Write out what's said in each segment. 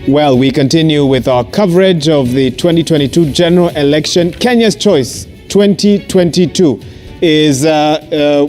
Well, we continue with our coverage of the 2022 general election. Kenya's Choice 2022 is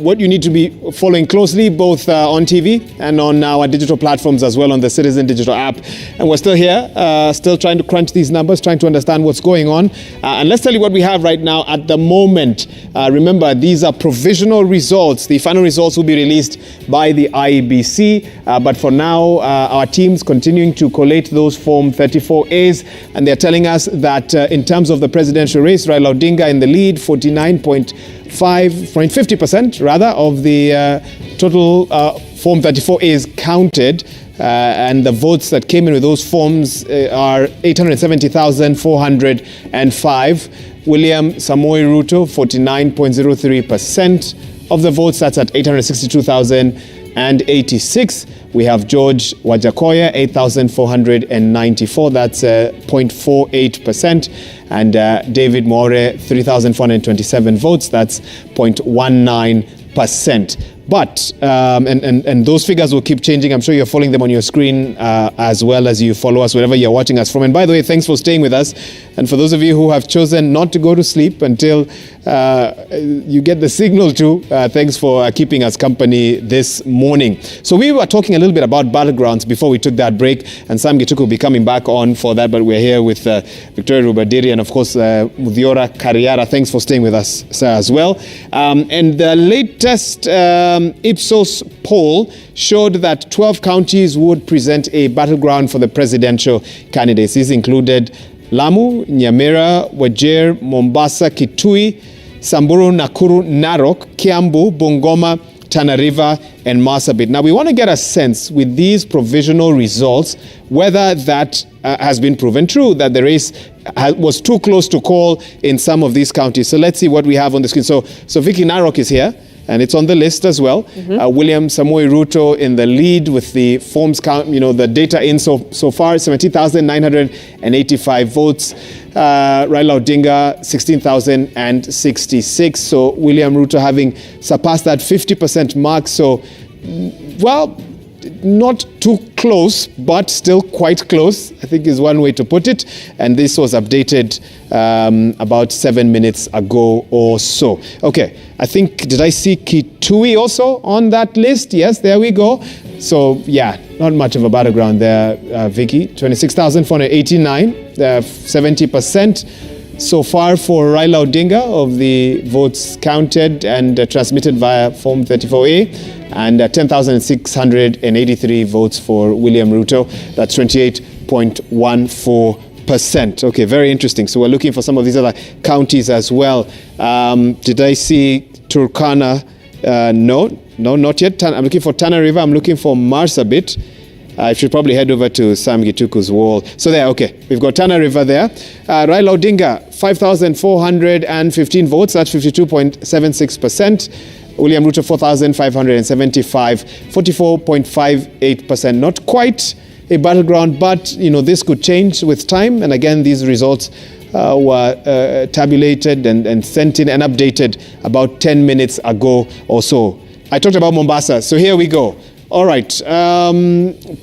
what you need to be following closely, both on TV and on our digital platforms as well, on the Citizen digital app. And we're still here, still trying to crunch these numbers, trying to understand what's going on. And let's tell you what we have right now at the moment. Remember, these are provisional results. The final results will be released by the Iebc. But for now, our team's continuing to collate those Form 34As. And they're telling us that in terms of the presidential race, Raila Odinga in the lead, 49.50% rather of the total Form 34As counted. And the votes that came in with those forms are 870,405. William Samoei Ruto, 49.03% of the votes. That's at 862,086. We have George Wajakoya, 8,494. That's 0.48%. And David More, 3,427 votes. That's 0.19%. But, and those figures will keep changing. I'm sure you're following them on your screen as well as you follow us wherever you're watching us from. And by the way, thanks for staying with us. And for those of you who have chosen not to go to sleep until you get the signal to, thanks for keeping us company this morning. So we were talking a little bit about battlegrounds before we took that break. And Sam Gituku will be coming back on for that. But we're here with Victoria Rubadiri and, of course, Muthiora Kariara. Thanks for staying with us, sir, as well. And the latest Ipsos poll showed that 12 counties would present a battleground for the presidential candidates. These included Lamu, Nyamira, Wajir, Mombasa, Kitui, Samburu, Nakuru, Narok, Kiambu, Bungoma, Tana River, and Marsabit. Now, we want to get a sense with these provisional results whether that has been proven true, that the race was too close to call in some of these counties. So let's see what we have on the screen. So Vicky, Narok is here. And it's on the list as well. William Samoei Ruto in the lead with the forms count, the data in so far, 70,985 votes. Raila Odinga, 16,066. So William Ruto having surpassed that 50% mark. So, well, not too close, but still quite close, I think is one way to put it. And this was updated about 7 minutes ago or so. Okay, I think, did I see Kitui also on that list? Yes, there we go. So, yeah, not much of a battleground there, Vicky. 26,489, 70%. So far for Raila Odinga of the votes counted and transmitted via Form 34A, and 10,683 votes for William Ruto. That's 28.14%. Okay, very interesting. So we're looking for some of these other counties as well. Did I see Turkana? No, not yet. I'm looking for Tana River. I'm looking for Marsabit. I should probably head over to Sam Gituku's wall. So there, okay. We've got Tana River there. Raila Odinga, 5,415 votes. That's 52.76%. William Ruto, 4,575, 44.58%. Not quite a battleground, but, this could change with time. And again, these results were tabulated and sent in and updated about 10 minutes ago or so. I talked about Mombasa. So here we go. All right,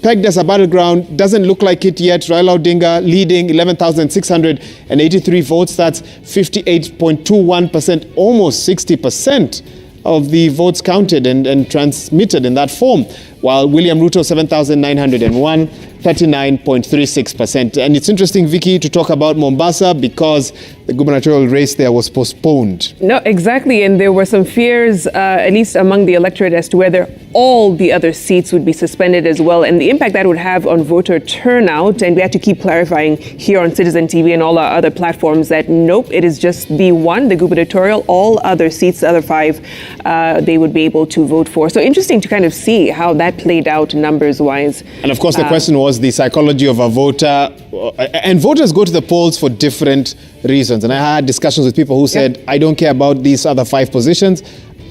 pegged as a battleground, doesn't look like it yet. Raila Odinga leading 11,683 votes. That's 58.21%, almost 60% of the votes counted and transmitted in that form. While William Ruto, 7,901, 39.36%. And it's interesting, Vicky, to talk about Mombasa because the gubernatorial race there was postponed. No, exactly. And there were some fears, at least among the electorate, as to whether all the other seats would be suspended as well, and the impact that would have on voter turnout. And we had to keep clarifying here on Citizen TV and all our other platforms that nope, it is just the one, the gubernatorial. All other seats, the other 5, they would be able to vote for. So interesting to kind of see how that played out numbers-wise. And of course, the question was the psychology of a voter. And voters go to the polls for different reasons. And I had discussions with people who said, I don't care about these other 5 positions.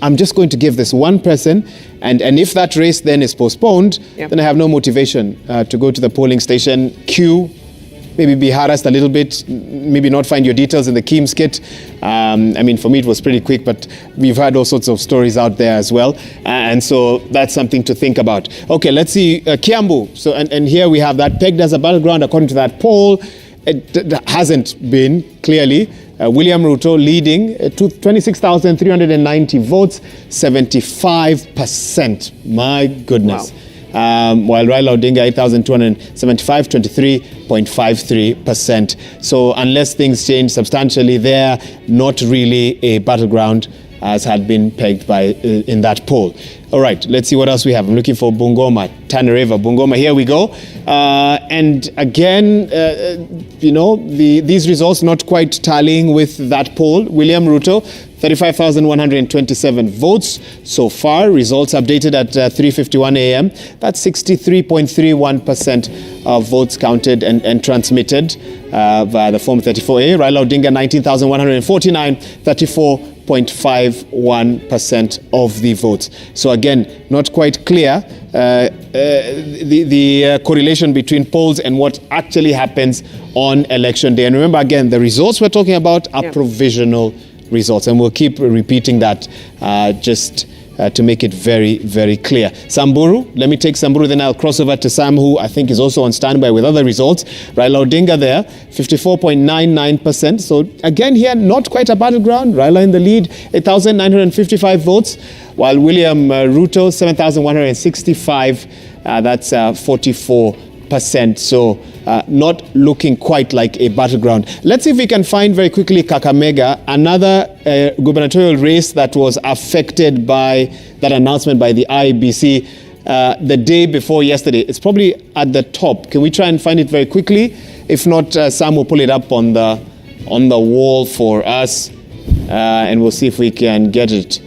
I'm just going to give this one person. And if that race then is postponed, then I have no motivation to go to the polling station, queue, maybe be harassed a little bit, maybe not find your details in the Keems kit. I mean, for me, it was pretty quick, but we've had all sorts of stories out there as well. And so that's something to think about. Okay, let's see Kiambu. So, and here we have that pegged as a battleground according to that poll. It hasn't been, clearly. William Ruto leading, 26,390 votes, 75%. My goodness. Wow. While Raila Odinga, 8,275, 23.53%. So unless things change substantially there, not really a battleground as had been pegged by in that poll. All right, let's see what else we have. I'm looking for Bungoma, Tana River, Bungoma. Here we go. And again, these results not quite tallying with that poll. William Ruto, 35,127 votes so far. Results updated at 3:51 a.m. That's 63.31% of votes counted and transmitted via the Form 34A. Raila Odinga, 19,149, 34.51% of the votes. So again, not quite clear the correlation between polls and what actually happens on election day. And remember, again, the results we're talking about are provisional results, and we'll keep repeating that to make it very, very clear. Samburu, let me take Samburu, then I'll cross over to Sam, who I think is also on standby with other results. Raila Odinga there, 54.99%. So again here, not quite a battleground. Raila in the lead, 8,955 votes, while William Ruto, 7,165, that's 44%. So not looking quite like a battleground. Let's see if we can find very quickly Kakamega, another gubernatorial race that was affected by that announcement by the Iebc the day before yesterday. It's probably at the top. Can we try and find it very quickly? If not, Sam will pull it up on the wall for us, and we'll see if we can get it.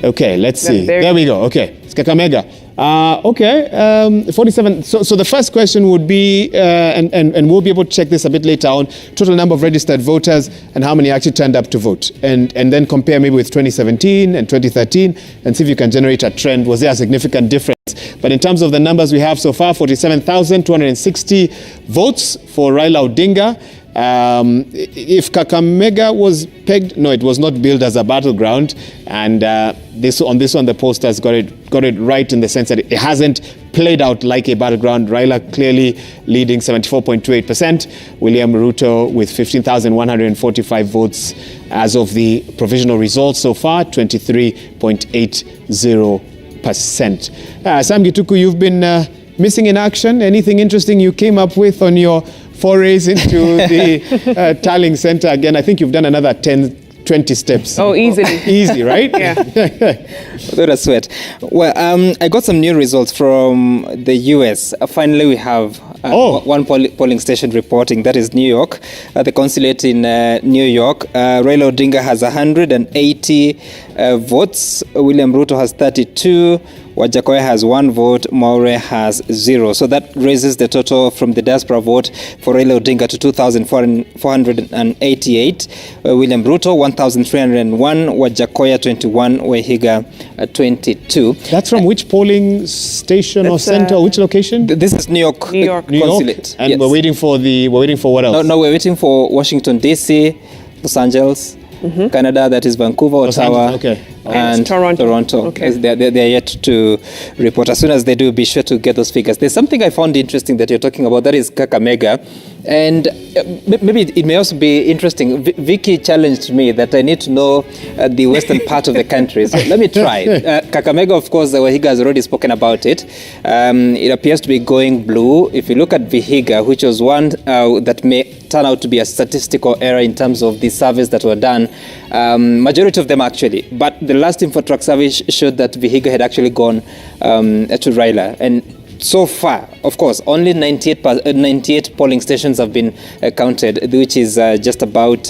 Okay, let's see. There we go. Okay, it's Kakamega. 47. So the first question would be, and we'll be able to check this a bit later on, total number of registered voters and how many actually turned up to vote. And then compare maybe with 2017 and 2013 and see if you can generate a trend. Was there a significant difference? But in terms of the numbers we have so far, 47,260 votes for Raila Odinga. If Kakamega was pegged, no, it was not billed as a battleground, and on this one the posters got it right in the sense that it hasn't played out like a battleground. Raila clearly leading 74.28%, William Ruto with 15,145 votes as of the provisional results so far, 23.80%. Sam Gituku, you've been missing in action. Anything interesting you came up with on your forays into the Tallying Center? Again, I think you've done another 10-20 steps. Oh, easily. Easy, right? Yeah. Without a sweat. Well, I got some new results from the US. Finally, we have one polling station reporting. That is New York. The consulate in New York. Raila Odinga has 180 votes. William Ruto has 32. Wajakoya has 1 vote, Maure has 0. So that raises the total from the diaspora vote for Raila Odinga to 2,488. William Ruto, 1,301. Wajakoya, 21. Wahiga, 22. That's from which polling station or center? Which location? This is New York. New York. Consulate. And yes. we're waiting for what else? No, we're waiting for Washington, D.C., Los Angeles, Canada, that is Vancouver, Ottawa, and Toronto. Okay. They're yet to report. As soon as they do, be sure to get those figures. There's something I found interesting that you're talking about, that is Kakamega. And maybe it may also be interesting. Vicky challenged me that I need to know the western part of the country. So let me try. Kakamega, of course, Wahiga has already spoken about it. It appears to be going blue. If you look at Vihiga, which was one that may turn out to be a statistical error in terms of the surveys that were done, majority of them actually. But the last InfoTrack survey showed that Vihiga had actually gone to Raila. And so far, of course, only 98 polling stations have been counted, which is just about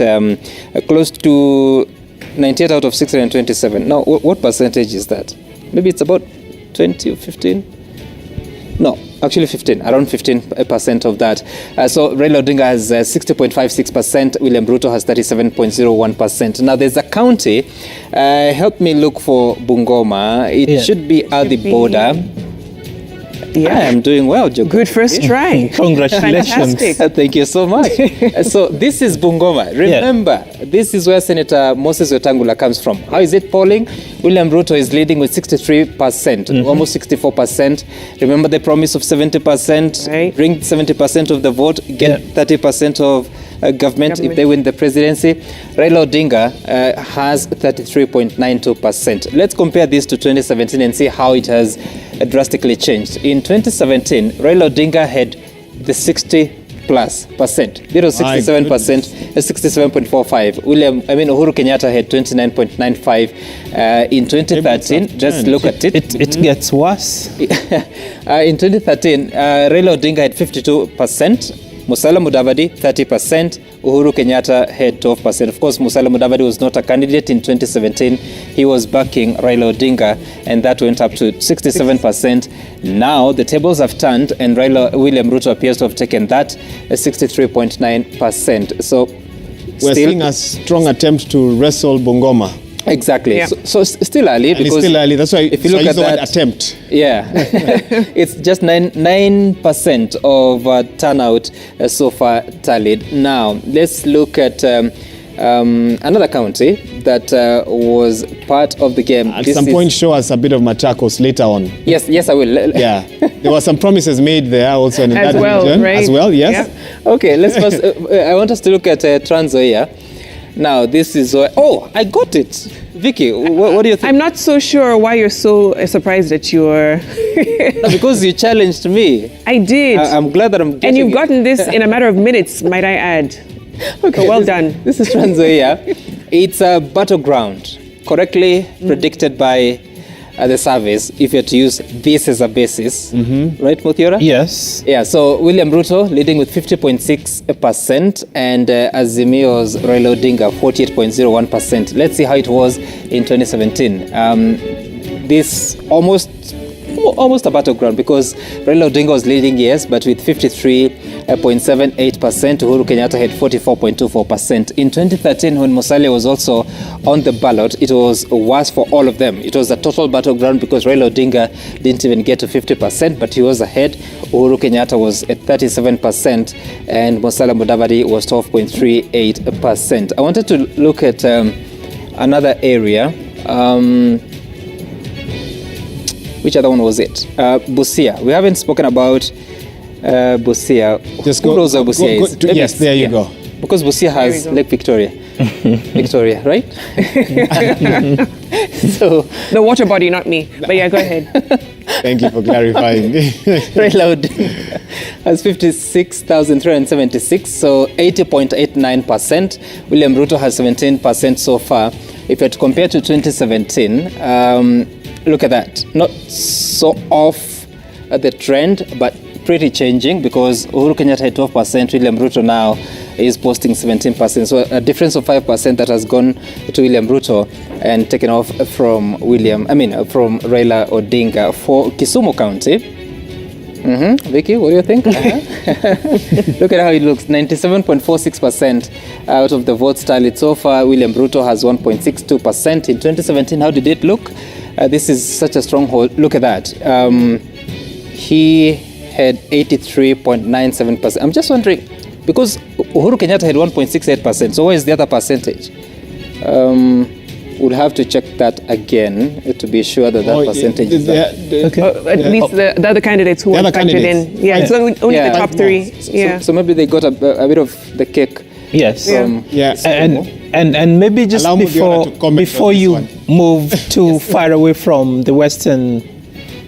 close to 98 out of 627. Now, what percentage is that? Maybe it's about 20 or 15? No, actually 15, around 15% of that. So Raila Odinga has 60.56%, William Ruto has 37.01%. Now there's a county, help me look for Bungoma. It should be at the border. Yeah. I am doing well, Jogo. Good first try. Congratulations. Fantastic. Thank you so much. So this is Bungoma. Remember, this is where Senator Moses Wetangula comes from. How is it polling? William Ruto is leading with 63%, almost 64%. Remember the promise of 70%? Right. Bring 70% of the vote, get 30% of government if they win the presidency. Raila Odinga has 33.92%. Let's compare this to 2017 and see how it has drastically changed. In 2017, Raila Odinga had the 60 plus percent. It was 67%, 67.45. Uhuru Kenyatta had 29.95. In 2013, just look at it. It gets worse. In 2013, Raila Odinga had 52%. Musalia Mudavadi, 30%. Uhuru Kenyatta had 12%. Of course, Musalia Mudavadi was not a candidate in 2017. He was backing Raila Odinga, and that went up to 67%. Now, the tables have turned, and William Ruto appears to have taken that 63.9%. So, We're seeing a strong attempt to wrestle Bungoma. Exactly. Yeah. So still early. And Because it's still early. That's why if you look I use at the word that, attempt. Yeah, it's just 9% of turnout so far tallied. Now, let's look at another county that was part of the game. At some point, show us a bit of Machakos later on. Yes, I will. Yeah. There were some promises made there also in As that well, region. right? As well, yes. Yeah. Okay, let's first. I want us to look at Trans Nzoia. Now, this is... I got it. Vicky, what do you think? I'm not so sure why you're so surprised that you're... No, because you challenged me. I did. I'm glad that I'm getting And you've it. gotten this in a matter of minutes, might I add. Okay, So well done. This is Trans Nzoia. It's a battleground, correctly predicted by the surveys, if you're to use this as a basis. Right, Muthiora? Yes. Yeah, so William Ruto leading with 50.6% and Azimio's Raila Odinga 48.01%. Let's see how it was in 2017. This almost a battleground because Raila Odinga was leading, yes, but with 53.78%. Uhuru Kenyatta had 44.24%. In 2013, when Musalia was also on the ballot, it was worse for all of them. It was a total battleground because Raila Odinga didn't even get to 50%, but he was ahead. Uhuru Kenyatta was at 37% and Musalia Mudavadi was 12.38%. I wanted to look at another area. Which other one was it? Busia. We haven't spoken about Busia. Just Who go- knows where go- Busia go is? to- yes, there you go. Because Busia has There we go. Lake Victoria. Victoria, right? So, The water body, not me. But yeah, go ahead. Thank you for clarifying. Raila Odinga has 56,376, so 80.89%. William Ruto has 17% so far. If you had to compare to 2017, look at that. Not so off the trend, but pretty changing because Uhuru Kenyatta had 12%, William Ruto now is posting 17%. So a difference of 5% that has gone to William Ruto and taken off from from Raila Odinga. For Kisumu County, Vicky, what do you think? Look at how it looks. 97.46% out of the votes tallied so far. William Ruto has 1.62%. In 2017, how did it look? This is such a stronghold. Look at that. He had 83.97%. I'm just wondering, because Uhuru Kenyatta had 1.68%, so where is the other percentage? We'll have to check that again to be sure that percentage is there. At least the other candidates who The were other factored in. candidates. Yeah, Right. so only Yeah. the top three. Yeah. So maybe they got a bit of the cake. Yes. From And maybe just Allow Muthiora to comment before on this you one. move too far away from the western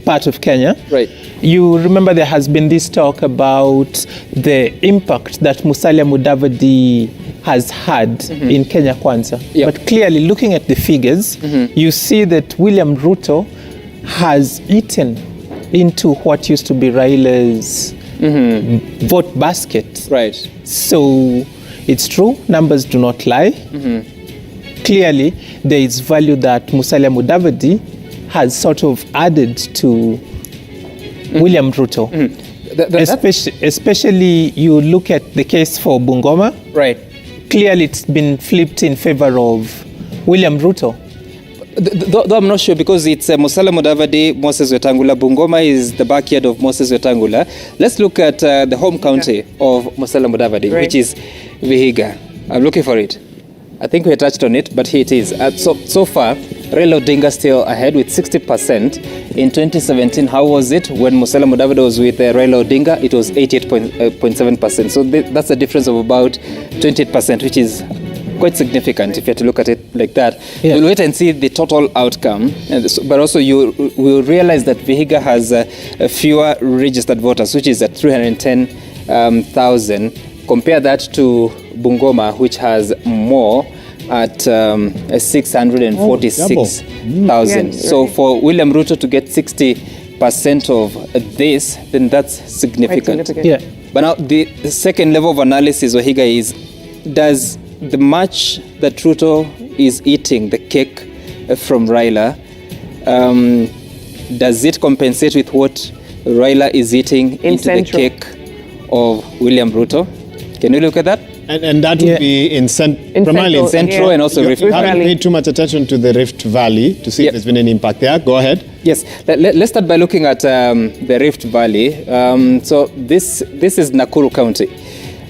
part of Kenya, Right. you remember there has been this talk about the impact that Musalia Mudavadi has had in Kenya Kwanza. Yep. But clearly, looking at the figures, you see that William Ruto has eaten into what used to be Raila's vote basket. Right. So it's true, numbers do not lie. Clearly, there is value that Musalia Mudavadi has sort of added to William Ruto. Especially you look at the case for Bungoma. Right. Clearly, it's been flipped in favor of William Ruto. Though I'm not sure because it's Musalia Mudavadi, Moses Wetangula. Bungoma is the backyard of Moses Wetangula. Let's look at the home county of Musalia Mudavadi, Right. which is Vihiga. I'm looking for it. I think we touched on it, but here it is. So far, Raila Odinga still ahead with 60%. In 2017, how was it? When Musalia Mudavadi was with Raila Odinga, it was 88.7%. So that's a difference of about 28%, which is quite significant if you have to look at it like that. Yeah. We'll wait and see the total outcome. But also you will realize that Vihiga has fewer registered voters, which is at 310,000. Compare that to Bungoma, which has more at 646,000. Yeah, So right. for William Ruto to get 60% of this, then that's significant. significant. Yeah. But now the second level of analysis, Wahiga, is does the much that Ruto is eating, the cake from Raila, does it compensate with what Raila is eating In into Central. the cake of William Ruto? Can you look at that? And that would Yeah. be in primarily in Central, Central yeah. and also You Rift haven't Valley. paid too much attention to the Rift Valley to see Yeah. if there's been any impact there. Go ahead. Yes, let's start by looking at the Rift Valley. So this is Nakuru County.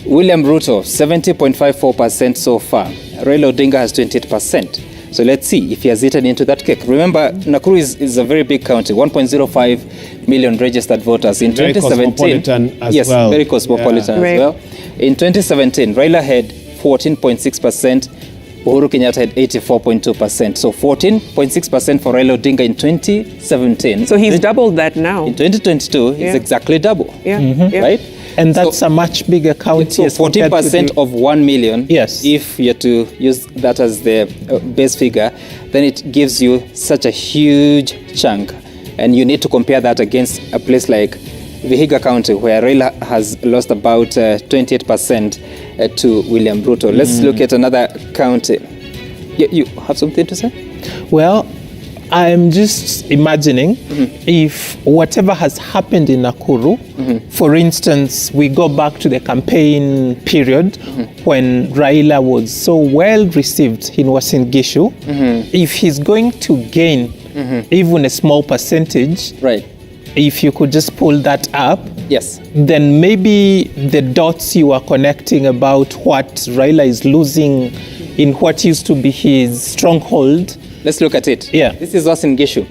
William Ruto, 70.54% so far. Raila Odinga has 28%. So let's see if he has eaten into that cake. Remember, Nakuru is a very big county, 1.05 million registered voters. In Very 2017, cosmopolitan as yes, well. very cosmopolitan Yeah. as Right. well. In 2017, Raila had 14.6%. Uhuru Kenyatta had 84.2%. So 14.6% for Raila Odinga in 2017. So he's doubled that now. In 2022, Yeah. it's exactly double. Yeah. Yeah. Right? And that's a much bigger county. So as compared to 14% the- of 1 million, Yes. if you're to use that as the base figure, then it gives you such a huge chunk. And you need to compare that against a place like Vihiga County, where Raila has lost about 28% to William Ruto. Let's look at another county. You have something to say? Well, I'm just imagining if whatever has happened in Nakuru, for instance, we go back to the campaign period when Raila was so well received in Uasin Gishu, if he's going to gain even a small percentage, Right. if you could just pull that up, Yes. then maybe the dots you are connecting about what Raila is losing in what used to be his stronghold. Let's look at it. Yeah. This is Uasin Gishu.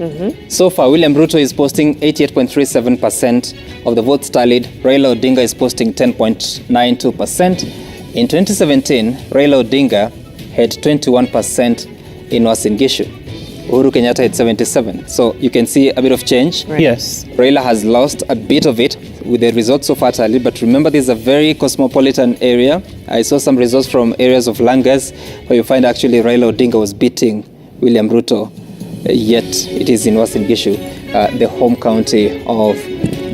So far, William Ruto is posting 88.37% of the votes tallied. Raila Odinga is posting 10.92%. In 2017, Raila Odinga had 21% in Uasin Gishu. Uhuru Kenyatta had 77. So you can see a bit of change. Right. Yes. Raila has lost a bit of it with the results so far tallied, but remember this is a very cosmopolitan area. I saw some results from areas of Langas where you find actually Raila Odinga was beating William Ruto, yet it is in Uasin Gishu, the home county of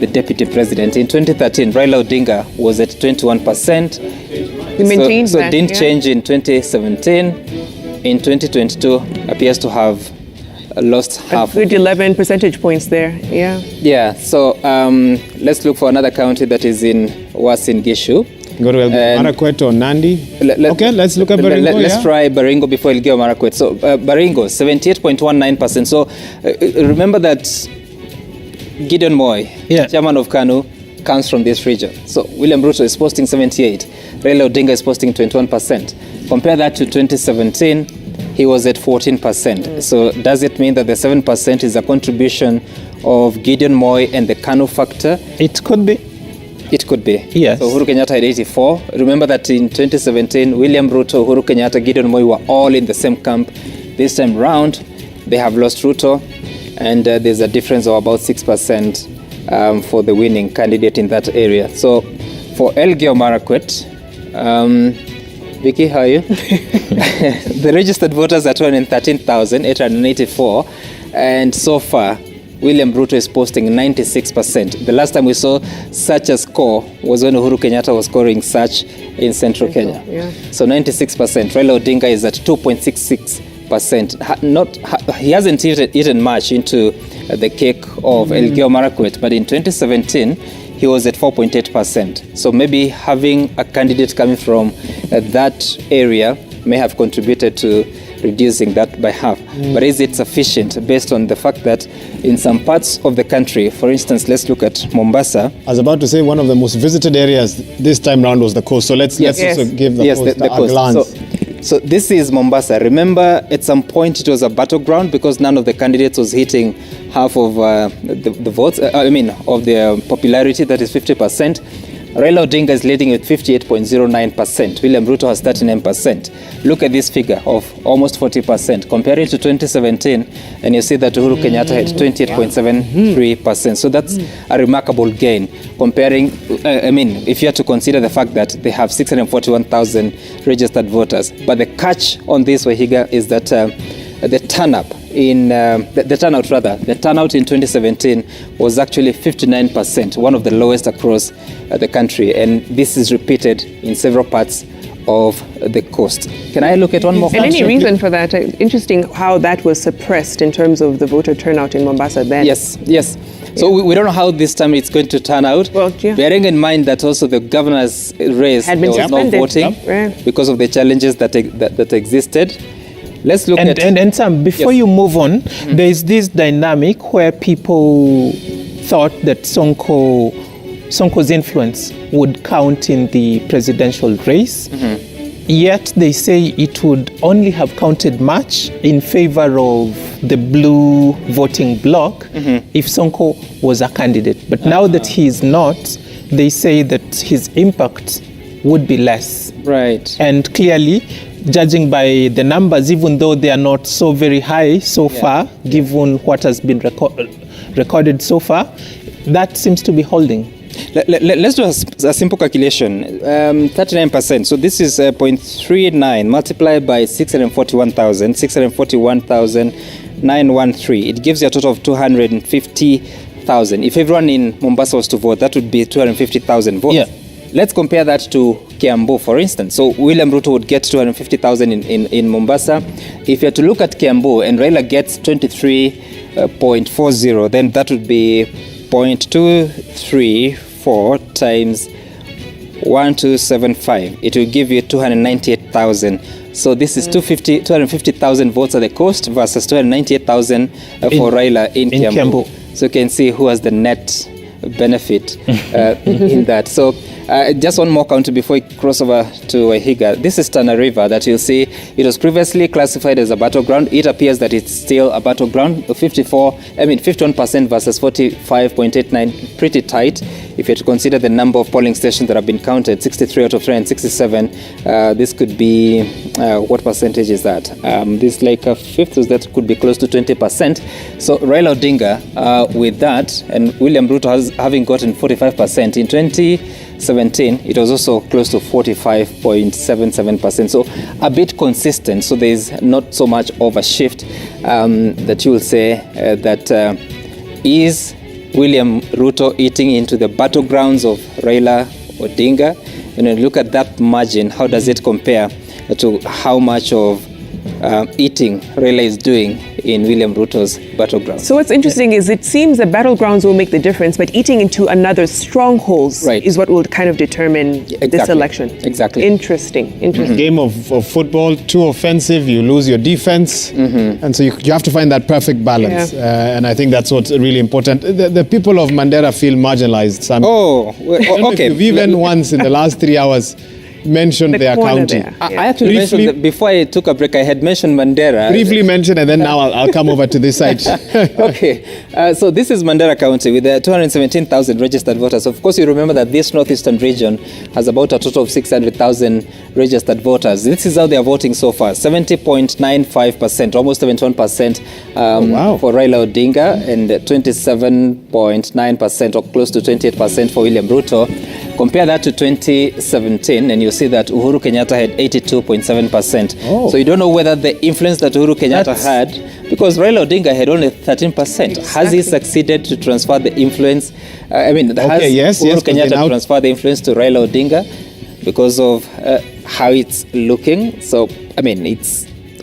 the deputy president. In 2013, Raila Odinga was at 21%. He maintained so that, didn't yeah. change in 2017. In 2022, appears to have lost A half. good 11 percentage points there. Yeah. Yeah, so let's look for another county that is in Uasin Gishu. Go to And- Marakwet or Nandi. Okay, let's look at Let- Baringo. Let's yeah? try Baringo before Elgeyo Marakwet. So Baringo, 78.19%. So remember that Gideon Moi, Yeah. chairman of KANU, comes from this region. So William Ruto is posting 78. Raila Odinga is posting 21%. Compare that to 2017, he was at 14%. So does it mean that the 7% is a contribution of Gideon Moi and the KANU factor? It could be. It could be. Yes. So Uhuru Kenyatta had 84. Remember that in 2017, William Ruto, Uhuru Kenyatta, Gideon Moi were all in the same camp. This time round, they have lost Ruto, and there's a difference of about 6% for the winning candidate in that area. So for Elgeyo Marakwet, Vicky, how are you? The registered voters are 213,884, and so far, William Ruto is posting 96%. The last time we saw such a score was when Uhuru Kenyatta was scoring such in Central Kenya. yeah. So 96%. Raila Odinga is at 2.66%. He hasn't eaten much into the cake of Elgeyo Marakwet, but in 2017, he was at 4.8%. So maybe having a candidate coming from that area may have contributed to reducing that by half. But is it sufficient based on the fact that in some parts of the country, for instance, let's look at Mombasa. I was about to say one of the most visited areas this time round was the coast. So let's also give the coast a coast. glance. So this is Mombasa. Remember, at some point it was a battleground because none of the candidates was hitting half of the votes. Of their popularity, that is 50%. Raila Odinga is leading with 58.09%. William Ruto has 39%. Look at this figure of almost 40%. Compare it to 2017, and you see that Uhuru Kenyatta had 28.73%. So that's a remarkable gain. Comparing, if you have to consider the fact that they have 641,000 registered voters. But the catch on this, Wahiga, is that the turnout in 2017 was actually 59%, one of the lowest across the country, and this is repeated in several parts of the coast. Can I look at one more? And any reason for that? Interesting how that was suppressed in terms of the voter turnout in Mombasa then. Yes. So we don't know how this time it's going to turn out. Well, yeah. Bearing in mind that also the governor's race had been was not voting because of the challenges that existed. Let's look at... And Sam, before you move on, there is this dynamic where people thought that Sonko's influence would count in the presidential race. Yet they say it would only have counted much in favor of the blue voting bloc if Sonko was a candidate. But now that he is not, they say that his impact would be less. Right. And clearly, judging by the numbers, even though they are not so very high so far, given what has been recorded so far, that seems to be holding. Let's do a simple calculation. 39%. So this is 0.39 multiplied by 641,913. It gives you a total of 250,000. If everyone in Mombasa was to vote, that would be 250,000 votes. Yeah. Let's compare that to Kiambu, for instance. So William Ruto would get 250,000 in Mombasa. If you are to look at Kiambu and Raila gets 23.40, then that would be 0.234 times 1275. It will give you 298,000. So this is 250,000 votes at the coast versus 298,000 for Raila in Kiambu. So you can see who has the net benefit in that. So just one more county before we cross over to Wahiga. This is Tana River that you'll see. It was previously classified as a battleground. It appears that it's still a battleground. 51% versus 45.89, pretty tight. If you have to consider the number of polling stations that have been counted, 63 out of 367, this could be, what percentage is that? This is like a fifth, so that could be close to 20%. So Raila Odinga with that, and William Ruto having gotten 45% in 2017, it was also close to 45.77%. So a bit consistent. So there is not so much of a shift that you will say that is William Ruto eating into the battlegrounds of Raila Odinga. And when you look at that margin, how does it compare to how much of eating Raila is doing in William Ruto's battleground? So what's interesting is it seems the battlegrounds will make the difference, but eating into another strongholds is what will kind of determine this election. Exactly. Interesting. Game of football, too offensive, you lose your defense. And so you have to find that perfect balance. Yeah. And I think that's what's really important. The people of Mandera feel marginalized. Sam. Okay. You've even once in the last 3 hours mentioned their county. I actually mentioned that before I took a break. I had mentioned Mandera. Briefly mentioned, and then now I'll come over to this side. Okay, so this is Mandera County with 217,000 registered voters. Of course, you remember that this northeastern region has about a total of 600,000 registered voters. This is how they are voting so far: 70.95%, almost 71% for Raila Odinga, and 27.9% or close to 28% for William Ruto. Compare that to 2017, and you see that Uhuru Kenyatta had 82.7%. So you don't know whether the influence that Uhuru Kenyatta had, because Raila Odinga had only 13%. Exactly. Has he succeeded to transfer the influence? Uhuru Kenyatta transfer the influence to Raila Odinga because of how it's looking? So,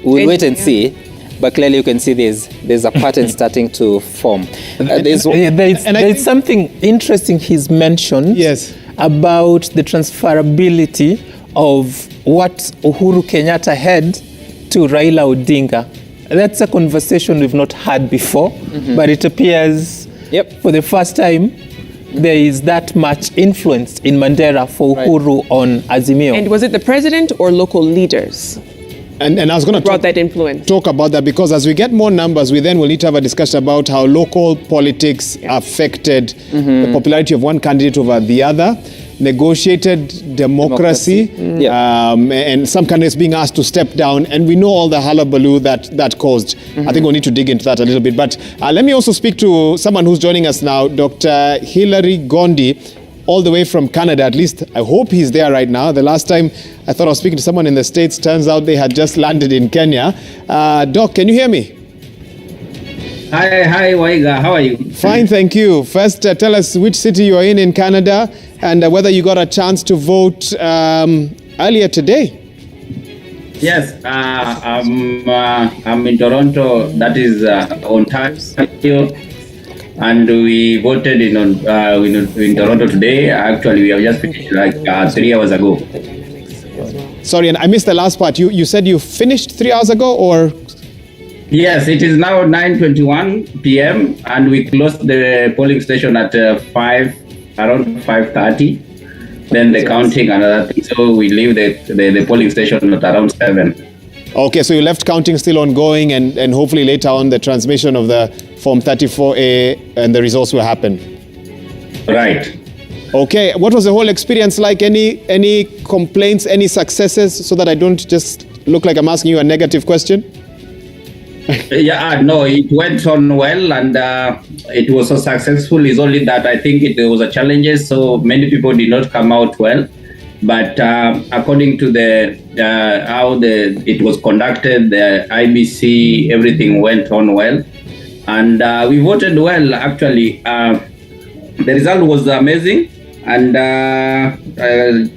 we'll wait and see. But clearly you can see there's a pattern starting to form. There's something interesting he's mentioned about the transferability of what Uhuru Kenyatta had to Raila Odinga. That's a conversation we've not had before, but it appears for the first time there is that much influence in Mandera for Uhuru on Azimio. And was it the president or local leaders? And I was going to talk about that, because as we get more numbers, we then will need to have a discussion about how local politics affected the popularity of one candidate over the other, negotiated democracy. And some candidates being asked to step down, and we know all the hullabaloo that caused. I think we'll need to dig into that a little bit. But let me also speak to someone who's joining us now, Dr. Hilary Gondi, all the way from Canada. At least I hope he's there right now. The last time I thought I was speaking to someone in the States, turns out they had just landed in Kenya. Doc, can you hear me? Hi, Waiga. How are you? Fine, thank you. First, tell us which city you are in Canada, and whether you got a chance to vote earlier today. Yes, I'm in Toronto. That is Ontario. And we voted in Toronto today. Actually, we have just finished like 3 hours ago. Sorry, and I missed the last part. You said you finished 3 hours ago, or? Yes, it is now 9:21 p.m. and we closed the polling station at around 5:30. Then the counting and other things. So we leave the polling station at around 7. Okay, so you left counting still ongoing, and hopefully later on the transmission of the Form 34A and the results will happen. Right. Okay, what was the whole experience like? Any complaints, any successes, so that I don't just look like I'm asking you a negative question? No, it went on well, and it was so successful. It's only that I think there was a challenges, so many people did not come out well. But according to how it was conducted, the Iebc, everything went on well, and we voted well. Actually, the result was amazing. And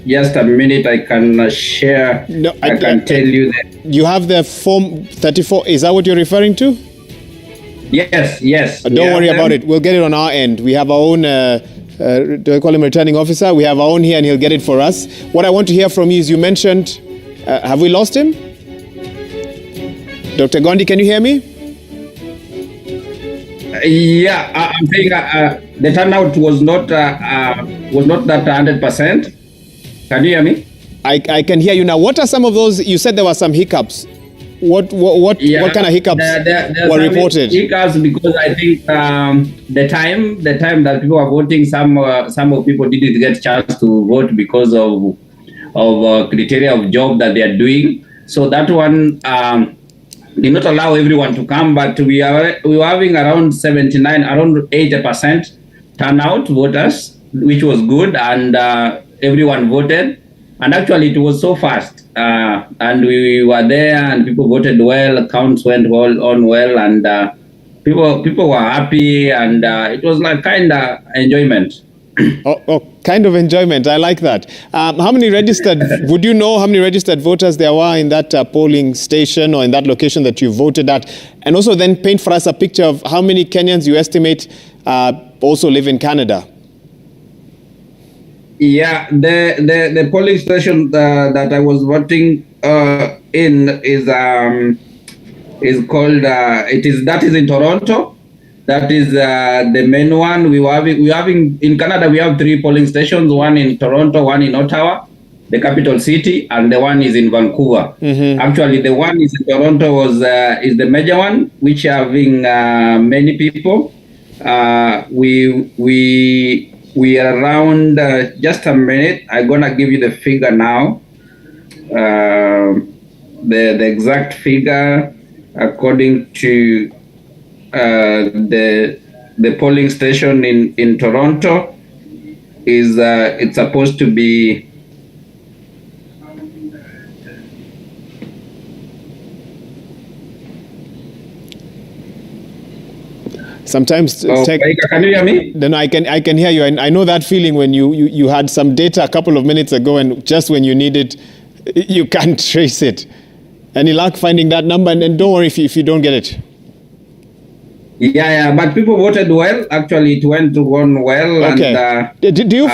just a minute, I can share. No, I can tell you that you have the Form 34. Is that what you're referring to? Yes. Don't worry about it. We'll get it on our end. We have our own. Do I call him returning officer? We have our own here, and he'll get it for us. What I want to hear from you is, you mentioned, have we lost him? Dr. Gondi, can you hear me? I'm saying the turnout was not that 100%. Can you hear me? I can hear you now. What are some of those? You said there were some hiccups. What kind of hiccups were reported? Hiccups because I think the time that people were voting, some of people didn't get a chance to vote because of criteria of job that they are doing. So that one did not allow everyone to come. But we were having around 80% turnout voters, which was good, and everyone voted. And actually, it was so fast, and we were there, and people voted well. Counts went on well, and people were happy, and it was like kind of enjoyment. Kind of enjoyment. I like that. How many registered? Would you know how many registered voters there were in that polling station or in that location that you voted at? And also, then paint for us a picture of how many Kenyans you estimate also live in Canada. Yeah, the polling station that I was voting in is called that is in Toronto. That is the main one. We having in Canada. We have 3 polling stations: one in Toronto, one in Ottawa, the capital city, and the one is in Vancouver. Mm-hmm. Actually, the one is in Toronto is the major one, which having many people. We are around, just a minute, I'm going to give you the figure now. The exact figure, according to the polling station in Toronto, is it's supposed to be Sometimes can you hear me? Then I can hear you. And I know that feeling when you had some data a couple of minutes ago, and just when you need it, you can't trace it. Any luck finding that number? And don't worry if you don't get it. Yeah, but people voted well. Actually, it went on well. Okay. And, do you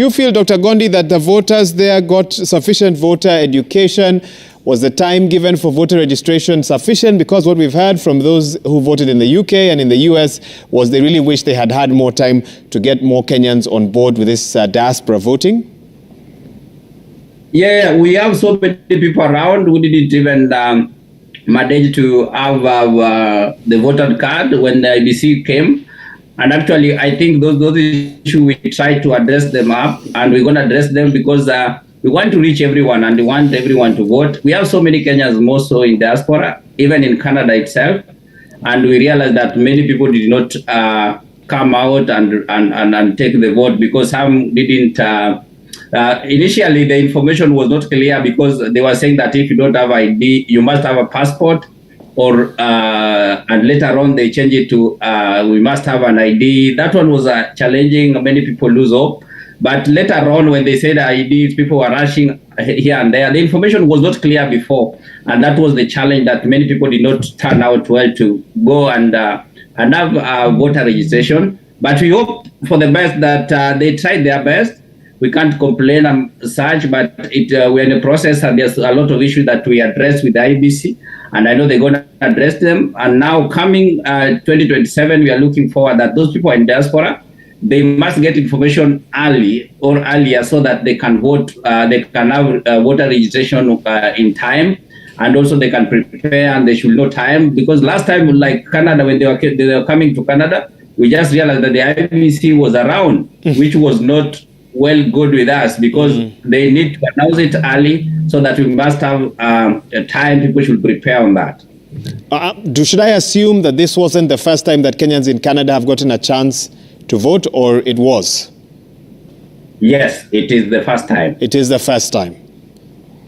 feel, Dr. Gondi, that the voters there got sufficient voter education? Was the time given for voter registration sufficient? Because what we've heard from those who voted in the UK and in the US was they really wish they had had more time to get more Kenyans on board with this diaspora voting. Yeah, we have so many people around who didn't even manage to have the voter card when the IBC came. And actually, I think those issues we try to address them up, and we're going to address them because we want to reach everyone and we want everyone to vote. We have so many Kenyans more so in diaspora, even in Canada itself. And we realized that many people did not come out and take the vote because some didn't. Initially, the information was not clear because they were saying that if you don't have ID, you must have a passport. Or and later on they changed it to we must have an ID. That one was challenging. Many people lose hope. But later on, when they said IDs, people were rushing here and there. The information was not clear before, and that was the challenge that many people did not turn out well to go and have voter registration. But we hope for the best that they tried their best. We can't complain and such, but we're in the process, and there's a lot of issues that we address with the IBC, and I know they're going to address them. And now coming 2027, we are looking forward that those people in diaspora, they must get information early or earlier so that they can vote, they can have voter registration in time, and also they can prepare and they should know time. Because last time, like Canada, when they were coming to Canada, we just realized that the IBC was around, which was not good with us because they need to announce it early so that we must have time. People should prepare on that. Should I assume that this wasn't the first time that Kenyans in Canada have gotten a chance to vote, or it was? Yes, it is the first time. It is the first time.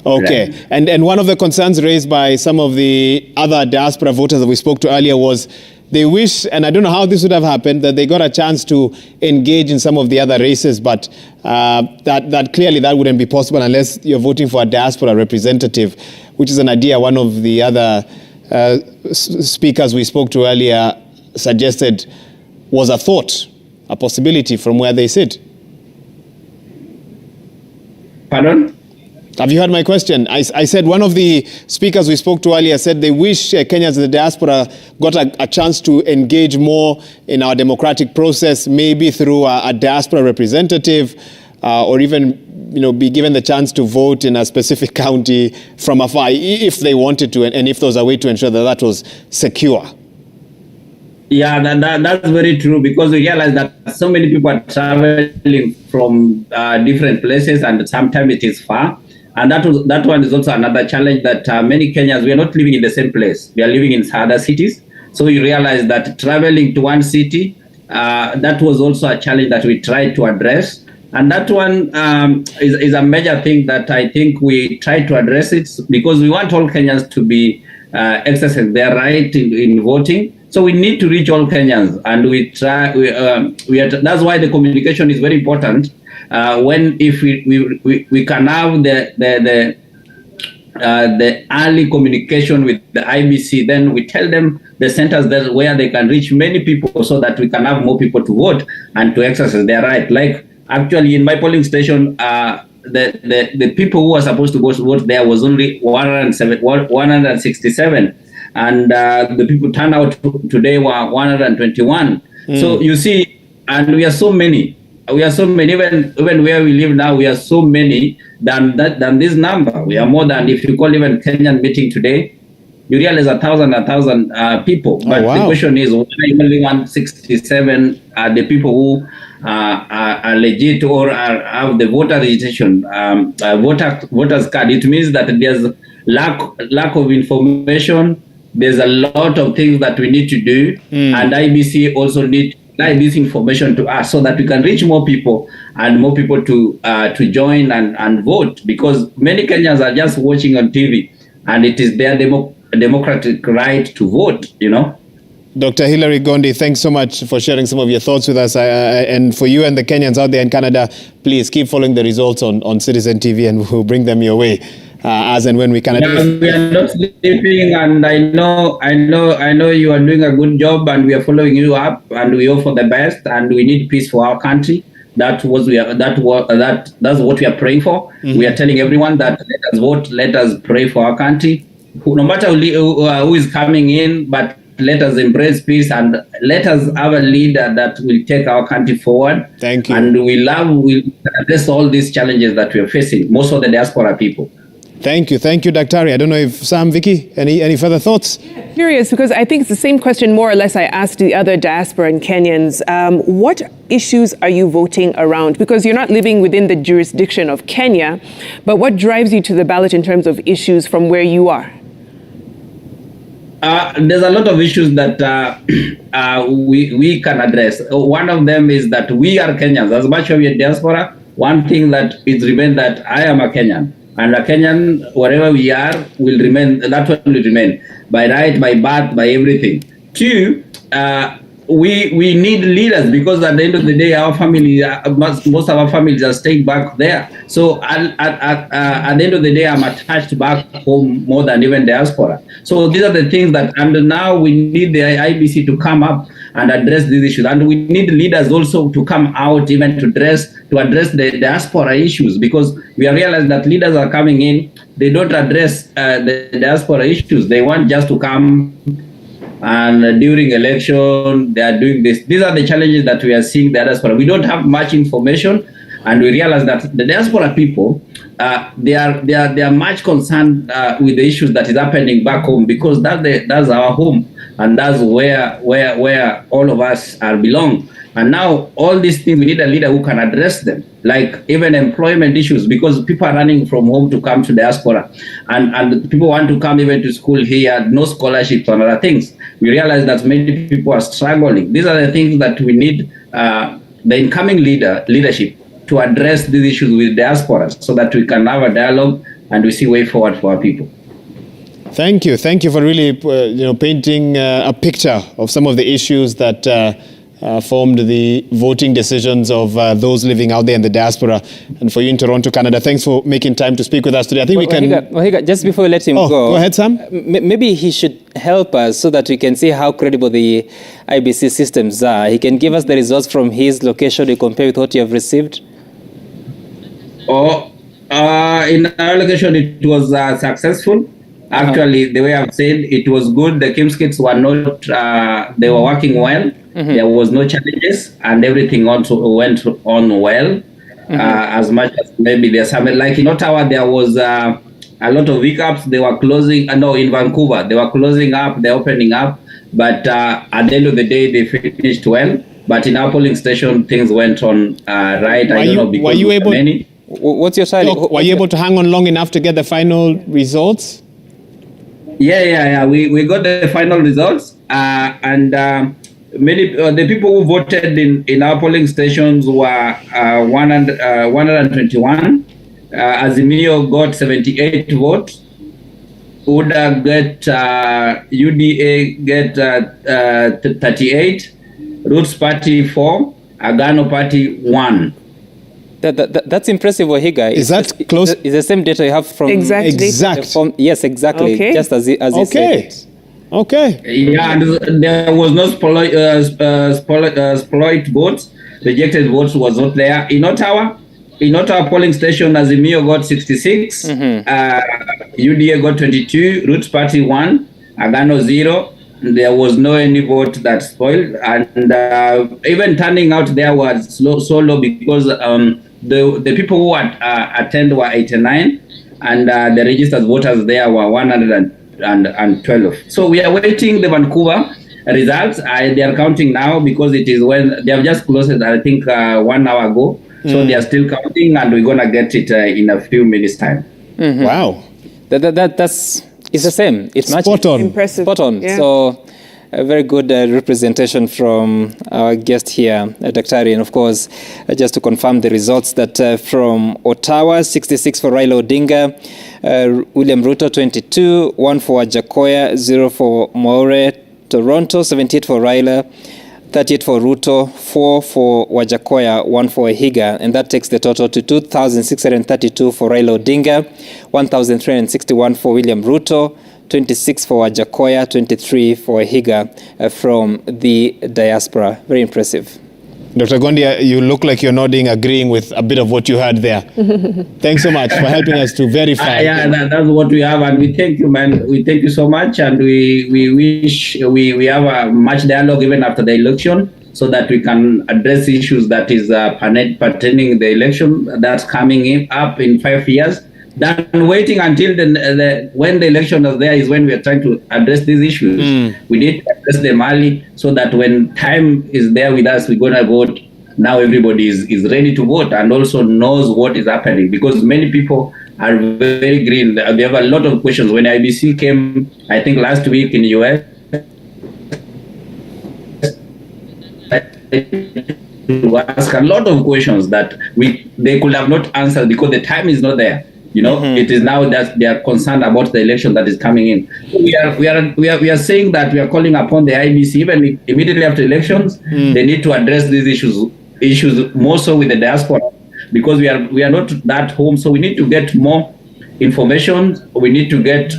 Okay. Right. And one of the concerns raised by some of the other diaspora voters that we spoke to earlier was they wish, and I don't know how this would have happened, that they got a chance to engage in some of the other races, but that clearly that wouldn't be possible unless you're voting for a diaspora representative, which is an idea one of the other speakers we spoke to earlier suggested was a thought, a possibility from where they sit. Pardon? Have you heard my question? I said one of the speakers we spoke to earlier said they wish Kenyans in the diaspora got a chance to engage more in our democratic process, maybe through a diaspora representative, or even be given the chance to vote in a specific county from afar if they wanted to, and if there was a way to ensure that that was secure. Yeah, that's very true, because we realize that so many people are traveling from different places, and sometimes it is far. And that one is also another challenge that many Kenyans, we are not living in the same place. We are living in other cities. So we realize that traveling to one city, that was also a challenge that we tried to address. And that one is a major thing that I think we try to address it, because we want all Kenyans to be exercise their right in voting. So we need to reach all Kenyans, and we try. That's why the communication is very important. If we can have the early communication with the IBC, then we tell them the centers that where they can reach many people, so that we can have more people to vote and to exercise their right. Like actually in my polling station, the people who were supposed to vote there was only 167, and the people turned out today were 121. So you see, and we are so many. We are so many, even where we live now, we are so many than this number. We are more than, if you call even Kenyan meeting today, you realize 1,000 people. But the question is, why only 167 are the people who are legit or have the voter registration, voter's card? It means that there's lack of information. There's a lot of things that we need to do, and IBC also need this information to us so that we can reach more people and more people to join and vote, because many Kenyans are just watching on TV, and it is their democratic right to vote, Dr. Hilary Gondi, thanks so much for sharing some of your thoughts with us. And for you and the Kenyans out there in Canada, please keep following the results on Citizen TV, and we'll bring them your way as and when we can. Yeah, we are not sleeping, and I know you are doing a good job, and we are following you up, and we hope for the best, and we need peace for our country. That's what we are. That's what we are praying for. We are telling everyone that let us vote, let us pray for our country, no matter who is coming in, but let us embrace peace and let us have a leader that will take our country forward. Thank you. And we'll address all these challenges that we are facing, most of the diaspora people. Thank you, Daktari. I don't know if Sam, Vicky, any further thoughts? Curious, because I think it's the same question more or less I asked the other diasporan Kenyans. What issues are you voting around? Because you're not living within the jurisdiction of Kenya, but what drives you to the ballot in terms of issues from where you are? There's a lot of issues that we can address. One of them is that we are Kenyans. As much as we are diaspora, one thing that is remain that I am a Kenyan. And a Kenyan, wherever we are, will remain, that one will remain. By right, by birth, by everything. Two, we need leaders because at the end of the day, our family, most of our families are staying back there. So at the end of the day, I'm attached back home more than even diaspora. So these are the things that, and now we need the Iebc to come up and address these issues. And we need leaders also to come out even to address the diaspora issues, because we have realized that leaders are coming in, they don't address the diaspora issues. They want just to come and during election, they are doing this. These are the challenges that we are seeing the diaspora. We don't have much information, and we realize that the diaspora people, they are much concerned with the issues that is happening back home, because that's our home, and that's where all of us are belong. And now all these things, we need a leader who can address them, like even employment issues, because people are running from home to come to diaspora, and people want to come even to school here, no scholarships and other things. We realize that many people are struggling. These are the things that we need the incoming leadership to address these issues with diaspora, so that we can have a dialogue and we see way forward for our people. Thank you for really painting a picture of some of the issues that formed the voting decisions of those living out there in the diaspora. And for you in Toronto, Canada, thanks for making time to speak with us today. I think we can... Wahiga, just before we let him go... Go ahead, Sam. Maybe he should help us so that we can see how credible the Iebc systems are. He can give us the results from his location to compare with what you have received. In our location, it was successful. Actually, the way I've said, it was good. The Kimskits were not, they were working well. There was no challenges, and everything also went on well. As much as maybe there's some, like in Ottawa, there was a lot of hiccups. They were closing, in Vancouver, they were closing up, they're opening up. But at the end of the day, they finished well. But in our polling station, things went on right. I don't know, because were you able, many. What's your side? Were you able to hang on long enough to get the final results? Yeah. We got the final results, and many the people who voted in our polling stations were 121. Azimio got 78 votes. UDA get 38. Roots Party 4. Agano Party 1. That's impressive, Wahiga. Is that close? Is the same data you have from... Exact. Yes, exactly. Okay. Just as you said it. Okay. Yeah, and there was no spoiled votes. Rejected votes was not there. In Ottawa polling station, Azimio got 66. UDA got 22. Roots Party 1. Agano 0. There was no any vote that spoiled, and even turning out there was so low, because the people who attend were 89, and the registered voters there were 112. So we are waiting the Vancouver results. They are counting now, because it is when they have just closed it, I think 1 hour ago. So they are still counting, and we're gonna get it in a few minutes' time. Wow. It's the same. It's much spot on. Impressive. Spot on. Yeah. So a very good representation from our guest here, Daktari. And of course, just to confirm the results, that from Ottawa, 66 for Raila Odinga, William Ruto, 22, 1 for Wajakoya, 0 for Maure. Toronto, 78 for Raila, 38 for Ruto, 4 for Wajakoya, 1 for Wahiga, and that takes the total to 2,632 for Raila Odinga, 1,361 for William Ruto, 26 for Wajakoya, 23 for Wahiga from the diaspora. Very impressive. Dr. Gondi, you look like you're nodding, agreeing with a bit of what you heard there. Thanks so much for helping us to verify. Yeah, that's what we have, and we thank you, man. We thank you so much, and we wish we have a much dialogue even after the election, so that we can address issues that is pertaining the election that's coming up in 5 years. Than waiting until when the election is there is when we are trying to address these issues. We need to address them early so that when time is there with us, we're going to vote. Now everybody is ready to vote and also knows what is happening, because many people are very green. They have a lot of questions. When Iebc came, I think last week in the US, to ask a lot of questions that they could have not answered because the time is not there. It is now that they are concerned about the election that is coming in. We are saying that we are calling upon the Iebc even immediately after elections. They need to address these issues more so with the diaspora, because we are not that home. So we need to get more information. We need to get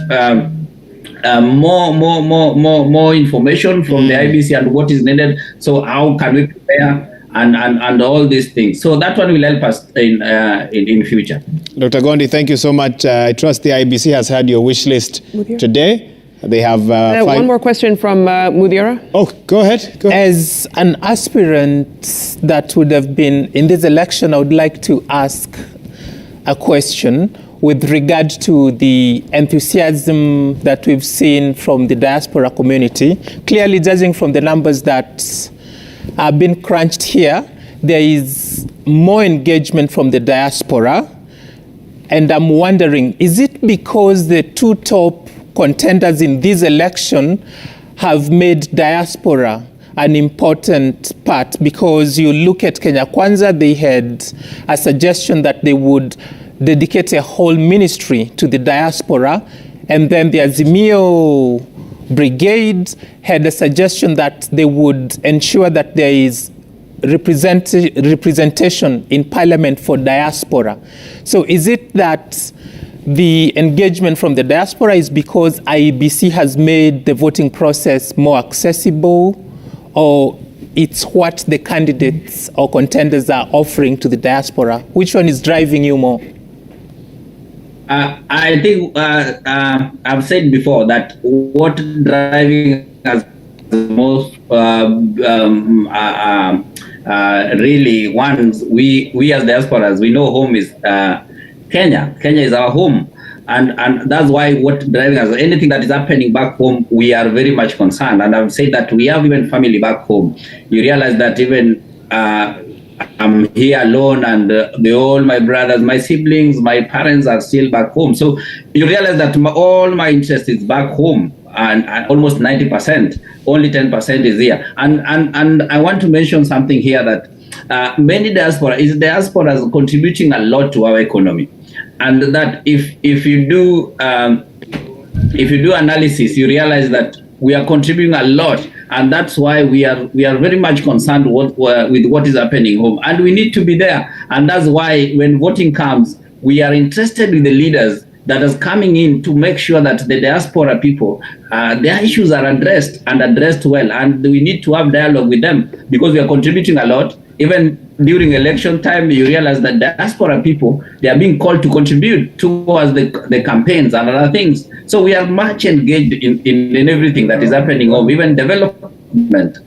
more information from the Iebc and what is needed. So how can we prepare? And all these things. So that one will help us in future. Dr. Gondi, thank you so much. I trust the Iebc has had your wish list today. They have one more question from Mudira. Oh, go ahead. As an aspirant that would have been in this election, I would like to ask a question with regard to the enthusiasm that we've seen from the diaspora community. Clearly, judging from the numbers that have been crunched here, there is more engagement from the diaspora. And I'm wondering, is it because the two top contenders in this election have made diaspora an important part? Because you look at Kenya Kwanza, they had a suggestion that they would dedicate a whole ministry to the diaspora. And then the Azimio Brigade had a suggestion that they would ensure that there is representation in parliament for diaspora. So is it that the engagement from the diaspora is because Iebc has made the voting process more accessible, or it's what the candidates or contenders are offering to the diaspora? Which one is driving you more? I think I've said before that what driving us the most really ones we as diasporas, we know home is Kenya. Kenya is our home, and that's why what driving us, anything that is happening back home, we are very much concerned. And I've said that we have even family back home. You realize that even I'm here alone, and all my brothers, my siblings, my parents are still back home. So you realize that all my interest is back home, and almost 90%, only 10% is here. And I want to mention something here that many diasporas contributing a lot to our economy, and that if you do analysis, you realize that we are contributing a lot. And that's why we are very much concerned with what is happening home, and we need to be there. And that's why when voting comes, we are interested with the leaders that is coming in to make sure that the diaspora people, their issues are addressed and addressed well. And we need to have dialogue with them because we are contributing a lot. Even during election time, you realize that diaspora people, they are being called to contribute towards the campaigns and other things. So we are much engaged in everything that is happening home, even development.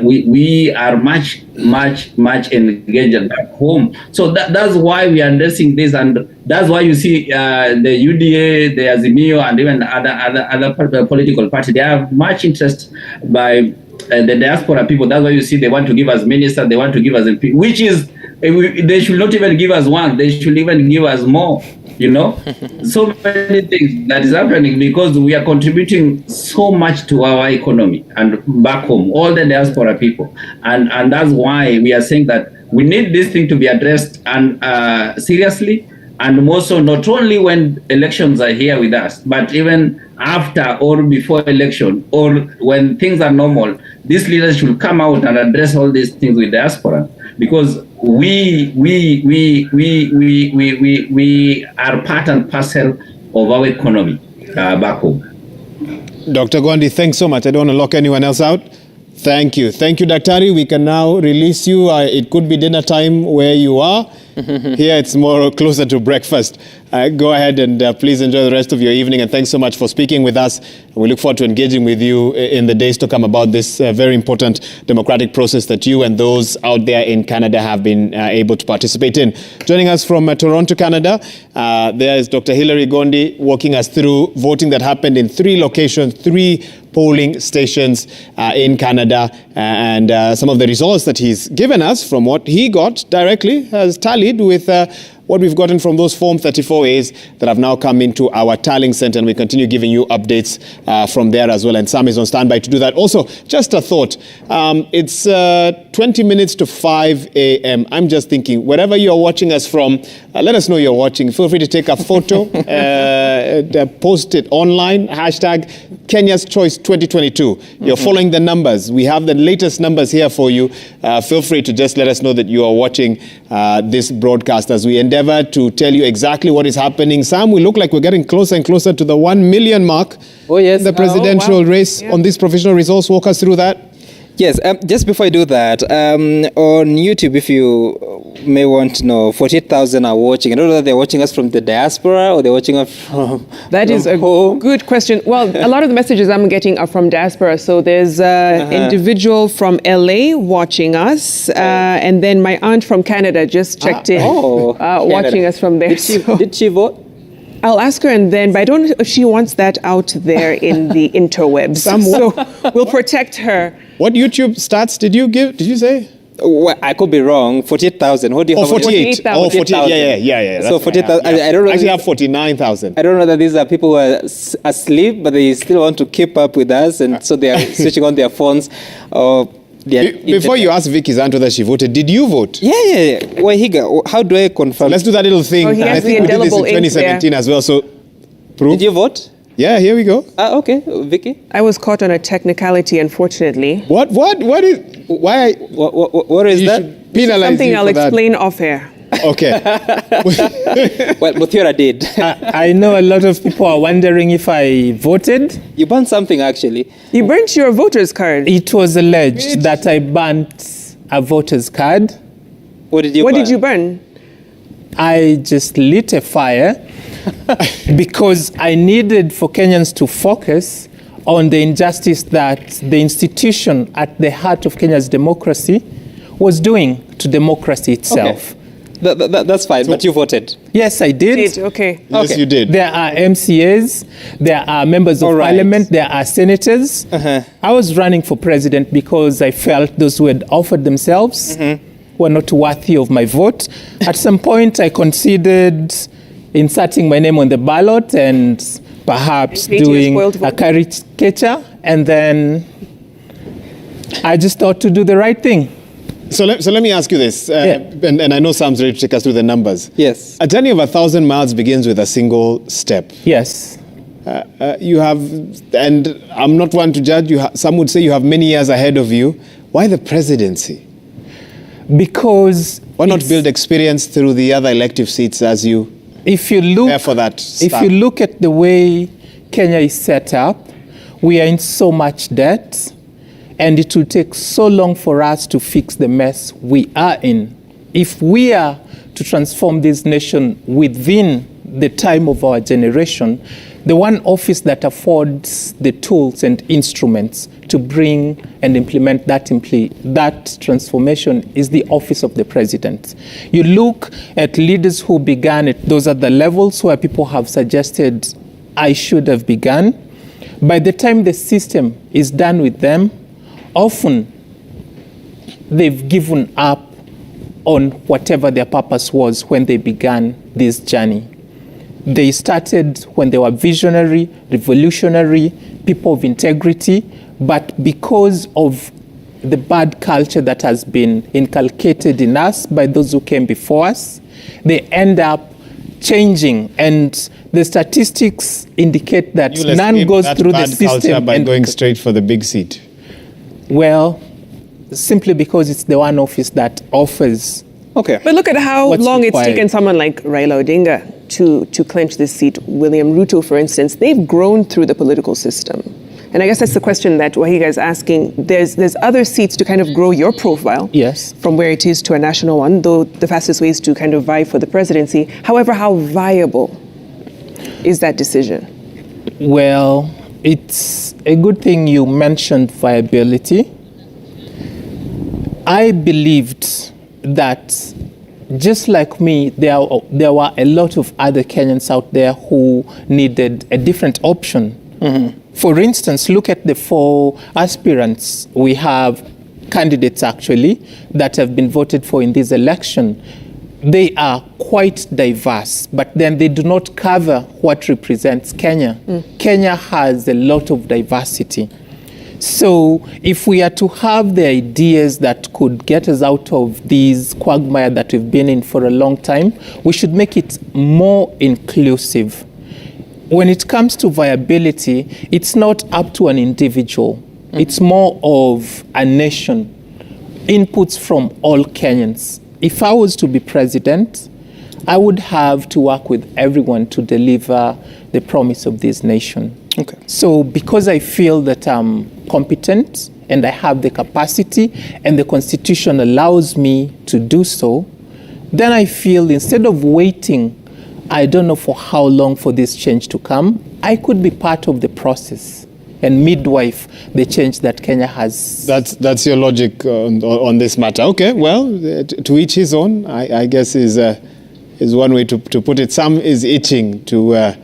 We are much engaged at home. So that's why we are addressing this, and that's why you see the UDA, the Azimio, and even other political parties, they have much interest by the diaspora people. That's why you see they want to give us ministers, they want to give us MP, which is, they should not even give us one, they should even give us more, so many things that is happening because we are contributing so much to our economy and back home, all the diaspora people. And that's why we are saying that we need this thing to be addressed and seriously, and more so not only when elections are here with us, but even after or before election, or when things are normal, these leaders should come out and address all these things with diaspora, because we are part and parcel of our economy back home. Dr. Gondi, thanks so much. I don't want to lock anyone else out. Thank you. Thank you, Daktari. We can now release you. It could be dinner time where you are. Here it's more closer to breakfast. Go ahead and please enjoy the rest of your evening. And thanks so much for speaking with us. We look forward to engaging with you in the days to come about this very important democratic process that you and those out there in Canada have been able to participate in. Joining us from Toronto, Canada, there is Dr. Hilary Gondi walking us through voting that happened in 3 locations, 3 polling stations in Canada, and some of the results that he's given us from what he got directly has tallied with what we've gotten from those Form 34As that have now come into our tallying center, and we continue giving you updates from there as well. And Sam is on standby to do that. Also, just a thought. It's 20 minutes to 5 a.m. I'm just thinking, wherever you're watching us from, let us know you're watching. Feel free to take a photo, post it online, hashtag Kenya's Choice 2022. You're following the numbers. We have the latest numbers here for you. Feel free to just let us know that you are watching this broadcast as we endeavor to tell you exactly what is happening. Sam, we look like we're getting closer and closer to the 1 million mark. Oh, yes. The presidential race. Yeah. On these provisional results, walk us through that. Yes, just before I do that, on YouTube, if you may want to know, 48,000 are watching. I don't know whether they're watching us from the diaspora or they're watching us from That is a home. good question. Well, a lot of the messages I'm getting are from diaspora. So there's an individual from LA watching us, and then my aunt from Canada just checked in, watching us from there. Did she vote? I'll ask her, and then, but I don't know if she wants that out there in the interwebs. So we'll protect her. What YouTube stats did you give? Did you say? Well, I could be wrong. 48,000. What do you have? 48. 48,000. Oh, 48. Yeah. So 48,000. I don't know. I actually have 49,000. I don't know that these are people who are asleep, but they still want to keep up with us, and so they are switching on their phones. Before you ask Vicky's aunt whether she voted, did you vote? Yeah. Wahiga, how do I confirm? Let's do that little thing. Oh, he has I think the we did this in indelible ink 2017 as well. So, proof. Did you vote? Yeah, here we go. Okay, Vicky. I was caught on a technicality, unfortunately. What is? Why? What is You that? should penalize Something you I'll for that. explain off air. Okay. Well, Muthiora did. I know a lot of people are wondering if I voted. You burned something actually. You burnt your voter's card. It was alleged that I burnt a voter's card. What did you What burn? did you burn? I just lit a fire because I needed for Kenyans to focus on the injustice that the institution at the heart of Kenya's democracy was doing to democracy itself. That's fine, but you voted. Yes, I did. Okay. Yes, you did. There are MCAs, there are members of All right. parliament, there are senators. I was running for president because I felt those who had offered themselves were not worthy of my vote. At some point, I considered inserting my name on the ballot and perhaps Creating a doing spoiled a vote. caricature, and then I just thought to do the right thing. So let me ask you this, and I know Sam's ready to take us through the numbers. Yes. A journey of 1,000 miles begins with a single step. Yes. You have, and I'm not one to judge, some would say you have many years ahead of you. Why the presidency? Because Why not build experience through the other elective seats as you if you look prepare for that If start? you look at the way Kenya is set up, we are in so much debt, and it will take so long for us to fix the mess we are in. If we are to transform this nation within the time of our generation, the one office that affords the tools and instruments to bring and implement that transformation is the office of the president. You look at leaders who began at those other levels where people have suggested I should have begun. By the time the system is done with them, often they've given up on whatever their purpose was when they began this journey. They started when they were visionary, revolutionary, people of integrity, but because of the bad culture that has been inculcated in us by those who came before us, they end up changing. And the statistics indicate that You'll none escape goes that through the bad culture system. by going straight for the big seat. Well, simply because it's the one office that offers. Okay. But look at how What's long required? it's taken someone like Raila Odinga to clinch this seat. William Ruto, for instance, they've grown through the political system. And I guess that's the question that Wahiga is asking. There's other seats to kind of grow your profile. Yes. From where it is to a national one, though the fastest way is to kind of vie for the presidency. However, how viable is that decision? Well, it's a good thing you mentioned viability. I believed that just like me, there were a lot of other Kenyans out there who needed a different option. For instance, look at the 4 aspirants. We have candidates actually that have been voted for in this election. They are quite diverse, but then they do not cover what represents Kenya. Kenya has a lot of diversity. So if we are to have the ideas that could get us out of this quagmire that we've been in for a long time, we should make it more inclusive. When it comes to viability, it's not up to an individual. It's more of a nation. Inputs from all Kenyans. If I was to be president, I would have to work with everyone to deliver the promise of this nation. Okay. So because I feel that I'm competent and I have the capacity and the Constitution allows me to do so, then I feel instead of waiting, I don't know for how long for this change to come, I could be part of the process and midwife the change that Kenya has. That's your logic on this matter. Okay, well, to each his own, I guess is one way to put it. Some is itching to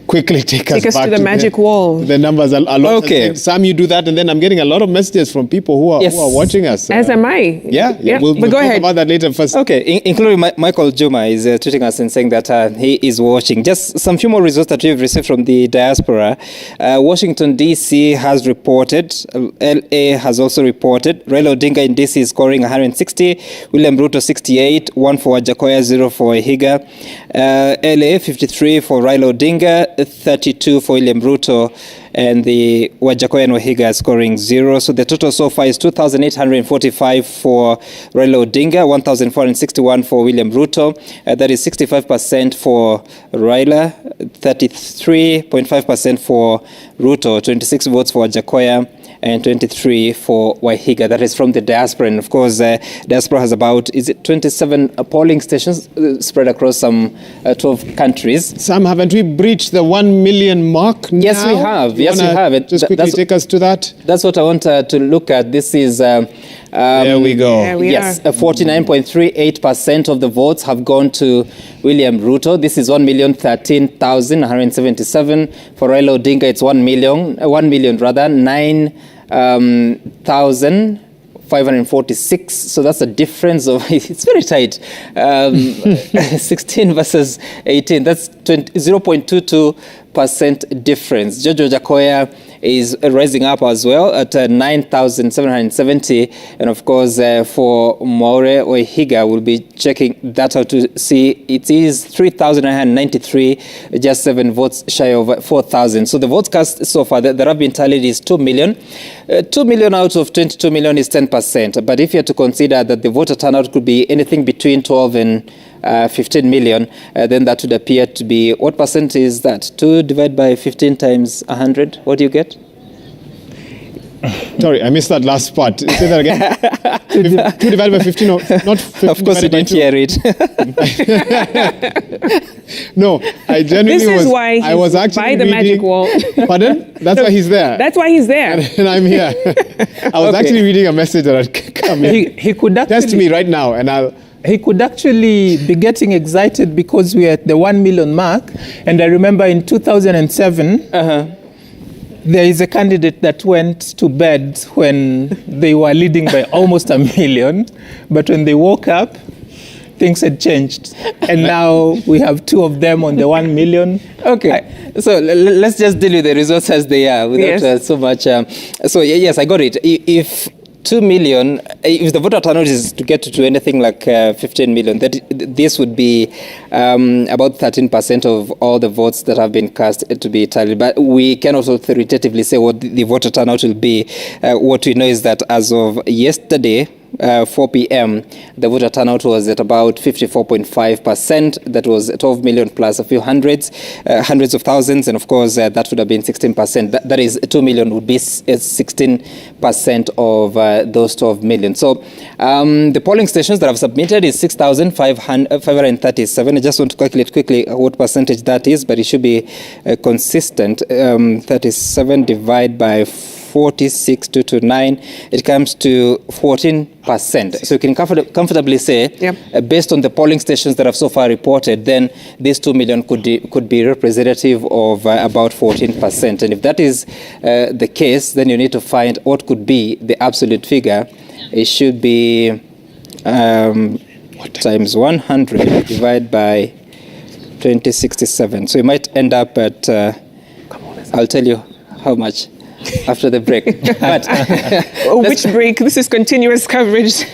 quickly take us back to the magic wall. The numbers are a lot. Okay. Some you do that, and then I'm getting a lot of messages from people who are watching us. As am I. Yeah. We'll go talk ahead. about that later. First, Okay, including Michael Juma is tweeting us and saying that he is watching. Just some few more results that we've received from the diaspora. Washington, D.C. has reported, L.A. has also reported, Raila Odinga in D.C. is scoring 160, William Ruto 68, 1 for Wajakoya, 0 for Higa, L.A. 53 for Raila Odinga, 32 for William Ruto, and the Wajakoya and Wahiga scoring 0. So the total so far is 2,845 for Raila Odinga, 1,461 for William Ruto. That is 65% for Raila, 33.5% for Ruto, 26 votes for Wajakoya, and 23 for Wahiga. That is from the diaspora. And of course, diaspora has about, 27 polling stations spread across some 12 countries. Sam, haven't we breached the 1 million mark now? Yes, we have. Yes, we have. Just quickly take us to that. That's what I want to look at. This is... there we go. There we yes, are. 49.38% of the votes have gone to William Ruto. This is 1,013,177. For Raila Odinga, it's 1 million, 9,546. So that's a difference of, it's very tight. 16 versus 18. That's 0.22% difference. George Wajakoya is rising up as well at 9,770. And of course, for Maure Wahiga, we'll be checking that out to see it is 3,993, just 7 votes shy of 4,000. So the votes cast so far that have been tallied is 2 million. 2 million out of 22 million is 10%. But if you have to consider that the voter turnout could be anything between 12 and 15 million, then that would appear to be, what percent is that? 2 divided by 15 times 100, what do you get? Sorry, I missed that last part. Say that again. 2 divided by 15, not 15. Of course you didn't hear it. No, I genuinely This is was. why I was he's actually by the reading, magic wall. Pardon? That's why he's there. That's why he's there. And I'm here. I was actually reading a message that had come in. He could Test actually, me right now, and I'll. he could actually be getting excited because we're at the 1 million mark. And I remember in 2007, there is a candidate that went to bed when they were leading by almost 1 million. But when they woke up, things had changed. And now we have 2 of them on the 1 million. Okay, so let's just deal with the results as they are without so much. So yes, I got it. If 2 million, if the voter turnout is to get to anything like 15 million, this would be about 13% of all the votes that have been cast to be tallied. But we cannot authoritatively say what the voter turnout will be. What we know is that as of yesterday, 4 p.m., the voter turnout was at about 54.5%. That was 12 million plus a few hundreds of thousands. And of course, that would have been 16%. That is 2 million would be 16% of those 12 million. So the polling stations that have submitted is 6,537. I just want to calculate quickly what percentage that is, but it should be consistent. 37 divided by 46,229, it comes to 14%. So you can comfortably say, based on the polling stations that have so far reported, then this 2 million could be representative of about 14%. And if that is the case, then you need to find what could be the absolute figure. It should be times 100 divided by 2067. So you might end up at, I'll tell you how much after the break. But which break? This is continuous coverage.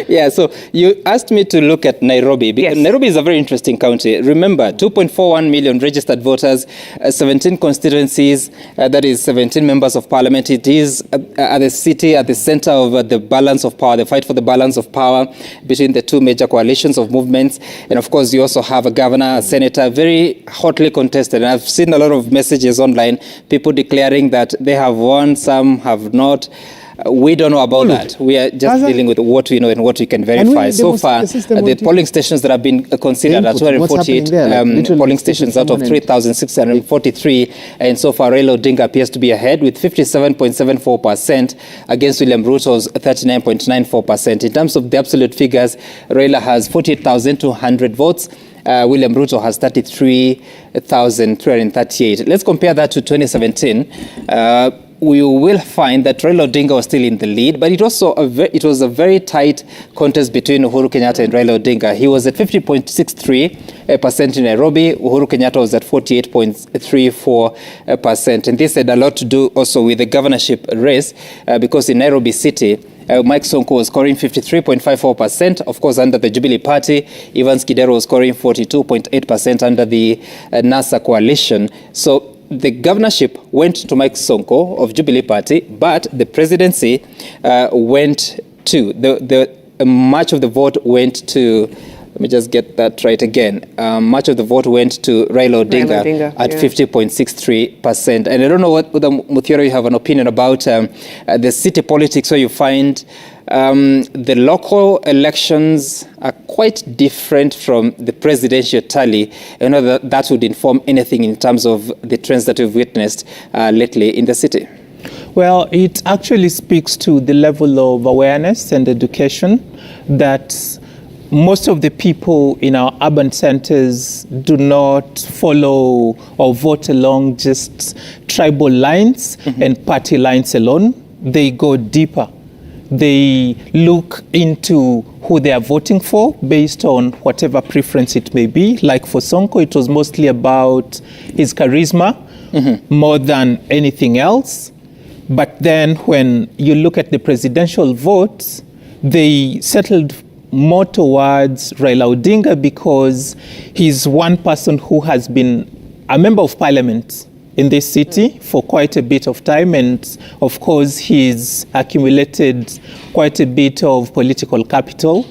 Yeah, so you asked me to look at Nairobi. Because Nairobi is a very interesting county. Remember, 2.41 million registered voters, 17 constituencies, that is 17 members of parliament. It is at the city, at the center of the balance of power, the fight for the balance of power between the two major coalitions of movements. And of course, you also have a governor, a senator, very hotly contested. And I've seen a lot of messages online, people declaring that they have won, some have not. We don't know about that. We are just dealing with what we know and what we can verify. So far, the polling stations that have been considered are 248 polling stations out of 3,643. And so far, Raila Odinga appears to be ahead with 57.74% against William Ruto's 39.94%. In terms of the absolute figures, Raila has 48,200 votes. William Ruto has 33,338. Let's compare that to 2017. We will find that Raila Odinga was still in the lead, but it was a very tight contest between Uhuru Kenyatta and Raila Odinga. He was at 50.63% in Nairobi. Uhuru Kenyatta was at 48.34%. And this had a lot to do also with the governorship race, because in Nairobi City, Mike Sonko was scoring 53.54%, of course, under the Jubilee Party. Evans Kidero was scoring 42.8% under the NASA coalition. So the governorship went to Mike Sonko of Jubilee Party, but the presidency went to, much of the vote went to, let me just get that right again. Much of the vote went to Raila Odinga at 50.63%. And I don't know whether, Muthiora, you have an opinion about the city politics, where you find the local elections are quite different from the presidential tally. You know, that would inform anything in terms of the trends that we've witnessed lately in the city. Well, it actually speaks to the level of awareness and education that most of the people in our urban centers do not follow or vote along just tribal lines and party lines alone. They go deeper. They look into who they are voting for based on whatever preference it may be. Like for Sonko, it was mostly about his charisma more than anything else. But then when you look at the presidential votes, they settled more towards Raila Odinga because he's one person who has been a member of parliament in this city for quite a bit of time, and of course he's accumulated quite a bit of political capital.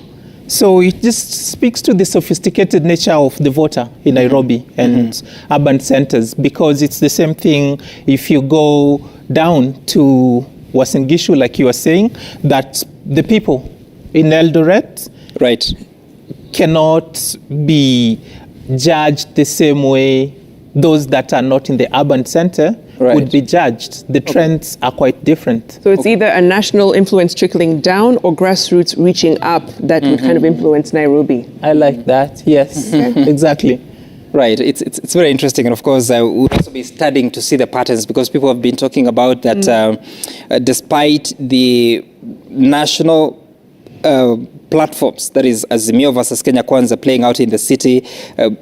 So it just speaks to the sophisticated nature of the voter in Nairobi and urban centers, because it's the same thing if you go down to Uasin Gishu, like you were saying, that the people in Eldoret cannot be judged the same way those that are not in the urban center would be judged. The trends are quite different. So it's either a national influence trickling down or grassroots reaching up that would kind of influence Nairobi. I like that, yes, exactly. Right, it's very interesting, and of course we'll also be studying to see the patterns, because people have been talking about that despite the national platforms, that is Azimio versus Kenya Kwanza, playing out in the city,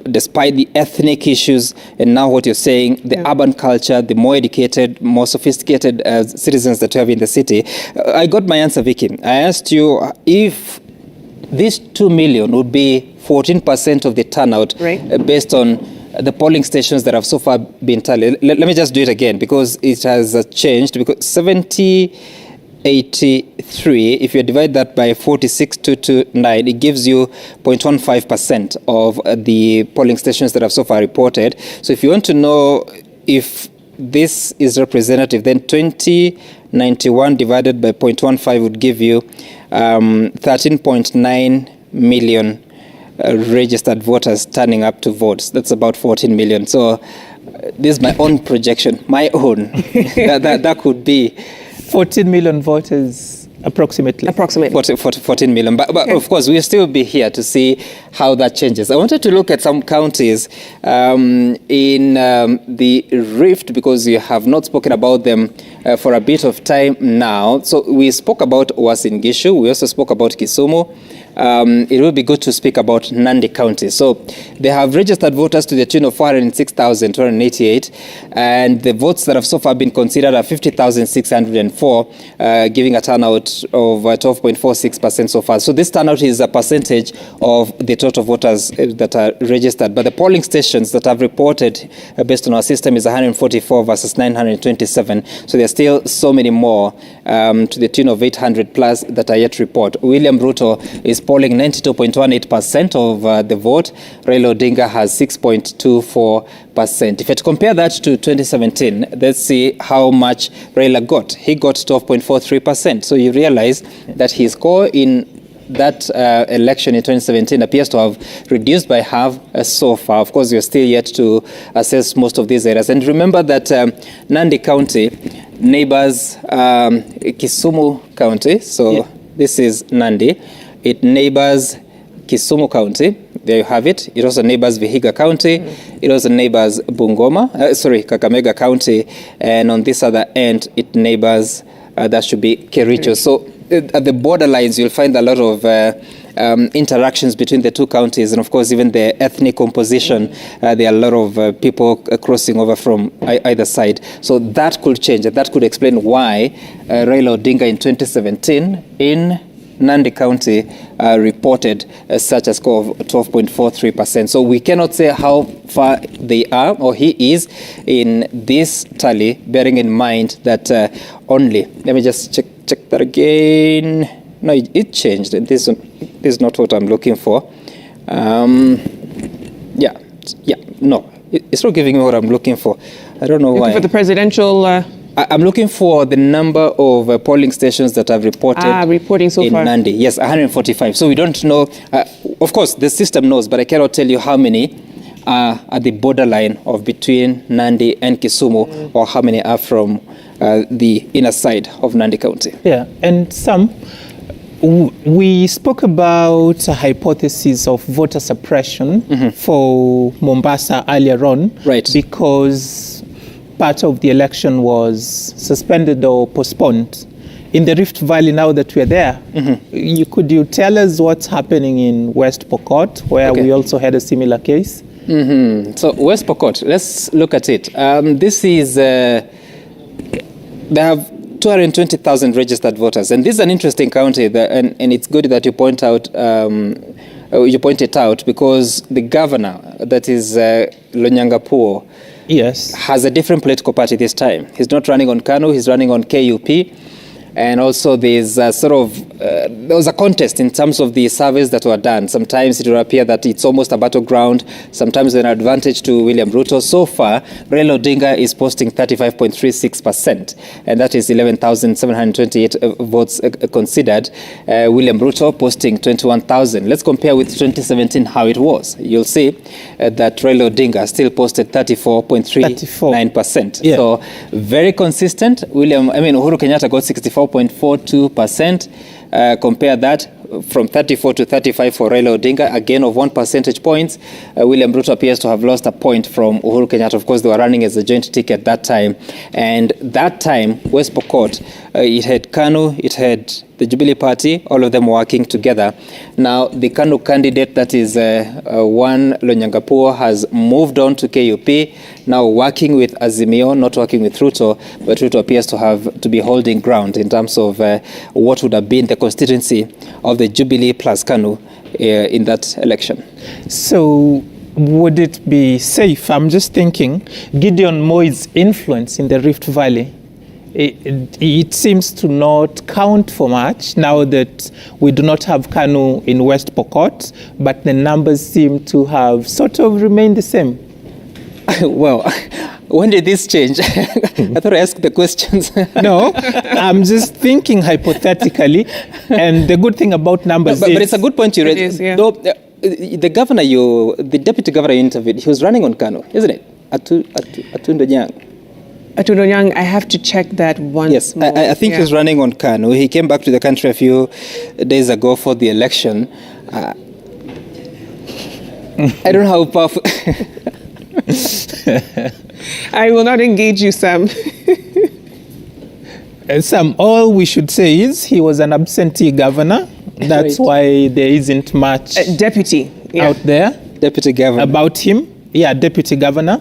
despite the ethnic issues, and now what you're saying, the urban culture, the more educated, more sophisticated citizens that you have in the city. I got my answer, Vicky. I asked you if this 2 million would be 14% of the turnout based on the polling stations that have so far been tallied. Let me just do it again, because it has changed, because 70 83. If you divide that by 46,229, it gives you 0.15% of the polling stations that have so far reported. So if you want to know if this is representative, then 2091 divided by 0.15 would give you 13.9 million registered voters turning up to vote. That's about 14 million. So this is my own projection, my own. that could be 14 million voters approximately. 14 million. But Okay. of course, we'll still be here to see how that changes. I wanted to look at some counties in the Rift because you have not spoken about them for a bit of time now. So we spoke about Uasin Gishu. We also spoke about Kisumu. It will be good to speak about Nandi County. So they have registered voters to the tune of 406,288, and the votes that have so far been considered are 50,604, giving a turnout of 12.46% so far. So this turnout is a percentage of the total voters that are registered. But the polling stations that have reported based on our system is 144 versus 927. So there's still so many more to the tune of 800 plus that are yet to report. William Ruto is polling 92.18% of the vote. Raila Odinga has 6.24%. If you compare that to 2017, let's see how much Raila got. He got 12.43%. So you realize that his score in that election in 2017 appears to have reduced by half so far. Of course, you're still yet to assess most of these areas. And remember that Nandi County neighbors Kisumu County. So this is Nandi. It neighbors Kisumu County. There you have it. It also neighbors Vihiga County. It also neighbors Kakamega County. And on this other end, it neighbors, that should be Kericho. So at the borderlines, you'll find a lot of interactions between the two counties. And of course, even the ethnic composition, there are a lot of people crossing over from either side. So that could change. That could explain why Raila Odinga in 2017 in Nandi County reported such a score of 12.43%. So we cannot say how far they are or he is in this tally, bearing in mind that only, let me just check that again. No, it changed. This is not what I'm looking for. No, it's not giving me what I'm looking for. I don't know why. For the presidential... I'm looking for the number of polling stations that have reported reporting so in far. Nandi. Yes, 145. So we don't know. Of course, the system knows, but I cannot tell you how many are at the borderline of between Nandi and Kisumu, or how many are from the inner side of Nandi County. Yeah, and some, we spoke about a hypothesis of voter suppression for Mombasa earlier on. Right. Because part of the election was suspended or postponed. In the Rift Valley, now that we're there, could you tell us what's happening in West Pokot, where we also had a similar case? So West Pokot, let's look at it. This is, they have 220,000 registered voters, and this is an interesting county, and it's good that you point it out, because the governor, that is Lonyangapuo, has a different political party this time. He's not running on KANU, he's running on KUP. And also there's there was a contest in terms of the surveys that were done. Sometimes it will appear that it's almost a battleground, sometimes an advantage to William Ruto. So far, Raila Odinga is posting 35.36%, and that is 11,728 votes considered. William Ruto posting 21,000. Let's compare with 2017 how it was. You'll see that Raila Odinga still posted 34.39%. Yeah. So very consistent. Uhuru Kenyatta got 64.42%. Compare that from 34 to 35 for Raila Odinga, a gain of 1 percentage point. William Ruto appears to have lost a point from Uhuru Kenyatta. Of course, they were running as a joint ticket that time. And that time, West Pokot, it had KANU, it had the Jubilee Party, all of them working together. Now, the KANU candidate, that is one Lonyangapuo, has moved on to KUP, now working with Azimio, not working with Ruto, but Ruto appears to be holding ground in terms of what would have been the constituency of the Jubilee plus KANU in that election. So would it be safe, I'm just thinking, Gideon Moi's influence in the Rift Valley it seems to not count for much now that we do not have KANU in West Pokot, but the numbers seem to have sort of remained the same. Well, when did this change? I thought I asked the questions. No, I'm just thinking hypothetically, and the good thing about numbers But it's a good point you raised. is, yeah. Though, the deputy governor you interviewed, he was running on KANU, isn't it? Atundo Nyang. Atundonyang, I have to check that once Yes, more. I think he was running on KANU. He came back to the country a few days ago for the election. I don't know how powerful. I will not engage you, Sam. Sam, all we should say is he was an absentee governor. That's Right. why there isn't much Deputy. Yeah. out there Deputy governor. about him. Yeah, deputy governor.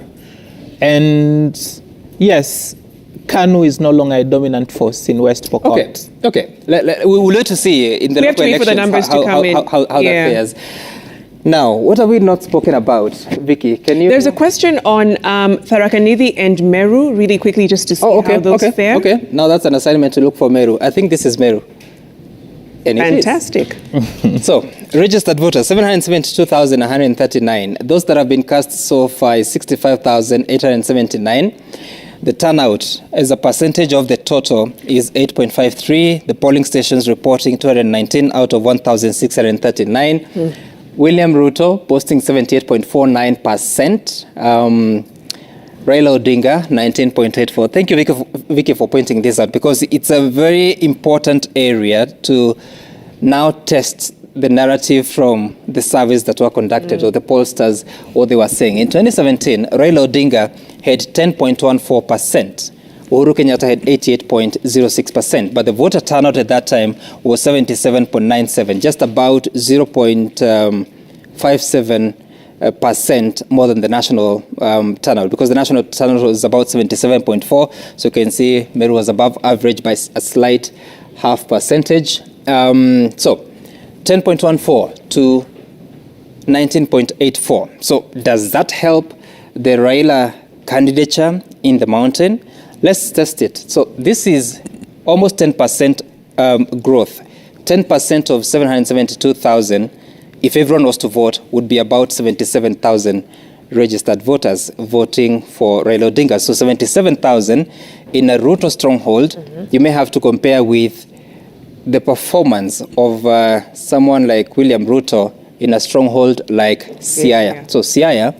And yes, KANU is no longer a dominant force in West Pokot. Okay. We will wait to see in the We have to local wait for the elections numbers to come in. how that Yeah. fares. Now, what have we not spoken about, Vicky? Can you? There's a question on Tharaka-Nithi and Meru, really quickly, just to see how those fare. Okay. Now that's an assignment to look for Meru. I think this is Meru. And it is. Fantastic. So, registered voters, 772,139. Those that have been cast so far is 65,879. The turnout as a percentage of the total is 8.53. The polling stations reporting 219 out of 1,639. William Ruto posting 78.49%. Raila Odinga, 19.84. Thank you, Vicky, for pointing this out, because it's a very important area to now test the narrative from the surveys that were conducted, or the pollsters, what they were saying. In 2017, Raila Odinga had 10.14%. Uhuru Kenyatta had 88.06%, but the voter turnout at that time was 77.97, just about 0.57% more than the national turnout, because the national turnout was about 77.4. So you can see Meru was above average by a slight half percentage. So 10.14 to 19.84. So does that help the Raila candidature in the mountain? Let's test it. So this is almost 10% growth. 10% of 772,000, if everyone was to vote, would be about 77,000 registered voters voting for Raila Odinga. So 77,000 in a Ruto stronghold, you may have to compare with the performance of someone like William Ruto in a stronghold like Siaya. Yeah. So Siaya,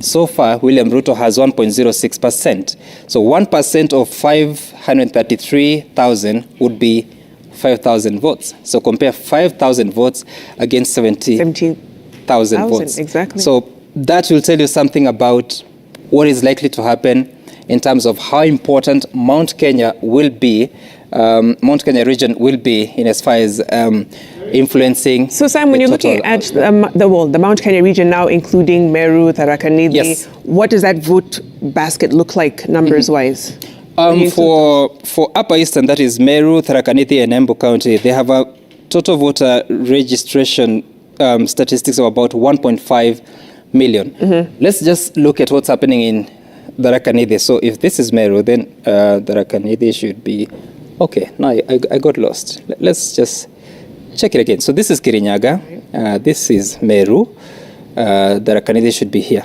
so far, William Ruto has 1.06%. So 1% of 533,000 would be 5,000 votes. So compare 5,000 votes against 70,000 votes. Exactly. So that will tell you something about what is likely to happen in terms of how important Mount Kenya will be, Mount Kenya region will be in as far as influencing. So, Sam, when the you're looking total at the Mount Kenya region now, including Meru, Tharaka-Nithi, Yes. what does that vote basket look like numbers-wise? For Upper Eastern, that is Meru, Tharaka-Nithi, and Embu County, they have a total voter registration statistics of about 1.5 million. Let's just look at what's happening in Tharaka-Nithi. So if this is Meru, then Tharaka-Nithi should be... Okay, now I got lost. Let's just check it again. So this is Kirinyaga. This is Meru. Tharaka-Nithi should be here.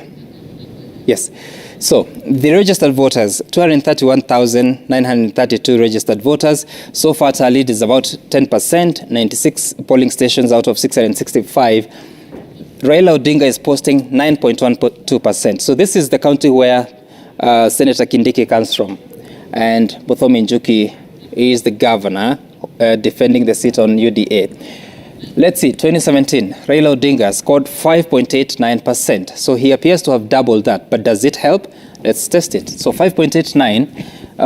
Yes. So the registered voters, 231,932 registered voters. So far, our lead is about 10%, 96 polling stations out of 665. Raila Odinga is posting 9.12%. So this is the county where Senator Kindiki comes from. And Muthomi Njuki is the governor defending the seat on UDA. Let's see, 2017, Raila Odinga scored 5.89%. So he appears to have doubled that. But does it help? Let's test it. So 5.89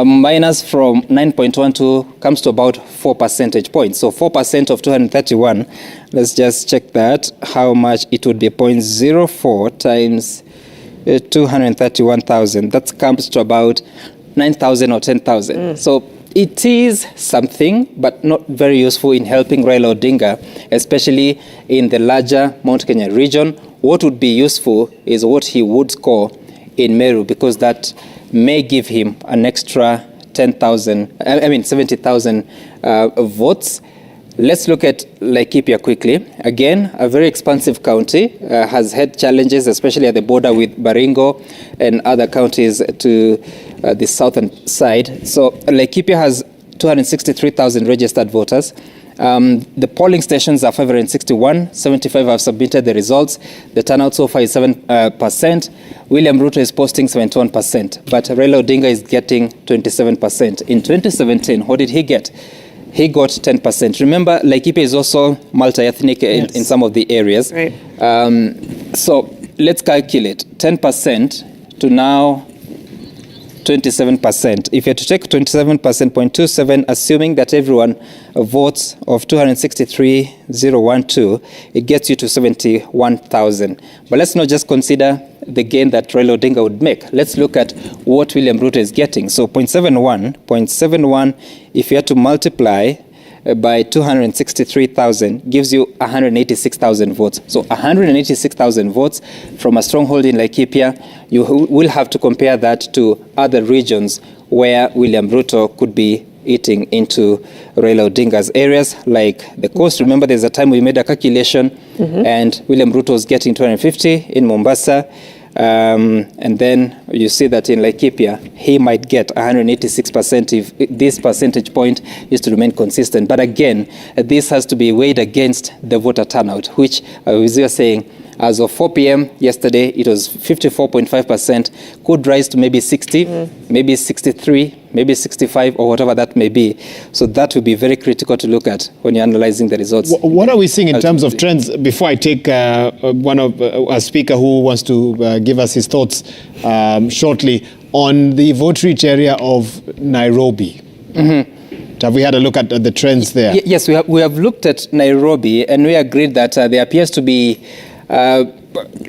minus from 9.12 comes to about 4 percentage points. So 4% of 231, let's just check that, how much it would be. 0.04 times 231,000. That comes to about 9,000 or 10,000. So it is something, but not very useful in helping Raila Odinga, especially in the larger Mount Kenya region. What would be useful is what he would score in Meru, because that may give him an extra 70,000 votes. Let's look at Laikipia quickly. Again, a very expansive county, has had challenges, especially at the border with Baringo and other counties to the southern side. So Laikipia has 263,000 registered voters. The polling stations are 561, 75 have submitted the results. The turnout so far is 7%. William Ruto is posting 71%, but Raila Odinga is getting 27%. In 2017, what did he get? He got 10%. Remember, Laikipia is also multi-ethnic in some of the areas. Right. So let's calculate 10% to now 27%. If you had to take 27%, 0.27, assuming that everyone votes of 263,012, it gets you to 71,000. But let's not just consider the gain that Raila Odinga would make. Let's look at what William Ruto is getting. So 0.71, if you had to multiply by 263,000 gives you 186,000 votes. So 186,000 votes from a stronghold in Laikipia. You will have to compare that to other regions where William Ruto could be eating into Raila Odinga's areas, like the coast. Remember, there's a time we made a calculation and William Ruto was getting 250 in Mombasa. And then you see that in Laikipia, he might get 186% if this percentage point is to remain consistent. But again, this has to be weighed against the voter turnout, which, as you were saying, as of 4 p.m. yesterday, it was 54.5%, could rise to maybe 60, maybe 63, maybe 65, or whatever that may be. So that will be very critical to look at when you're analyzing the results. What are we seeing in terms of trends? Before I take one of a speaker who wants to give us his thoughts shortly on the vote reach area of Nairobi. Have we had a look at the trends there? Yes, we have looked at Nairobi, and we agreed that there appears to be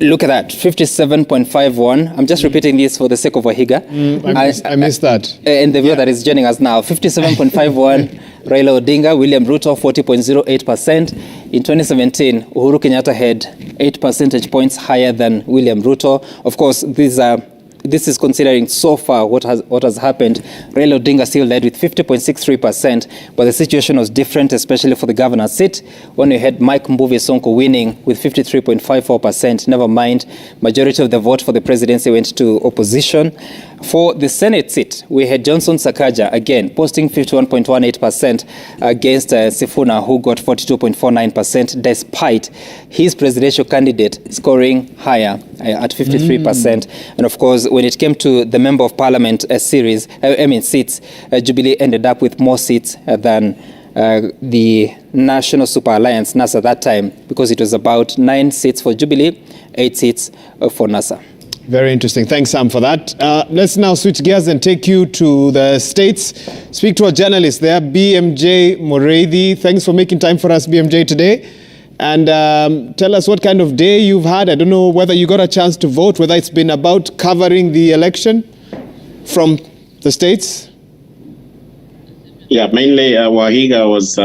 look at that, 57.51. I'm just repeating this for the sake of Wahiga. I missed that. And the viewer that is joining us now, 57.51, Raila Odinga, William Ruto, 40.08%. In 2017, Uhuru Kenyatta had 8 percentage points higher than William Ruto. Of course, this is considering so far what has happened. Raila Odinga still led with 50.63%, but the situation was different, especially for the governor's seat, when we had Mike Mbuvi Sonko winning with 53.54%. Never mind, majority of the vote for the presidency went to opposition. For the Senate seat, we had Johnson Sakaja, again, posting 51.18% against Sifuna, who got 42.49%, despite his presidential candidate scoring higher at 53%. And of course, when it came to the Member of Parliament seats, Jubilee ended up with more seats than the National Super Alliance, NASA, that time, because it was about 9 seats for Jubilee, 8 seats for NASA. Very interesting. Thanks, Sam, for that. Let's now switch gears and take you to the States. Speak to a journalist there, BMJ Moreithi. Thanks for making time for us, BMJ, today. And tell us what kind of day you've had. I don't know whether you got a chance to vote, whether it's been about covering the election from the States. Yeah, mainly Wahiga was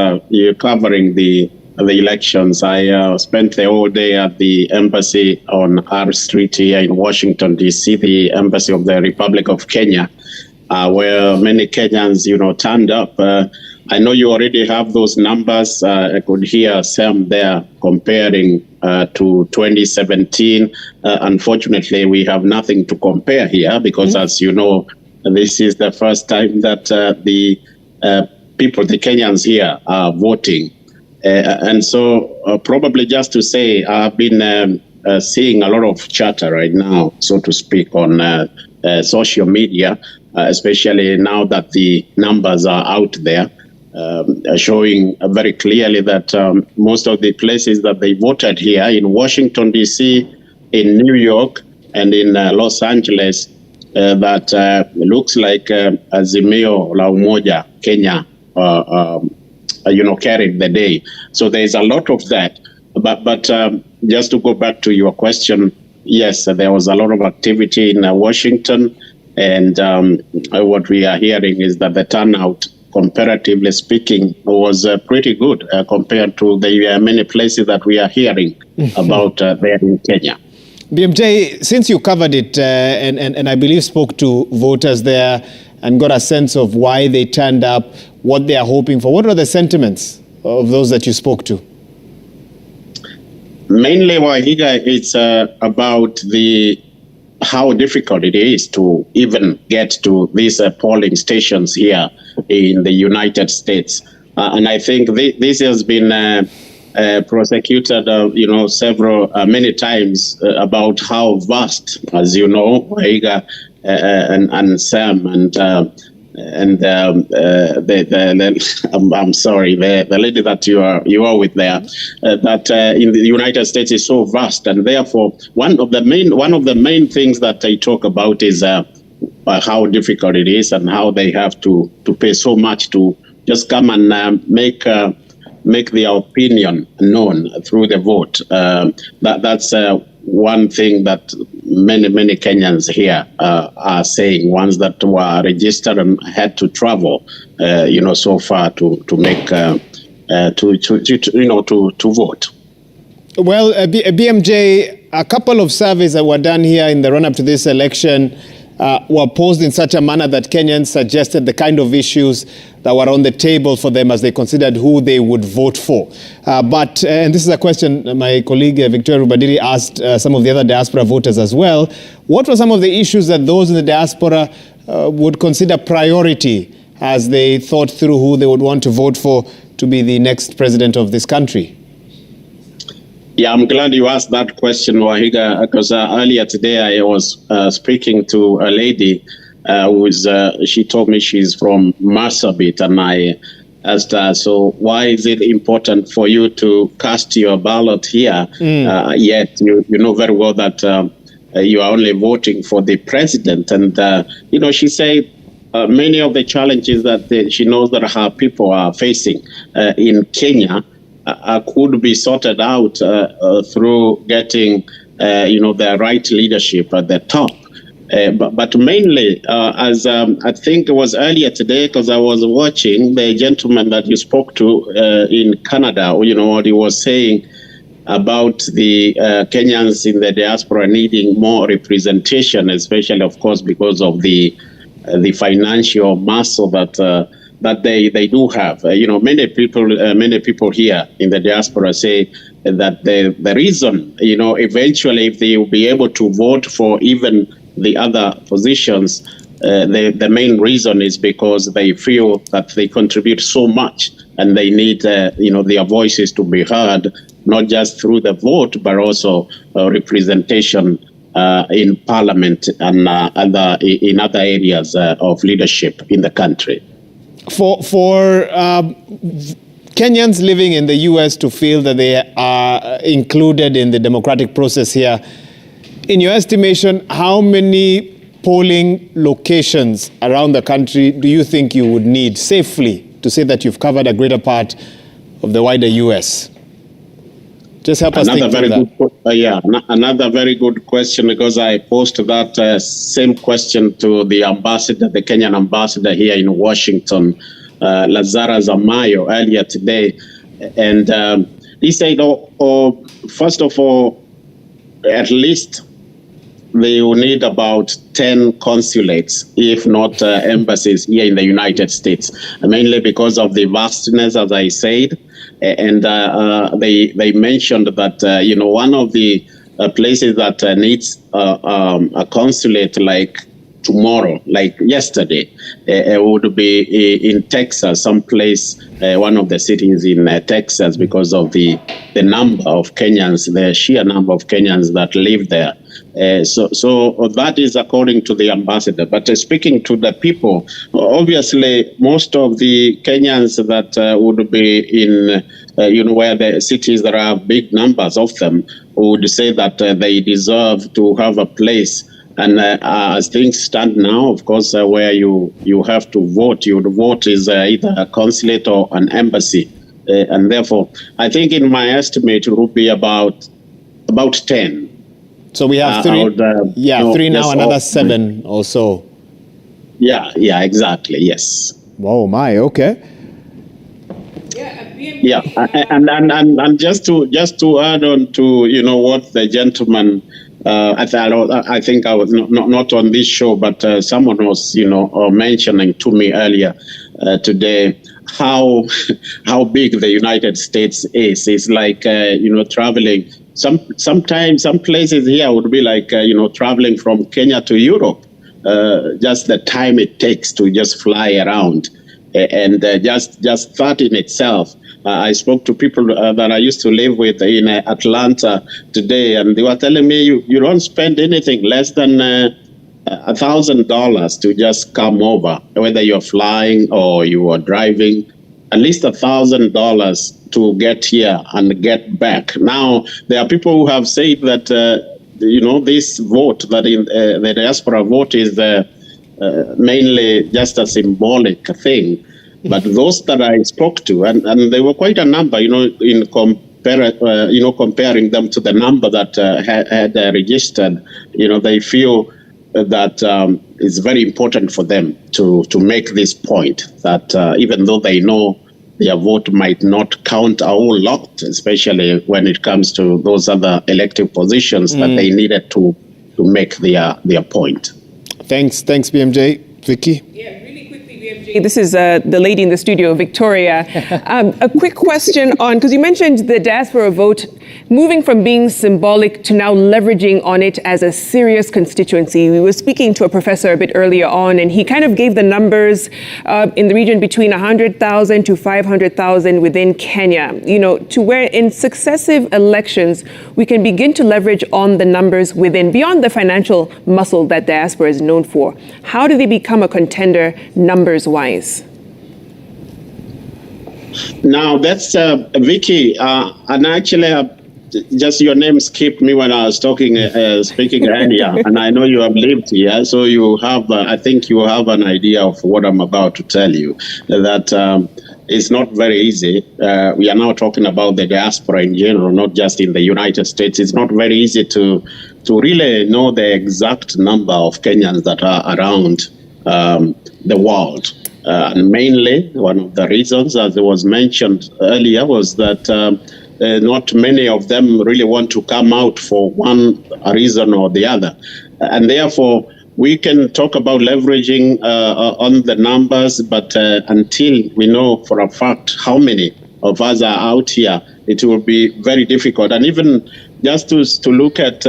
covering the elections. I spent the whole day at the embassy on R Street here in Washington, D.C., the embassy of the Republic of Kenya, where many Kenyans, turned up. I know you already have those numbers. I could hear Sam there comparing to 2017. Unfortunately, we have nothing to compare here because, as you know, this is the first time that the Kenyans here are voting. And so probably just to say, I've been seeing a lot of chatter right now, so to speak, on social media, especially now that the numbers are out there, showing very clearly that most of the places that they voted here in Washington, D.C., in New York, and in Los Angeles, that looks like Azimio la Umoja, Kenya, carried the day. So there's a lot of that. But just to go back to your question, yes, there was a lot of activity in Washington. And what we are hearing is that the turnout, comparatively speaking, was pretty good compared to the many places that we are hearing about there in Kenya. BMJ, since you covered it and I believe spoke to voters there, and got a sense of why they turned up, what they are hoping for? What are the sentiments of those that you spoke to? Mainly, Wahiga, it's about how difficult it is to even get to these polling stations here in the United States. And I think this has been prosecuted, many times about how vast, as you know, Wahiga and Sam I'm sorry, the lady that you are with there, that in the United States is so vast, and therefore one of the main things that they talk about is how difficult it is and how they have to pay so much to just come and make their opinion known through the vote. That's one thing that many Kenyans here are saying, ones that were registered and had to travel, so far to make to vote. Well, BMJ, a couple of surveys that were done here in the run-up to this election were posed in such a manner that Kenyans suggested the kind of issues that were on the table for them as they considered who they would vote for. But and this is a question my colleague Victoria Rubadiri asked some of the other diaspora voters as well. What were some of the issues that those in the diaspora would consider priority as they thought through who they would want to vote for to be the next president of this country? Yeah, I'm glad you asked that question, Wahiga, because earlier today I was speaking to a lady she told me she's from Marsabit, and I asked her, so why is it important for you to cast your ballot here, yet you know very well that you are only voting for the president? And, she said many of the challenges that she knows that her people are facing in Kenya could be sorted out through getting, the right leadership at the top. But mainly, as I think it was earlier today, because I was watching the gentleman that you spoke to in Canada, what he was saying about the Kenyans in the diaspora needing more representation, especially, of course, because of the financial muscle that they do have. Many people here in the diaspora say that the reason, eventually, if they will be able to vote for even the other positions, the main reason is because they feel that they contribute so much, and they need, their voices to be heard, not just through the vote, but also representation in parliament and in other areas of leadership in the country. For Kenyans living in the U.S. to feel that they are included in the democratic process here, in your estimation, how many polling locations around the country do you think you would need safely to say that you've covered a greater part of the wider U.S.? Just help us think through that. Another very good question, because I posed that same question to the ambassador, the Kenyan ambassador here in Washington, Lazarus Amayo, earlier today. And he said, first of all, at least they will need about 10 consulates, if not embassies, here in the United States, mainly because of the vastness, as I said. And they mentioned that, one of the places that needs a consulate like tomorrow, like yesterday, would be in Texas, someplace, one of the cities in Texas, because of the number of Kenyans, the sheer number of Kenyans that live there. So that is according to the ambassador. But speaking to the people, obviously, most of the Kenyans that would be in, where the cities that have big numbers of them, would say that they deserve to have a place. And as things stand now, of course, where you have to vote, you would vote is either a consulate or an embassy. And therefore, I think in my estimate, it would be about 10. So we have three. Three now, another 7 or so. Yeah, exactly. Yes. Oh my, okay. Yeah, and just to add on to what the gentleman I think I was not on this show, but someone was, mentioning to me earlier today how big the United States is. It's like traveling. Sometimes some places here would be like traveling from Kenya to Europe. Just the time it takes to just fly around, and just that in itself. I spoke to people that I used to live with in Atlanta today, and they were telling me you don't spend anything less than $1,000 to just come over, whether you're flying or you are driving. At least $1,000 to get here and get back. Now there are people who have said that this vote, that in the diaspora vote, is mainly just a symbolic thing. But those that I spoke to, and there were quite a number, in comparing them to the number that had registered, they feel that it's very important for them to make this point, that even though they know their vote might not count a whole lot, especially when it comes to those other elective positions, that they needed to make their point. Thanks, BMJ. Vicky? Yeah, really quickly, BMJ. This is the lady in the studio, Victoria. A quick question on, because you mentioned the diaspora vote moving from being symbolic to now leveraging on it as a serious constituency. We were speaking to a professor a bit earlier on, and he kind of gave the numbers in the region between 100,000 to 500,000 within Kenya, to where in successive elections, we can begin to leverage on the numbers within, beyond the financial muscle that diaspora is known for. How do they become a contender numbers-wise? Now, that's Vicky, and actually, just your name skipped me when I was speaking earlier, and I know you have lived here, so you have, I think you have an idea of what I'm about to tell you, that it's not very easy. We are now talking about the diaspora in general, not just in the United States. It's not very easy to really know the exact number of Kenyans that are around the world. And mainly, one of the reasons, as it was mentioned earlier, was that not many of them really want to come out for one reason or the other. And therefore, we can talk about leveraging on the numbers, but until we know for a fact how many of us are out here, it will be very difficult. And even just to look at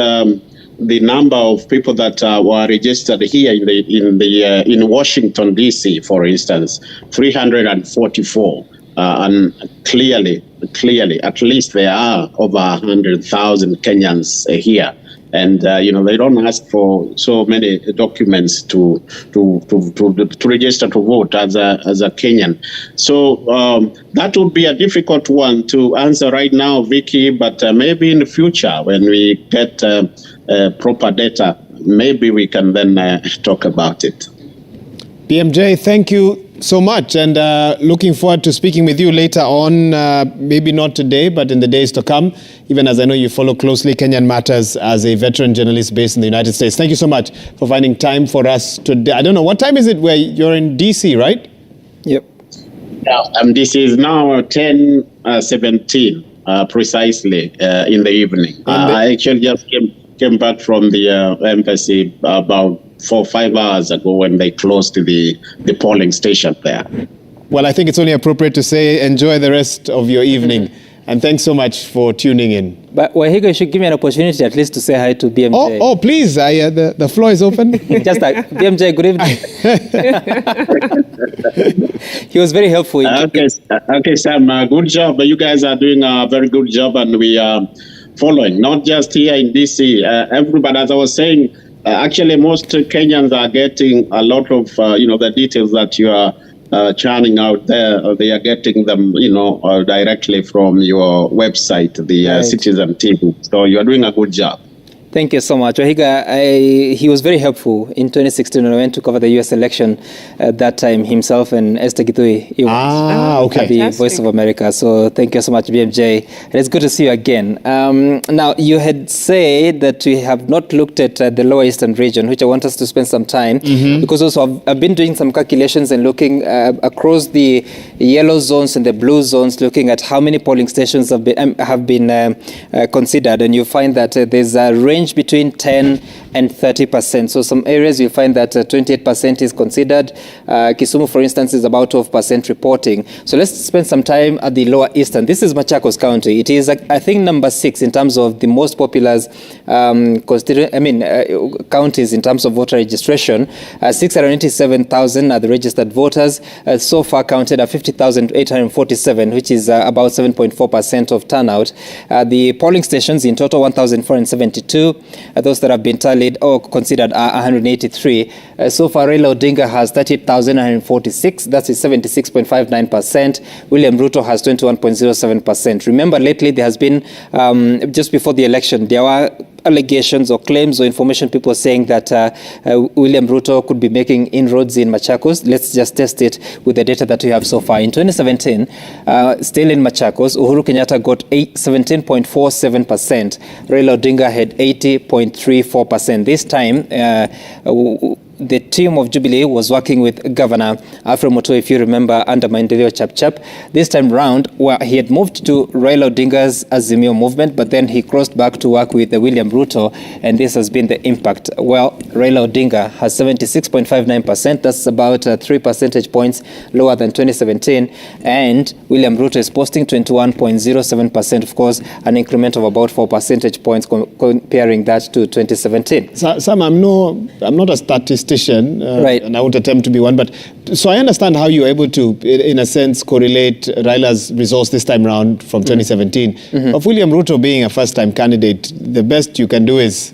the number of people that were registered here in Washington, D.C., for instance, 344. And clearly, at least there are over 100,000 Kenyans here. And, they don't ask for so many documents to register to vote as a Kenyan. So that would be a difficult one to answer right now, Vicky, but maybe in the future when we get proper data, maybe we can then talk about it. BMJ, thank you so much, and looking forward to speaking with you later on, maybe not today, but in the days to come, even as I know you follow closely Kenyan matters as a veteran journalist based in the United States. Thank you so much for finding time for us today. I don't know, what time is it where you're in DC, right? Yep. Yeah, DC is now 10:17 precisely in the evening. I actually just came back from the embassy about 4 or 5 hours ago when they closed the polling station there. Well, I think it's only appropriate to say enjoy the rest of your evening. And thanks so much for tuning in. But Wahiga, you should give me an opportunity at least to say hi to BMJ. Oh, please. The floor is open. Just like, BMJ, good evening. He was very helpful. Okay, Sam, good job. You guys are doing a very good job, and we are following, not just here in DC. Everybody, as I was saying, actually, most Kenyans are getting a lot of, the details that you are churning out there. They are getting them, directly from your website, the Citizen TV. So you are doing a good job. Thank you so much. Wahiga, he was very helpful in 2016 when I went to cover the U.S. election at that time, himself and Esther Githui. Okay. At the Voice of America. So thank you so much, BMJ. And it's good to see you again. Now, you had said that we have not looked at the Lower Eastern region, which I want us to spend some time, because also I've been doing some calculations and looking across the yellow zones and the blue zones, looking at how many polling stations have been considered. And you find that there's a range range between 10 and 30%. So some areas you'll find that 28% is considered. Kisumu, for instance, is about 12% reporting. So let's spend some time at the lower eastern. This is Machakos County. It is, I think, number 6 in terms of the most populous counties in terms of voter registration. 687,000 are the registered voters. So far counted are 50,847, which is about 7.4% of turnout. The polling stations in total 1,472. Those that have been tallied or considered are 183. So far, Raila Odinga has 38,946. That's 76.59%. William Ruto has 21.07%. Remember, lately there has been, just before the election, there were allegations or claims or information people saying that William Ruto could be making inroads in Machakos. Let's just test it with the data that we have so far. In 2017, still in Machakos, Uhuru Kenyatta got 17.47%. Raila Odinga had 80.34%. This time, the team of Jubilee was working with Governor Alfred Mutua, if you remember, under Maendeleo Chap. This time round, well, he had moved to Raila Odinga's Azimio movement, but then he crossed back to work with William Ruto, and this has been the impact. Well, Raila Odinga has 76.59%. That's about 3 percentage points lower than 2017, and William Ruto is posting 21.07%, of course, an increment of about 4 percentage points comparing that to 2017. Sam, I'm not a statistician, right, and I won't attempt to be one, but so I understand how you're able to, in a sense, correlate Raila's results this time round from 2017. Mm-hmm. Of William Ruto being a first-time candidate, the best you can do is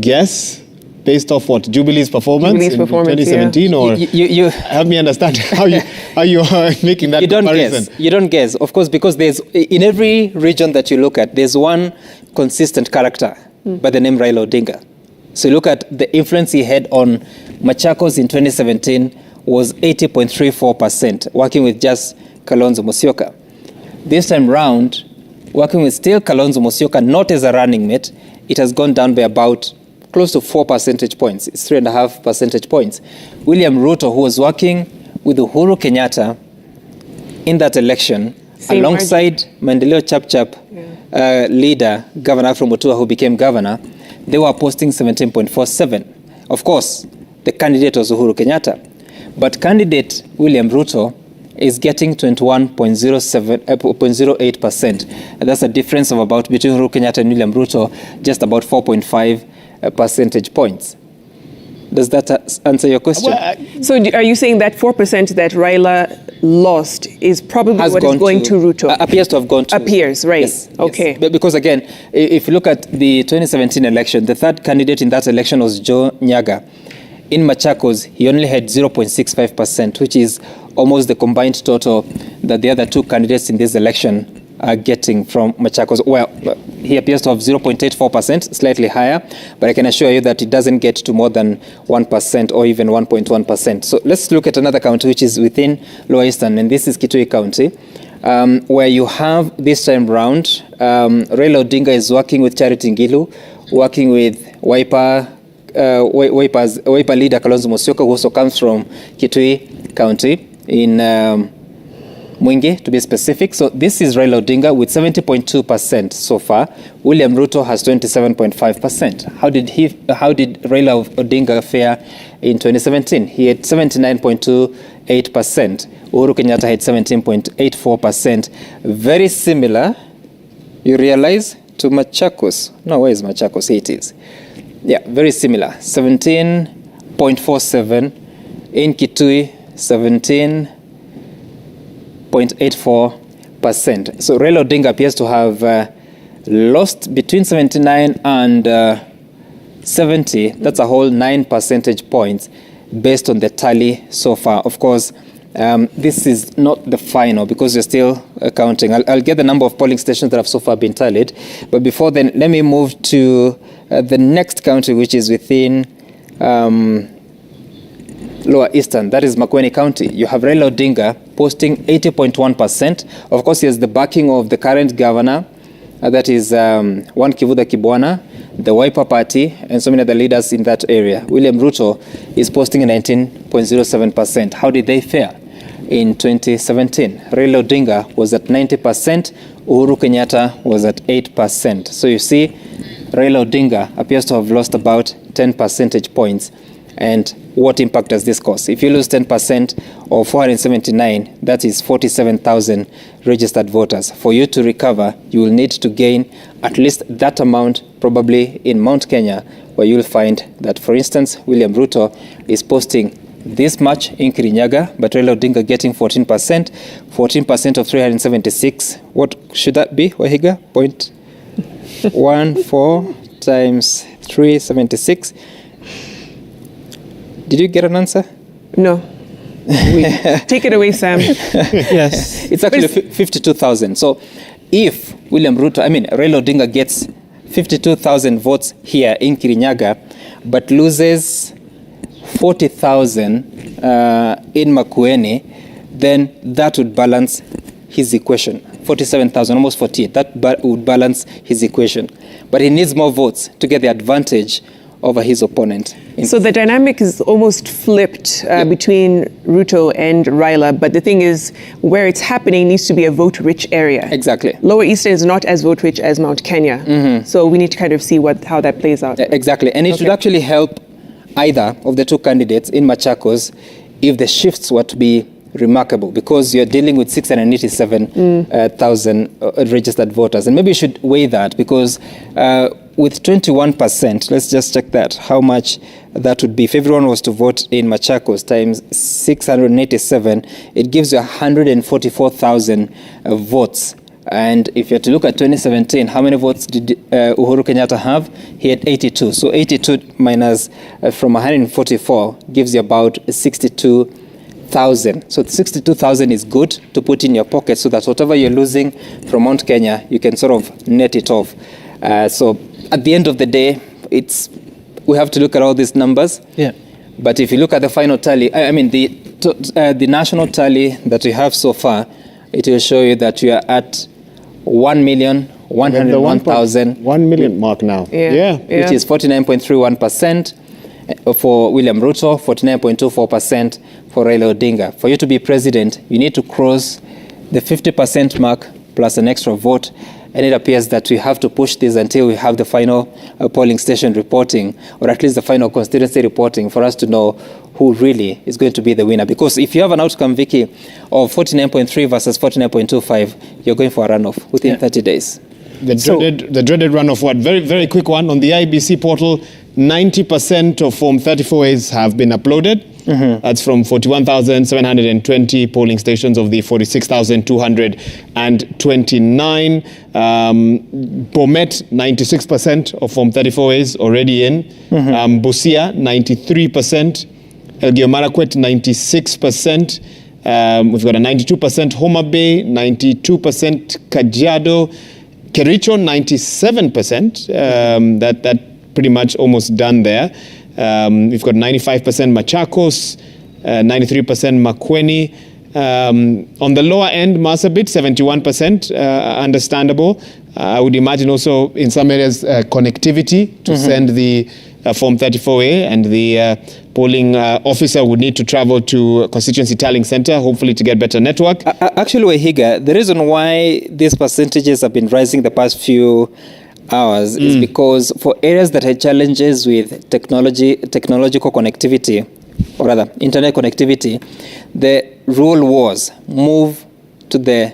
guess based off what Jubilee's performance in 2017, yeah. Or you help me understand how you are making that comparison. You don't guess, of course, because there's in every region that you look at, there's one consistent character by the name Raila Odinga. So look at the influence he had on Machakos in 2017 was 80.34%, working with just Kalonzo Musyoka. This time round, working with still Kalonzo Musyoka, not as a running mate, it has gone down by about close to 4 percentage points. It's 3.5 percentage points. William Ruto, who was working with Uhuru Kenyatta in that election, alongside Maendeleo Chap leader, Governor Alfred Mutua, who became governor, they were posting 17.47. Of course, the candidate was Uhuru Kenyatta, but candidate William Ruto is getting 21.08%. And that's a difference of about between Uhuru Kenyatta and William Ruto, just about 4.5 percentage points. Does that answer your question? So are you saying that 4% that Raila lost is probably what is going to Ruto? Appears to have gone to. Appears, right. Yes, okay. Yes. Because again, if you look at the 2017 election, the third candidate in that election was Joe Nyaga. In Machakos, he only had 0.65%, which is almost the combined total that the other two candidates in this election are getting from Machakos. Well, he appears to have 0.84%, slightly higher, but I can assure you that it doesn't get to more than 1% or even 1.1%. So let's look at another county which is within Lower Eastern, and this is Kitui County, where you have this time round, Raila Odinga is working with Charity Ngilu, working with Wiper leader Kalonzo Musyoka, who also comes from Kitui County in Mwingi, to be specific. So this is Raila Odinga with 70.2% so far. William Ruto has 27.5%. How did Raila Odinga fare in 2017? He had 79.28%. Uhuru Kenyatta had 17.84%. Very similar, you realize, to Machakos. No, where is Machakos? Here it is. Yeah, very similar. 17.47. In Kitui, 17.84%. So Raila Odinga appears to have lost between 79 and 70. That's a whole 9 percentage points based on the tally so far. Of course, this is not the final because you're still counting. I'll get the number of polling stations that have so far been tallied. But before then, let me move to the next county, which is within Lower Eastern. That is Makueni County. You have Raila Odinga posting 80.1%. Of course, he has the backing of the current governor, that is One Kivuda Kibwana, the Wiper Party, and so many other leaders in that area. William Ruto is posting 19.07%. How did they fare in 2017? Raila Odinga was at 90%, Uhuru Kenyatta was at 8%. So you see, Raila Odinga appears to have lost about 10 percentage points. And what impact does this cause? If you lose 10% of 479, that is 47,000 registered voters. For you to recover, you will need to gain at least that amount, probably in Mount Kenya, where you'll find that, for instance, William Ruto is posting this much in Kirinyaga, but Raila Odinga getting 14%. 14% of 376. What should that be, Wahiga? 0.14 times 376. Did you get an answer? No. Take it away, Sam. Yes. It's actually 52,000. So if Raila Odinga gets 52,000 votes here in Kirinyaga, but loses 40,000 in Makueni, then that would balance his equation. 47,000, almost 48. That would balance his equation. But he needs more votes to get the advantage over his opponent. So the dynamic is almost flipped between Ruto and Raila, but the thing is, where it's happening needs to be a vote-rich area. Exactly. Lower Eastern is not as vote-rich as Mount Kenya, so we need to kind of see how that plays out. Exactly, and it would actually help either of the two candidates in Machakos if the shifts were to be remarkable, because you're dealing with 687,000 registered voters, and maybe you should weigh that, because with 21%, let's just check that, how much that would be. If everyone was to vote in Machakos times 687, it gives you 144,000 votes. And if you had to look at 2017, how many votes did Uhuru Kenyatta have? He had 82. So 82 minus from 144 gives you about 62,000. So 62,000 is good to put in your pocket, so that whatever you're losing from Mount Kenya, you can sort of net it off. So at the end of the day, we have to look at all these numbers. Yeah. But if you look at the final tally, the national tally that we have so far, it will show you that you are at 1,101,000. 1 million mark now. Yeah. Which is 49.31% for William Ruto, 49.24% for Raila Odinga. For you to be president, you need to cross the 50% mark plus an extra vote. And it appears that we have to push this until we have the final polling station reporting, or at least the final constituency reporting, for us to know who really is going to be the winner. Because if you have an outcome, Vicky, of 49.3 versus 49.25, you're going for a runoff within 30 days. The dreaded runoff, what? Very, very quick one. On the Iebc portal, 90% of Form 34As have been uploaded. That's from 41,720 polling stations of the 46,229. Bomet, 96% of Form 34As already in. Busia, 93%. Elgeyo Marakwet, 96%. We've got a 92%. Homa Bay, 92%. Kajiado. Kericho, 97%. That pretty much almost done there. We've got 95% Machakos, 93% Makueni. On the lower end, Marsabit, 71%, understandable. I would imagine also in some areas connectivity to send the Form 34A, and the polling officer would need to travel to a constituency tallying center, hopefully to get better network. Actually, Wahiga, the reason why these percentages have been rising the past few hours is because for areas that had challenges with technological connectivity, or rather internet connectivity, the rule was move to the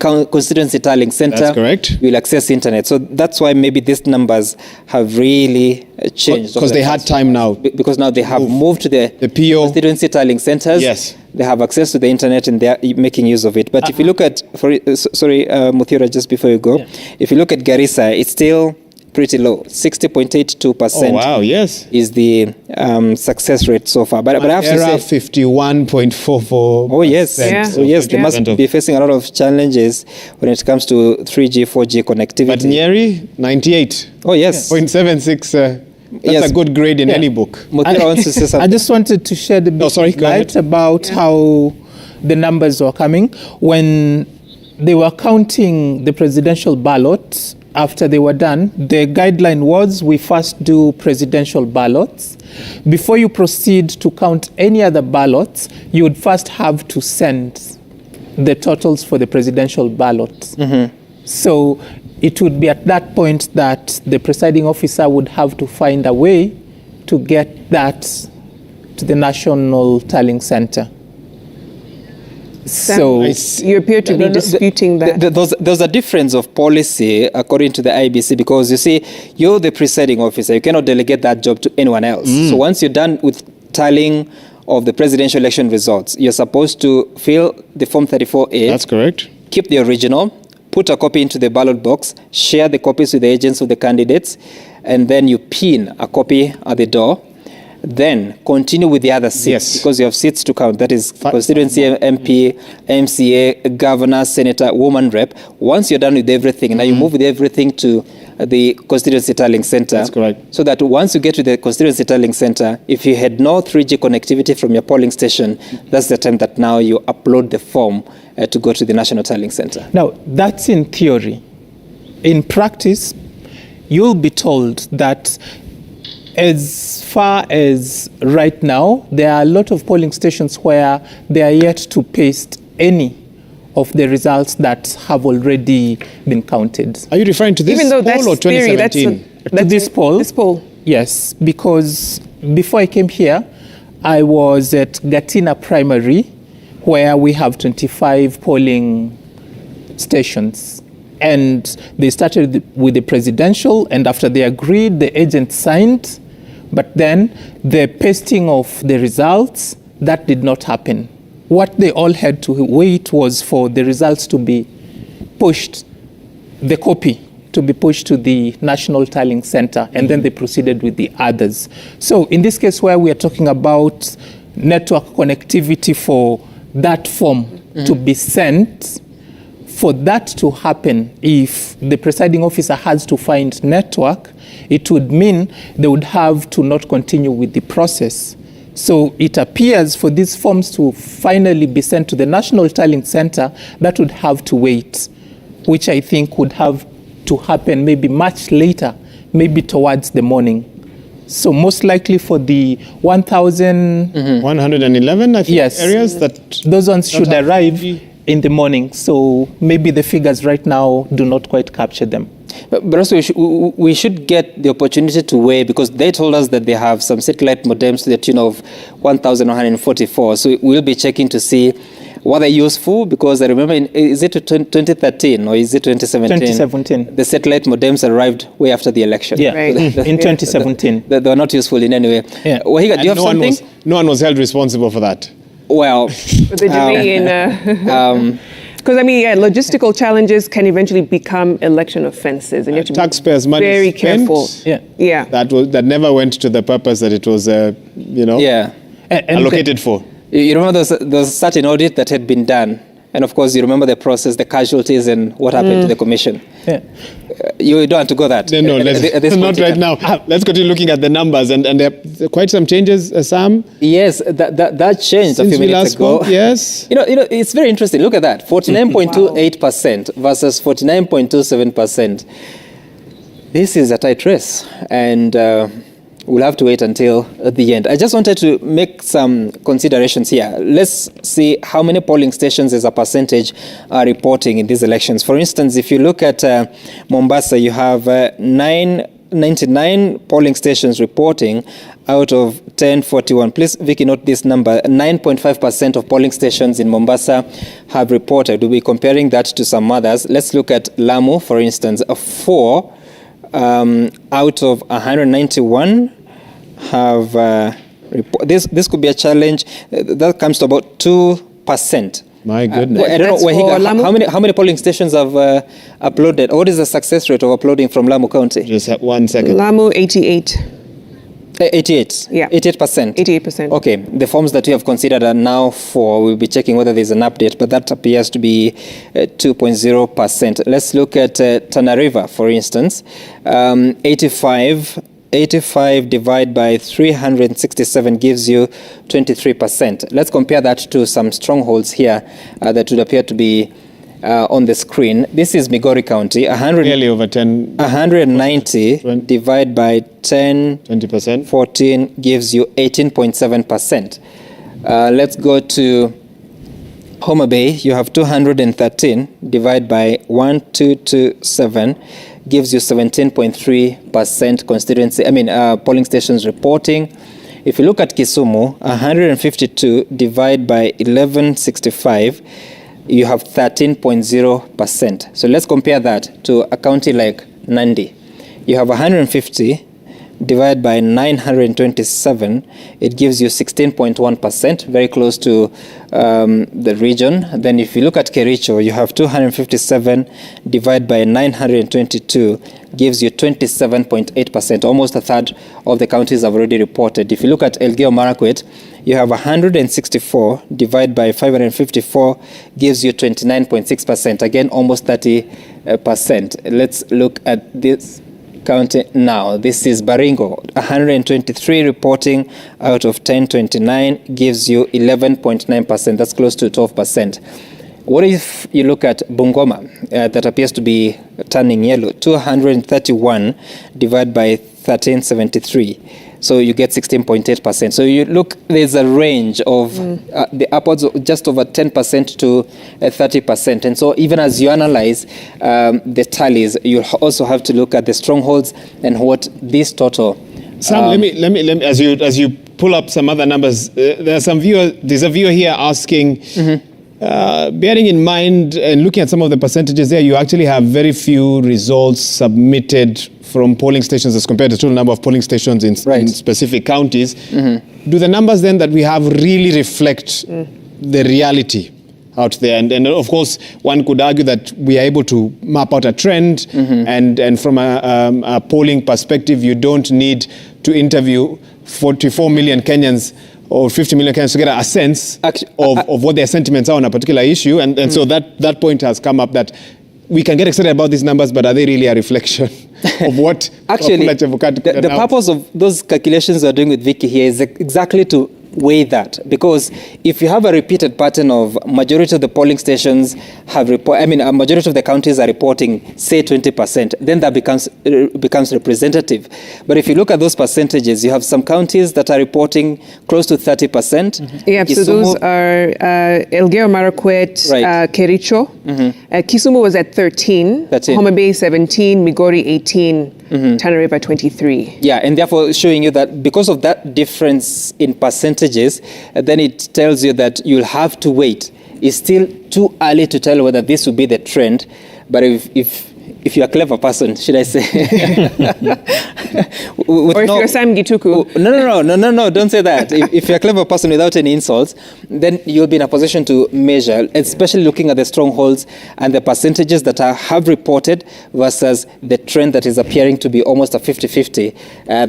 constituency tallying center. That's correct. You'll access internet. So that's why maybe these numbers have really changed. Because they had time now. Because now they have moved to the PO constituency tallying centers. Yes. They have access to the internet and they're making use of it. But if you look at, Muthira, just before you go, if you look at Garissa, it's still pretty low. 60.82% Oh, wow, yes. is the success rate so far. But I have to say, 51.44%. oh yes, Yeah. so yes, they must be facing a lot of challenges when it comes to 3G, 4G connectivity. But Nyeri, 98. Oh yes. 0.76. That's Yes. a good grade in any book. Muthira wants to say I something. just wanted to shed a bit Oh, sorry, go light ahead. about how the numbers were coming. When they were counting the presidential ballots, after they were done, the guideline was we first do presidential ballots. Before you proceed to count any other ballots, you would first have to send the totals for the presidential ballots. So it would be at that point that the presiding officer would have to find a way to get that to the National Tallying Center. So you appear to be disputing that. There's a difference of policy according to the IEBC, because you see, you're the presiding officer. You cannot delegate that job to anyone else. So once you're done with tallying of the presidential election results, you're supposed to fill the Form 34A. That's correct. Keep the original, put a copy into the ballot box, share the copies with the agents of the candidates, and then you pin a copy at the door. Then continue with the other seats, because you have seats to count. That is constituency MP, MCA, governor, senator, woman rep. Once you're done with everything, now you move with everything to the constituency tallying center. That's correct. So that once you get to the constituency tallying center, if you had no 3G connectivity from your polling station, that's the time that now you upload the form to go to the national tallying center. Now, that's in theory. In practice, you'll be told that as far as right now, there are a lot of polling stations where they are yet to paste any of the results that have already been counted. Are you referring to this Even though poll that's or theory, 2017? To this poll? This poll. Yes, because before I came here, I was at Gatina Primary, where we have 25 polling stations. And they started with the presidential, and after they agreed, the agent signed. But then the pasting of the results, that did not happen. What they all had to wait was for the results to be pushed, the copy to be pushed to the National Tallying Center, and then they proceeded with the others. So in this case where we are talking about network connectivity for that form to be sent, for that to happen, if the presiding officer has to find network, it would mean they would have to not continue with the process. So it appears for these forms to finally be sent to the National Tallying Center, that would have to wait, which I think would have to happen maybe much later, maybe towards the morning. So most likely for the 111, I think, areas that those ones should arrive in the morning. So maybe the figures right now do not quite capture them. But also we should get the opportunity to weigh, because they told us that they have some satellite modems to the tune of 1,144. So we'll be checking to see what they're useful, because I remember, is it 2013 or is it 2017? 2017. The satellite modems arrived way after the election. Yeah, right. In 2017. They were not useful in any way. Yeah. Wahiga, do you have something? No one was held responsible for that. Well, the delay in... Because, I mean, logistical challenges can eventually become election offenses. And you have to taxpayers' be money very spent, careful. Yeah. That never went to the purpose that it was, allocated for. You remember there was such an audit that had been done. And of course, you remember the process, the casualties, and what happened to the commission. Yeah. You don't have to go that. No, let's not right now. Let's continue looking at the numbers. And there are quite some changes, Sam. Yes, that changed Since a few minutes ago. Spoke, yes. You know, it's very interesting. Look at that. 49.28% versus 49.27%. This is a tight race. And we'll have to wait until the end. I just wanted to make some considerations here. Let's see how many polling stations as a percentage are reporting in these elections. For instance, if you look at Mombasa, you have 999 polling stations reporting out of 1041. Please, Vicky, note this number. 9.5% of polling stations in Mombasa have reported. We'll be comparing that to some others. Let's look at Lamu, for instance. 4 out of 191 have this could be a challenge. That comes to about 2%. My goodness. I don't know, Wahiga, how many polling stations have uploaded? What is the success rate of uploading from Lamu County? Just 1 second. Lamu, 88. 88? Yeah. 88%? 88%. Okay. The forms that we have considered are now for, we'll be checking whether there's an update, but that appears to be 2.0%. Let's look at Tana River, for instance. 85 divided by 367 gives you 23%. Let's compare that to some strongholds here that would appear to be on the screen. This is Migori County. Nearly over 10. 190 divided by 20%. 14 gives you 18.7%. Let's go to Homa Bay, you have 213 divided by 1227 gives you 17.3% constituency, polling stations reporting. If you look at Kisumu, 152 divided by 1165, you have 13.0%. So let's compare that to a county like Nandi. You have 150 divided by 927, it gives you 16.1%, very close to the region. Then if you look at Kericho, you have 257 divided by 922, gives you 27.8%. Almost a third of the counties have already reported. If you look at Elgeyo Marakwet, you have 164 divided by 554, gives you 29.6%. Again, almost 30%. Let's look at this county now. This is Baringo, 123 reporting out of 1029 gives you 11.9%. That's close to 12%. What if you look at Bungoma, that appears to be turning yellow, 231 divided by 1373. So you get 16.8%. So you look, there's a range of the upwards of just over 10% to 30%. And so even as you analyze the tallies, you also have to look at the strongholds and what this total. Sam, let me as you pull up some other numbers. There's a viewer here asking. Bearing in mind and looking at some of the percentages there, you actually have very few results submitted from polling stations as compared to the total number of polling stations in specific counties. Do the numbers then that we have really reflect the reality out there? And of course, one could argue that we are able to map out a trend, and from a polling perspective, you don't need to interview 44 million Kenyans or 50 million Kenyans to get a sense of what their sentiments are on a particular issue. And so that point has come up, that we can get excited about these numbers, but are they really a reflection of what actually the purpose of those calculations we're doing with Vicky here is exactly to weigh that, because if you have a repeated pattern of majority of the polling stations have a majority of the counties are reporting, say 20%, then that becomes representative. But if you look at those percentages, you have some counties that are reporting close to 30%. Yeah, so those are Elgeyo Marakwet, Kericho. Kisumu was at 13, Homa Bay 17, Migori 18, Tana River 23. Yeah, and therefore showing you that because of that difference in percentages, then it tells you that you'll have to wait. It's still too early to tell whether this will be the trend, but if you're a clever person, should I say? Or if you're Sam Gituku. No, don't say that. If you're a clever person without any insults, then you'll be in a position to measure, especially looking at the strongholds and the percentages that have reported versus the trend that is appearing to be almost a 50-50,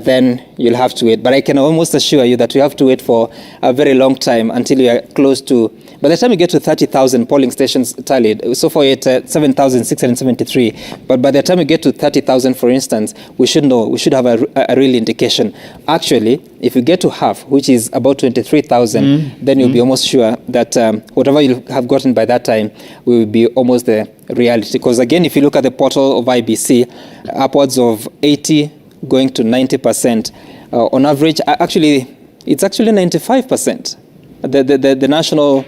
then you'll have to wait. But I can almost assure you that you have to wait for a very long time until you are close to, by the time you get to 30,000 polling stations tallied, so far you're at 7,673, but by the time we get to 30,000, for instance, we should know, we should have a real indication. Actually, if you get to half, which is about 23,000, then you'll be almost sure that whatever you have gotten by that time will be almost the reality. Because again, if you look at the portal of Iebc, upwards of 80 going to 90%. On average, it's actually 95%. The national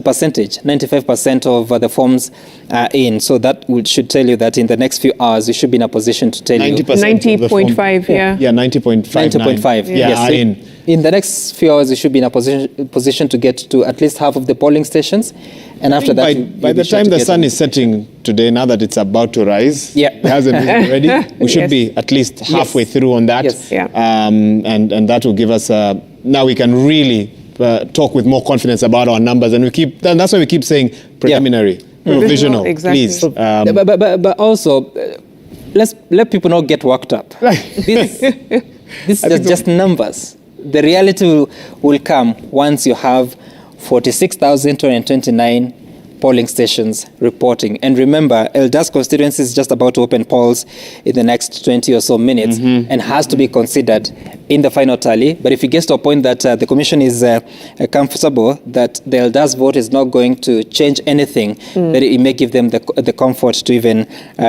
percentage, 95% of the forms are in. So that should tell you that in the next few hours, you should be in a position to tell 90.5, yeah. Yeah, 90.5. 90.5, yes. Are in. In the next few hours, you should be in a position to get to at least half of the polling stations. And after that, by the time the sun is setting today, now that it's about to rise, it hasn't been ready, we should be at least halfway through on that. Yes. Yeah. And that will give us, now we can really talk with more confidence about our numbers. And that's why we keep saying preliminary, provisional, exactly. please. But also, let's let people not get worked up. This is just numbers. The reality will come once you have 46,229 polling stations reporting. And remember, Eldas constituency is just about to open polls in the next 20 or so minutes and has to be considered in the final tally. But if it gets to a point that the commission is comfortable that the Eldas vote is not going to change anything, then it may give them the comfort to even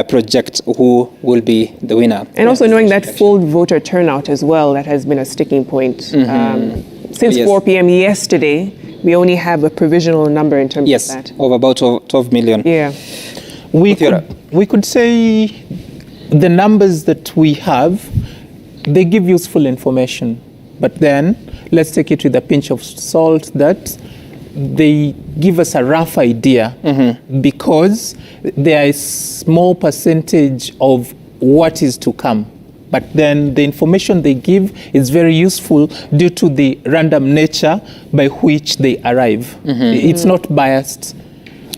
project who will be the winner. And also knowing that full voter turnout as well, that has been a sticking point. Since 4 p.m. yesterday, We only have a provisional number in terms Yes, of that. of about 12 million. Yeah. We Muthiora. could say the numbers that we have, they give useful information. But then let's take it with a pinch of salt that they give us a rough idea because there is small percentage of what is to come. But then the information they give is very useful due to the random nature by which they arrive. It's not biased.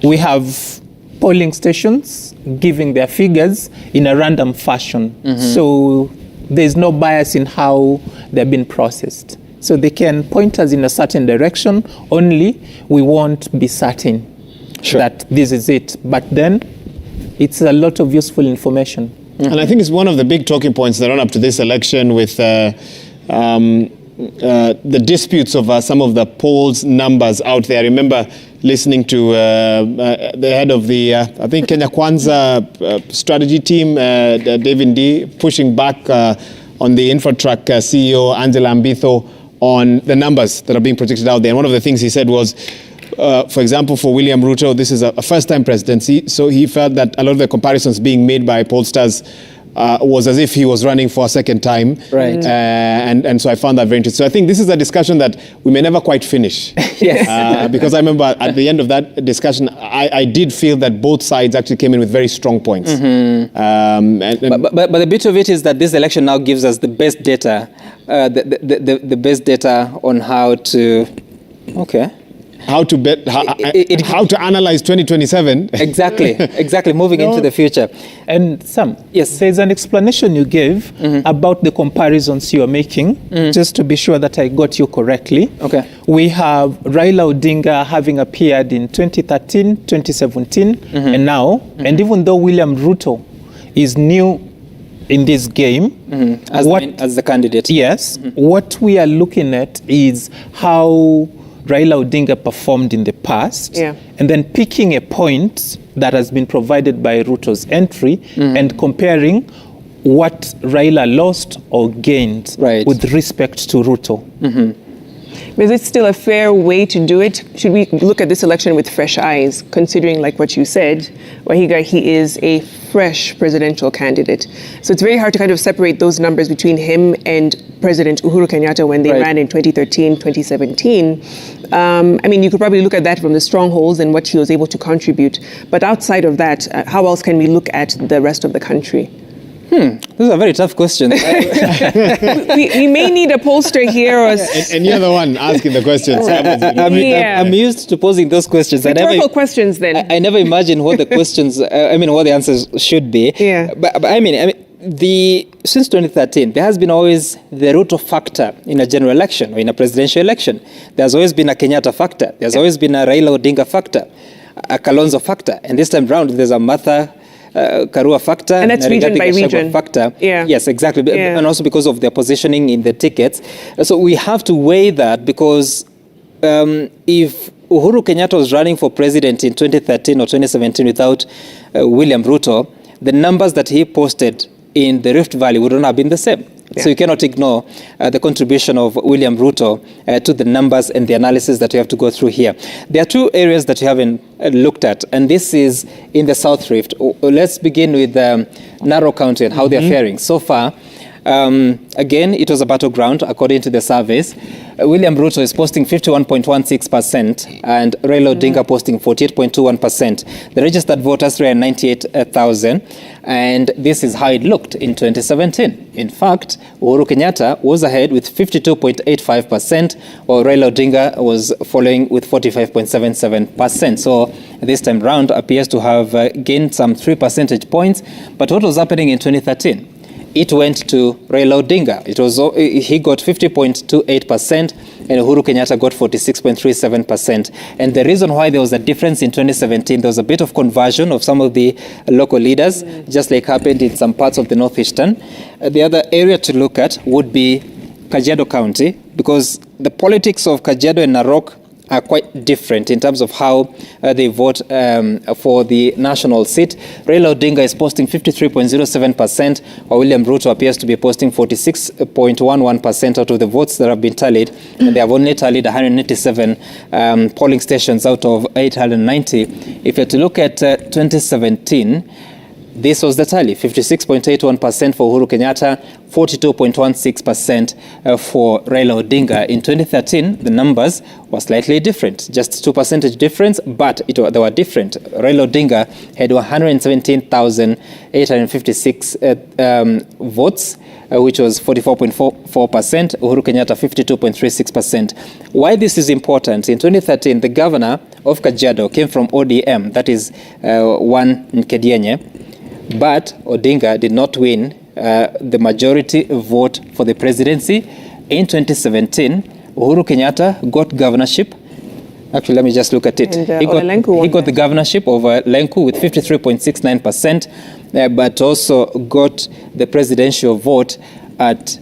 We have polling stations giving their figures in a random fashion. So there's no bias in how they've been processed. So they can point us in a certain direction, only we won't be certain that this is it. But then it's a lot of useful information. And I think it's one of the big talking points that run up to this election with the disputes of some of the polls numbers out there. I remember listening to the head of the, I think, Kenya Kwanza strategy team, David D, pushing back on the Infotrak CEO, Angela Ambitho, on the numbers that are being projected out there. And one of the things he said was, for example, for William Ruto, this is a first-time presidency, so he felt that a lot of the comparisons being made by pollsters was as if he was running for a second time. Right. And so I found that very interesting. So I think this is a discussion that we may never quite finish. Yes. Because I remember at the end of that discussion, I did feel that both sides actually came in with very strong points. But the bit of it is that this election now gives us the best data, the best data on how to, how to bet, how to analyze 2027. Exactly, moving into the future. And Sam, Yes. there's an explanation you gave about the comparisons you're making, just to be sure that I got you correctly. Okay. We have Raila Odinga having appeared in 2013, 2017, and now, and even though William Ruto is new in this game, As the candidate. Yes, what we are looking at is how Raila Odinga performed in the past, and then picking a point that has been provided by Ruto's entry and comparing what Raila lost or gained with respect to Ruto. Is it still a fair way to do it? Should we look at this election with fresh eyes, considering, like what you said, Wahiga, he is a fresh presidential candidate. So it's very hard to kind of separate those numbers between him and President Uhuru Kenyatta when they ran in 2013, 2017. I mean, you could probably look at that from the strongholds and what he was able to contribute. But outside of that, how else can we look at the rest of the country? Those are very tough questions. we may need a pollster here. Or and you're the one asking the questions. I'm used to posing those questions. Rhetorical questions, then. I never imagine what the questions, what the answers should be. Yeah. But I mean, since 2013, there has been always the Ruto factor in a general election or in a presidential election. There's always been a Kenyatta factor. There's always been a Raila Odinga factor, a Kalonzo factor. And this time round, there's a Martha Karua factor. And that's region by region. Factor. Yeah. Yes, exactly. Yeah. And also because of their positioning in the tickets. So we have to weigh that because if Uhuru Kenyatta was running for president in 2013 or 2017 without William Ruto, the numbers that he posted in the Rift Valley would not have been the same. Yeah. So you cannot ignore the contribution of William Ruto to the numbers and the analysis that we have to go through here. There are two areas that you haven't looked at, and this is in the South Rift. Let's begin with Narok County and how they're faring. So far, again, it was a battleground according to the surveys. William Ruto is posting 51.16% and Raila Odinga posting 48.21%. The registered voters were 98,000, and this is how it looked in 2017. In fact, Uhuru Kenyatta was ahead with 52.85%, while Raila Odinga was following with 45.77%. So this time round appears to have gained some 3 percentage points. But what was happening in 2013? It went to Raila Odinga. He got 50.28% and Uhuru Kenyatta got 46.37%. And the reason why there was a difference in 2017, there was a bit of conversion of some of the local leaders, just like happened in some parts of the Northeastern. The other area to look at would be Kajiado County, because the politics of Kajiado and Narok are quite different in terms of how they vote for the national seat. Raila Odinga is posting 53.07%, while William Ruto appears to be posting 46.11% out of the votes that have been tallied. And they have only tallied 187 polling stations out of 890. If you're to look at 2017, this was the tally, 56.81% for Uhuru Kenyatta, 42.16% for Raila Odinga. In 2013, the numbers were slightly different, just 2 percentage difference, but they were different. Raila Odinga had 117,856 votes, which was 44.44%, Uhuru Kenyatta 52.36%. Why this is important, in 2013, the governor of Kajiado came from ODM, that is one Nkedienye, but Odinga did not win the majority vote for the presidency. In 2017, Uhuru Kenyatta got governorship. Actually, let me just look at it. And, He got the governorship over Lenku with 53.69%, but also got the presidential vote at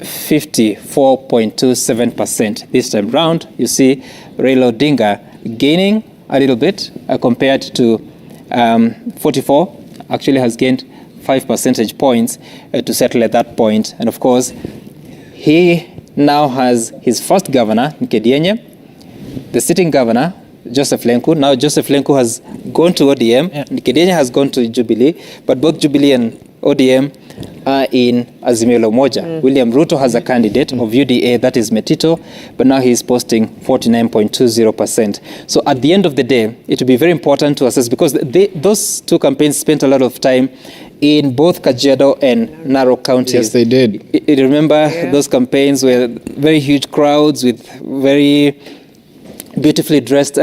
54.27%. This time round, you see Raila Odinga gaining a little bit compared to 44. Actually has gained 5 percentage points to settle at that point. And of course, he now has his first governor, Nkedienye, the sitting governor, Joseph Lenku. Now Joseph Lenku has gone to ODM, Nkedienye has gone to Jubilee, but both Jubilee and ODM are in Azimio la Umoja. William Ruto has a candidate of UDA, that is Metito, but now he's posting 49.20%. So at the end of the day, it will be very important to assess, because those two campaigns spent a lot of time in both Kajiado and Narok counties. Yes, they did. Remember, those campaigns were very huge crowds with very beautifully dressed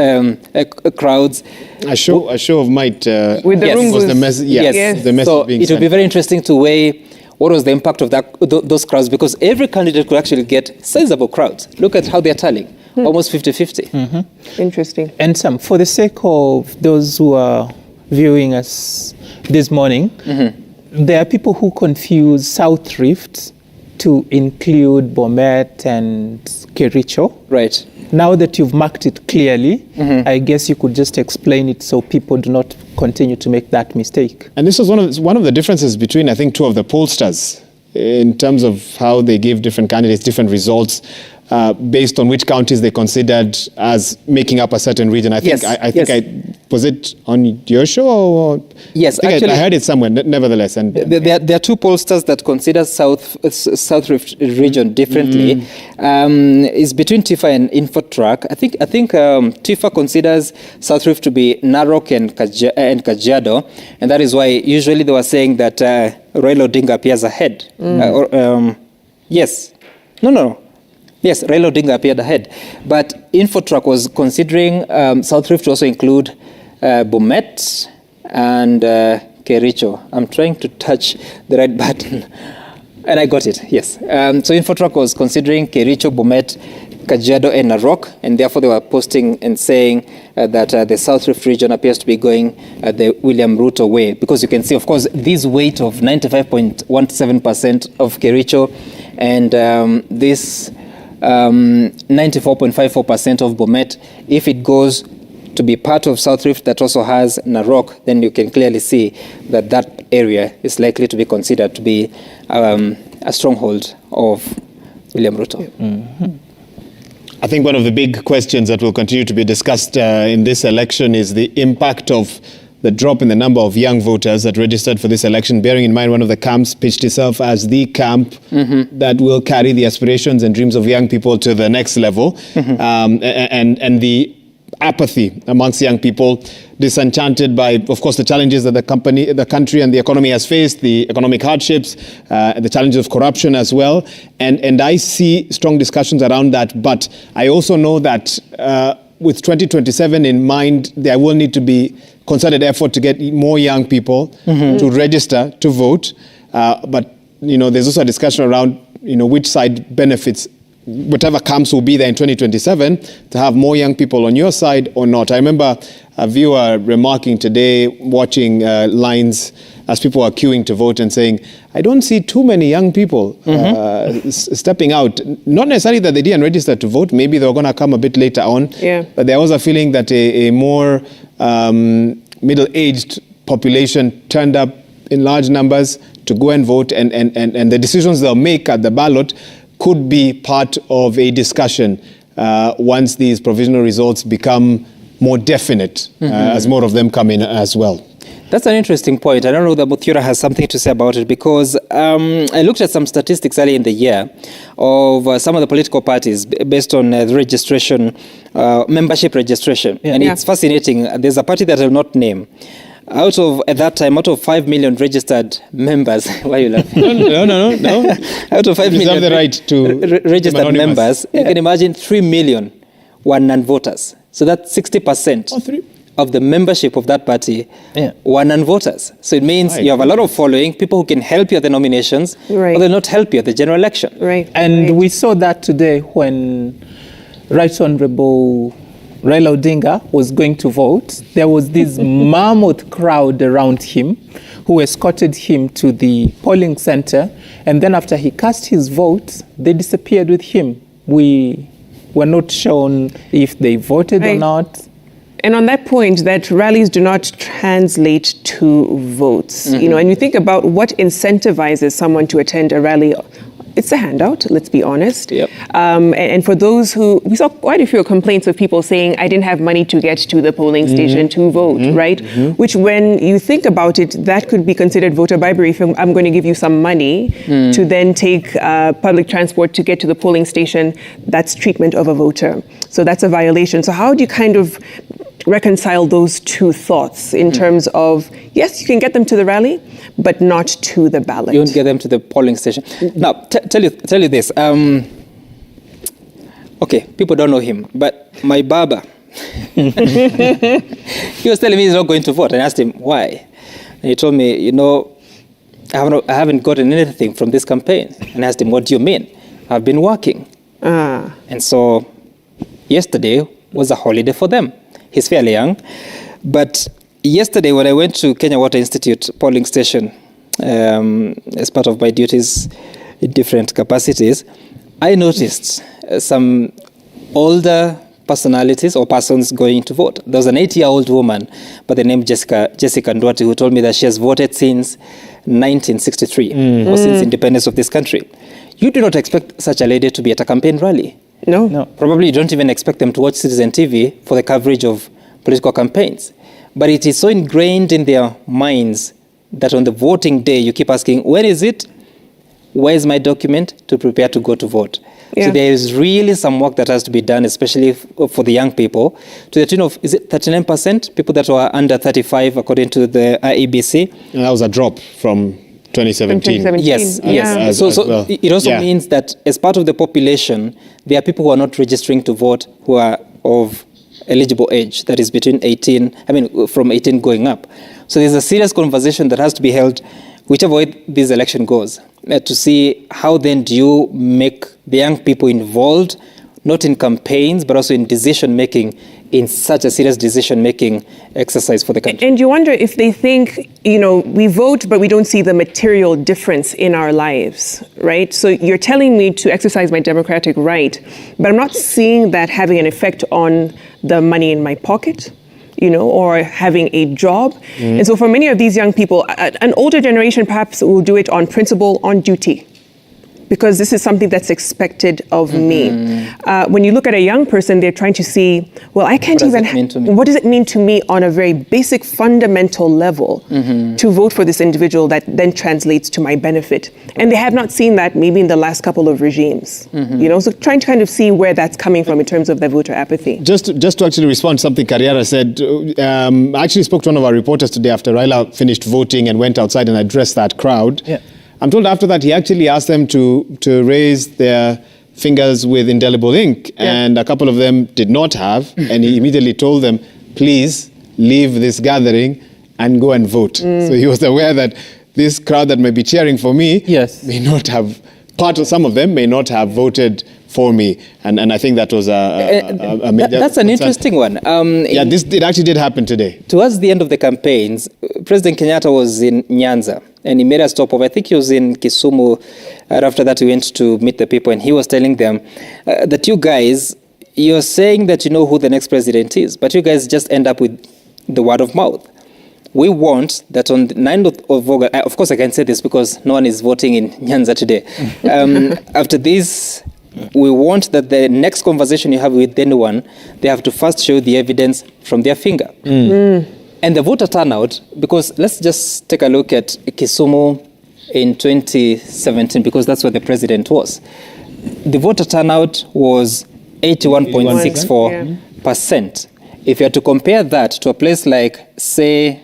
crowds. A show of might With the Yes. was the rungus. message. Yes. The message So being it will sent. be very interesting to weigh what was the impact of those crowds, because every candidate could actually get sizable crowds. Look at how they're tallying, almost 50-50. Interesting. And Sam, for the sake of those who are viewing us this morning, there are people who confuse South Rift to include Bomet and Kericho. Right. Now that you've marked it clearly, I guess you could just explain it so people do not continue to make that mistake. And this was one of the differences between, I think, two of the pollsters in terms of how they gave different candidates different results based on which counties they considered as making up a certain region. I think was it on your show? Or Yes, I actually, I heard it somewhere. Nevertheless, and there are two pollsters that consider South Rift region differently. It's between Tifa and Infotrack. I think Tifa considers South Rift to be Narok and Kajiado, and that is why usually they were saying that Raila Odinga appears ahead. Yes, yes, Raila Odinga appeared ahead, but Infotrack was considering South Rift to also include Bomet and Kericho. I'm trying to touch the right button, and I got it, yes. So Infotrack was considering Kericho, Bomet, Kajiado, and Narok, and therefore they were posting and saying that the South Rift region appears to be going the William Ruto way, because you can see, of course, this weight of 95.17% of Kericho and this 94.54% of Bomet. If it goes to be part of South Rift that also has Narok, then you can clearly see that that area is likely to be considered to be a stronghold of William Ruto. I think one of the big questions that will continue to be discussed in this election is the impact of the drop in the number of young voters that registered for this election, bearing in mind one of the camps pitched itself as the camp that will carry the aspirations and dreams of young people to the next level, and the apathy amongst young people, disenchanted by, of course, the challenges that the country and the economy has faced, the economic hardships, the challenges of corruption as well. And I see strong discussions around that. But I also know that with 2027 in mind, there will need to be concerted effort to get more young people to register, to vote. But, there's also a discussion around, which side benefits whatever camps will be there in 2027, to have more young people on your side or not. I remember a viewer remarking today, watching lines as people are queuing to vote and saying, I don't see too many young people stepping out. Not necessarily that they didn't register to vote. Maybe they were going to come a bit later on. Yeah. But there was a feeling that a more middle-aged population turned up in large numbers to go and vote, and the decisions they'll make at the ballot could be part of a discussion once these provisional results become more definite, as more of them come in as well. That's an interesting point. I don't know that Muthura has something to say about it, because I looked at some statistics early in the year of some of the political parties based on the registration, membership registration. And it's fascinating. There's a party that I will not name. Out of 5 million registered members, why are you laughing? No. Out of 5 million have the right to registered members, you can imagine 3 million were non-voters. So that's 60% of the membership of that party were non-voters. So it means you have a lot of following, people who can help you at the nominations, or they'll not help you at the general election. And we saw that today when Right Honorable Raila Odinga was going to vote. There was this mammoth crowd around him who escorted him to the polling center. And then after he cast his vote, they disappeared with him. We were not shown if they voted or not. And on that point, that rallies do not translate to votes. You know, and you think about what incentivizes someone to attend a rally. It's a handout, let's be honest. And for those who, we saw quite a few complaints of people saying, I didn't have money to get to the polling station to vote, right? Which, when you think about it, that could be considered voter bribery. If I'm going to give you some money to then take public transport to get to the polling station, that's treatment of a voter. So that's a violation. So how do you kind of reconcile those two thoughts in terms of, yes, you can get them to the rally, but not to the ballot? You won't get them to the polling station. Now, tell you this. Okay, people don't know him, but my barber, he was telling me he's not going to vote. And I asked him why. And he told me, you know, I haven't gotten anything from this campaign. And I asked him, what do you mean? I've been working. And so yesterday was a holiday for them. He's fairly young. But yesterday when I went to Kenya Water Institute polling station as part of my duties in different capacities, I noticed some older personalities or persons going to vote. There was an 80-year-old woman by the name Jessica Ndwati who told me that she has voted since 1963, or since independence of this country. You do not expect such a lady to be at a campaign rally. No. Probably you don't even expect them to watch Citizen TV for the coverage of political campaigns. But it is so ingrained in their minds that on the voting day, you keep asking, when is it? Where is my document to prepare to go to vote? So there is really some work that has to be done, especially for the young people, to the tune of, is it 39% people that were under 35, according to the Iebc? And that was a drop from 2017. Yes. Well. It also means that as part of the population, there are people who are not registering to vote who are of eligible age, that is from 18 going up. So there's a serious conversation that has to be held, whichever way this election goes, to see how then do you make the young people involved, not in campaigns, but also in decision-making, in such a serious decision-making exercise for the country. And you wonder if they think, you know, we vote, but we don't see the material difference in our lives, right? So you're telling me to exercise my democratic right, but I'm not seeing that having an effect on the money in my pocket, you know, or having a job. And so for many of these young people, an older generation perhaps will do it on principle, on duty, because this is something that's expected of me. When you look at a young person, they're trying to see, well, I can't even, what does it mean to me on a very basic, fundamental level to vote for this individual that then translates to my benefit? And they have not seen that maybe in the last couple of regimes, you know, so trying to kind of see where that's coming from in terms of their voter apathy. Just to actually respond to something Kariara said, I actually spoke to one of our reporters today after Raila finished voting and went outside and addressed that crowd. I'm told after that he actually asked them to raise their fingers with indelible ink, and a couple of them did not have, and he immediately told them, please leave this gathering and go and vote. So he was aware that this crowd that may be cheering for me may not have, some of them may not have voted for me, and I think that was a major that's an interesting one. It actually did happen today. Towards the end of the campaigns, President Kenyatta was in Nyanza, and he made a stop of, I think he was in Kisumu. After that, he went to meet the people, and he was telling them that you guys, you're saying that you know who the next president is, but you guys just end up with the word of mouth. We want that on the 9th of August, of course I can say this because no one is voting in Nyanza today. After this, we want that the next conversation you have with anyone, they have to first show the evidence from their finger. And the voter turnout, because let's just take a look at Kisumu in 2017, because that's where the president was. The voter turnout was 81.64%. If you are to compare that to a place like, say,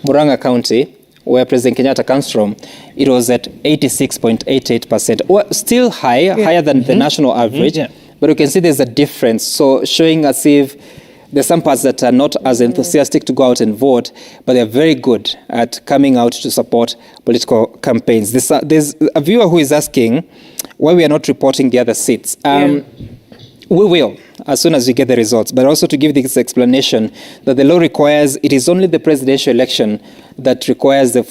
Murang'a County, where President Kenyatta comes from, it was at 86.88%. Well, still higher than the national average, but you can see there's a difference. So showing as if there's some parts that are not as enthusiastic to go out and vote, but they're very good at coming out to support political campaigns. There's a viewer who is asking why we are not reporting the other seats. We will, as soon as we get the results, but also to give this explanation that the law requires, it is only the presidential election that requires the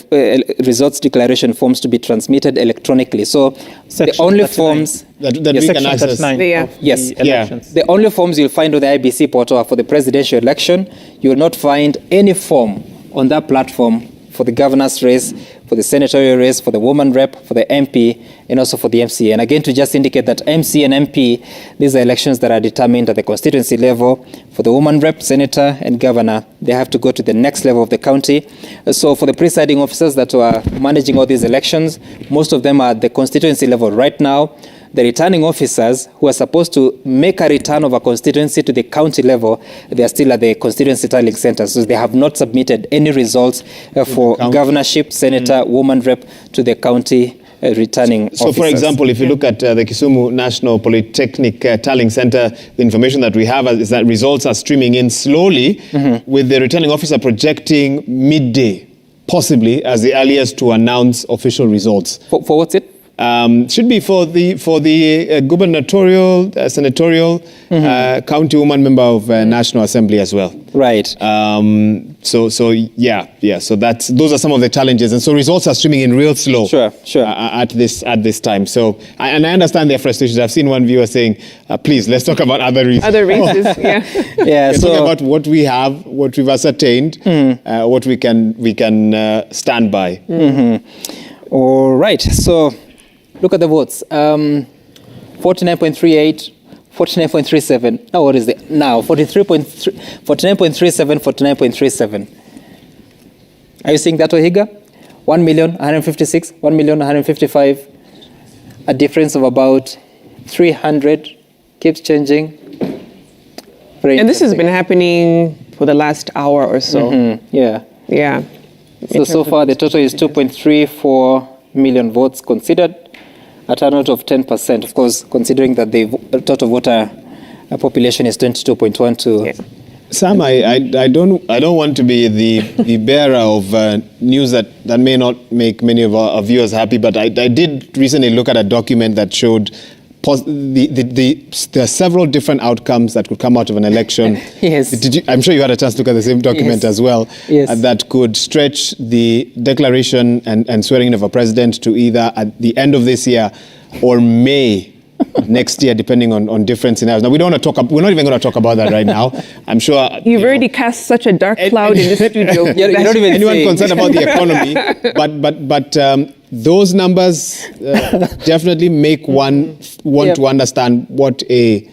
results declaration forms to be transmitted electronically. So the only 39. forms... that we can access. Yes. Elections. The only forms you'll find on the IEBC portal are for the presidential election. You will not find any form on that platform for the governor's race, for the senatorial race, for the woman rep, for the MP, and also for the MCA. And again, to just indicate that MC and MP, these are elections that are determined at the constituency level. For the woman rep, senator, and governor, they have to go to the next level of the county. So for the presiding officers that are managing all these elections, most of them are at the constituency level right now. The returning officers who are supposed to make a return of a constituency to the county level, they are still at the constituency tallying center. So they have not submitted any results for governorship, senator, woman rep to the county returning officers. So, for example, if you look at the Kisumu National Polytechnic Tallying Center, the information that we have is that results are streaming in slowly, with the returning officer projecting midday, possibly as the earliest to announce official results. For what's it? Should be for the gubernatorial, senatorial, county woman member of National Assembly as well. Right. So yeah. So those are some of the challenges, and so results are streaming in real slow. Sure. At this time. So I understand their frustrations. I've seen one viewer saying, "Please, let's talk about other races." Other races, yeah. Yeah. So talk about what we have, what we've ascertained, what we can stand by. All right. So look at the votes. 49.38, 49.37. Now what is it? Now 49.37, 49.37. Are you seeing that, Ohiga? 1,156, 1,155. A difference of about 300. Keeps changing. Very And this has interesting. been happening for the last hour or so. Yeah. Yeah. So far the total is 2.34 million votes considered. A turnout of 10%, of course, considering that the total voter population is 22.12. Yeah. Sam, I don't want to be the bearer of news that may not make many of our viewers happy, but I did recently look at a document that showed there are several different outcomes that could come out of an election. Yes. I'm sure you had a chance to look at the same document as well. Yes. That could stretch the declaration and swearing in of a president to either at the end of this year or May next year, depending on different scenarios. Now, we're not even going to talk about that right now. I'm sure You've already cast such a dark cloud in the studio. You're not even anyone saying. concerned about the economy, but those numbers definitely make one want to understand what a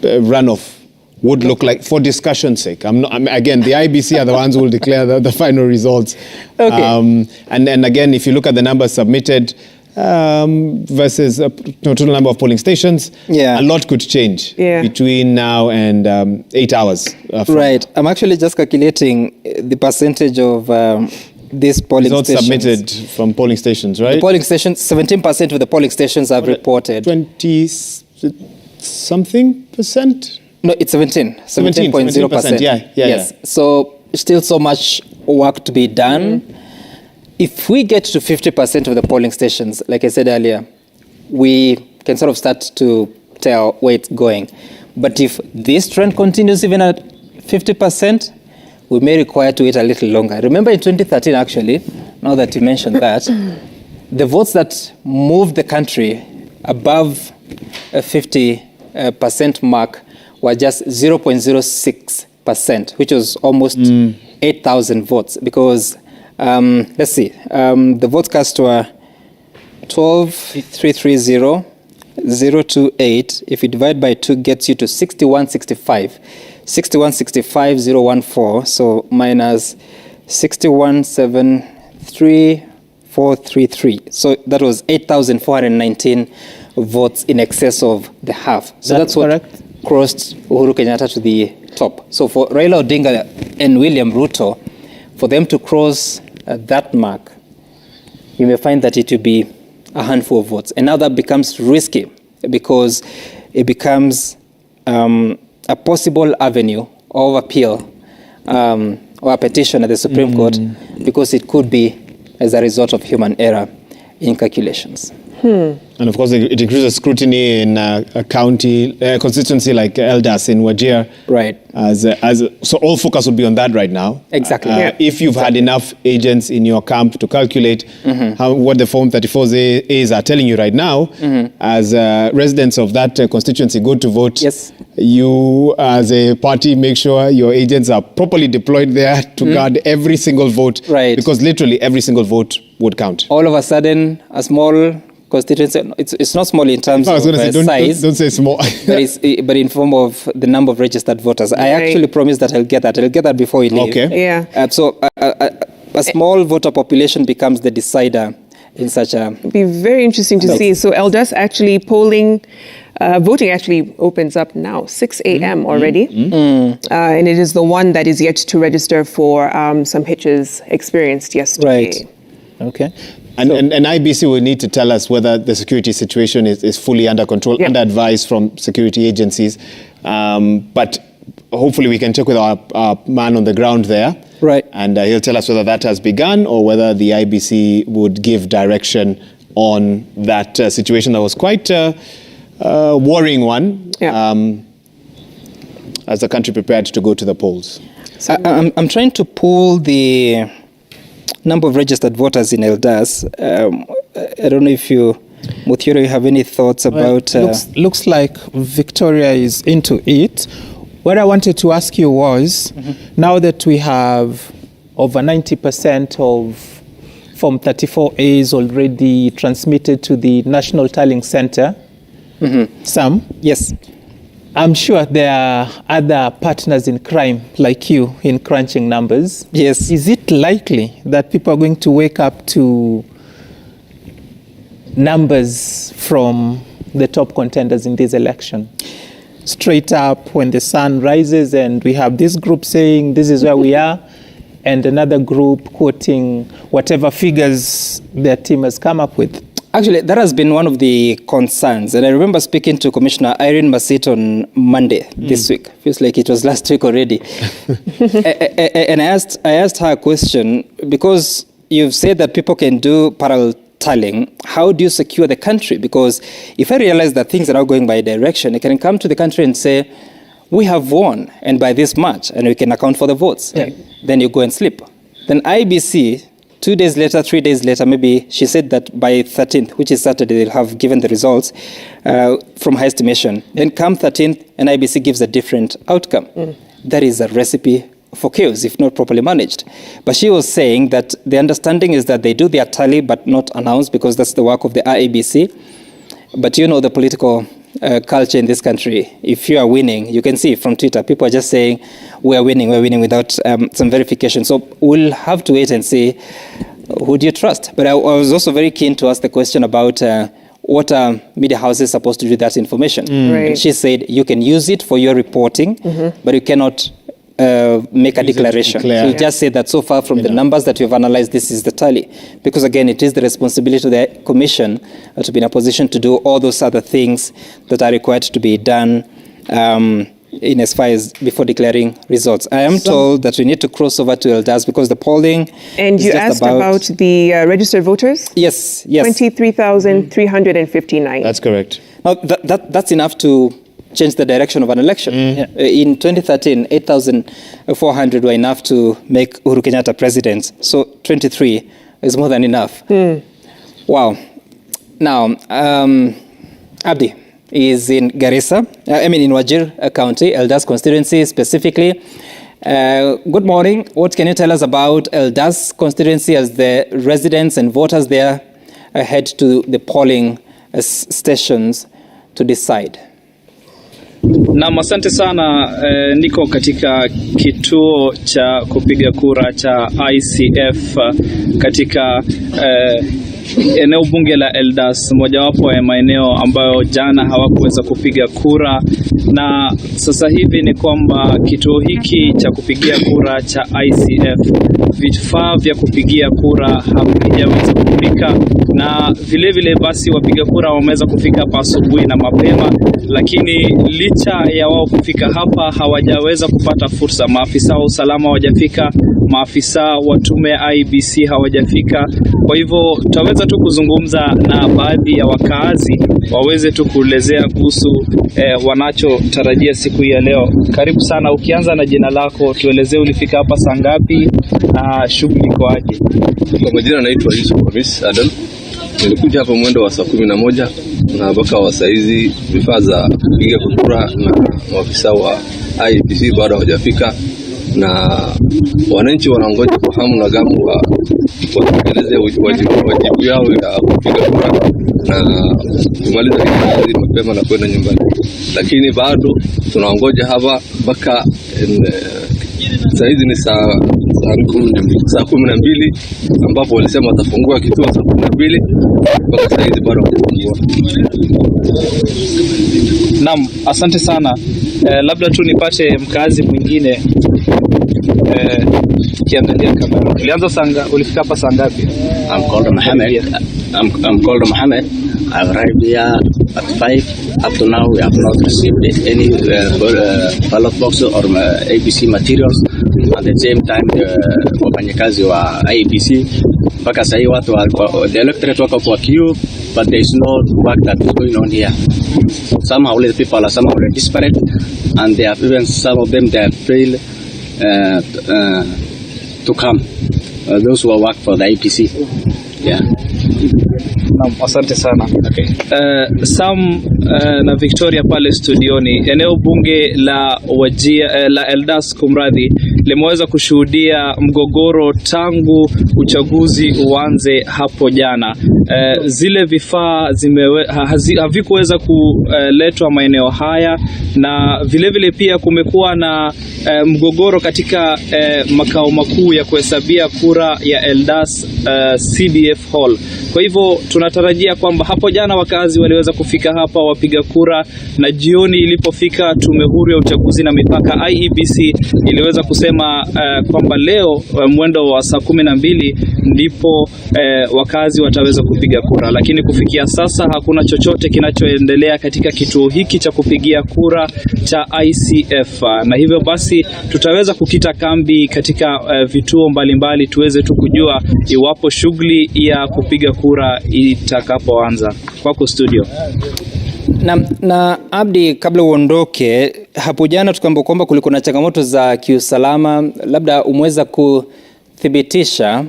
runoff would look like for discussion's sake. Again, the IEBC are the ones who will declare the final results. Okay. And again, if you look at the numbers submitted versus total number of polling stations, a lot could change between now and 8 hours. Right. I'm actually just calculating the percentage of these polling results stations. submitted from polling stations, right? The polling stations, 17% of the polling stations have reported. 20-something percent? No, it's 17.0%. Yeah. Yes. So still so much work to be done. If we get to 50% of the polling stations, like I said earlier, we can sort of start to tell where it's going. But if this trend continues even at 50%, we may require to wait a little longer. Remember in 2013, actually, now that you mentioned that, the votes that moved the country above a 50% mark were just 0.06%, which was almost 8,000 votes. Because, let's see, the votes cast were 12,330, 028. If you divide by 2, gets you to 6165. 6165,014. So minus 6173,433. So that was 8,419 votes in excess of the half. So that's what correct? Crossed Uhuru Kenyatta to the top. So for Raila Odinga and William Ruto, for them to cross that mark, you may find that it will be a handful of votes. And now that becomes risky because it becomes a possible avenue of appeal or a petition at the Supreme Court, because it could be as a result of human error in calculations. And of course, it increases scrutiny in a county constituency like Eldas in Wajir. Right. So all focus will be on that right now. Exactly. If you've had enough agents in your camp to calculate what the Form 34As are telling you right now, as residents of that constituency go to vote, Yes. you as a party make sure your agents are properly deployed there to guard every single vote. Right. Because literally every single vote would count. All of a sudden, a small constituency, it's not small in terms I was of going to say, size, don't say small. but in form of the number of registered voters. I actually promised that I'll get that. I'll get that before we leave. Okay. Yeah. So a small voter population becomes the decider in such a... It'd be very interesting to see. So Eldas actually voting actually opens up now, 6 a.m. already. And it is the one that is yet to register for some hitches experienced yesterday. Right. Okay. And IBC will need to tell us whether the security situation is fully under control, under advice from security agencies. But hopefully we can check with our man on the ground there. Right. And he'll tell us whether that has begun or whether the IBC would give direction on that situation that was quite a worrying one as the country prepared to go to the polls. So I'm trying to pull the number of registered voters in Eldas. I don't know if Muthiro, you have any thoughts about... Looks like Victoria is into it. What I wanted to ask you was, now that we have over 90% of Form 34As already transmitted to the National Tallying Center, Sam? Yes. I'm sure there are other partners in crime like you in crunching numbers. Yes. Is it likely that people are going to wake up to numbers from the top contenders in this election? Straight up when the sun rises and we have this group saying this is where we are, and another group quoting whatever figures their team has come up with. Actually, that has been one of the concerns. And I remember speaking to Commissioner Irene Masit on Monday this week. Feels like it was last week already. And I asked her a question, because you've said that people can do parallel tallying. How do you secure the country? Because if I realize that things are not going by a direction, I can come to the country and say, we have won, and by this much, and we can account for the votes. Yeah. Then you go and sleep. Then IBC, 2 days later, 3 days later, maybe she said that by 13th, which is Saturday, they'll have given the results from high estimation. Then come 13th, and IBC gives a different outcome. That is a recipe for chaos if not properly managed. But she was saying that the understanding is that they do their tally but not announce, because that's the work of the IEBC. But you know the political culture in this country. If you are winning, you can see from Twitter, people are just saying, we're winning without some verification. So we'll have to wait and see who do you trust. But I was also very keen to ask the question about what are media houses supposed to do with that information. Right. And she said, you can use it for your reporting, but you cannot make a declaration. So you just say that so far from the numbers that you've analyzed, this is the tally. Because again, it is the responsibility of the commission to be in a position to do all those other things that are required to be done in as far as before declaring results. I am told that we need to cross over to Eldas because the polling And is you just asked about the registered voters? Yes. 23,359. That's correct. Now, that's enough to change the direction of an election. In 2013, 8,400 were enough to make Uhuru Kenyatta president. So 23 is more than enough. Wow. Now, Abdi is in Garissa, in Wajir County, Eldas constituency specifically. Good morning. What can you tell us about Eldas constituency as the residents and voters there head to the polling stations to decide? Na asante sana. Niko katika kituo cha kupiga kura cha ICF katika eneo bunge la Eldas, mojawapo ya maeneo ambayo jana hawakuweza kupiga kura, na sasa hivi ni kwamba kituo hiki cha kupigia kura cha ICF, vifaa vya kupigia kura havijaweza kufika, na vile basi wapiga kura wameweza kufika hapa asubuhi na mapema, lakini licha ya wao kufika hapa hawajaweza kupata fursa. Maafisa wa usalama hawajafika, maafisa wa tume ya Iebc hawajafika. Kwa hivyo tutaweza tu kuzungumza na baadhi ya wakaazi waweze tu kuelezea kuhusu wanachotarajia siku ya leo. Karibu sana, ukianza na jina lako, tuelezee ulifika hapa saa ngapi na shughuli iko aje? Kwa majina naitwa Bomas Adam. Nilikuja hapa mwendo wa saa 11 na mpaka wa saa hizi vifaa za kupiga kura na maafisa wa Iebc bado hawajafika, na wananchi wanaongoja kwa hamu na gamu watekeleze wajibu yao ya kupiga kura na kumaliza kazi mapema na kwenda nyumbani. Lakini bado tunaongoja hapa mpaka saa hizi ni saa 12 ambapo walisema watafungua kituo saa 12, mpaka saa hizi bado hawajafungua. Naam, asante sana. Labda tu nipate mkazi mwingine. Kiangalia kamera. Ulifika hapa saa ngapi? I'm called Mohammed. I arrived here at 5. Up to now, we have not received any ballot box or ABC materials. At the same time, wafanyakazi wa IEBC mpaka sasa hivi watu the electorate wako kwa queue, but there is no work that is going on here. Somehow the people are somehow desperate, and they have even some of them they have failed to come. Those who work for the IEBC. Yeah. Asante sana. Okay. Sam na Victoria pale studioni, eneo bunge la Wajir la Eldas kumradhi, limeweza kushuhudia mgogoro tangu uchaguzi uanze hapo jana. Zile vifaa havikuweza kuletwa maeneo haya, na vile pia kumekuwa na mgogoro katika makao makuu ya kuhesabia kura ya Eldas CDF Hall. Kwa hivyo tunatarajia kwamba hapo jana wakazi waliweza kufika hapa wapiga kura, na jioni ilipofika tume huru ya uchaguzi na mipaka IEBC iliweza kusema kwamba leo mwendo wa saa 12 ndipo wakazi wataweza kupiga kura, lakini kufikia sasa hakuna chochote kinachoendelea katika kituo hiki cha kupigia kura cha ICF, na hivyo basi tutaweza kukita kambi katika vituo mbalimbali tuweze tu kujua iwapo shughuli ya kupiga kura itakapoanza. Kwako studio. Na Abdi, kabla uondoke, hapo jana tukaambiwa kwamba kulikuwa na changamoto za kiusalama, labda umeweza kuthibitisha?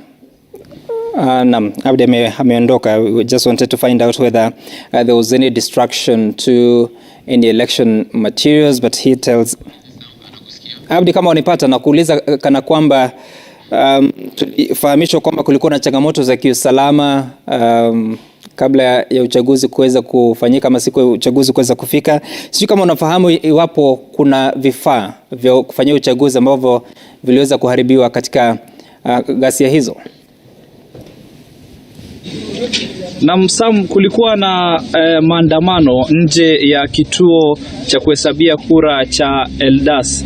Abdi ameondoka. We just wanted to find out whether there was any distraction to any election materials, but he tells Abdi, kama unipata na kuuliza kana kwamba fahamishwa kwamba kulikuwa na changamoto za kiusalama kabla ya uchaguzi kuweza kufanyika, ama siku ya uchaguzi kuweza kufika. Sijui kama unafahamu iwapo kuna vifaa vya kufanyia uchaguzi ambavyo viliweza kuharibiwa katika ghasia hizo. Na Sam, kulikuwa na maandamano nje ya kituo cha kuhesabia kura cha Eldas.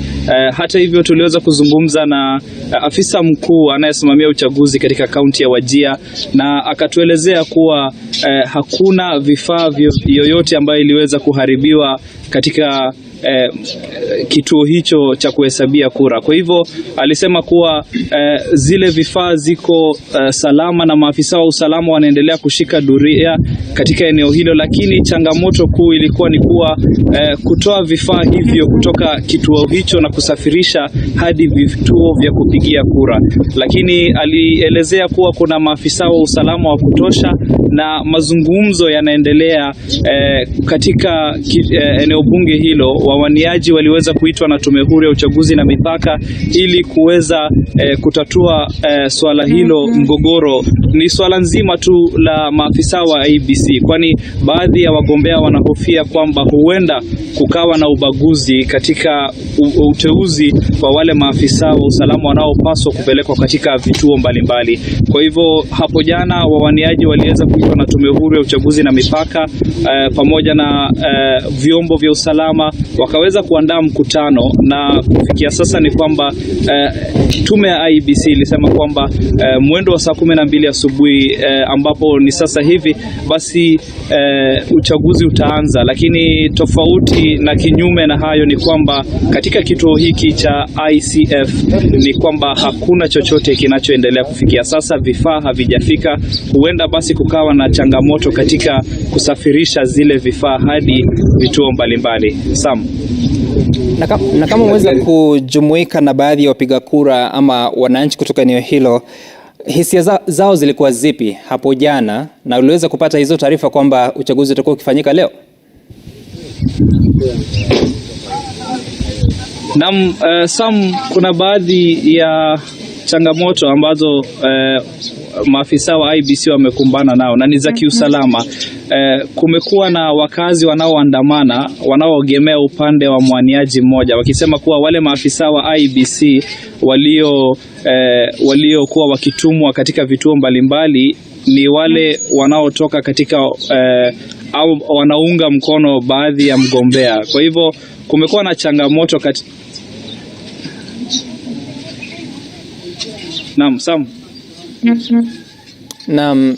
Hata hivyo tuliweza kuzungumza na afisa mkuu anayesimamia uchaguzi katika kaunti ya Wajir, na akatuelezea kuwa hakuna vifaa yoyote ambayo iliweza kuharibiwa katika kituo hicho cha kuhesabia kura. Kwa hivyo alisema kuwa zile vifaa ziko salama na maafisa wa usalama wanaendelea kushika doria katika eneo hilo, lakini changamoto kuu ilikuwa ni kuwa kutoa vifaa hivyo kutoka kituo hicho na kusafirisha hadi vituo vya kupigia kura. Lakini alielezea kuwa kuna maafisa wa usalama wa kutosha na mazungumzo yanaendelea katika eneo bunge hilo. Wawaniaji waliweza kuitwa na Tume Huru ya Uchaguzi na Mipaka ili kuweza kutatua swala hilo. Mgogoro ni swala nzima tu la maafisa wa Iebc, kwani baadhi ya wagombea wanahofia kwamba huenda kukawa na ubaguzi katika uteuzi wa wale maafisa wa usalama wanaopaswa kupelekwa katika vituo mbalimbali. Kwa hivyo hapo jana wawaniaji waliweza kuitwa na Tume Huru ya Uchaguzi na Mipaka pamoja na vyombo vya usalama, wakaweza kuandaa mkutano, na kufikia sasa ni kwamba tume ya Iebc ilisema kwamba mwendo wa saa 12 asubuhi ambapo ni sasa hivi, basi uchaguzi utaanza. Lakini tofauti na kinyume na hayo ni kwamba katika kituo hiki cha ICF ni kwamba hakuna chochote kinachoendelea kufikia sasa, vifaa havijafika. Huenda basi kukawa na changamoto katika kusafirisha zile vifaa hadi vituo mbalimbali. Sam, na kama umeweza kujumuika na baadhi ya wapiga kura ama wananchi kutoka eneo hilo, hisia zao zilikuwa zipi hapo jana, na uliweza kupata hizo taarifa kwamba uchaguzi utakuwa ukifanyika leo? Naam, Sam, kuna baadhi ya changamoto ambazo maafisa wa Iebc wamekumbana nao na ni za kiusalama. Kumekuwa na wakazi wanaoandamana wanaoegemea upande wa mwaniaji mmoja, wakisema kuwa wale maafisa wa Iebc waliokuwa wakitumwa katika vituo mbalimbali ni wale wanaotoka katika au wanaunga mkono baadhi ya mgombea. Kwa hivyo kumekuwa na changamoto Naam, Sam. Naam,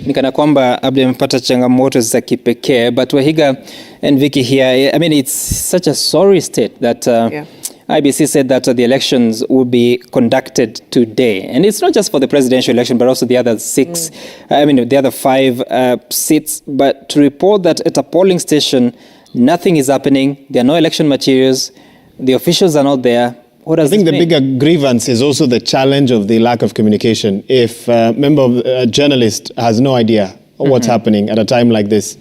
nikana kwamba Abdi amepata changamoto za kipekee, but Wahiga and Vicky here, I mean, it's such a sorry state that Iebc said that the elections will be conducted today, and it's not just for the presidential election but also the other the other 5 seats, but to report that at a polling station nothing is happening, there are no election materials, the officials are not there. I think the bigger grievance is also the challenge of the lack of communication. If a journalist has no idea what's happening at a time like this,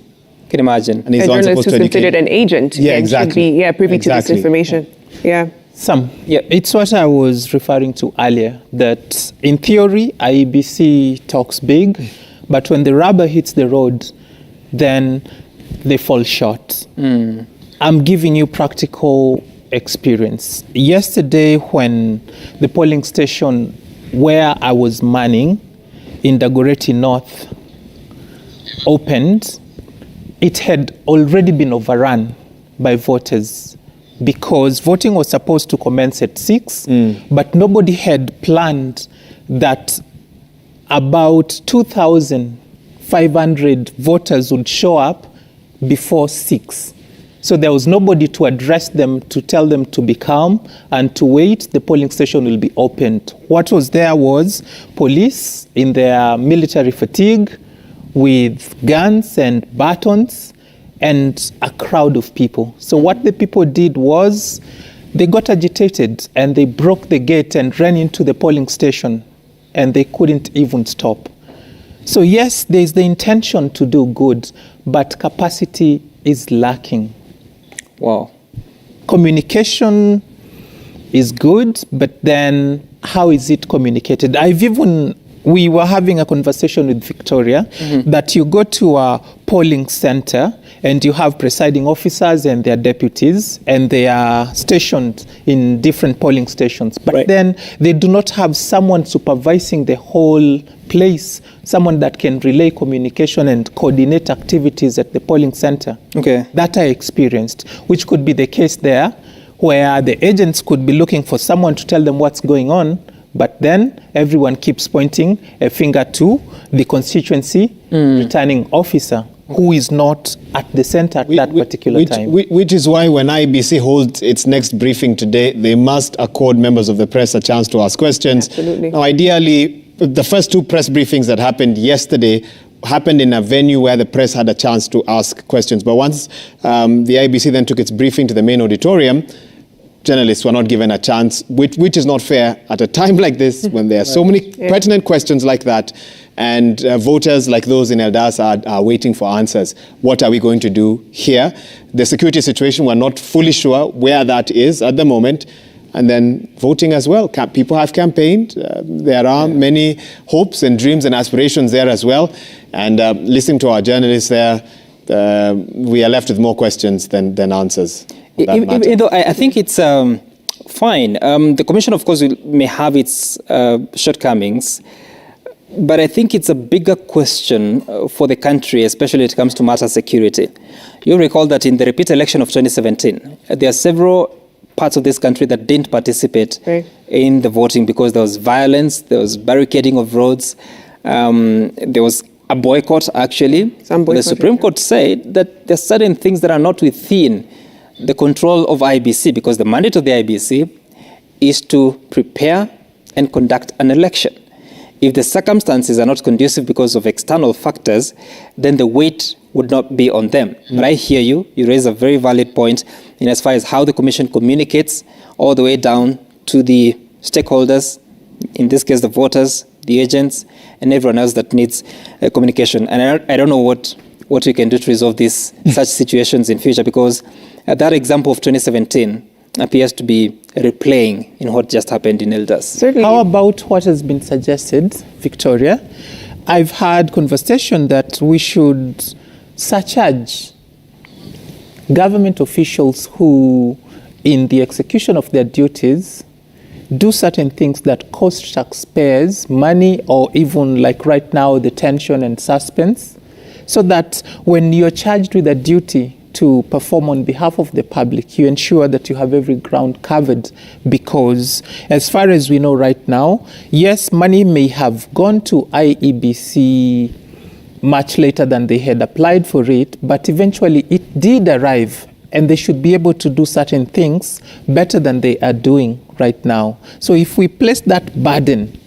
can imagine. And he's a not journalist supposed who's to considered an agent. Exactly. Should be privy to this information. Yeah. It's what I was referring to earlier, that in theory, Iebc talks big, but when the rubber hits the road, then they fall short. I'm giving you practical experience. Yesterday, when the polling station where I was manning in Dagoretti North opened, it had already been overrun by voters because voting was supposed to commence at 6, but nobody had planned that about 2,500 voters would show up before 6. So there was nobody to address them, to tell them to be calm and to wait. The polling station will be opened. What was there was police in their military fatigue with guns and batons and a crowd of people. So what the people did was they got agitated and they broke the gate and ran into the polling station, and they couldn't even stop. So yes, there's the intention to do good, but capacity is lacking. Wow. Communication is good, but then how is it communicated? We were having a conversation with Victoria that you go to a polling center and you have presiding officers and their deputies, and they are stationed in different polling stations. But then they do not have someone supervising the whole place, someone that can relay communication and coordinate activities at the polling center. Okay. That I experienced, which could be the case there, where the agents could be looking for someone to tell them what's going on, but then everyone keeps pointing a finger to the constituency returning officer. who is not at the center at that particular time. Which is why when IEBC holds its next briefing today, they must accord members of the press a chance to ask questions. Absolutely. Now, ideally, the first two press briefings that happened yesterday happened in a venue where the press had a chance to ask questions. But once the IEBC then took its briefing to the main auditorium, journalists were not given a chance, which is not fair at a time like this when there are so many pertinent questions like that, and voters like those in Eldas are waiting for answers. What are we going to do here? The security situation, we're not fully sure where that is at the moment. And then voting as well. People have campaigned. There are many hopes and dreams and aspirations there as well. And listening to our journalists there, we are left with more questions than answers. Though I think it's fine. The Commission, of course, may have its shortcomings, but I think it's a bigger question for the country, especially when it comes to matter security. You'll recall that in the repeat election of 2017, there are several parts of this country that didn't participate in the voting because there was violence, there was barricading of roads, there was a boycott, actually. The Supreme Court said that there are certain things that are not within the control of IEBC, because the mandate of the IEBC is to prepare and conduct an election. If the circumstances are not conducive because of external factors, then the weight would not be on them. But I hear you. You raise a very valid point in as far as how the Commission communicates all the way down to the stakeholders, in this case the voters, the agents, and everyone else that needs communication. And I don't know what we can do to resolve these such situations in future, because that example of 2017 appears to be replaying in what just happened in Eldas. Certainly. How about what has been suggested, Victoria? I've had conversation that we should surcharge government officials who, in the execution of their duties, do certain things that cost taxpayers money, or even like right now, the tension and suspense, so that when you're charged with a duty to perform on behalf of the public, you ensure that you have every ground covered. Because as far as we know right now, yes, money may have gone to IEBC much later than they had applied for it, but eventually it did arrive, and they should be able to do certain things better than they are doing right now. So if we place that burden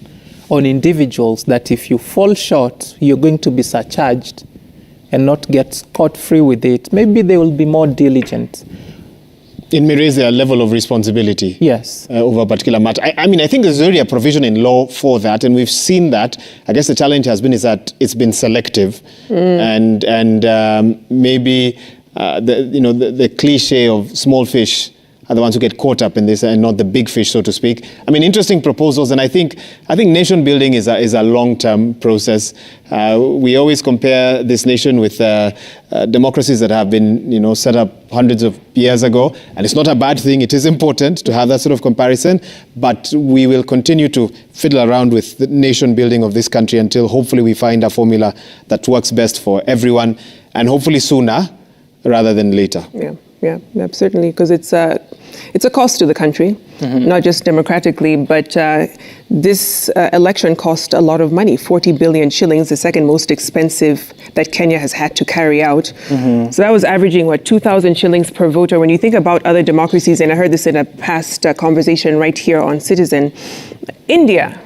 on individuals, that if you fall short, you're going to be surcharged and not get scot-free with it, maybe they will be more diligent. It may raise their level of responsibility. Yes. Over a particular matter. I mean, I think there's already a provision in law for that, and we've seen that. I guess the challenge has been is that it's been selective, and maybe the cliche of small fish are the ones who get caught up in this, and not the big fish, so to speak. I mean, interesting proposals, and I think nation building is a long-term process. We always compare this nation with democracies that have been, set up hundreds of years ago, and it's not a bad thing. It is important to have that sort of comparison, but we will continue to fiddle around with the nation building of this country until hopefully we find a formula that works best for everyone, and hopefully sooner rather than later. Yeah, certainly, because it's a cost to the country, not just democratically, but this election cost a lot of money, 40 billion shillings, the second most expensive that Kenya has had to carry out. So that was averaging, 2,000 shillings per voter. When you think about other democracies, and I heard this in a past conversation right here on Citizen, India,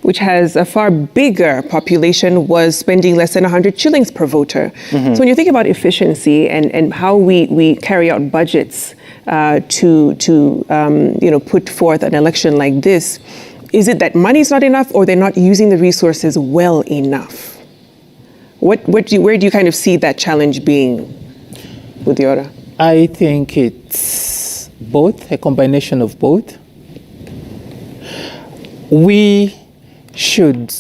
which has a far bigger population, was spending less than 100 shillings per voter. So when you think about efficiency and how we carry out budgets to put forth an election like this, is it that money is not enough, or they're not using the resources well enough? Where do you kind of see that challenge being, Udhiora? I think it's both, a combination of both. We should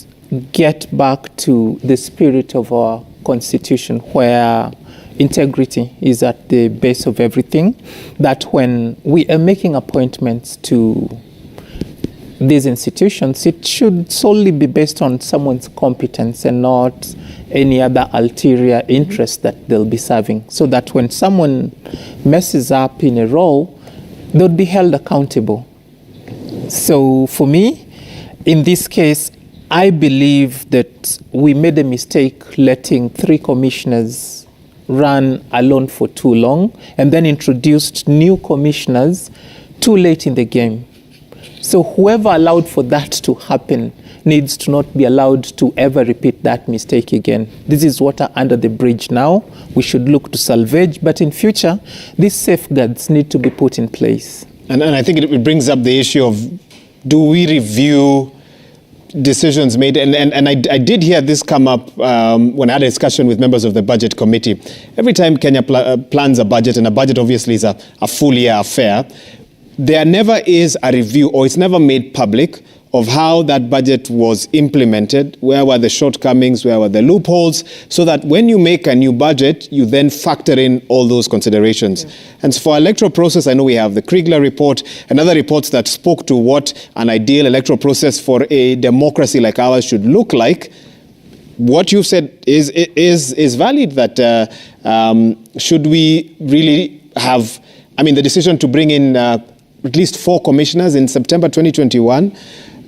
get back to the spirit of our constitution, where integrity is at the base of everything, that when we are making appointments to these institutions, it should solely be based on someone's competence and not any other ulterior interest that they'll be serving, so that when someone messes up in a role, they'll be held accountable. So for me, in this case, I believe that we made a mistake letting 3 commissioners ran alone for too long and then introduced new commissioners too late in the game. So whoever allowed for that to happen needs to not be allowed to ever repeat that mistake again. This is water under the bridge now. We should look to salvage, but in future, these safeguards need to be put in place. And I think it brings up the issue of, do we review decisions made? And I did hear this come up when I had a discussion with members of the budget committee. Every time Kenya plans a budget, and a budget obviously is a full year affair, there never is a review, or it's never made public, of how that budget was implemented, where were the shortcomings, where were the loopholes, so that when you make a new budget, you then factor in all those considerations. And so for electoral process, I know we have the Kriegler report and other reports that spoke to what an ideal electoral process for a democracy like ours should look like. What you've said is valid, that should we really have, the decision to bring in at least 4 commissioners in September 2021,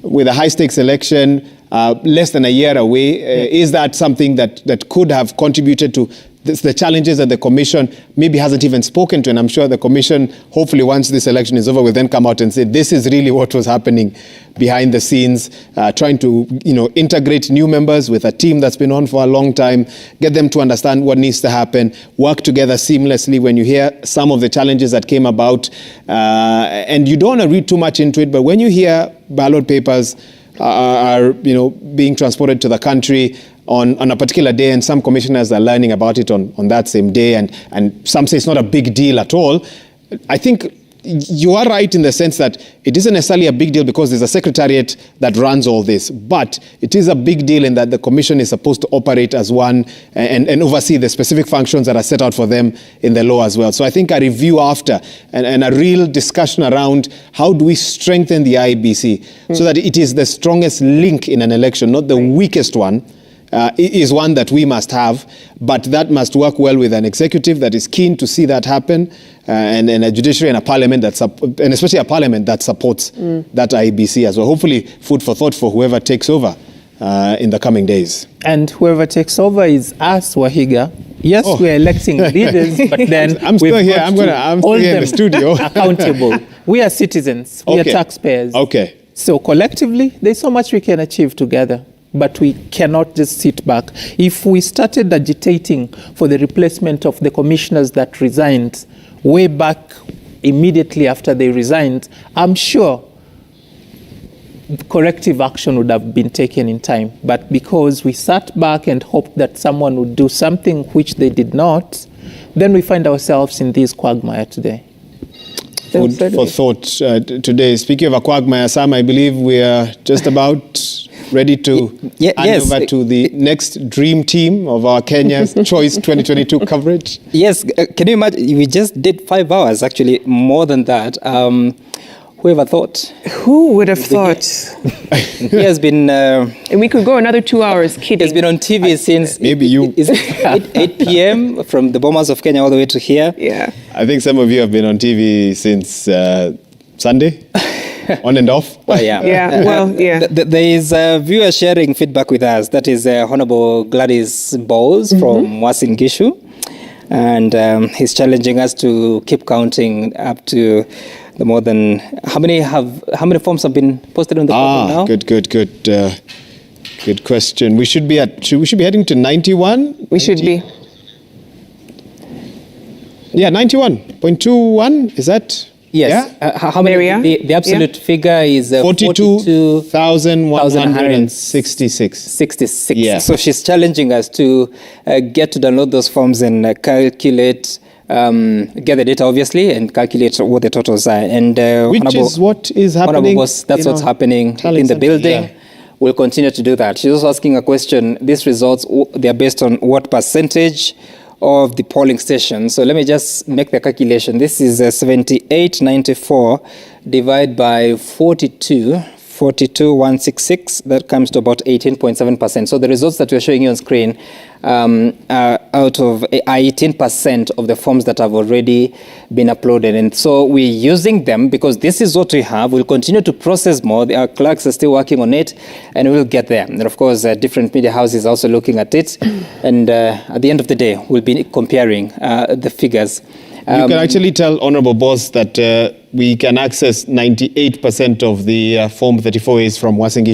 with a high-stakes election less than a year away, is that something that could have contributed to the challenges that the Commission maybe hasn't even spoken to? And I'm sure the Commission, hopefully once this election is over, will then come out and say, this is really what was happening behind the scenes, trying to integrate new members with a team that's been on for a long time, get them to understand what needs to happen, work together seamlessly. When you hear some of the challenges that came about, and you don't want to read too much into it, but when you hear ballot papers are being transported to the country on a particular day, and some commissioners are learning about it on that same day, and some say it's not a big deal at all, I think you are right in the sense that it isn't necessarily a big deal because there's a secretariat that runs all this, but it is a big deal in that the Commission is supposed to operate as one and oversee the specific functions that are set out for them in the law as well. So I think a review after and a real discussion around how do we strengthen the Iebc so that it is the strongest link in an election, not the weakest one, is one that we must have, but that must work well with an executive that is keen to see that happen, and a judiciary and a parliament and especially a parliament that supports that Iebc as well. Hopefully, food for thought for whoever takes over in the coming days. And whoever takes over is us, Wahiga. Yes, we're electing leaders, but then I'm still here. I'm still here in the studio. Accountable. We are citizens. We are taxpayers. Okay. So collectively, there's so much we can achieve together. But we cannot just sit back. If we started agitating for the replacement of the commissioners that resigned way back immediately after they resigned, I'm sure corrective action would have been taken in time. But because we sat back and hoped that someone would do something which they did not, then we find ourselves in this quagmire today. Food for thought today. Speaking of a quagmire, Sam, I believe we are just about ready to hand over to the next dream team of our Kenya's Choice 2022 coverage. Yes, can you imagine? We just did 5 hours, actually, more than that. Whoever thought? Who would have thought? He has been... and we could go another 2 hours, kidding. He's been on TV since... Maybe you. Is it 8 p.m. from the Bomas of Kenya all the way to here? Yeah. I think some of you have been on TV since Sunday, on and off. Well, yeah. Yeah, well, yeah. There is a viewer sharing feedback with us. That is Honorable Gladys Bowles from Wasin Gishu. And he's challenging us to keep counting up to the more than... How many forms have been posted on the portal now? Good question. We should be heading to 91? We should be. Yeah, 91.21, is that? Yes. Yeah? How many? The absolute figure is 42,166. 66. Yeah. So she's challenging us to get to download those forms and calculate, get the data obviously, and calculate what the totals are. And which is what is happening. That's what's happening in the building. Yeah. We'll continue to do that. She's also asking a question. These results, they are based on what percentage of the polling station? So let me just make the calculation. This is 7894 divided by 42. 42,166. That comes to about 18.7%. So the results that we're showing you on screen are out of 18% of the forms that have already been uploaded. And so we're using them because this is what we have. We'll continue to process more. Our clerks are still working on it, and we'll get there. And of course, different media houses are also looking at it. And at the end of the day, we'll be comparing the figures. You can actually tell Honorable Boss that we can access 98% of the Form 34As from Uasin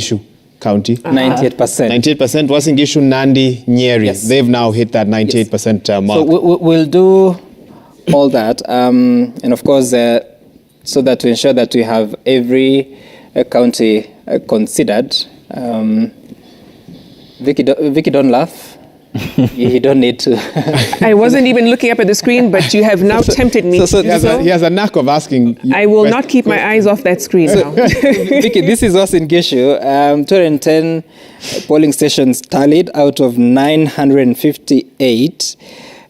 County. 98%. 98%. Uasin Gishu, Nandi, Nyeri. Yes. They've now hit that 98% mark. So we'll do all that. And of course, so that to ensure that we have every county considered. Vicky, don't laugh. You don't need to. I wasn't even looking up at the screen, but you have now tempted me. He has a knack of asking. I will not keep my eyes off that screen now. Vicky, this is Uasin Gishu. 210 polling stations tallied out of 958.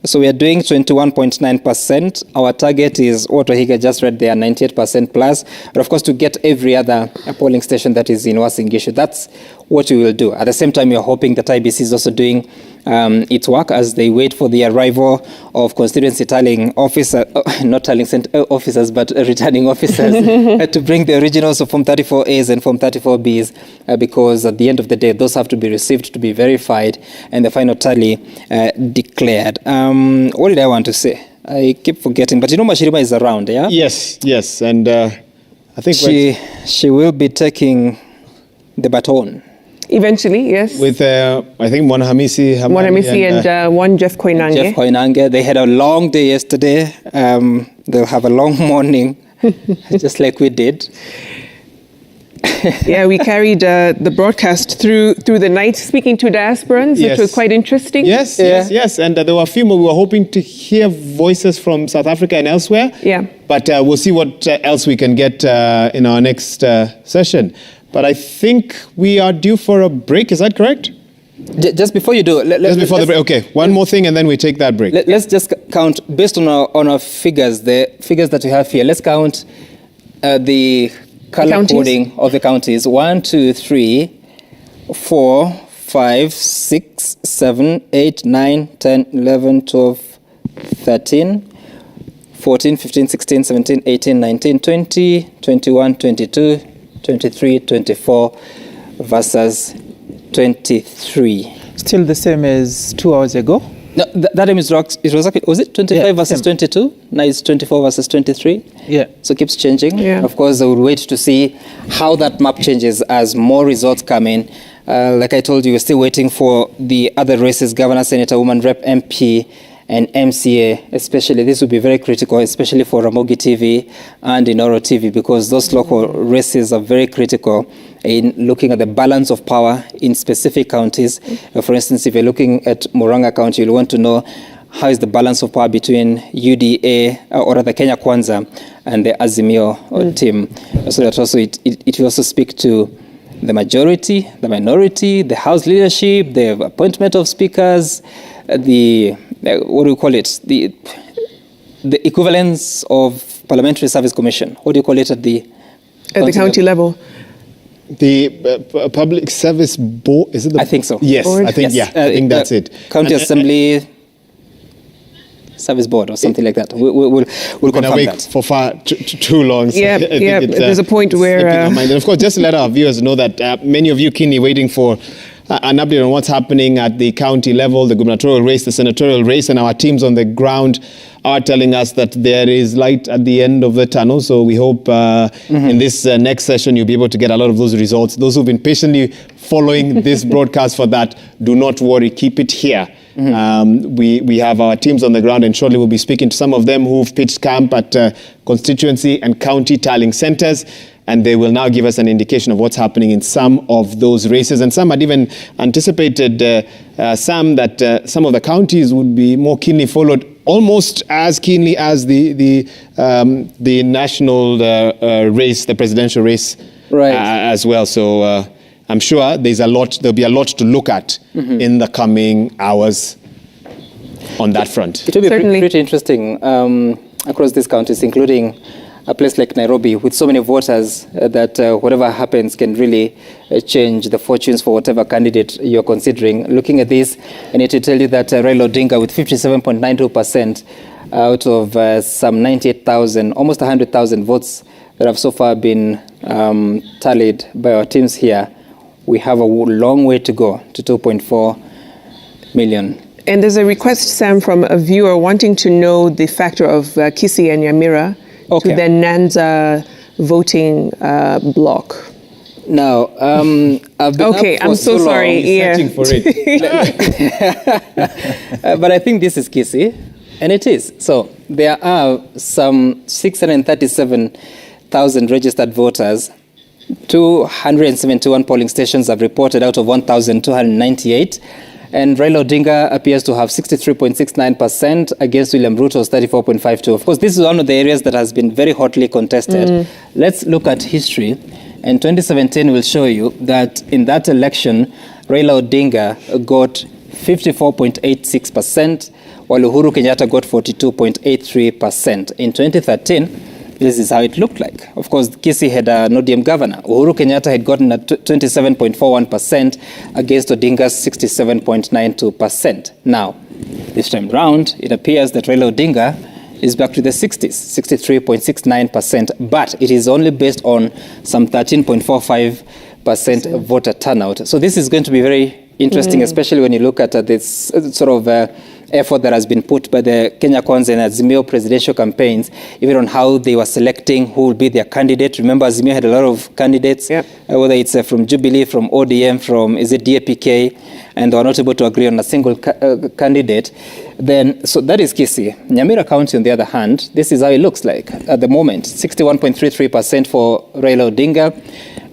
So we are doing 21.9%. Our target is what Wahiga just read there, 98% plus. But of course, to get every other polling station that is in Uasin Gishu, that's what we will do. At the same time, we are hoping that IEBC is also doing its work as they wait for the arrival of constituency tallying officer, not tallying officers, but returning officers to bring the originals of Form 34As and Form 34Bs because at the end of the day, those have to be received to be verified and the final tally declared. What did I want to say? I keep forgetting, but you know Mashirima is around, yeah? Yes, and I think she will be taking the baton. Eventually, yes. With, I think, Mwanahamisi and one Jeff Koinange. Jeff Koinange. They had a long day yesterday. They'll have a long morning, just like we did. Yeah, we carried the broadcast through the night, speaking to diasporans, which was quite interesting. Yes. And there were a few more. We were hoping to hear voices from South Africa and elsewhere. Yeah. But we'll see what else we can get in our next session. But I think we are due for a break. Is that correct? Just before you do, just before the break. Okay, one more thing, and then we take that break. Let's just count based on our figures. The figures that we have here. Let's count the color coding of the counties. 1, 2, 3, 4, 5, 6, 7, 8, 9, 10, 11, 12, 13, 14, 15, 16, 17, 18, 19, 20, 21, 22, 23, 24 versus 23. Still the same as 2 hours ago? No, that time was it 25 versus 22? Now it's 24 versus 23? Yeah. So it keeps changing. Yeah. Of course, I will wait to see how that map changes as more results come in. Like I told you, we're still waiting for the other races, Governor, Senator, Woman Rep, MP, and MCA, especially. This will be very critical, especially for Ramogi TV and Inoro TV, because those local races are very critical in looking at the balance of power in specific counties. For instance, if you're looking at Murang'a County, you'll want to know how is the balance of power between UDA, or rather Kenya Kwanza, and the Azimio team. So that also it will also speak to the majority, the minority, the House leadership, the appointment of speakers, the what do you call it? The equivalence of Parliamentary Service Commission. What do you call it at the county level? The Public Service Board, is it? I think so. Yes, board? I think yes. I think that's it. County Assembly Service Board or something like that. We'll confirm that. For far too long. So Yeah, there's a point where... And of course, just to let our viewers know that many of you keenly waiting for an update on what's happening at the county level, the gubernatorial race, the senatorial race, and our teams on the ground are telling us that there is light at the end of the tunnel. So we hope in this next session you'll be able to get a lot of those results. Those who've been patiently following this broadcast for that, do not worry, keep it here. We have our teams on the ground, and shortly we'll be speaking to some of them who've pitched camp at constituency and county tallying centers. And they will now give us an indication of what's happening in some of those races. And some had even anticipated some that some of the counties would be more keenly followed, almost as keenly as the national race, the presidential race, as well. So I'm sure there'll be a lot to look at in the coming hours on that front. It will be pretty interesting across these counties, including a place like Nairobi with so many voters that whatever happens can really change the fortunes for whatever candidate you're considering. Looking at this, I need to tell you that Raila Odinga with 57.92% out of some 98,000, almost 100,000 votes that have so far been tallied by our teams here, we have a long way to go to 2.4 million. And there's a request, Sam, from a viewer wanting to know the factor of Kisii and Nyamira to the Nyanza voting block. Now, I've been okay, up for I'm so sorry. Yeah. Searching for it. But I think this is Kisii, and it is. So there are some 637,000 registered voters. 271 polling stations have reported out of 1,298. And Raila Odinga appears to have 63.69% against William Ruto's 34.52%. Of course, this is one of the areas that has been very hotly contested. Let's look at history. And 2017 will show you that in that election, Raila Odinga got 54.86%, while Uhuru Kenyatta got 42.83%. In 2013, this is how it looked like. Of course, Kisii had an ODM governor. Uhuru Kenyatta had gotten a 27.41% against Odinga's 67.92%. Now, this time round, it appears that Raila Odinga is back to the 60s, 63.69%, but it is only based on some 13.45% voter turnout. So this is going to be very interesting, especially when you look at this sort of effort that has been put by the Kenya Kwanza and Azimio presidential campaigns, even on how they were selecting who will be their candidate. Remember, Azimio had a lot of candidates, whether it's from Jubilee, from ODM, from Iebc, and they were not able to agree on a single candidate. Then, so that is Kisii. Nyamira County, on the other hand, this is how it looks like at the moment. 61.33% for Raila Odinga.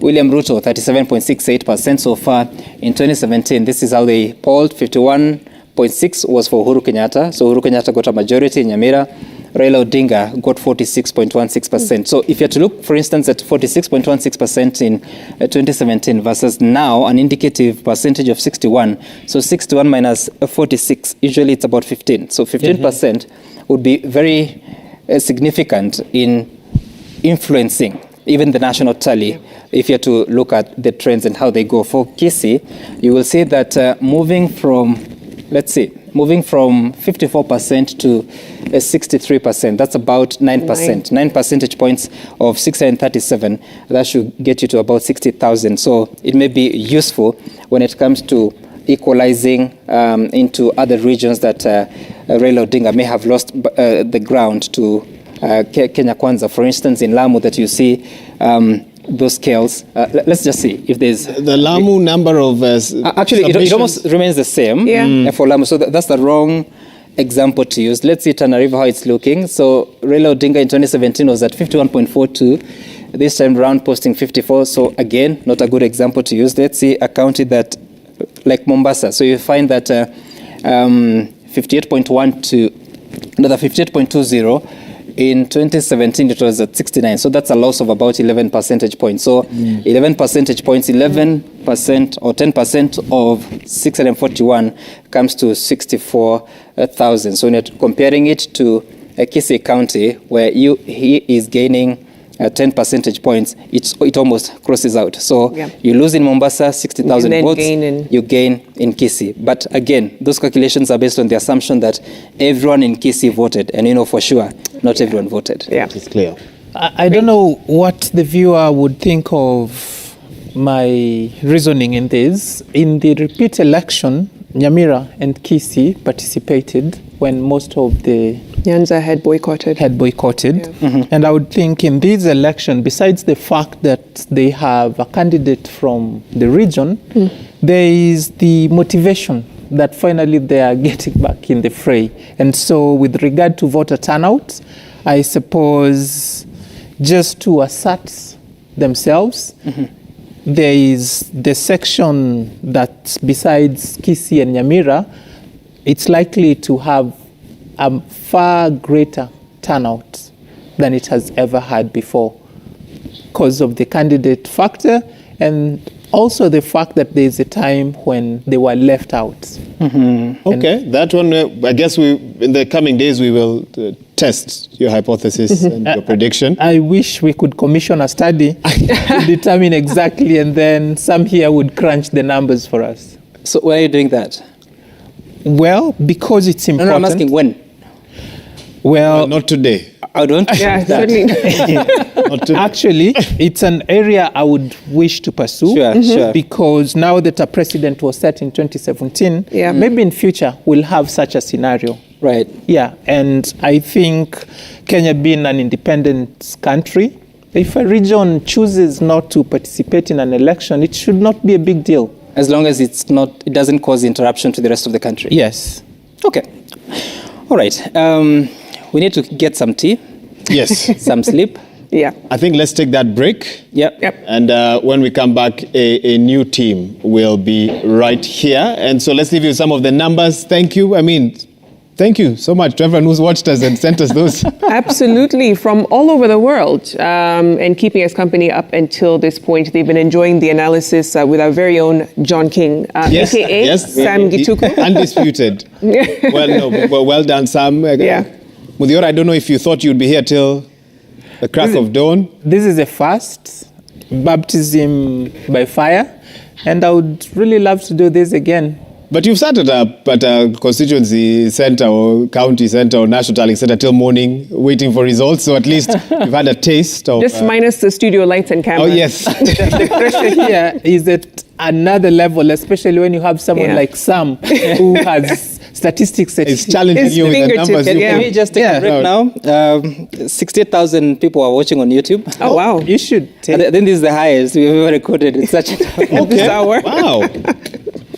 William Ruto, 37.68% so far in 2017. This is how they polled. 51.6 was for Uhuru Kenyatta. So Uhuru Kenyatta got a majority in Nyamira. Raila Odinga got 46.16%. So if you had to look, for instance, at 46.16% in 2017 versus now an indicative percentage of 61. So 61 minus 46, usually it's about 15. So 15% would be very significant in influencing even the national tally. If you have to look at the trends and how they go. For Kisii, you will see that moving from 54% to 63%, that's about 9%. 9 percentage points of 637, that should get you to about 60,000. So it may be useful when it comes to equalizing into other regions that Raila Odinga may have lost the ground to Kenya Kwanza. For instance, in Lamu that you see those scales. Let's just see if there's... The Lamu number of... actually, it almost remains the same for Lamu. So that's the wrong example to use. Let's see Tana River, how it's looking. So Raila Odinga in 2017 was at 51.42. This time around posting 54. So again, not a good example to use. Let's see a county that, like Mombasa. So you find that 58.1 to another 58.20. In 2017, it was at 69. So that's a loss of about 11 percentage points. So 11 percentage points, 11% or 10% of 641 comes to 64,000. So when you're comparing it to Kisii County, where he is gaining 10 percentage points, it almost crosses out. So you lose in Mombasa, 60,000 votes, you gain in Kisii. But again, those calculations are based on the assumption that everyone in Kisii voted. And you know for sure, not everyone voted. It's clear. I don't know what the viewer would think of my reasoning in this. In the repeat election, Nyamira and Kisii participated when most of the Nyanza had boycotted. And I would think in this election, besides the fact that they have a candidate from the region, there is the motivation that finally they are getting back in the fray. And so with regard to voter turnout, I suppose just to assert themselves, there is the section that besides Kisii and Nyamira, it's likely to have a far greater turnout than it has ever had before because of the candidate factor and also the fact that there is a time when they were left out. Okay, that one, I guess in the coming days we will test your hypothesis and your prediction. I wish we could commission a study to determine exactly, and then some here would crunch the numbers for us. So why are you doing that? Well, because it's No, important. I'm asking when. Well, Not today. I don't. Yeah, certainly. Not today. actually, it's an area I would wish to pursue. Sure, sure. Because now that a precedent was set in 2017, Yeah. maybe in future we'll have such a scenario. Right. Yeah, and I think Kenya being an independent country, if a region chooses not to participate in an election, it should not be a big deal. As long as it doesn't cause interruption to the rest of the country. Yes. Okay. All right. We need to get some tea, Yes. some sleep. Yeah. I think let's take that break. Yep. And when we come back, a new team will be right here. And so let's leave you with some of the numbers. Thank you. Thank you so much to everyone who's watched us and sent us those. Absolutely, from all over the world, and keeping us company up until this point. They've been enjoying the analysis with our very own John King, aka Sam Gituku. Undisputed. Well done, Sam. Yeah. Mudhiora, I don't know if you thought you'd be here till the crack of dawn. This is a first baptism by fire, and I would really love to do this again. But you've sat at a constituency center or county center or national tallying center till morning waiting for results. So at least you've had a taste of... Just minus the studio lights and cameras. Oh, yes. The pressure here is at another level, especially when you have someone like Sam who has statistics. It's challenging you with the numbers. Yeah. Can we just take a break now? 68,000 people are watching on YouTube. Oh, wow. You should I think this is the highest we've ever recorded in such a This hour. Wow.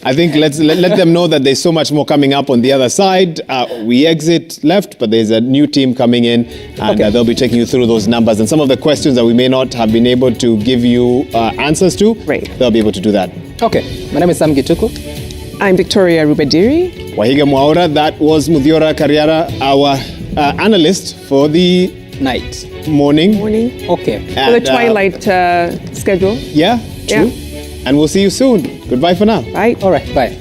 I think let them know that there's so much more coming up on the other side. We exit left, but there's a new team coming in, and they'll be taking you through those numbers and some of the questions that we may not have been able to give you answers to. Right. They'll be able to do that. Okay. My name is Sam Gituku. I'm Victoria Rubadiri. Wahiga Mwaura, that was Mudhiora Kariara, our analyst for the Night. morning. Okay. For the twilight schedule. Yeah, true. Yeah. And we'll see you soon. Goodbye for now. Bye. All right. Bye.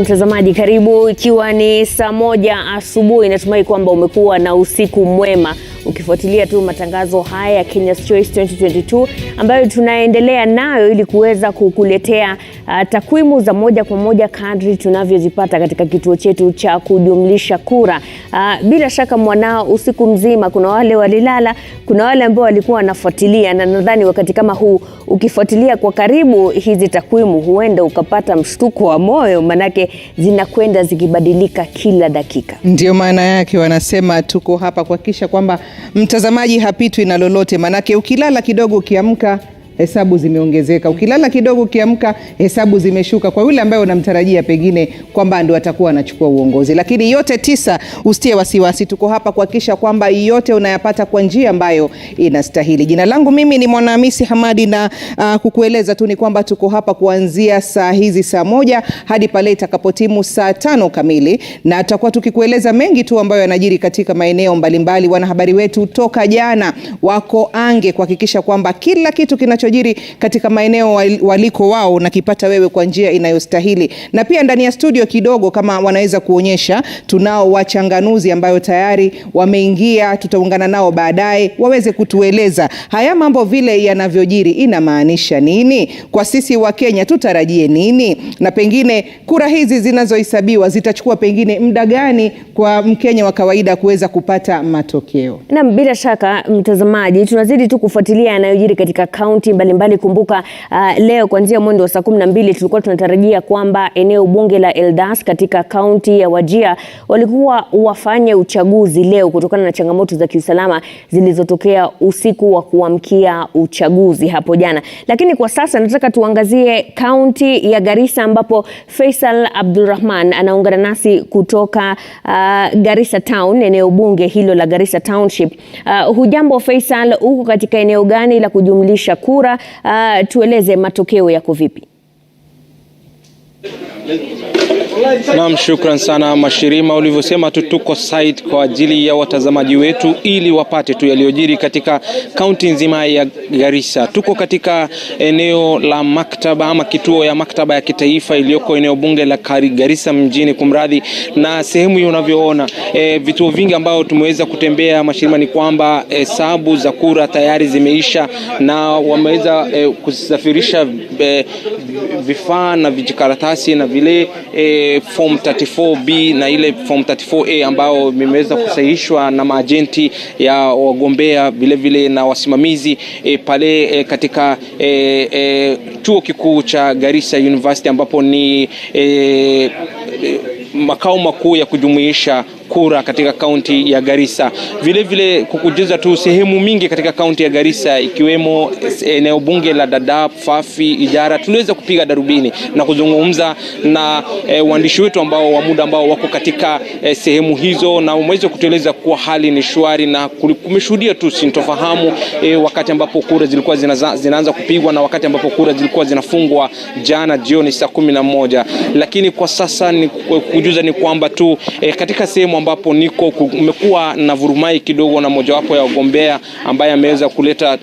mtazamaji, karibu ikiwa ni saa 1 asubuhi. Natumai kwamba umekuwa na usiku mwema ukifuatilia tu matangazo haya ya Kenya's Choice 2022 ambayo tunaendelea nayo ili kuweza kukuletea takwimu za moja kwa moja kadri tunavyozipata katika kituo chetu cha kujumlisha kura. Bila shaka mwanao usiku mzima, kuna wale walilala, kuna wale ambao walikuwa wanafuatilia, na nadhani wakati kama huu ukifuatilia kwa karibu hizi takwimu huenda ukapata mshtuko wa moyo, manake zinakwenda zikibadilika kila dakika. Ndio maana yake wanasema tuko hapa kuhakikisha kwamba mtazamaji hapitwi na lolote, manake ukilala kidogo ukiamka hesabu zimeongezeka, ukilala kidogo ukiamka hesabu zimeshuka kwa yule ambaye unamtarajia pengine kwamba ndio atakuwa anachukua uongozi. Lakini yote 9 usitie wasiwasi, tuko hapa kuhakikisha kwamba yote unayapata kwa njia ambayo inastahili. Jina langu mimi ni Mwanahamisi Hamadi, na kukueleza tu ni kwamba tuko hapa kuanzia saa hizi saa 1 hadi pale itakapotimu saa 5 kamili, na tutakuwa tukikueleza mengi tu ambayo yanajiri katika maeneo mbalimbali. Wanahabari wetu toka jana wako ange kuhakikisha kwamba kila kitu kinachojiri katika maeneo waliko wao na kipata wewe kwa njia inayostahili. Na pia ndani ya studio kidogo, kama wanaweza kuonyesha, tunao wachanganuzi ambayo tayari wameingia, tutaungana nao baadaye waweze kutueleza haya mambo vile yanavyojiri inamaanisha nini kwa sisi wa Kenya, tutarajie nini, na pengine kura hizi zinazohesabiwa zitachukua pengine muda gani kwa Mkenya wa kawaida kuweza kupata matokeo. Na bila shaka mtazamaji, tunazidi tu kufuatilia yanayojiri katika kaunti mbalimbali. Kumbuka leo kuanzia mwendo wa saa 12 tulikuwa tunatarajia kwamba eneo bunge la Eldas katika kaunti ya Wajir walikuwa wafanye uchaguzi leo kutokana na changamoto za kiusalama zilizotokea usiku wa kuamkia uchaguzi hapo jana. Lakini kwa sasa nataka tuangazie kaunti ya Garissa ambapo Faisal Abdulrahman anaungana nasi kutoka Garissa Town, eneo bunge hilo la Garissa Township. Hujambo Faisal, uko katika eneo gani la kujumlisha kura? Tueleze matokeo yako vipi? Naam, shukran sana Mashirima. Ulivyosema tu tuko site kwa ajili ya watazamaji wetu ili wapate tu yaliyojiri katika kaunti nzima ya Garissa. Tuko katika eneo la maktaba ama kituo ya maktaba ya kitaifa iliyoko eneo bunge la Garissa mjini, kumradhi, na sehemu hiyo unavyoona vituo vingi ambao tumeweza kutembea Mashirima ni kwamba hesabu za kura tayari zimeisha na wameweza kusafirisha vifaa na vijikaratasi na vile form 34B na ile form 34A ambao vimeweza kusahihishwa na maajenti ya wagombea vile vile na wasimamizi pale katika chuo kikuu cha Garissa University ambapo ni makao makuu ya kujumuisha kura katika kaunti ya Garissa. Vile vile kukujuza tu sehemu mingi katika kaunti ya Garissa ikiwemo eneo bunge la Dadaab, Fafi, Ijara, tuliweza kupiga darubini na kuzungumza na waandishi wetu ambao wa muda ambao wako katika sehemu hizo, na umeweza kutueleza kuwa hali ni shwari na kumeshuhudia tu sintofahamu wakati ambapo kura zilikuwa zinaanza kupigwa na wakati ambapo kura zilikuwa zinafungwa jana jioni saa 11. Lakini kwa sasa ni kujuza ni kwamba tu katika sehemu ambapo niko kumekuwa na vurumai kidogo na mojawapo ya wagombea ambaye ameweza kuleta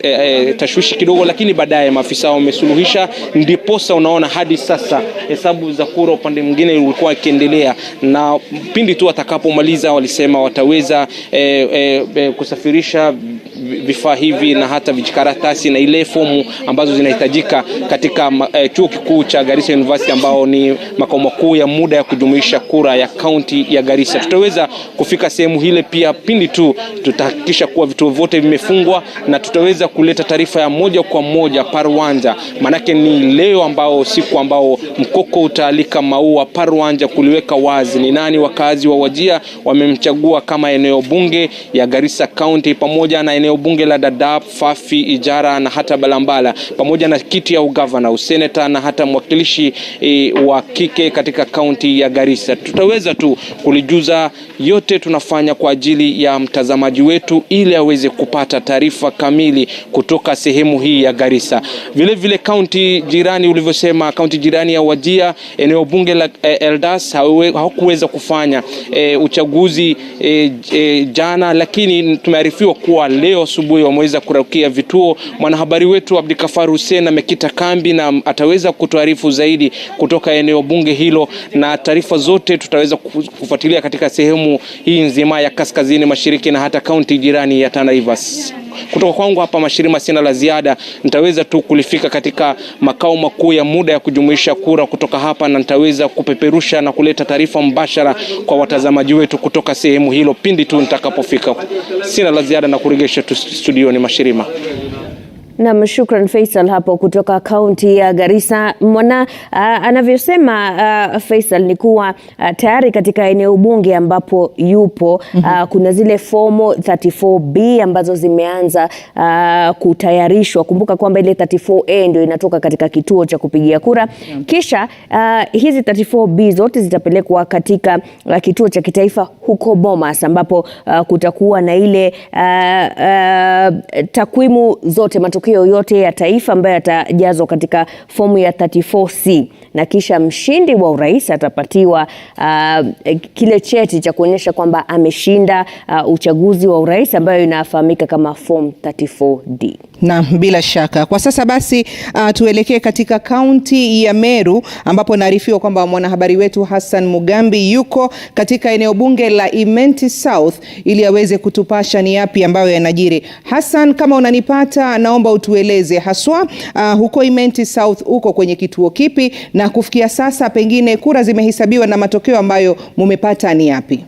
tashwishi kidogo, lakini baadaye maafisa wamesuluhisha, ndiposa unaona hadi sasa hesabu za kura upande mwingine ulikuwa ikiendelea, na pindi tu atakapomaliza walisema wataweza kusafirisha vifaa hivi na hata vijikaratasi na ile fomu ambazo zinahitajika katika chuo kikuu cha Garissa University ambao ni makao makuu ya muda ya kujumuisha kura ya kaunti ya Garissa. Tutaweza kufika sehemu hile pia pindi tu tutahakikisha kuwa vituo vyote vimefungwa, na tutaweza kuleta taarifa ya moja kwa moja Parwanja, manake ni leo ambao siku ambao mkoko utaalika maua Parwanja kuliweka wazi ni nani wakazi wa Wajir wamemchagua kama eneo bunge ya Garissa County pamoja na eneo bunge la Dadaab, Fafi, Ijara na hata Balambala, pamoja na kiti ya ugavana, useneta na hata mwakilishi wa kike katika kaunti ya Garissa. Tutaweza tu kulijuza yote tunafanya kwa ajili ya mtazamaji wetu ili aweze kupata taarifa kamili kutoka sehemu hii ya Garissa. Vile vile kaunti jirani ulivyosema, kaunti jirani ya Wajir, eneo bunge la Eldas hawakuweza kufanya uchaguzi jana, lakini tumearifiwa kuwa leo asubuhi wameweza kuraukia vituo. Mwanahabari wetu Abdikafar Hussein amekita kambi na ataweza kutuarifu zaidi kutoka eneo bunge hilo, na taarifa zote tutaweza kufuatilia katika sehemu hii nzima ya kaskazini mashariki na hata kaunti jirani ya Tana River. Kutoka kwangu hapa Mashirima sina la ziada, nitaweza tu kulifika katika makao makuu ya muda ya kujumuisha kura kutoka hapa, na nitaweza kupeperusha na kuleta taarifa mbashara kwa watazamaji wetu kutoka sehemu hilo pindi tu nitakapofika. Sina la ziada na kuregesha tu studioni Mashirima. Na shukran Faisal hapo kutoka kaunti ya Garissa. Anavyosema Faisal ni kuwa tayari katika eneo bunge ambapo yupo kuna zile fomu 34B ambazo zimeanza kutayarishwa. Kumbuka kwamba ile 34A ndio inatoka katika kituo cha kupigia kura. Kisha hizi 34B zote zitapelekwa katika kituo cha kitaifa huko Bomas ambapo kutakuwa na ile takwimu zote, matokeo yote ya taifa ambayo yatajazwa katika fomu ya 34C, na kisha mshindi wa urais atapatiwa kile cheti cha kuonyesha kwamba ameshinda uchaguzi wa urais ambayo inafahamika kama form 34D. Na bila shaka kwa sasa basi tuelekee katika kaunti ya Meru ambapo naarifiwa kwamba mwanahabari wetu Hassan Mugambi yuko katika eneo bunge la Iebc South ili aweze kutupasha ni yapi ambayo yanajiri. Hassan, kama unanipata, naomba utueleze haswa huko Iebc South uko kwenye kituo kipi, na kufikia sasa pengine kura zimehesabiwa na matokeo ambayo mumepata ni yapi?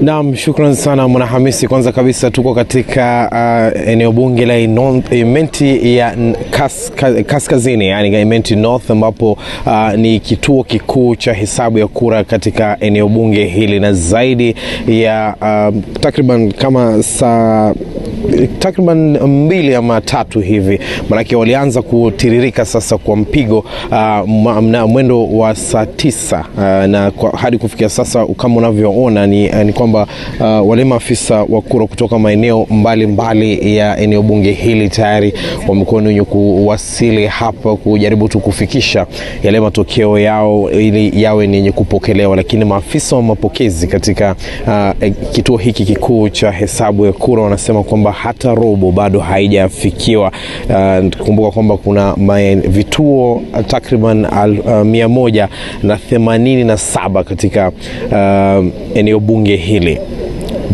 Naam, shukran sana Mwanahamisi. Kwanza kabisa tuko katika eneo bunge la Iebc ya kaskazini, yani Iebc North, ambapo ni kituo kikuu cha hesabu ya kura katika eneo bunge hili, na zaidi ya takriban kama takriban 2 ama 3 hivi, manake walianza kutiririka sasa kwa mpigo mwendo wa saa 9 na hadi kufikia sasa kama unavyoona ni kwamba wale maafisa wa kura kutoka maeneo mbalimbali ya eneo bunge hili tayari wamekuwa wenye kuwasili hapa kujaribu tu kufikisha yale matokeo yao ili yawe ni yenye kupokelewa, lakini maafisa wa mapokezi katika kituo hiki kikuu cha hesabu ya kura wanasema kwamba hata robo bado haijafikiwa. Kumbuka kwamba kuna vituo takriban 187 katika eneo bunge hili,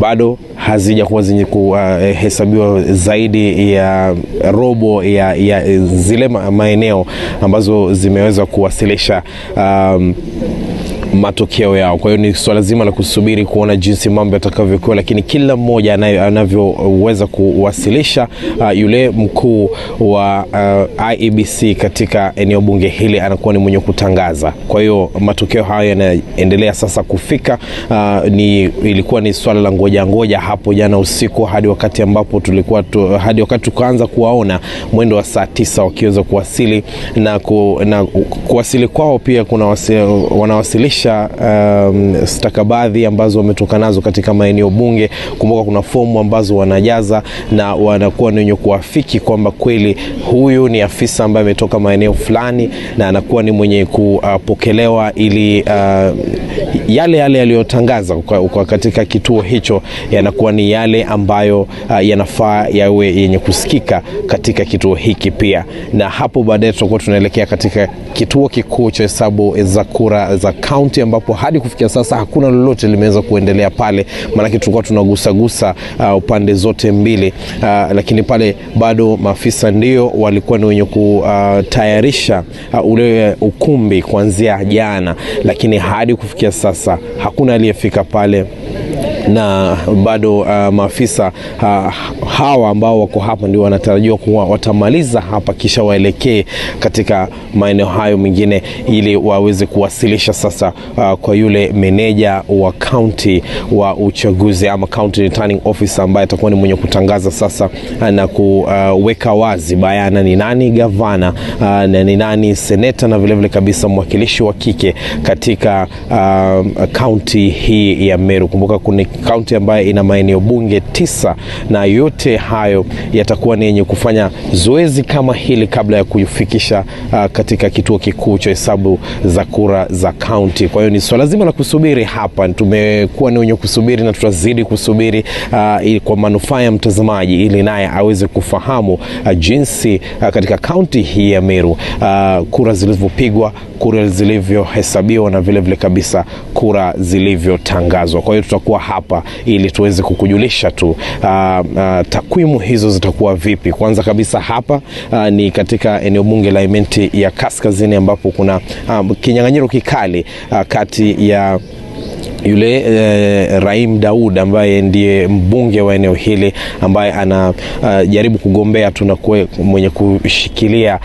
bado hazijakuwa zenye kuhesabiwa zaidi ya robo ya zile maeneo ambazo zimeweza kuwasilisha matokeo yao. Kwa hiyo ni swala zima la kusubiri kuona jinsi mambo yatakavyokuwa, lakini kila mmoja anavyoweza kuwasilisha yule mkuu wa Iebc katika eneo bunge hili anakuwa ni mwenye kutangaza. Kwa hiyo matokeo haya yanaendelea sasa kufika. Ilikuwa ni swala la ngoja hapo jana usiku hadi wakati ambapo hadi wakati tukaanza kuwaona mwendo wa saa 9 wakiweza kuwasili, na kuwasili kwao pia kuna wanawasilisha stakabadhi ambazo wametoka nazo katika maeneo bunge. Kumbuka kuna fomu ambazo wanajaza na wanakuwa ni wenye kuafiki kwamba kweli huyu ni afisa ambaye ametoka maeneo fulani na anakuwa ni mwenye kupokelewa, ili yale aliyotangaza kwa katika kituo hicho yanakuwa ni yale ambayo yanafaa yawe yenye kusikika katika kituo hiki pia. Na hapo baadaye tutakuwa tunaelekea katika kituo kikuu cha hesabu za kura za county, ambapo hadi kufikia sasa hakuna lolote limeweza kuendelea pale, maana tulikuwa tunagusa upande zote mbili, lakini pale bado maafisa ndio walikuwa ni wenye kutayarisha ule ukumbi kuanzia jana, lakini hadi kufikia sasa hakuna aliyefika pale na bado maafisa hawa ambao wako hapa ndio wanatarajiwa kuwa watamaliza hapa kisha waelekee katika maeneo hayo mengine ili waweze kuwasilisha sasa kwa yule meneja wa county wa uchaguzi ama county returning officer ambaye atakuwa ni mwenye kutangaza sasa na kuweka wazi bayana ni nani gavana na ni nani seneta na vile vile kabisa mwakilishi wa kike katika county hii ya Meru. Kumbuka kuna county ambayo ina maeneo bunge 9 na yote hayo yatakuwa ni yenye kufanya zoezi kama hili kabla ya kufikisha katika kituo kikuu cha hesabu za kura za county. Kwa hiyo ni swala zima la kusubiri hapa. Tumekuwa ni wenye kusubiri na tutazidi kusubiri kwa manufaa ya mtazamaji ili naye aweze kufahamu jinsi katika county hii ya Meru kura zilivyopigwa, kura zilivyohesabiwa na vile vile kabisa kura zilivyotangazwa. Kwa hiyo tutakuwa hapa ili tuweze kukujulisha tu takwimu hizo zitakuwa vipi. Kwanza kabisa hapa ni katika eneo bunge la Imenti ya Kaskazini ambapo kuna kinyang'anyiro kikali kati ya yule Raim Daud ambaye ndiye mbunge wa eneo hili ambaye anajaribu kugombea tu na mwenye kushikilia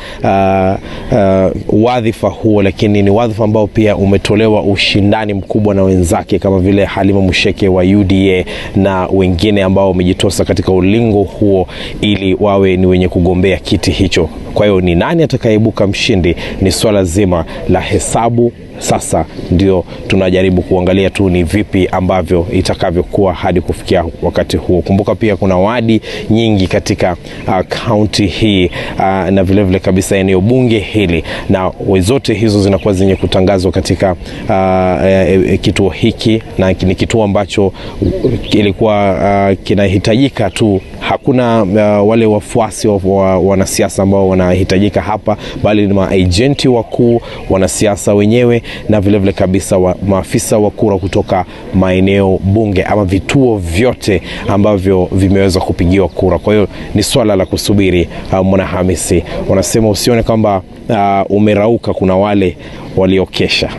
wadhifa huo, lakini ni wadhifa ambao pia umetolewa ushindani mkubwa na wenzake kama vile Halima Musheke wa UDA na wengine ambao wamejitosa katika ulingo huo ili wawe ni wenye kugombea kiti hicho. Kwa hiyo ni nani atakayeibuka mshindi ni swala zima la hesabu. Sasa ndio tunajaribu kuangalia tu ni vipi ambavyo itakavyokuwa hadi kufikia wakati huo. Kumbuka pia kuna wadi nyingi katika county hii na vile vile kabisa eneo bunge hili, na zote hizo zinakuwa zenye kutangazwa katika kituo hiki, na ni kituo ambacho kilikuwa kinahitajika tu. Hakuna wale wafuasi wa wanasiasa ambao wanahitajika hapa, bali ni maagenti wakuu, wanasiasa wenyewe na vile vile kabisa maafisa wa kura kutoka maeneo bunge ama vituo vyote ambavyo vimeweza kupigiwa kura. Kwa hiyo ni swala la kusubiri. Mwanahamisi wanasema usione kwamba umerauka, kuna wale waliokesha.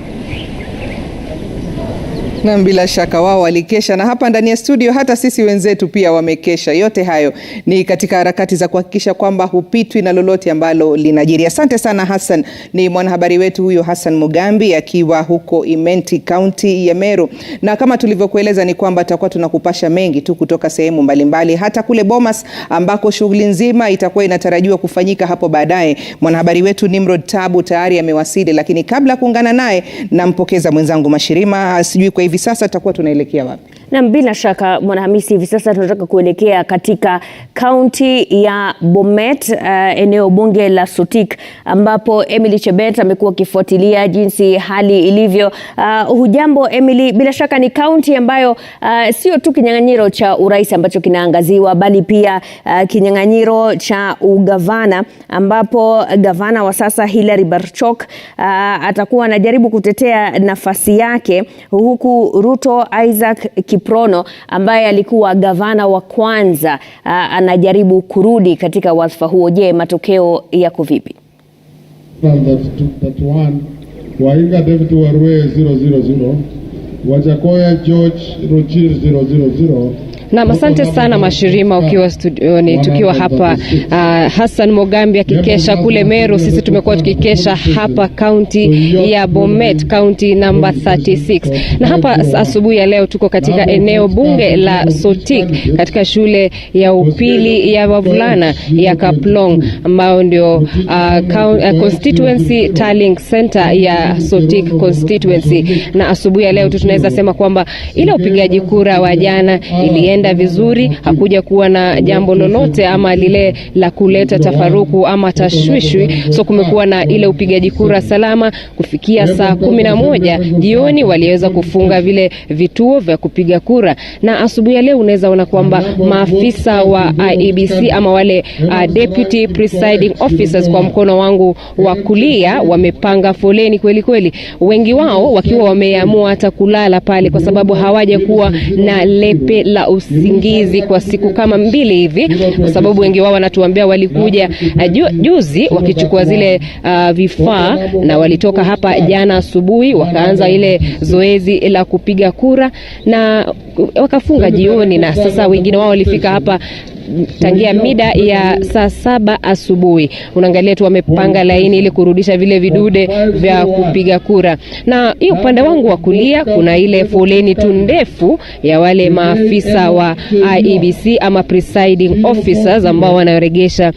Na bila shaka wao walikesha, na hapa ndani ya studio hata sisi wenzetu pia wamekesha. Yote hayo ni katika harakati za kuhakikisha kwamba hupitwi na lolote ambalo linajiri. Asante sana Hassan. Ni mwanahabari wetu huyo Hassan Mugambi akiwa huko Imenti County ya Meru. Na kama tulivyokueleza ni kwamba tutakuwa tunakupasha mengi tu kutoka sehemu mbalimbali, hata kule Bomas ambako shughuli nzima itakuwa inatarajiwa kufanyika hapo baadaye. Mwanahabari wetu Nimrod Tabu tayari amewasili, lakini kabla kuungana naye nampokeza mwenzangu Mashirima. Sijui kwa hivi sasa tutakuwa tunaelekea wapi? Na bila shaka Mwanahamisi, hivi sasa tunataka kuelekea katika kaunti ya Bomet, eneo bunge la Sotik, ambapo Emily Chebet amekuwa akifuatilia jinsi hali ilivyo. Hujambo Emily, bila shaka ni kaunti ambayo sio tu kinyang'anyiro cha urais ambacho kinaangaziwa, bali pia kinyang'anyiro cha ugavana, ambapo gavana wa sasa Hilary Barchok atakuwa anajaribu kutetea nafasi yake, huku Ruto Isaac Kiprono ambaye alikuwa gavana wa kwanza anajaribu kurudi katika wadhifa huo. Je, matokeo yako vipi? Wainga David Warwe 000, Wajakoya George Rochir 000. Na asante sana Mashirima ukiwa studioni, tukiwa hapa Hassan Mugambi akikesha kule Meru. Sisi tumekuwa tukikesha hapa kaunti ya Bomet, kaunti number 36. Na hapa asubuhi ya leo tuko katika eneo bunge la Sotik, katika shule ya upili ya wavulana ya Kaplong, ambao ndio constituency Tallying Center ya Sotik constituency. Na asubuhi ya leo tunaweza sema kwamba ile upigaji kura wa jana ilienda vizuri, hakuja kuwa na jambo lolote ama lile la kuleta tafaruku ama tashwishwi. So kumekuwa na ile upigaji kura salama. Kufikia saa 11 jioni waliweza kufunga vile vituo vya kupiga kura, na asubuhi ya leo unaweza ona kwamba maafisa wa Iebc ama wale deputy presiding officers kwa mkono wangu wa kulia wamepanga foleni kweli kweli, wengi wao wakiwa wameamua hata kulala pale kwa sababu hawaja kuwa na lepe la usingizi kwa siku kama 2 hivi, kwa sababu wengi wao wanatuambia walikuja juzi wakichukua zile vifaa na walitoka hapa jana asubuhi wakaanza ile zoezi la kupiga kura na wakafunga jioni, na sasa wengine wao walifika hapa tangia mida ya saa 7 asubuhi. Unaangalia tu wamepanga laini ili kurudisha vile vidude vya kupiga kura. Na hii upande wangu wa kulia kuna ile foleni tu ndefu ya wale maafisa wa Iebc ama presiding officers ambao wanaregesha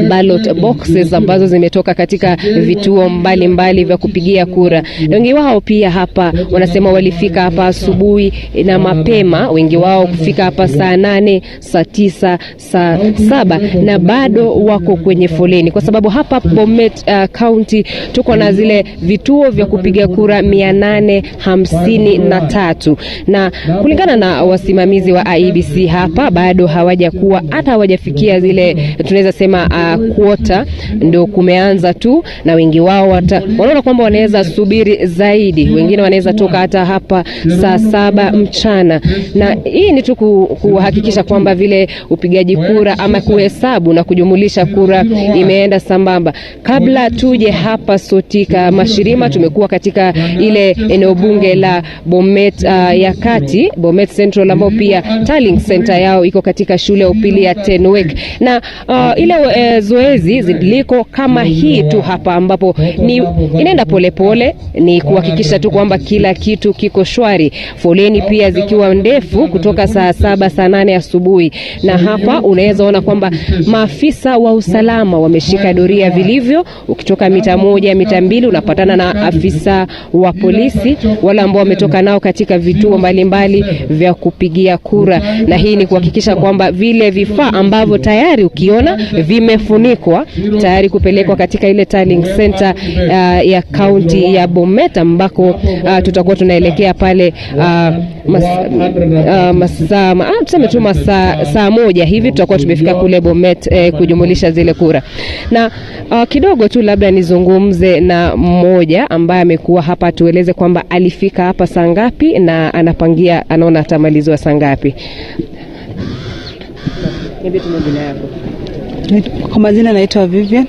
ballot boxes ambazo zimetoka katika vituo mbalimbali vya kupigia kura. Wengi wao pia hapa wanasema walifika hapa asubuhi na mapema, wengi wao kufika hapa saa 8, saa 9, saa 7 na bado wako kwenye foleni, kwa sababu hapa Bomet County tuko na zile vituo vya kupiga kura 853 na kulingana na wasimamizi wa Iebc hapa bado hawajafikia zile tunaweza sema quota, ndio kumeanza tu, na wengi wao wanaona kwamba wanaweza subiri zaidi, wengine wanaweza toka hata hapa saa 7 mchana, na hii ni tu kuhakikisha kwamba vile upigaji kura ama kuhesabu na kujumulisha kura imeenda sambamba. Kabla tuje hapa Sotika Mashirima, tumekuwa katika ile eneo bunge la Bomet ya kati, Bomet Central, ambao pia Tallying Center yao iko katika shule ya upili ya Tenwek, na ile zoezi ziliko kama hii tu hapa, ambapo inaenda polepole, ni kuhakikisha tu kwamba kila kitu kiko shwari. Foleni pia zikiwa ndefu kutoka saa 7, saa 8 asubuhi, na hapa unaweza ona kwamba maafisa wa usalama wameshika doria vilivyo. Ukitoka mita 1, mita 2 unapatana na afisa wa polisi wale ambao wametoka nao katika vituo mbalimbali vya kupigia kura, na hii ni kuhakikisha kwamba vile vifaa ambavyo tayari ukiona vimefunikwa tayari kupelekwa katika ile Tallying Center ya kaunti ya Bomet, ambako tutakuwa tunaelekea pale saa 1 hivi tutakuwa tumefika kule Bomet kujumulisha zile kura. Na kidogo tu labda nizungumze na mmoja ambaye amekuwa hapa, tueleze kwamba alifika hapa saa ngapi na anaona atamalizwa saa ngapi. Niambie tu majina yako. Kwa majina naitwa Vivian.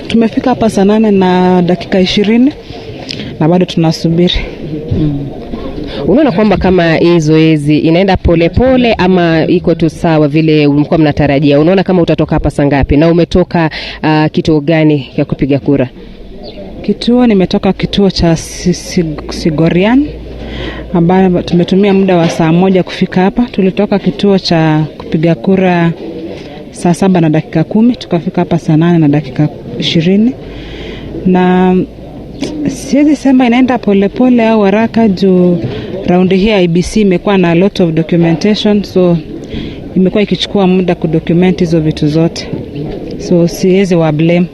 Tumefika hapa saa 8 na dakika 20 na bado tunasubiri. Unaona kwamba kama hii zoezi inaenda polepole ama iko tu sawa vile mlikuwa mnatarajia? Unaona kama utatoka hapa saa ngapi, na umetoka kituo gani ya kupiga kura? Nimetoka kituo cha Sigorian ambayo tumetumia muda wa saa 1 kufika hapa. Tulitoka kituo cha kupiga kura saa 7 na dakika 10, tukafika hapa saa 8 na dakika 20, na siwezi sema inaenda polepole au haraka juu raundi hii Iebc imekuwa na a lot of documentation, so imekuwa ikichukua muda kudocument hizo vitu zote, so siwezi wa blame.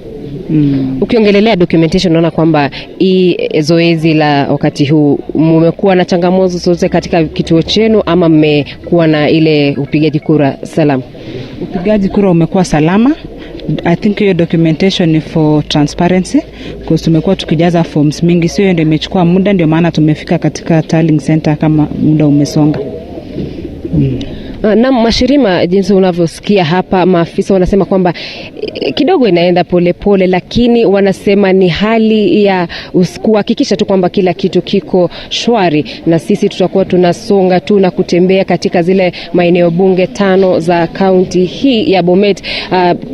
Ukiongelelea documentation, unaona kwamba hii zoezi la wakati huu mmekuwa na changamoto zote katika kituo chenu ama mmekuwa na ile upigaji kura salama? Upigaji kura umekuwa salama. I think hiyo documentation ni for transparency, because tumekuwa tukijaza forms mingi, sio hiyo ndio imechukua muda, ndio maana tumefika katika Tallying Center kama muda umesonga. Na Mashirima, jinsi unavyosikia hapa, maafisa wanasema kwamba kidogo inaenda polepole, lakini wanasema ni hali ya kuhakikisha tu kwamba kila kitu kiko shwari, na sisi tutakuwa tunasonga tu na kutembea katika zile maeneo bunge 5 za kaunti hii ya Bomet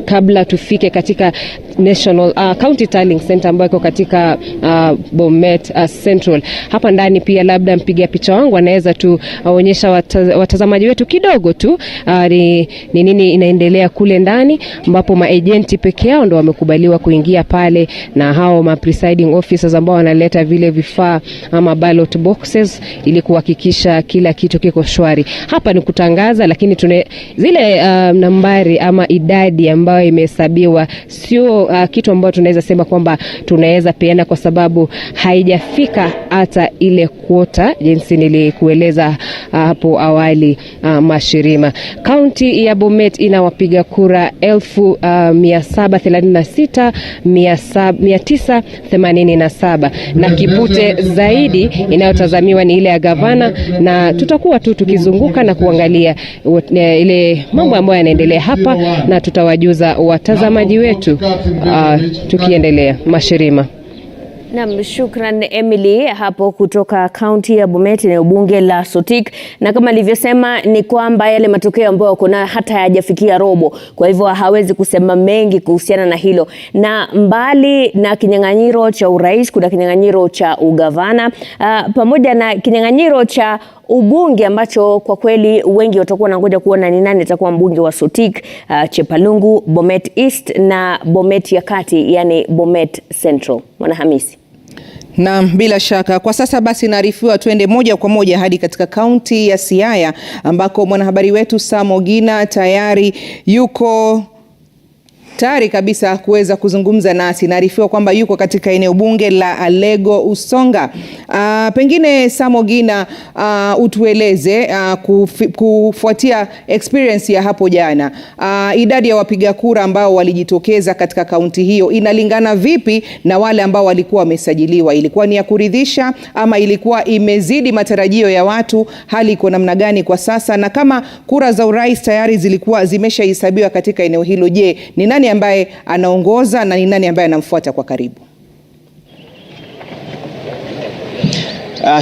kabla tufike katika National County Tallying Center ambayo iko katika Bomet Central. Hapa ndani pia labda mpiga picha wangu anaweza tu onyesha watazamaji wetu kidogo tu ni nini inaendelea kule ndani, ambapo maagenti peke yao ndio wamekubaliwa kuingia pale, na hao presiding officers ambao wanaleta vile vifaa ama ballot boxes ili kuhakikisha kila kitu kiko shwari. Hapa ni kutangaza, lakini zile nambari ama idadi ambayo imehesabiwa sio kitu ambacho tunaweza sema kwamba tunaweza peana, kwa sababu haijafika hata ile quota jinsi nilikueleza hapo awali. Mashirima, kaunti ya Bomet ina wapiga kura 1736,987 na kipute zaidi inayotazamiwa ni ile ya gavana, na tutakuwa tu tukizunguka na kuangalia ile mambo ambayo yanaendelea hapa, na tutawajuza watazamaji wetu tukiendelea. Mashirima. Naam, shukran Emily hapo kutoka kaunti ya Bomet na bunge la Sotik, na kama nilivyosema ni kwamba yale matokeo ambayo kuna hata hayajafikia robo, kwa hivyo hawezi kusema mengi kuhusiana na hilo. Na mbali na kinyang'anyiro cha urais kuna kinyang'anyiro cha ugavana pamoja na kinyang'anyiro cha ubunge ambacho kwa kweli wengi watakuwa wanangoja kuona ni nani atakuwa mbunge wa Sotik, Chepalungu, Bomet East na Bomet ya Kati, yani Bomet Central. Mwanahamisi. Na bila shaka kwa sasa basi naarifiwa tuende moja kwa moja hadi katika kaunti ya Siaya ambako mwanahabari wetu Sam Ogina tayari yuko tayari kabisa kuweza kuzungumza nasi. Naarifiwa kwamba yuko katika eneo bunge la Alego Usonga. Pengine Sam Ogina, utueleze kufuatia experience ya hapo jana, idadi ya wapiga kura ambao walijitokeza katika kaunti hiyo inalingana vipi na wale ambao walikuwa wamesajiliwa? Ilikuwa ni ya kuridhisha ama ilikuwa imezidi matarajio ya watu? Hali iko namna gani kwa sasa? Na kama kura za urais tayari zilikuwa zimeshahesabiwa katika eneo hilo, je, ni nani ambaye anaongoza na ni nani ambaye anamfuata kwa karibu?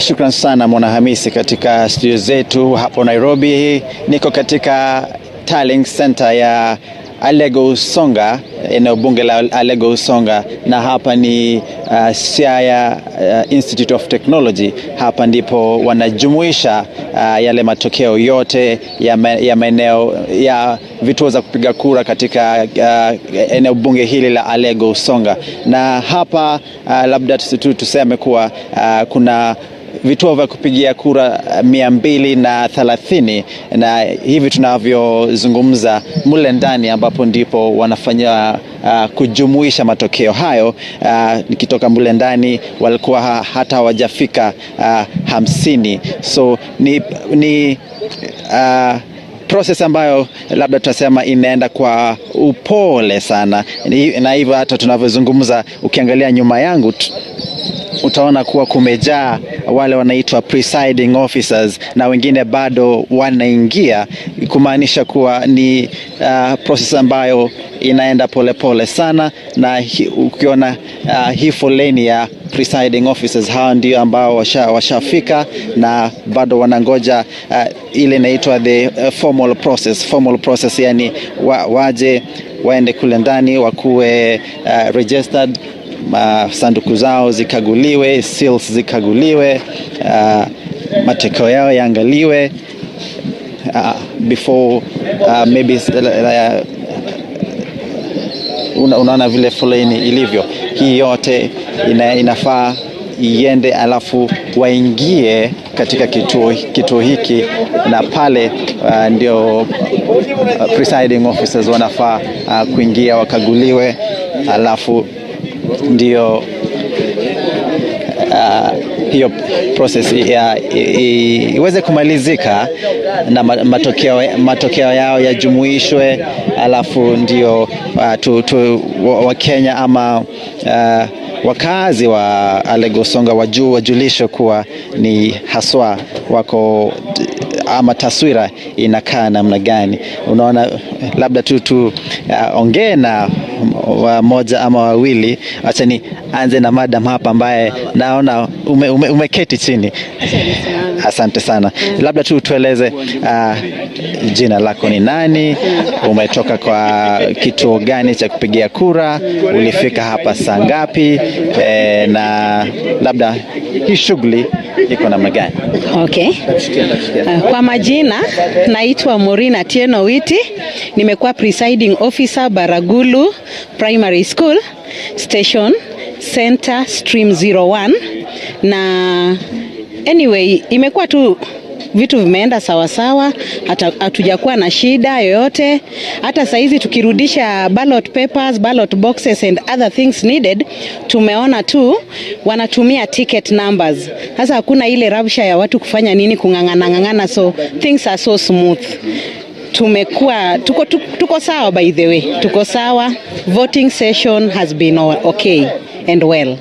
Shukran sana Mwanahamisi. Katika studio zetu hapo Nairobi, niko katika Tallying Center ya Alego Usonga, eneo bunge la Alego Usonga, na hapa ni Siaya Institute of Technology. Hapa ndipo wanajumuisha yale matokeo yote ya maeneo ya vituo za kupiga kura katika eneo bunge hili la Alego Usonga. Na hapa labda tuseme kuwa kuna vituo vya kupigia kura 230 na hivi tunavyozungumza mule ndani ambapo ndipo wanafanya kujumuisha matokeo hayo. Nikitoka mule ndani walikuwa hata hawajafika 50. So ni process ambayo labda tutasema inaenda kwa upole sana, na hivyo hata tunavyozungumza ukiangalia nyuma yangu utaona kuwa kumejaa wale wanaitwa presiding officers na wengine bado wanaingia, kumaanisha kuwa ni process ambayo inaenda polepole sana. Na ukiona hii foleni ya presiding officers, hao ndio ambao washafika na bado wanangoja ile inaitwa the formal process, yani waje waende kule ndani wakuwe registered, sanduku zao zikaguliwe, seals zikaguliwe, matokeo yao yaangaliwe before maybe unaona vile foleni ilivyo. Hii yote inafaa iende, alafu waingie katika kituo hiki, na pale ndio presiding officers wanafaa kuingia wakaguliwe, alafu ndio hiyo process iweze kumalizika na matokeo yao yajumuishwe, alafu ndio Wakenya ama wakazi wa Alego Usonga wajulishwe kuwa ni haswa wako ama taswira inakaa namna gani. Unaona, labda ongee na moja ama wawili. Acha ni anze na madam hapa ambaye naona umeketi chini. Asante sana. Labda tueleze jina lako ni nani, umetoka kwa kituo gani cha kupigia kura, ulifika hapa saa ngapi, na labda hii shughuli iko namna gani? Okay. Kwa majina naitwa Morina Tieno Witi, nimekuwa presiding officer Baragulu Primary School Station Center Stream 01, na anyway imekuwa tu vitu vimeenda sawa sawa, hatujakuwa na shida yoyote. Hata saizi tukirudisha ballot papers, ballot boxes and other things needed, tumeona tu wanatumia ticket numbers. Sasa hakuna ile rabsha ya watu kufanya nini kungangana, so things are so smooth. Tumekuwa tuko sawa, by the way, tuko sawa. Voting session has been okay and well.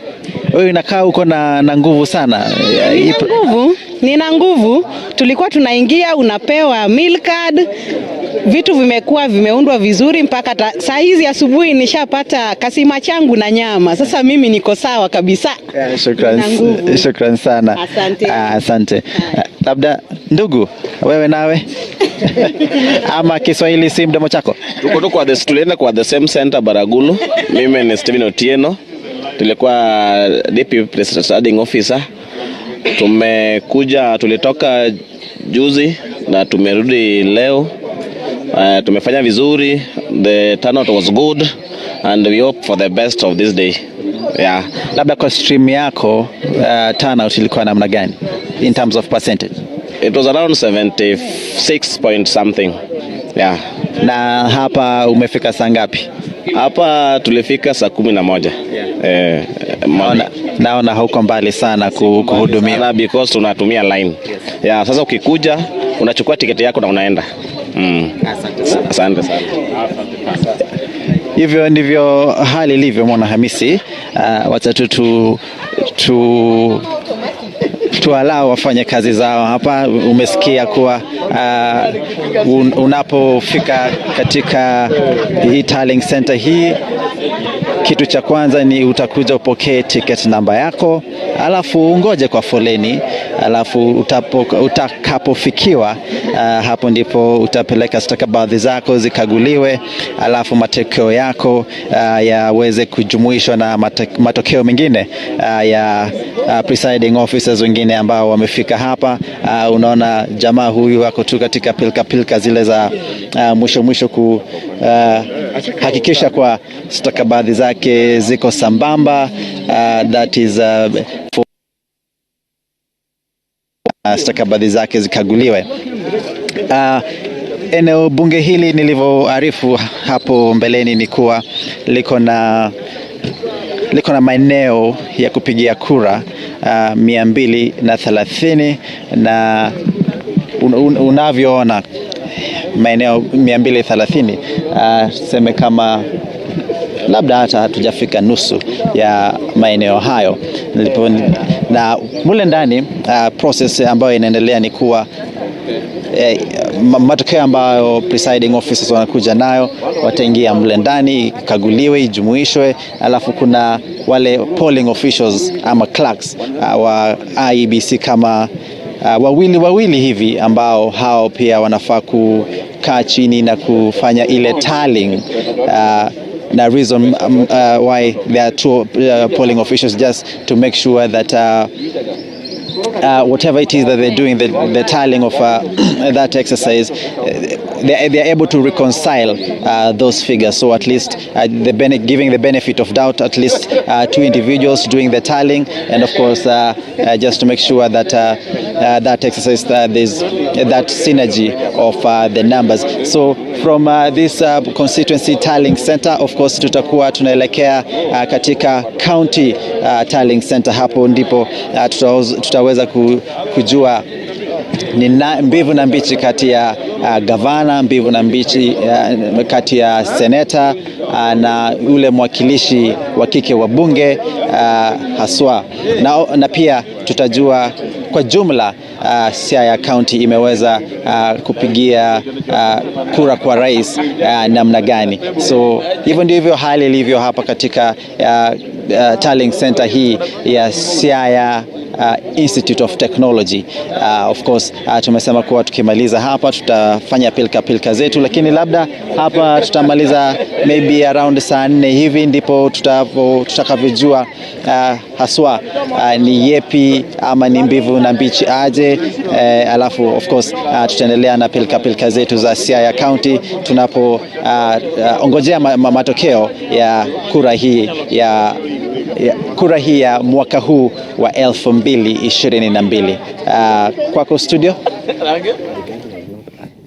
Wewe inakaa uko na nguvu sana. Nina nguvu. Tulikuwa tunaingia, unapewa meal card. Vitu vimekuwa vimeundwa vizuri mpaka saa hizi asubuhi nishapata kasima changu na nyama. Sasa mimi niko sawa kabisa. Shukrani sana. Asante. Labda ndugu, wewe nawe? Ama Kiswahili si mdomo chako? Tulienda kwa the same center Baragulu. Mimi ni Steven Otieno. Tulikuwa DP Presiding Officer. Tulitoka juzi na tumerudi leo. Tumefanya vizuri. The turnout was good and we hope for the best of this day. Yeah. Labda kwa stream yako turnout ilikuwa namna gani in terms of percentage? It was around 76 point something. Yeah. Na hapa umefika saa ngapi? Hapa tulifika saa 11. Yeah. Naona hauko mbali sana kuhudumia because tunatumia line. Yeah, sasa ukikuja unachukua tiketi yako na unaenda. Asante sana. Hivyo ndivyo hali ilivyo Mwana Hamisi. Wacha tuwalao wafanye kazi zao hapa. Umesikia kuwa unapofika katika hii tallying center hii, kitu cha kwanza ni utakuja upokee ticket namba yako, alafu ungoje kwa foleni, alafu utakapofikiwa hapo ndipo utapeleka stakabadhi zako zikaguliwe, alafu matokeo yako yaweze kujumuishwa na matokeo mengine ya presiding officers wengine ambao wamefika hapa. Unaona jamaa huyu wako tu katika pilka zile za mwisho hakikisha kwa stakabadhi zake ziko sambamba. That is for stakabadhi zake zikaguliwe. Eneo bunge hili nilivyoarifu hapo mbeleni ni kuwa liko na maeneo ya kupigia kura 230 na unavyoona maeneo 230, seme kama labda hata hatujafika nusu ya maeneo hayo. Na mule ndani process ambayo inaendelea ni kuwa matokeo ambayo presiding officers wanakuja nayo wataingia mle ndani, kaguliwe, ijumuishwe, alafu kuna wale polling officials ama clerks wa Iebc kama wawili hivi ambao hao pia wanafaa kukaa chini na kufanya ile tallying. The reason why there are two polling officials, just to make sure that whatever it is that they're doing, the tallying of that exercise, they're able to reconcile those figures. So at least giving the benefit of doubt, at least two individuals doing the tallying, and of course just to make sure that that exercise, there's that synergy of the numbers. So from this constituency tallying center, of course tutakuwa tunaelekea katika county tallying center. Hapo ndipo tutaweza kujua ni mbivu na mbichi kati ya gavana, mbivu na mbichi kati ya seneta na ule mwakilishi wa kike wa bunge haswa, na pia tutajua kwa jumla Siaya County imeweza kupigia kura kwa rais namna gani. So hivyo ndivyo hali ilivyo hapa katika tallying center hii ya Siaya Institute of Technology. Of course tumesema kuwa tukimaliza hapa tutafanya pilka zetu, lakini labda hapa tutamaliza maybe around saa 4 hivi, ndipo tutakavyojua haswa ni yepi ama ni mbivu na mbichi aje. Alafu of course tutaendelea na pilka zetu za Siaya County tunapo ongojea matokeo ya kura hii ya mwaka huu wa 2022. Kwako studio.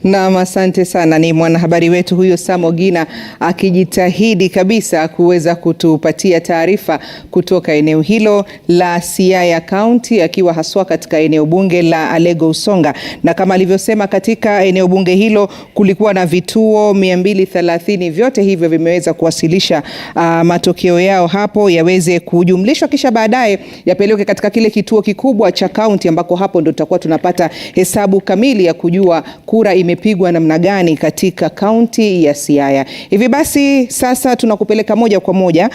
Naam, asante sana. Ni mwanahabari wetu huyo Sam Ogina akijitahidi kabisa kuweza kutupatia taarifa kutoka eneo hilo la Siaya County, akiwa haswa katika eneo bunge la Alego Usonga. Na kama alivyosema, katika eneo bunge hilo kulikuwa na vituo 230, vyote hivyo vimeweza kuwasilisha matokeo yao hapo yaweze kujumlishwa, kisha baadaye yapeleke katika kile kituo kikubwa cha county, ambako hapo ndo tutakuwa tunapata hesabu kamili ya kujua kura imepigwa namna gani katika kaunti ya Siaya. Hivi basi sasa tunakupeleka moja kwa moja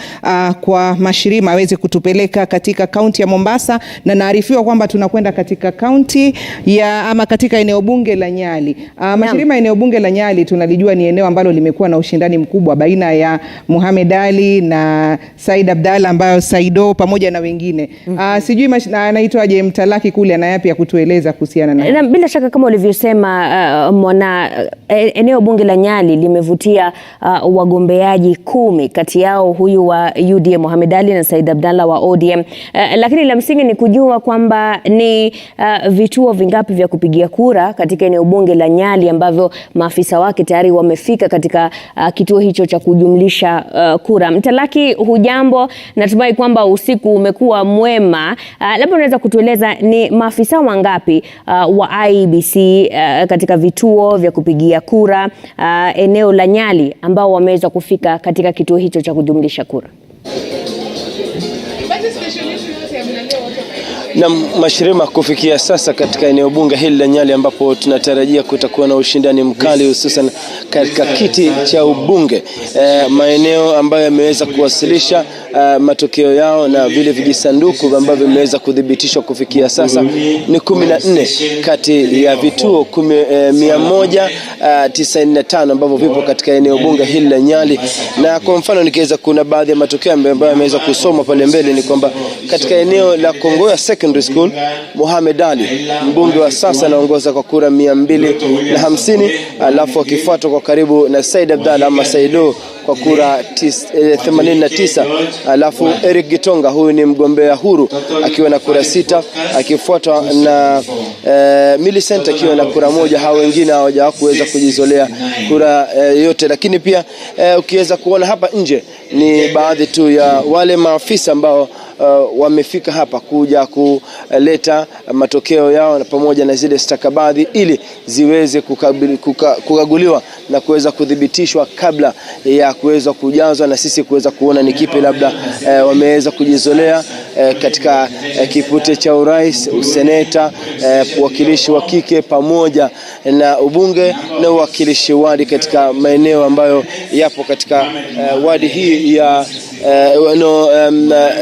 kwa Mashirima aweze kutupeleka katika kaunti ya Mombasa, na naarifiwa kwamba tunakwenda katika kaunti ya katika eneo bunge la Nyali. Mashirima, eneo bunge la Nyali tunalijua ni eneo ambalo limekuwa na ushindani mkubwa baina ya Mohamed Ali na Said Abdalla, ambayo Saido pamoja na wengine. Sijui anaitwaje Mtalaki kule, ana yapi ya kutueleza kuhusiana na. Bila shaka kama ulivyosema eneo bunge la Nyali limevutia wagombeaji 10, kati yao huyu wa UDM Mohamed Ali na Said Abdalla wa ODM. Lakini la msingi ni kujua kwamba ni vituo vingapi vya kupigia kura katika eneo bunge la Nyali ambavyo maafisa wake tayari wamefika katika kituo hicho cha kujumlisha kura. Mtalaki, hujambo? Natumai kwamba usiku umekuwa mwema. Labda unaweza kutueleza ni maafisa wangapi wa Iebc katika vituo vya kupigia kura eneo la Nyali ambao wameweza kufika katika kituo hicho cha kujumlisha kura? Na Mashirima, kufikia sasa katika eneo bunge hili la Nyali ambapo tunatarajia kutakuwa na ushindani mkali hususan katika kiti cha ubunge, maeneo ambayo yameweza kuwasilisha matokeo yao na vile vijisanduku ambavyo vimeweza kudhibitishwa kufikia sasa ni 14 kati ya vituo 195 ambavyo vipo katika eneo bunge hili la Nyali. Na kwa mfano nikiweza, kuna baadhi ya matokeo ambayo yameweza kusoma pale mbele ni kwamba katika eneo la Kongoya Secondary School, Mohamed Ali mbunge wa sasa anaongoza kwa kura 250, alafu akifuatwa kwa karibu na Said Abdalla ama Saido kwa kura 89, alafu Eric Gitonga, huyu ni mgombea huru akiwa na kura 6, akifuatwa na Millicent akiwa na kura 1. Hao wengine hawajakuweza kujizolea kura yote. Lakini pia ukiweza kuona hapa nje ni baadhi tu ya wale maafisa ambao wamefika hapa kuja kuleta matokeo yao na pamoja na zile stakabadhi ili ziweze kukaguliwa na kuweza kudhibitishwa kabla ya kuweza kujazwa na sisi kuweza kuona ni kipi labda wameweza kujizolea katika kipute cha urais, useneta, uwakilishi wa kike pamoja na ubunge na uwakilishi wadi katika maeneo ambayo yapo katika wadi hii ya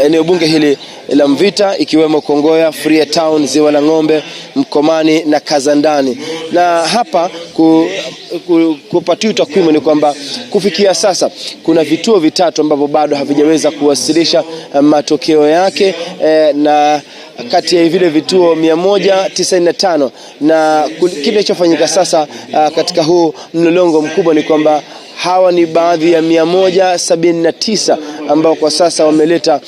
eneo bunge hili la Mvita, ikiwemo Kongoya, Freetown, Ziwa la Ng'ombe, Mkomani na Kazandani. Na hapa kupatiwa takwimu ni kwamba kufikia sasa kuna vituo vitatu ambavyo bado havijaweza kuwasilisha matokeo yake, na kati ya vile vituo 195, na kile kilichofanyika sasa katika huu mlolongo mkubwa ni kwamba hawa ni baadhi ya 179 ambao kwa sasa wameleta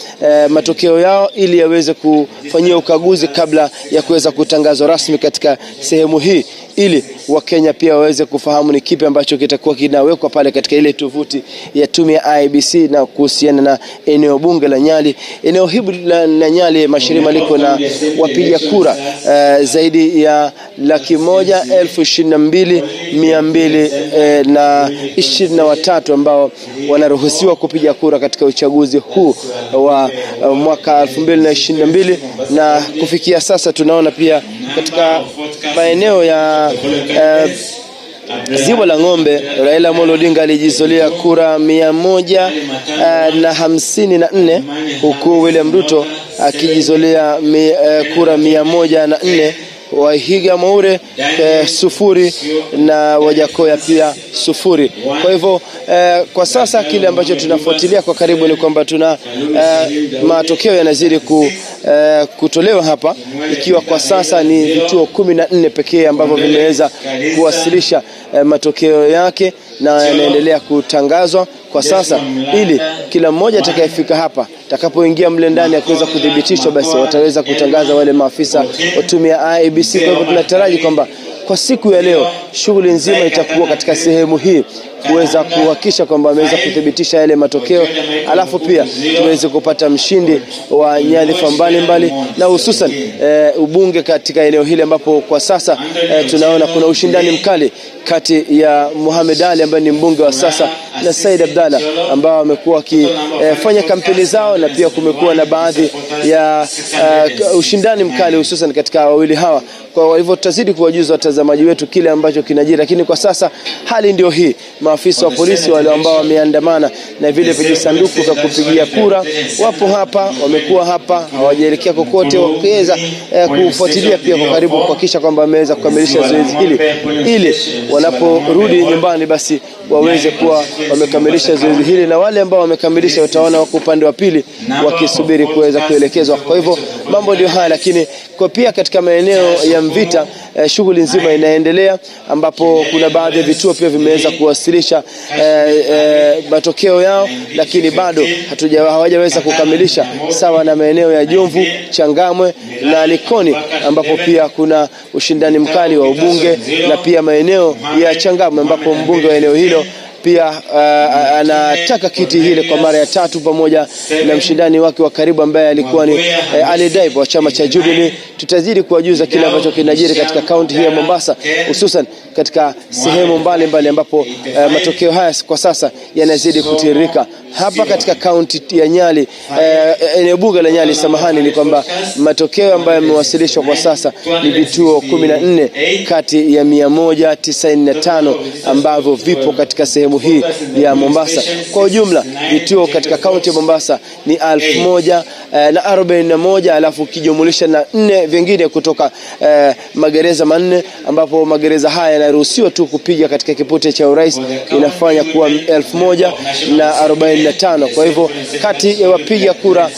matokeo yao ili yaweze kufanyia ukaguzi kabla ya kuweza kutangazwa rasmi katika sehemu hii, ili Wakenya pia waweze kufahamu ni kipi ambacho kitakuwa kinawekwa pale katika ile tovuti ya tume ya Iebc na kuhusiana na eneo bunge la Nyali. Eneo hili la Nyali, Mashirima, liko na wapiga kura zaidi ya 122,223 ambao wanaruhusiwa kupiga kura katika uchaguzi huu wa mwaka 2022. Na kufikia sasa tunaona pia katika maeneo ya Ziwa la Ng'ombe, Raila Amolo Odinga alijizolea kura 154, huku William Ruto akijizolea kura 104, Wahiga Maure 0 na Wajakoya pia 0. Kwa hivyo kwa sasa kile ambacho tunafuatilia kwa karibu ni kwamba tuna matokeo yanazidi kutolewa hapa, ikiwa kwa sasa ni vituo 14 pekee ambavyo vimeweza kuwasilisha matokeo yake na yanaendelea kutangazwa kwa sasa, ili kila mmoja atakayefika hapa atakapoingia mle ndani akiweza kudhibitishwa, basi wataweza kutangaza wale maafisa wa tume ya Iebc. Kwa hivyo tunataraji kwamba kwa siku ya leo shughuli nzima itakuwa katika sehemu hii kuweza kuhakikisha kwamba ameweza kudhibitisha yale matokeo, alafu pia tuweze kupata mshindi wa nyadhifa mbalimbali na hususan ubunge katika eneo hili, ambapo kwa sasa tunaona kuna ushindani mkali kati ya Mohamed Ali ambaye ni mbunge wa sasa na Said Abdalla ambao wamekuwa wakifanya kampeni zao, na pia kumekuwa na baadhi ya ushindani mkali hususan katika wawili hawa. Kwa hivyo tutazidi kuwajuza watazamaji wetu kile ambacho kinajiri, lakini kwa sasa hali ndio hii. Maafisa wa polisi wale ambao wameandamana na vile vijisanduku vya kupigia kura wapo hapa, wamekuwa hapa, hawajaelekea kokote, wakiweza kufuatilia pia kwa karibu kuhakikisha kwamba wameweza kukamilisha zoezi hili, ili wanaporudi nyumbani basi waweze kuwa wamekamilisha zoezi hili, na wale ambao wamekamilisha utaona wako upande wa pili wakisubiri kuweza kuelekezwa. Kwa hivyo mambo ndio haya, lakini kwa pia katika maeneo ya Mvita shughuli nzima inaendelea, ambapo kuna baadhi ya vituo pia vimeweza kuwasilisha matokeo yao, lakini bado hawajaweza kukamilisha, sawa na maeneo ya Jomvu, Changamwe na Likoni, ambapo pia kuna ushindani mkali wa ubunge, na pia maeneo ya Changamwe ambapo mbunge wa eneo hilo pia anataka kiti hile kwa mara ya 3 pamoja na mshindani wake wa karibu ambaye alikuwa ni Ali Daibo wa chama cha Jubilee. Tutazidi kuwajuza kile ambacho kinajiri katika kaunti hii ya Mombasa, hususan katika sehemu mbalimbali ambapo matokeo haya kwa sasa yanazidi kutiririka. Hapa katika kaunti ya Nyali, eneo bunge la Nyali, samahani, ni kwamba matokeo ambayo yamewasilishwa kwa sasa ni vituo 14 kati ya 195 ambavyo vipo katika sehemu hii ya Mombasa. Kwa ujumla vituo katika kaunti ya Mombasa ni 1041, alafu kijumulisha na 4 vingine kutoka magereza manne, ambapo magereza haya yanaruhusiwa tu kupiga katika kipute cha urais, inafanya kuwa 1045. Kwa hivyo kati ya wapiga kura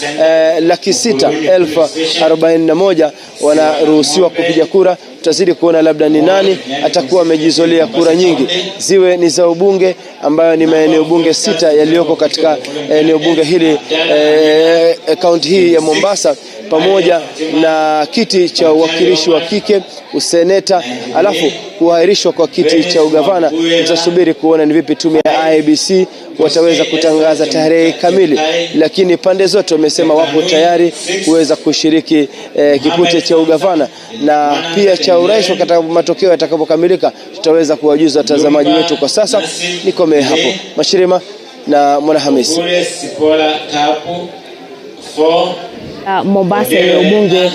600,041 wanaruhusiwa kupiga kura. Tutazidi kuona labda ni nani atakuwa amejizolea kura nyingi, ziwe ni za ubunge ambayo ni maeneo bunge 6 yaliyoko katika eneo bunge hili kaunti hii ya Mombasa, pamoja na kiti cha uwakilishi wa kike, useneta, alafu kuahirishwa kwa kiti cha ugavana. Tutasubiri kuona ni vipi tume ya Iebc wataweza kutangaza tarehe kamili, lakini pande zote wamesema wapo tayari kuweza kushiriki kipute cha ugavana na pia cha urais. Wakati matokeo yatakapokamilika tutaweza kuwajuza watazamaji wetu. Kwa sasa nikomee hapo. Mashirima na Mwanahamisi. Mombasa eneo bunge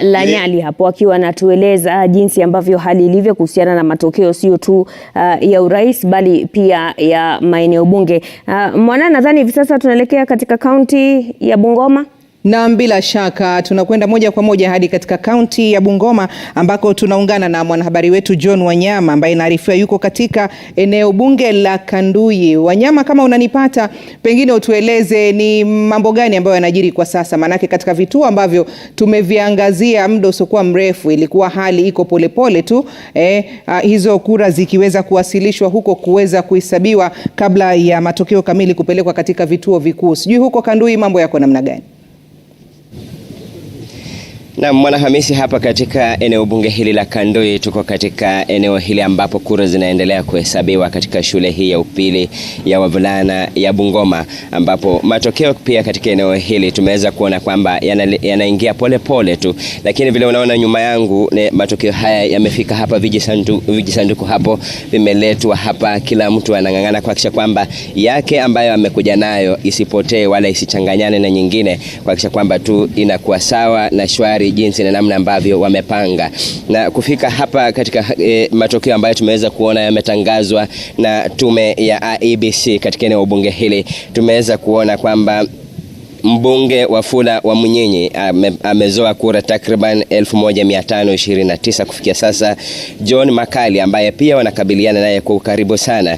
la Nyali hapo akiwa anatueleza jinsi ambavyo hali ilivyo kuhusiana na matokeo sio tu ya urais bali pia ya maeneo bunge. Mwana, nadhani hivi sasa tunaelekea katika kaunti ya Bungoma. Na bila shaka tunakwenda moja kwa moja hadi katika kaunti ya Bungoma ambako tunaungana na mwanahabari wetu John Wanyama ambaye inaarifiwa yuko katika eneo bunge la Kanduyi. Wanyama, kama unanipata, pengine utueleze ni mambo gani ambayo yanajiri kwa sasa, manake katika vituo ambavyo tumeviangazia muda usiokuwa mrefu ilikuwa hali iko polepole tu, hizo kura zikiweza kuwasilishwa huko kuweza kuhesabiwa kabla ya matokeo kamili kupelekwa katika vituo vikuu. Sijui huko Kanduyi mambo yako namna gani? Na Mwanahamisi, hapa katika eneo bunge hili la Kanduyi, tuko katika eneo hili ambapo kura zinaendelea kuhesabiwa katika shule hii ya upili ya wavulana ya Bungoma, ambapo matokeo pia katika eneo hili tumeweza kuona kwamba yanaingia pole pole tu, lakini vile unaona nyuma yangu matokeo haya yamefika hapa, vijisanduku hapo vimeletwa hapa, kila mtu anang'ang'ana kuhakikisha kwamba yake ambayo amekuja nayo isipotee wala isichanganyane na nyingine, kuhakikisha kwamba tu inakuwa sawa na shwari jinsi na namna ambavyo wamepanga. Na kufika hapa katika matokeo ambayo tumeweza kuona yametangazwa na tume ya Iebc katika eneo bunge hili, tumeweza kuona kwamba mbunge Wafula wa Munyenye amezoa kura takriban 1529 kufikia sasa. John Makali ambaye pia wanakabiliana naye kwa ukaribu sana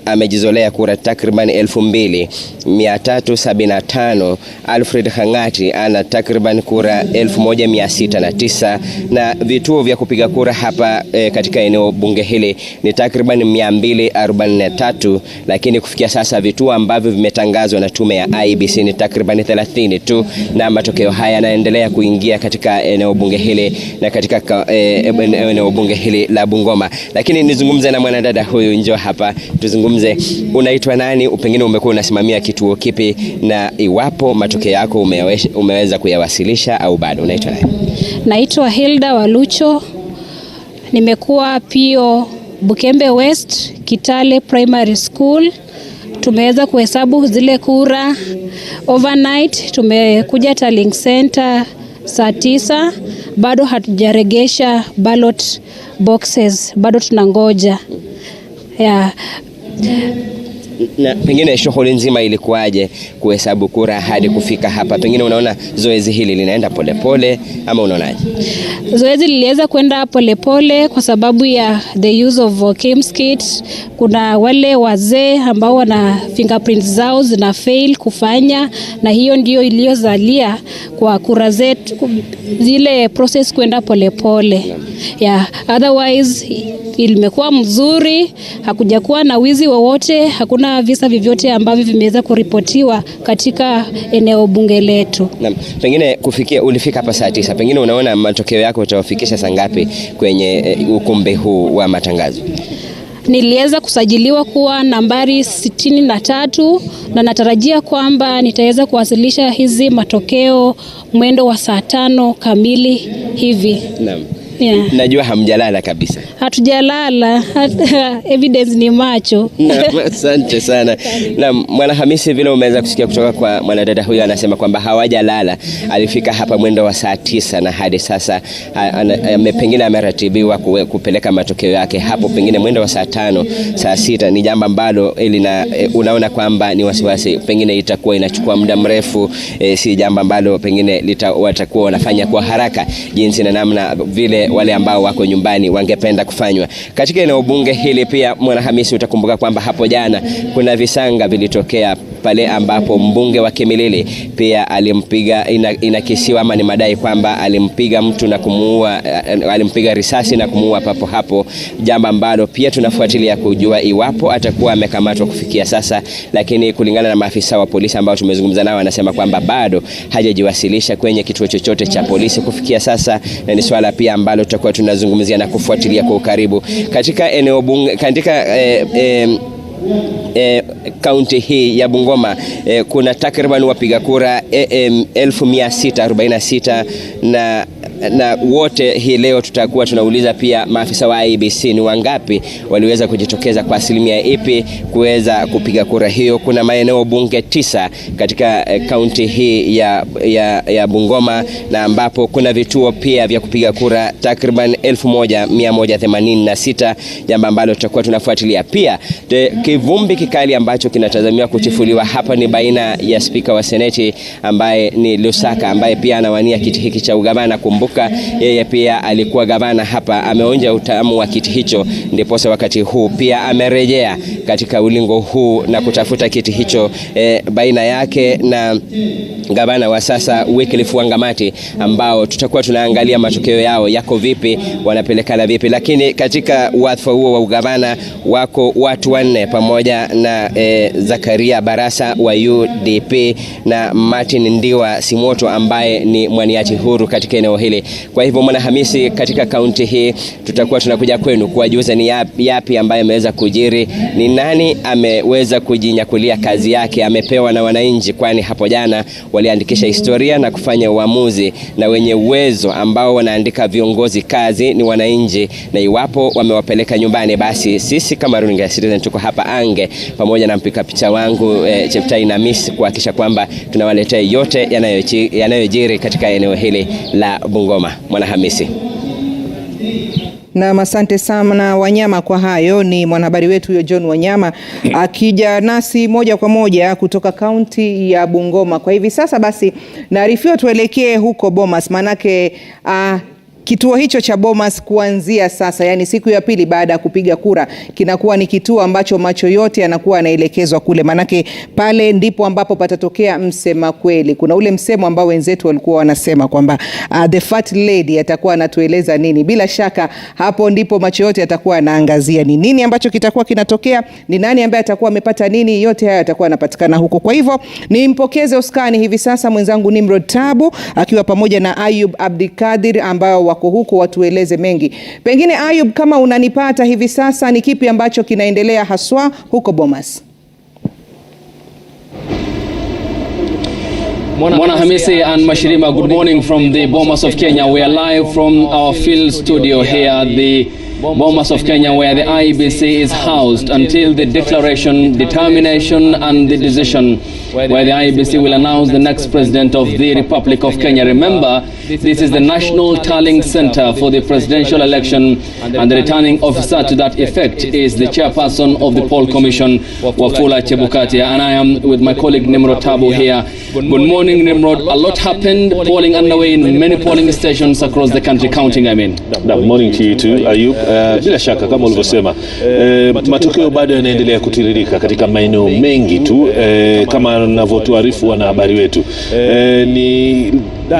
amejizolea kura takriban 2375. Alfred Hangati ana takriban kura 1609 na vituo vya kupiga kura hapa katika eneo bunge hili ni takriban 243, lakini kufikia sasa vituo ambavyo vimetangazwa na tume ya Iebc ni takriban 30 tu, na matokeo haya yanaendelea kuingia katika eneo bunge hili na katika eneo bunge hili la Bungoma. Lakini nizungumze na mwanadada huyu, njoo hapa tuzungumze. Unaitwa nani? Pengine umekuwa unasimamia kituo kipi, na iwapo matokeo yako umeweza kuyawasilisha au bado? Unaitwa nani? Naitwa Hilda Walucho. Nimekuwa pio Bukembe West Kitale Primary School. Tumeweza kuhesabu zile kura overnight. Tumekuja Tallying Center saa 9, bado hatujaregesha ballot boxes, bado tunangoja. Na pengine shughuli nzima ilikuwaje kuhesabu kura hadi kufika hapa? Pengine unaona zoezi hili linaenda polepole ama unaonaje? Zoezi liliweza kwenda polepole kwa sababu ya the use of KIMS kit. Kuna wale wazee ambao wana fingerprints zao zina fail kufanya, na hiyo ndio iliyozalia kwa kura zetu zile process kwenda polepole. Otherwise ilimekuwa mzuri, hakujakuwa na wizi wowote, hakuna visa vyovyote ambavyo vimeweza kuripotiwa katika eneo bunge letu. Na pengine ulifika hapa saa 9, pengine unaona matokeo yako utawafikisha saa ngapi kwenye ukumbi huu wa matangazo? Niliweza kusajiliwa kuwa nambari 63 na natarajia kwamba nitaweza kuwasilisha hizi matokeo mwendo wa saa 5 kamili hivi. Naam. Najua hamjalala kabisa. Hatujalala, evidence ni macho. Asante sana. Na Mwanahamisi, vile umeweza kusikia kutoka kwa mwanadada huyu, anasema kwamba hawajalala. Alifika hapa mwendo wa saa 9 na hadi sasa pengine ameratibiwa kupeleka matokeo yake hapo pengine mwendo wa saa 5, saa 6. Ni jambo ambalo unaona kwamba ni wasiwasi, pengine itakuwa inachukua muda mrefu, si jambo ambalo pengine watakuwa wanafanya kwa haraka jinsi na namna vile wale ambao wako nyumbani wangependa kufanywa. Katika eneo bunge hili pia, Mwanahamisi, utakumbuka kwamba hapo jana kuna visanga vilitokea pale ambapo mbunge wa Kimilili pia alimpiga, inakisiwa ama ni madai kwamba alimpiga mtu na kumuua, alimpiga risasi na kumuua papo hapo, jambo ambalo pia tunafuatilia kujua iwapo atakuwa amekamatwa kufikia sasa, lakini kulingana na maafisa wa polisi ambao tumezungumza nao, anasema kwamba bado hajajiwasilisha kwenye kituo chochote cha polisi kufikia sasa, na ni swala pia ambalo tutakuwa tunazungumzia na kufuatilia kwa ukaribu. Katika eneo bunge, katika kaunti hii ya Bungoma kuna takriban wapiga kura 1646 na wote hii leo tutakuwa tunauliza pia maafisa wa Iebc ni wangapi waliweza kujitokeza kwa asilimia ipi kuweza kupiga kura hiyo. Kuna maeneo bunge 9 katika kaunti hii ya Bungoma, na ambapo kuna vituo pia vya kupiga kura takriban 1186, jambo ambalo tutakuwa tunafuatilia. Pia kivumbi kikali ambacho kinatazamiwa kutifuliwa hapa ni baina ya spika wa seneti ambaye ni Lusaka, ambaye pia anawania kiti hiki cha ugavana. Kumbuka yeye pia alikuwa gavana hapa, ameonja utamu wa kiti hicho, ndipo wakati huu pia amerejea katika ulingo huu na kutafuta kiti hicho baina yake na gavana wa sasa Wycliffe Wangamati, ambao tutakuwa tunaangalia matokeo yao yako vipi, wanapelekana vipi. Lakini katika wadhifa huo wa ugavana wako watu 4 pamoja na Zakaria Barasa wa UDP na Martin Ndiwa Simoto ambaye ni mwaniaji huru katika eneo hili. Kwa hivyo, Mwanahamisi, katika kaunti hii tutakuwa tunakuja kwenu kuwajuza ni yapi ambaye ameweza kujiri, ni nani ameweza kujinyakulia kazi yake amepewa na wananchi, kwani hapo jana waliandikisha historia na kufanya uamuzi, na wenye uwezo ambao wanaandika viongozi kazi ni wananchi, na iwapo wamewapeleka nyumbani, basi sisi kama runinga ya Citizen tuko hapa ange pamoja na mpika picha wangu Cheptai na Miss kuhakikisha kwamba tunawaletea yote yanayojiri katika eneo hili la Bungoma. Mwanahamisi. Na asante sana Wanyama kwa hayo. Ni mwanahabari wetu huyo John Wanyama akija nasi moja kwa moja kutoka kaunti ya Bungoma. Kwa hivi sasa basi naarifiwa tuelekee huko Bomas, manake kituo hicho cha Bomas kuanzia sasa, yani siku ya pili baada ya kupiga kura, kinakuwa ni kituo ambacho macho yote yanakuwa yanaelekezwa kule, manake pale ndipo ambapo patatokea msema kweli. Kuna ule msemo ambao wenzetu walikuwa wanasema kwamba the fat lady atakuwa anatueleza nini. Bila shaka hapo ndipo macho yote yatakuwa yanaangazia ni nini ambacho kitakuwa kinatokea, ni nani ambaye atakuwa amepata nini. Yote haya yatakuwa yanapatikana huko. Kwa hivyo nimpokeze uskani hivi sasa mwenzangu Nimrod Tabu akiwa pamoja na Ayub Abdikadir ambao wako huko watueleze mengi. Pengine Ayub, kama unanipata hivi sasa, ni kipi ambacho kinaendelea haswa huko Bomas? Mwana Hamisi and Mashirima, good morning from the Bomas of Kenya. We are live from our field studio here at the Bomas of Kenya, where the Iebc is housed until the declaration, determination and the decision where the Iebc will announce the next president of the Republic of Kenya. Remember, this is the National Tallying Center for the presidential election, and the returning officer to that effect is the chairperson of the poll commission, Wafula Chebukati. And I am with my colleague Nimrod Tabu here. Good morning, Nimrod. A lot happened, polling underway in many polling stations across the country, counting, I mean. Good morning to you too, Ayub. Bila shaka kama ulivyosema, matokeo bado yanaendelea kutiririka katika maeneo mengi tu, kama ninavyotuarifu wanahabari wetu. Ni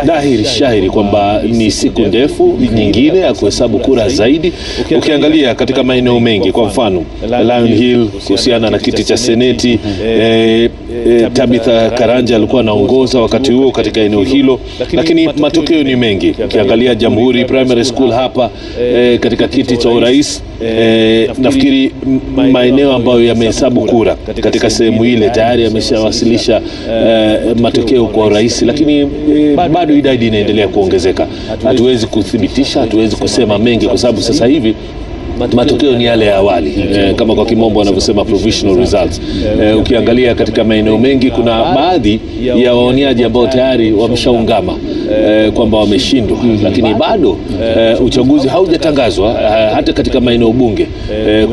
dhahiri shahiri kwamba ni siku ndefu nyingine ya kuhesabu kura zaidi. Ukiangalia katika maeneo mengi, kwa mfano Lion Hill kuhusiana na kiti cha seneti, Tabitha Karanja alikuwa anaongoza wakati huo katika eneo hilo, lakini matokeo ni mengi. Ukiangalia Jamhuri Primary School hapa katika kiti cha urais, nafikiri maeneo ambayo yamehesabu kura katika sehemu ile tayari yameshawasilisha matokeo kwa urais, lakini bado idadi inaendelea kuongezeka. Hatuwezi kuthibitisha, hatuwezi kusema mengi kwa sababu sasa hivi matokeo ni yale ya awali, kama kwa kimombo wanavyosema provisional results. Ukiangalia katika maeneo mengi kuna baadhi ya waoniaji ambao tayari wameshaungama kwamba wameshindwa, lakini bado uchaguzi haujatangazwa hata katika maeneo bunge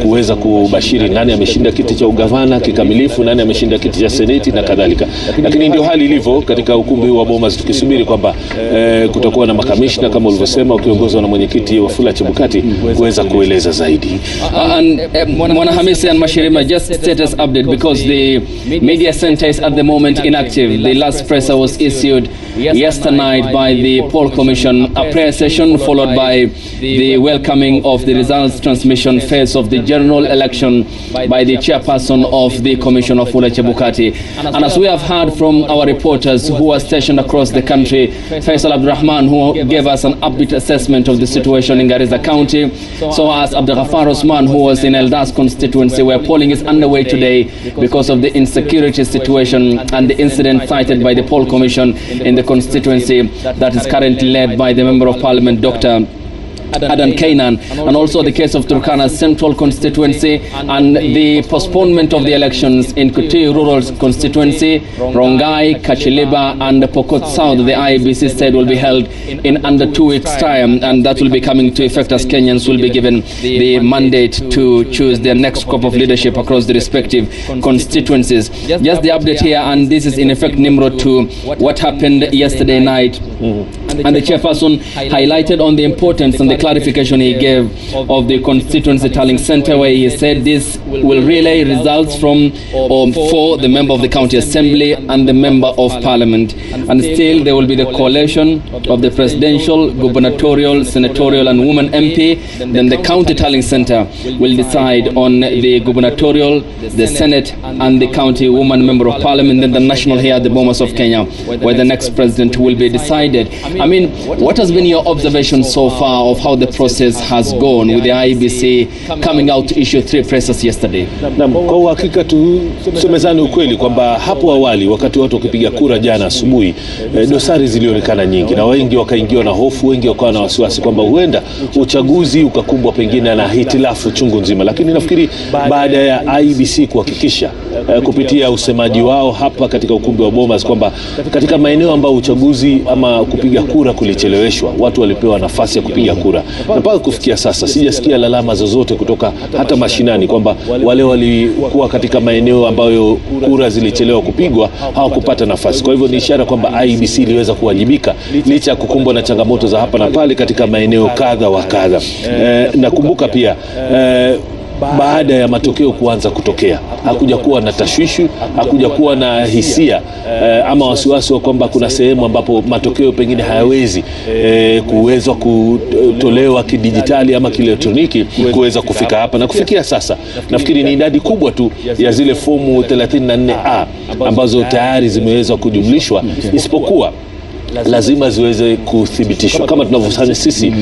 kuweza kubashiri nani ameshinda kiti cha ugavana kikamilifu, nani ameshinda kiti cha seneti na kadhalika. Lakini ndio hali ilivyo katika ukumbi wa Bomas, tukisubiri kwamba kutakuwa na makamishna kama ulivyosema ukiongozwa na mwenyekiti Wafula Chebukati kuweza kueleza zaidi. And Mwana Hamisi and Mashirima, just status update, because the media center is at the moment inactive. The last presser was issued yesterday night by the poll commission, a prayer session followed by the welcoming of the results transmission phase of the general election by the chairperson of the commission, of Wafula Chebukati. And as we have heard from our reporters who are stationed across the country, Faisal Abdurrahman, who gave us an upbeat assessment of the situation in Garissa County, so as Abdurrahman Osman, who was in Eldas constituency, where polling is underway today because of the insecurity situation and the incident cited by the poll commission in the constituency that is currently led by the Member of Parliament, Dr. Adan Kainan, and also the case of Turkana's central constituency and the postponement of the elections in Kuti rural constituency, Rongai, Kachiliba and Pokot South. The Iebc said will be held in under 2 weeks' time, and that will be coming to effect as Kenyans will be given the mandate to choose their next crop of leadership across the respective constituencies. Just the update here, and this is in effect, Nimrod, to what happened yesterday night. And the chairperson highlighted on the importance and the clarification he gave of the constituency tallying center, where he said this will relay results from for the member of the county assembly and the member of parliament, and still there will be the collation of the presidential, gubernatorial, senatorial and women MP. Then the county tallying center will decide on the gubernatorial, the senate and the county woman member of parliament. Then the national here at the Bomas of Kenya, where the next president will be decided. I mean, what has been your observation so far of how the process has gone with the Iebc coming out to issue 3 presses yesterday? Kwa uhakika tusemezane ukweli kwamba hapo awali wakati watu wakipiga kura jana asubuhi, dosari zilionekana nyingi na wengi wakaingiwa na hofu, wengi wakawa na wasiwasi kwamba huenda uchaguzi ukakumbwa pengine na hitilafu chungu nzima. Lakini nafikiri baada ya Iebc kuhakikisha kupitia usemaji wao hapa katika ukumbi wa Bomas kwamba katika maeneo ambayo uchaguzi ama kupiga kura kulicheleweshwa, watu walipewa nafasi ya kupiga kura, na mpaka kufikia sasa sijasikia lalama zozote kutoka hata mashinani kwamba wale walikuwa katika maeneo ambayo kura zilichelewa kupigwa hawakupata nafasi. Kwa hivyo ni ishara kwamba IEBC iliweza kuwajibika licha ya kukumbwa na changamoto za hapa na pale katika maeneo kadha wa kadha. Nakumbuka pia baada ya matokeo kuanza kutokea, hakuja kuwa na tashwishi, hakuja kuwa na hisia ama wasiwasi wa kwamba kuna sehemu ambapo matokeo pengine hayawezi kuweza kutolewa kidijitali ama kielektroniki kuweza kufika hapa. Na kufikia sasa nafikiri ni idadi kubwa tu ya zile fomu 34A ambazo tayari zimeweza kujumlishwa, isipokuwa lazima ziweze kuthibitishwa kama tunavyofanya sisi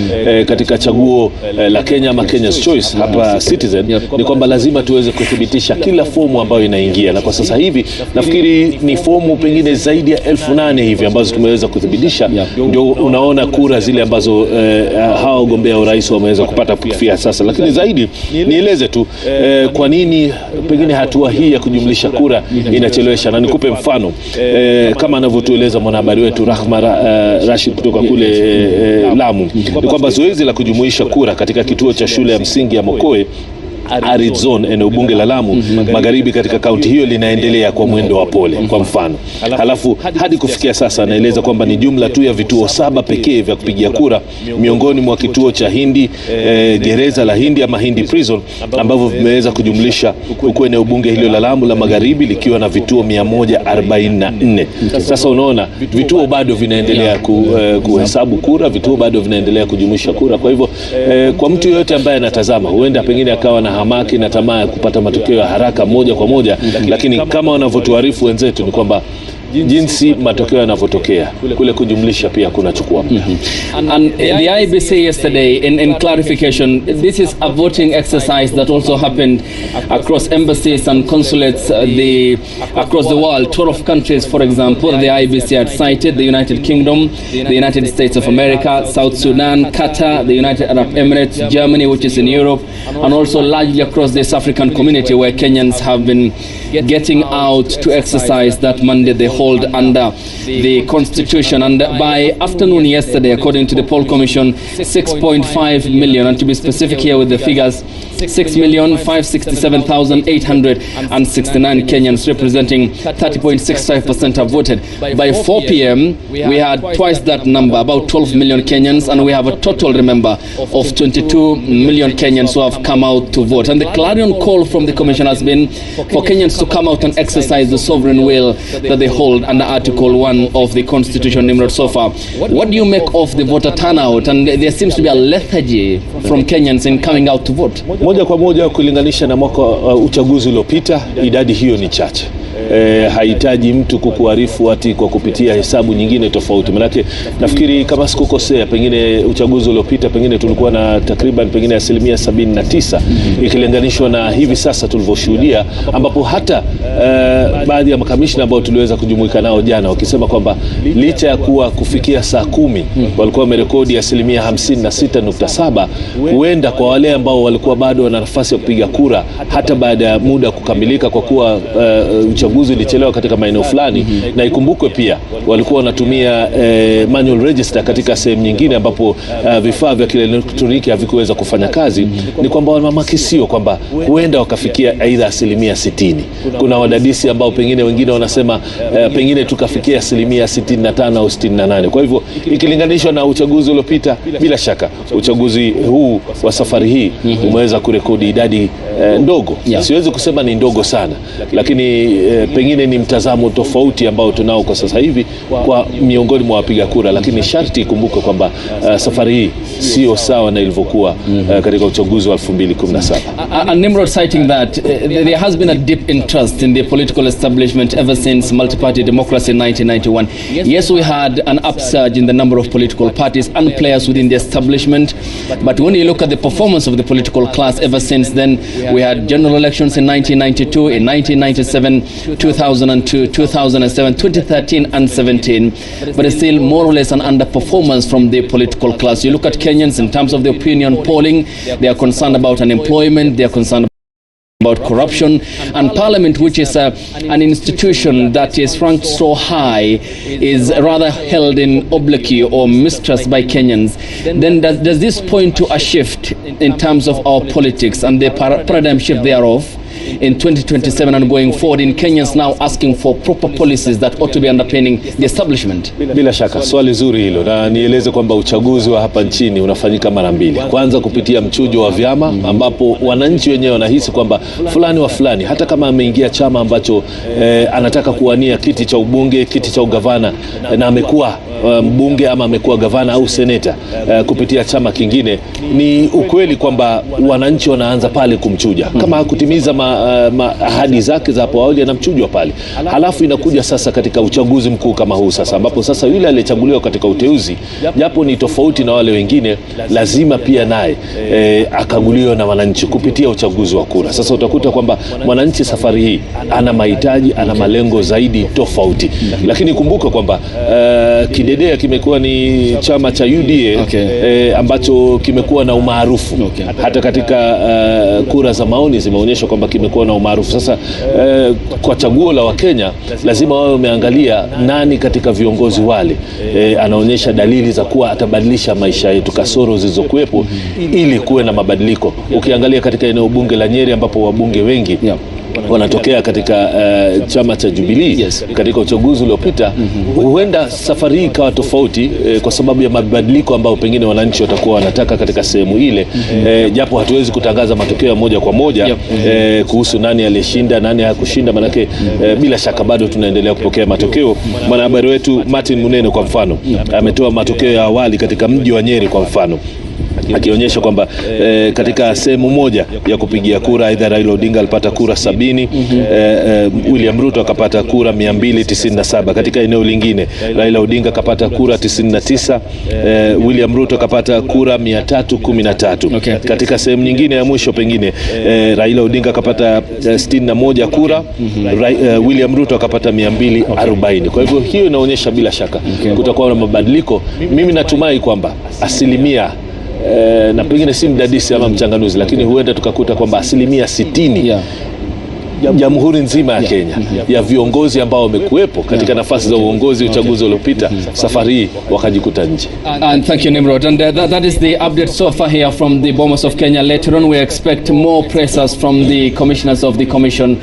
katika chaguo la Kenya ama Kenya's Choice hapa Citizen, ni kwamba lazima tuweze kuthibitisha kila fomu ambayo inaingia, na kwa sasa hivi nafikiri ni fomu pengine zaidi ya 8,000 hivi ambazo tumeweza kuthibitisha. Ndio unaona kura zile ambazo hawa wagombea urais wameweza kupata kufikia sasa. Lakini zaidi nieleze tu kwa nini pengine hatua hii ya kujumlisha kura inachelewesha, na nikupe mfano kama anavyotueleza mwanahabari wetu Rahma Rashid kutoka kule Lamu, ni kwamba zoezi la kujumuisha kura katika kituo cha shule ya msingi ya Mokoe Arid Zone, eneo bunge la Lamu Magharibi katika kaunti hiyo linaendelea kwa mwendo wa pole, kwa mfano. Halafu hadi kufikia sasa anaeleza kwamba ni jumla tu ya vituo 7 pekee vya kupigia kura miongoni mwa kituo cha Hindi, gereza la Hindi ama Hindi Prison, ambavyo vimeweza kujumlisha huko eneo bunge hilo la Lamu la Magharibi likiwa na vituo 144. Sasa unaona vituo bado vinaendelea kuhesabu kura, vituo bado vinaendelea kujumuisha kura. Kwa hivyo kwa mtu yote ambaye anatazama, huenda pengine akawa na hamaki na tamaa ya kupata matokeo ya haraka moja kwa moja, lakini kama wanavyotuarifu wenzetu ni kwamba jinsi matokeo yanavyotokea kule kujumlisha pia kunachukua. And the IEBC yesterday in clarification, this is a voting exercise that also happened across embassies and consulates across the world. 12 countries, for example, the IEBC had cited: the United Kingdom, the United States of America, South Sudan, Qatar, the United Arab Emirates, Germany, which is in Europe, and also largely across this African community where Kenyans have been getting out to exercise that mandate they hold under the Constitution. And by afternoon yesterday, according to the poll commission, 6.5 million, and to be specific here with the figures, 6,567,869 Kenyans, representing 30.65% have voted. By 4 p.m. we had twice that number, about 12 million Kenyans, and we have a total, remember, of 22 million Kenyans who have come out to vote. And the clarion call from the commission has been for Kenyans to come out and exercise the sovereign will that they hold under Article 1 of the Constitution, Nimrod, so far. What do you make of the voter turnout? And there seems to be a lethargy from Kenyans in coming out to vote. Moja kwa moja kulinganisha na mwaka uchaguzi uliopita, idadi hiyo ni chache. Hahitaji mtu kukuarifu ati kwa kupitia hesabu nyingine tofauti. Manake nafikiri kama sikukosea, pengine uchaguzi uliopita pengine tulikuwa na takriban pengine 79% ikilinganishwa na hivi sasa tulivyoshuhudia, ambapo hata baadhi ya makamishna ambao tuliweza kujumuika nao jana wakisema kwamba licha ya kuwa kufikia saa 10 walikuwa wamerekodi 56.7, huenda kwa wale ambao walikuwa bado wana nafasi ya kupiga kura hata baada ya muda kukamilika, kwa kuwa uchaguzi ulichelewa katika maeneo fulani, na ikumbukwe pia walikuwa wanatumia manual register katika sehemu nyingine ambapo vifaa vya kielektroniki havikuweza kufanya kazi, ni kwamba wanamakisio kwamba huenda wakafikia aidha 60%. Kuna wadadisi ambao pengine wengine wanasema pengine tukafikia 65 au 68. Kwa hivyo ikilinganishwa na uchaguzi uliopita, bila shaka uchaguzi huu wa safari hii umeweza kurekodi idadi ndogo. Siwezi kusema ni ndogo sana, lakini pengine ni mtazamo tofauti ambao tunao kwa sasa hivi kwa miongoni mwa wapiga kura, lakini sharti ikumbuke kwamba safari hii sio sawa na ilivyokuwa katika uchaguzi wa 2017. And Nimrod, citing that there has been a deep interest in the political establishment ever since multi-party democracy in 1991. Yes, we had an upsurge in the number of political parties and players within the establishment, but when you look at the performance of the political class ever since then, we had general elections in 1992, in 1997, 2002, 2007, 2013 and 17, but it's still more or less an underperformance from the political class. You look at Kenyans in terms of the opinion polling, they are concerned about unemployment, they are concerned about corruption, and Parliament, which is an institution that is ranked so high, is rather held in obloquy or mistrust by Kenyans, then does this point to a shift in terms of our politics and the paradigm shift thereof in 2027 and going forward, in Kenyans now asking for proper policies that ought to be underpinning the establishment? Bila shaka swali zuri hilo, na nieleze kwamba uchaguzi wa hapa nchini unafanyika mara mbili. Kwanza kupitia mchujo wa vyama, ambapo wananchi wenyewe wanahisi kwamba fulani wa fulani, hata kama ameingia chama ambacho anataka kuwania kiti cha ubunge, kiti cha ugavana, na amekuwa mbunge ama amekuwa gavana au seneta kupitia chama kingine, ni ukweli kwamba wananchi wanaanza pale kumchuja. Kama hakutimiza ahadi zake za hapo awali, anamchujwa pale. Halafu inakuja sasa katika uchaguzi mkuu kama huu sasa, ambapo sasa yule aliyechaguliwa katika uteuzi, japo ni tofauti na wale wengine, lazima pia naye akaguliwe na wananchi kupitia uchaguzi wa kura. Sasa utakuta kwamba mwananchi safari hii ana mahitaji, ana malengo zaidi tofauti. Lakini kumbuka kwamba kidedea kimekuwa ni chama cha UDA, ambacho kimekuwa na umaarufu. Hata katika kura za maoni zimeonyesha kwamba kimekuwa na umaarufu. Sasa kwa chaguo la Wakenya, lazima wao wameangalia nani katika viongozi wale anaonyesha dalili za kuwa atabadilisha maisha yetu, kasoro zilizokuwepo, ili kuwe na mabadiliko. Ukiangalia katika eneo bunge la Nyeri, ambapo wabunge wengi wanatokea katika chama cha Jubilee, katika uchaguzi uliopita, huenda safari hii ikawa tofauti kwa sababu ya mabadiliko ambayo pengine wananchi watakuwa wanataka katika sehemu ile, japo hatuwezi kutangaza matokeo moja kwa moja kuhusu nani alishinda, nani hakushinda, manake bila shaka bado tunaendelea kupokea matokeo. Mwanahabari wetu Martin Munene kwa mfano ametoa matokeo ya awali katika mji wa Nyeri kwa mfano, akionyesha kwamba katika sehemu moja ya kupigia kura, aidha Raila Odinga alipata kura 70, William Ruto akapata kura 297. Katika eneo lingine Raila Odinga akapata kura 99, William Ruto akapata kura 313. Katika sehemu nyingine ya mwisho pengine Raila Odinga akapata 61 kura, William Ruto akapata 240. Kwa hivyo hiyo inaonyesha bila shaka kutakuwa na mabadiliko. Mimi natumai kwamba asilimia na pengine si mdadisi ama mchanganuzi, lakini huenda tukakuta kwamba 60% jamhuri nzima ya Kenya ya viongozi ambao wamekuwepo katika nafasi za uongozi uchaguzi uliopita, safari hii wakajikuta nje. And thank you, Nimrod. And that is the update so far here from the Bomas of Kenya. Later on, we expect more pressers from the commissioners of the commission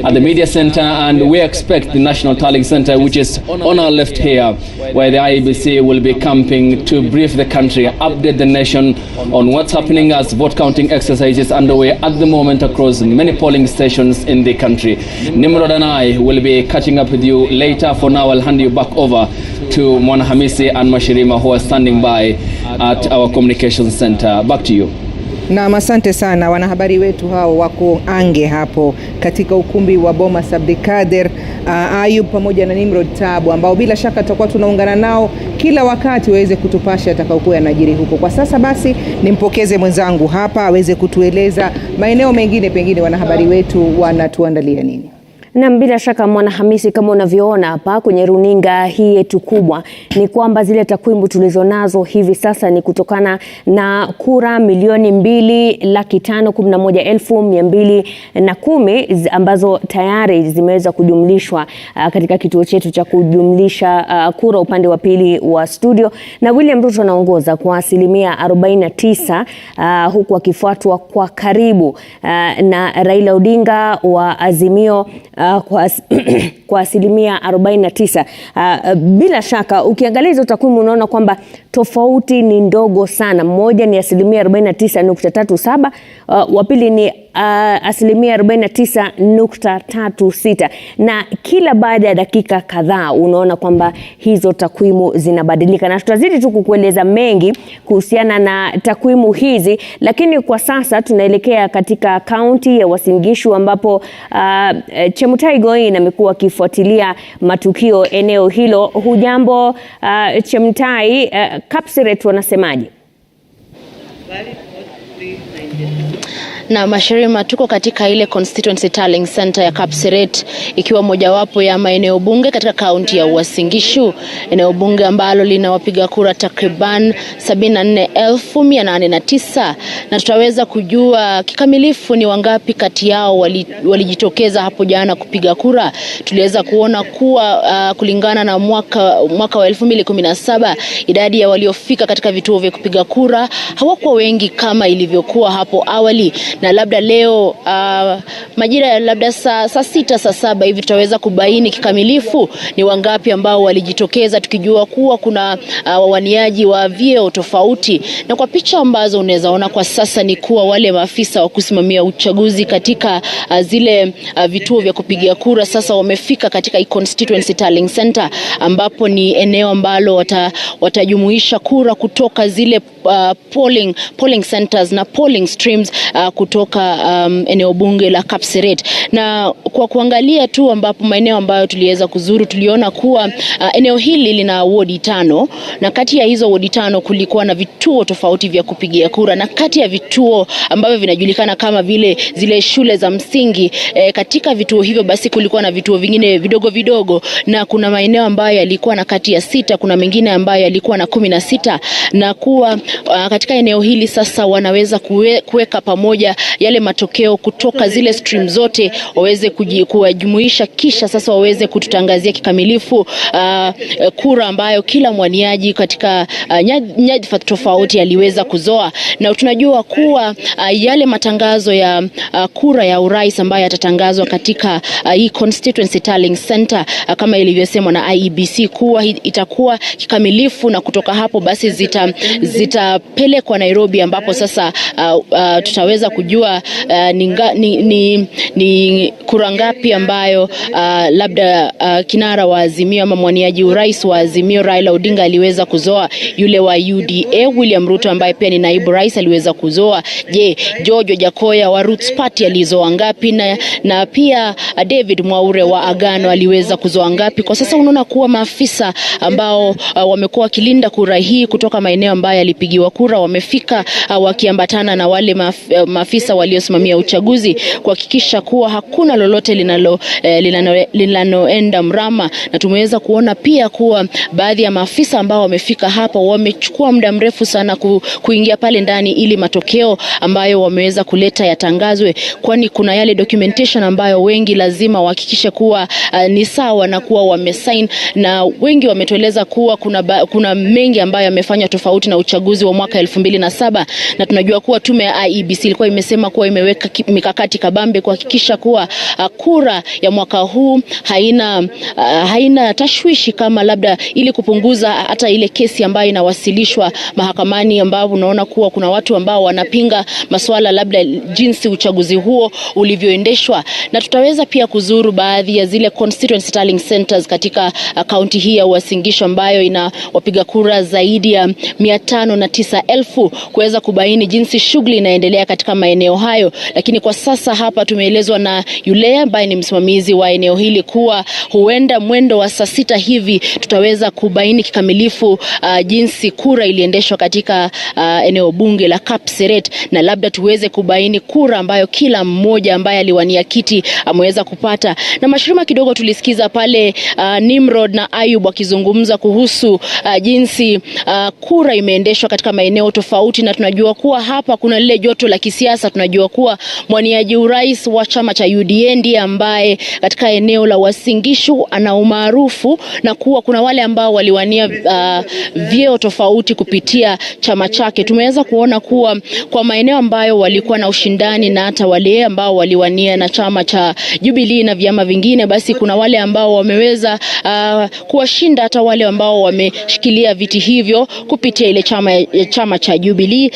at the media center, and we expect the National Tallying Center, which is on our left here, where the Iebc will be camping to brief the country, update the nation on what's happening as vote counting exercises underway at the moment across many polling stations in the country. Nimrod and I will be catching up with you later. For now, I'll hand you back over to Mwana Hamisi and Mashirima, who are standing by at our communications center. Back to you. Na asante sana wanahabari wetu hao wako ange hapo katika ukumbi wa Bomas Abdikader, Ayub pamoja na Nimrod Tabu, ambao bila shaka tutakuwa tunaungana nao kila wakati waweze kutupasha atakayokuwa yanajiri huko. Kwa sasa basi nimpokeze mwenzangu hapa aweze kutueleza maeneo mengine pengine wanahabari wetu wanatuandalia nini. Na bila shaka Mwana Hamisi, kama unavyoona hapa kwenye runinga hii yetu kubwa, ni kwamba zile takwimu tulizonazo hivi sasa ni kutokana na kura 2,511,210 ambazo tayari zimeweza kujumlishwa katika kituo chetu cha kujumlisha kura upande wa pili wa studio, na William Ruto anaongoza kwa 49%, huku akifuatwa kwa karibu na Raila Odinga wa Azimio kwa 49%. Bila shaka ukiangalia hizo takwimu unaona kwamba tofauti ni ndogo sana. Mmoja ni 49.37, wa pili ni 49.36, na kila baada ya dakika kadhaa unaona kwamba hizo takwimu zinabadilika, na tutazidi tu kukueleza mengi kuhusiana na takwimu hizi. Lakini kwa sasa tunaelekea katika kaunti ya Uasin Gishu, ambapo Chemutai Goin amekuwa akifuatilia matukio eneo hilo. Hujambo Chemutai, Kapseret wanasemaje? Na Mashirima, tuko katika ile constituency tallying center ya Kapseret, ikiwa mojawapo ya maeneo bunge katika kaunti ya Uasin Gishu, eneo bunge ambalo lina wapiga kura takriban 74,809, na tutaweza kujua kikamilifu ni wangapi kati yao walijitokeza hapo jana kupiga kura. Tuliweza kuona kuwa kulingana na mwaka wa 2017 idadi ya waliofika katika vituo vya kupiga kura hawakuwa wengi kama ilivyokuwa hapo awali, na labda leo majira ya labda saa 6 saa 7 hivi tutaweza kubaini kikamilifu ni wangapi ambao walijitokeza, tukijua kuwa kuna wawaniaji wa vyeo tofauti. Na kwa picha ambazo unaweza ona kwa sasa ni kuwa wale maafisa wa kusimamia uchaguzi katika zile vituo vya kupigia kura sasa wamefika katika constituency tallying center, ambapo ni eneo ambalo watajumuisha kura kutoka zile polling centers na polling streams kutoka eneo bunge la Kapseret. Na kwa kuangalia tu ambapo maeneo ambayo tuliweza kuzuru, tuliona kuwa eneo hili lina wodi 5, na kati ya hizo wodi 5 kulikuwa na vituo tofauti vya kupigia kura, na kati ya vituo ambavyo vinajulikana kama vile zile shule za msingi, katika vituo hivyo basi kulikuwa na vituo vingine vidogo vidogo, na kuna maeneo ambayo yalikuwa na kati ya 6, kuna mengine ambayo yalikuwa na 16, na kuwa katika eneo hili sasa wanaweza kuweka pamoja yale matokeo kutoka zile stream zote, waweze kuwajumuisha, kisha sasa waweze kututangazia kikamilifu kura ambayo kila mwaniaji katika nyadhifa tofauti aliweza kuzoa. Na tunajua kuwa yale matangazo ya kura ya urais ambayo yatatangazwa katika hii constituency tallying center kama ilivyosemwa na Iebc kuwa itakuwa kikamilifu, na kutoka hapo basi zitapelekwa Nairobi, ambapo sasa tutaweza kujua ni kura ngapi ambayo labda kinara wa Azimio ama mwaniaji urais wa Azimio Raila Odinga aliweza kuzoa. Yule wa UDA William Ruto ambaye pia ni naibu rais aliweza kuzoa. Je, George Ojakoya wa Roots Party alizoa ngapi, na pia David Mwaure wa Agano aliweza kuzoa ngapi? Kwa sasa unaona kuwa maafisa ambao wamekuwa wakilinda kura hii kutoka maeneo ambayo yalipigiwa kura wamefika wakiambatana na wale maafisa waliosimamia uchaguzi kuhakikisha kuwa hakuna lolote linaloenda mrama. Na tumeweza kuona pia kuwa baadhi ya maafisa ambao wamefika hapa wamechukua muda mrefu sana kuingia pale ndani ili matokeo ambayo wameweza kuleta yatangazwe, kwani kuna yale documentation ambayo wengi lazima wahakikishe kuwa ni sawa na kuwa wamesign, na wengi wametueleza kuwa kuna mengi ambayo yamefanywa tofauti na uchaguzi wa mwaka 2007, na tunajua kuwa tume ya Iebc ilikuwa imesema kuwa imeweka mikakati kabambe kuhakikisha kuwa kura ya mwaka huu haina tashwishi, kama labda ili kupunguza hata ile kesi ambayo inawasilishwa mahakamani, ambao unaona kuwa kuna watu ambao wanapinga masuala labda jinsi uchaguzi huo ulivyoendeshwa. Na tutaweza pia kuzuru baadhi ya zile constituency tallying centers katika kaunti hii ya Uasin Gishu ambayo ina wapiga kura zaidi ya 509,000 kuweza kubaini jinsi shughuli inaendelea katika maeneo hayo. Lakini kwa sasa hapa tumeelezwa na yule ambaye ni msimamizi wa eneo hili kuwa huenda mwendo wa saa 6 hivi tutaweza kubaini kikamilifu jinsi kura iliendeshwa katika eneo bunge la Kapseret, na labda tuweze kubaini kura ambayo kila mmoja ambaye aliwania kiti ameweza kupata. Na Mashirima, kidogo tulisikiza pale Nimrod na Ayub wakizungumza kuhusu jinsi kura imeendeshwa katika maeneo tofauti, na tunajua kuwa hapa kuna lile joto la kisiasa. Tunajua kuwa mwaniaji urais wa chama cha UDA ndiye ambaye katika eneo la Uasin Gishu ana umaarufu, na kuwa kuna wale ambao waliwania vyeo tofauti kupitia chama chake. Tumeweza kuona kuwa kwa maeneo ambayo walikuwa na ushindani na hata wale ambao waliwania na chama cha Jubilee na vyama vingine, basi kuna wale ambao wameweza kuwashinda hata wale ambao wameshikilia viti hivyo kupitia ile chama cha Jubilee,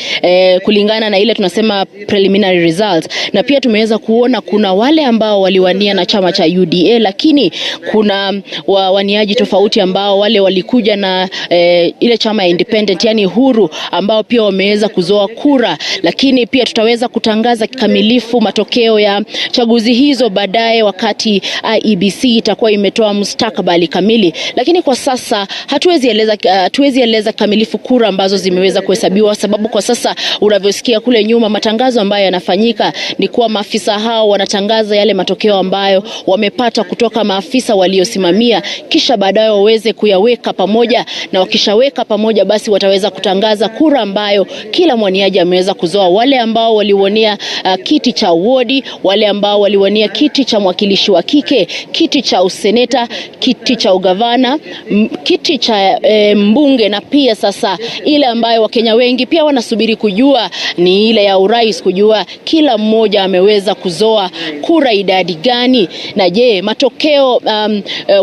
kulingana na ile tunasema preliminary results. Na pia tumeweza kuona kuna wale ambao waliwania na chama cha UDA, lakini kuna waniaji tofauti ambao wale walikuja na ile chama ya independent, yani huru, ambao pia wameweza kuzoa kura. Lakini pia tutaweza kutangaza kikamilifu matokeo ya chaguzi hizo baadaye, wakati Iebc itakuwa imetoa mustakabali kamili. Lakini kwa sasa hatuwezi eleza kamilifu kura ambazo zimeweza kuhesabiwa, sababu sababu kwa sasa unavyosikia kule nyuma matangazo ambayo yanafanyika ni kuwa maafisa hao wanatangaza yale matokeo ambayo wamepata kutoka maafisa waliosimamia, kisha baadaye waweze kuyaweka pamoja, na wakishaweka pamoja basi wataweza kutangaza kura ambayo kila mwaniaji ameweza kuzoa. Wale ambao waliwania kiti cha wodi, wale ambao waliwania kiti cha mwakilishi wa kike, kiti cha useneta, kiti cha ugavana, kiti cha mbunge, na pia sasa ile ambayo Wakenya wengi pia wanasubiri kujua ni ile ya urais, kujua kila mmoja ameweza kuzoa kura idadi gani, na je matokeo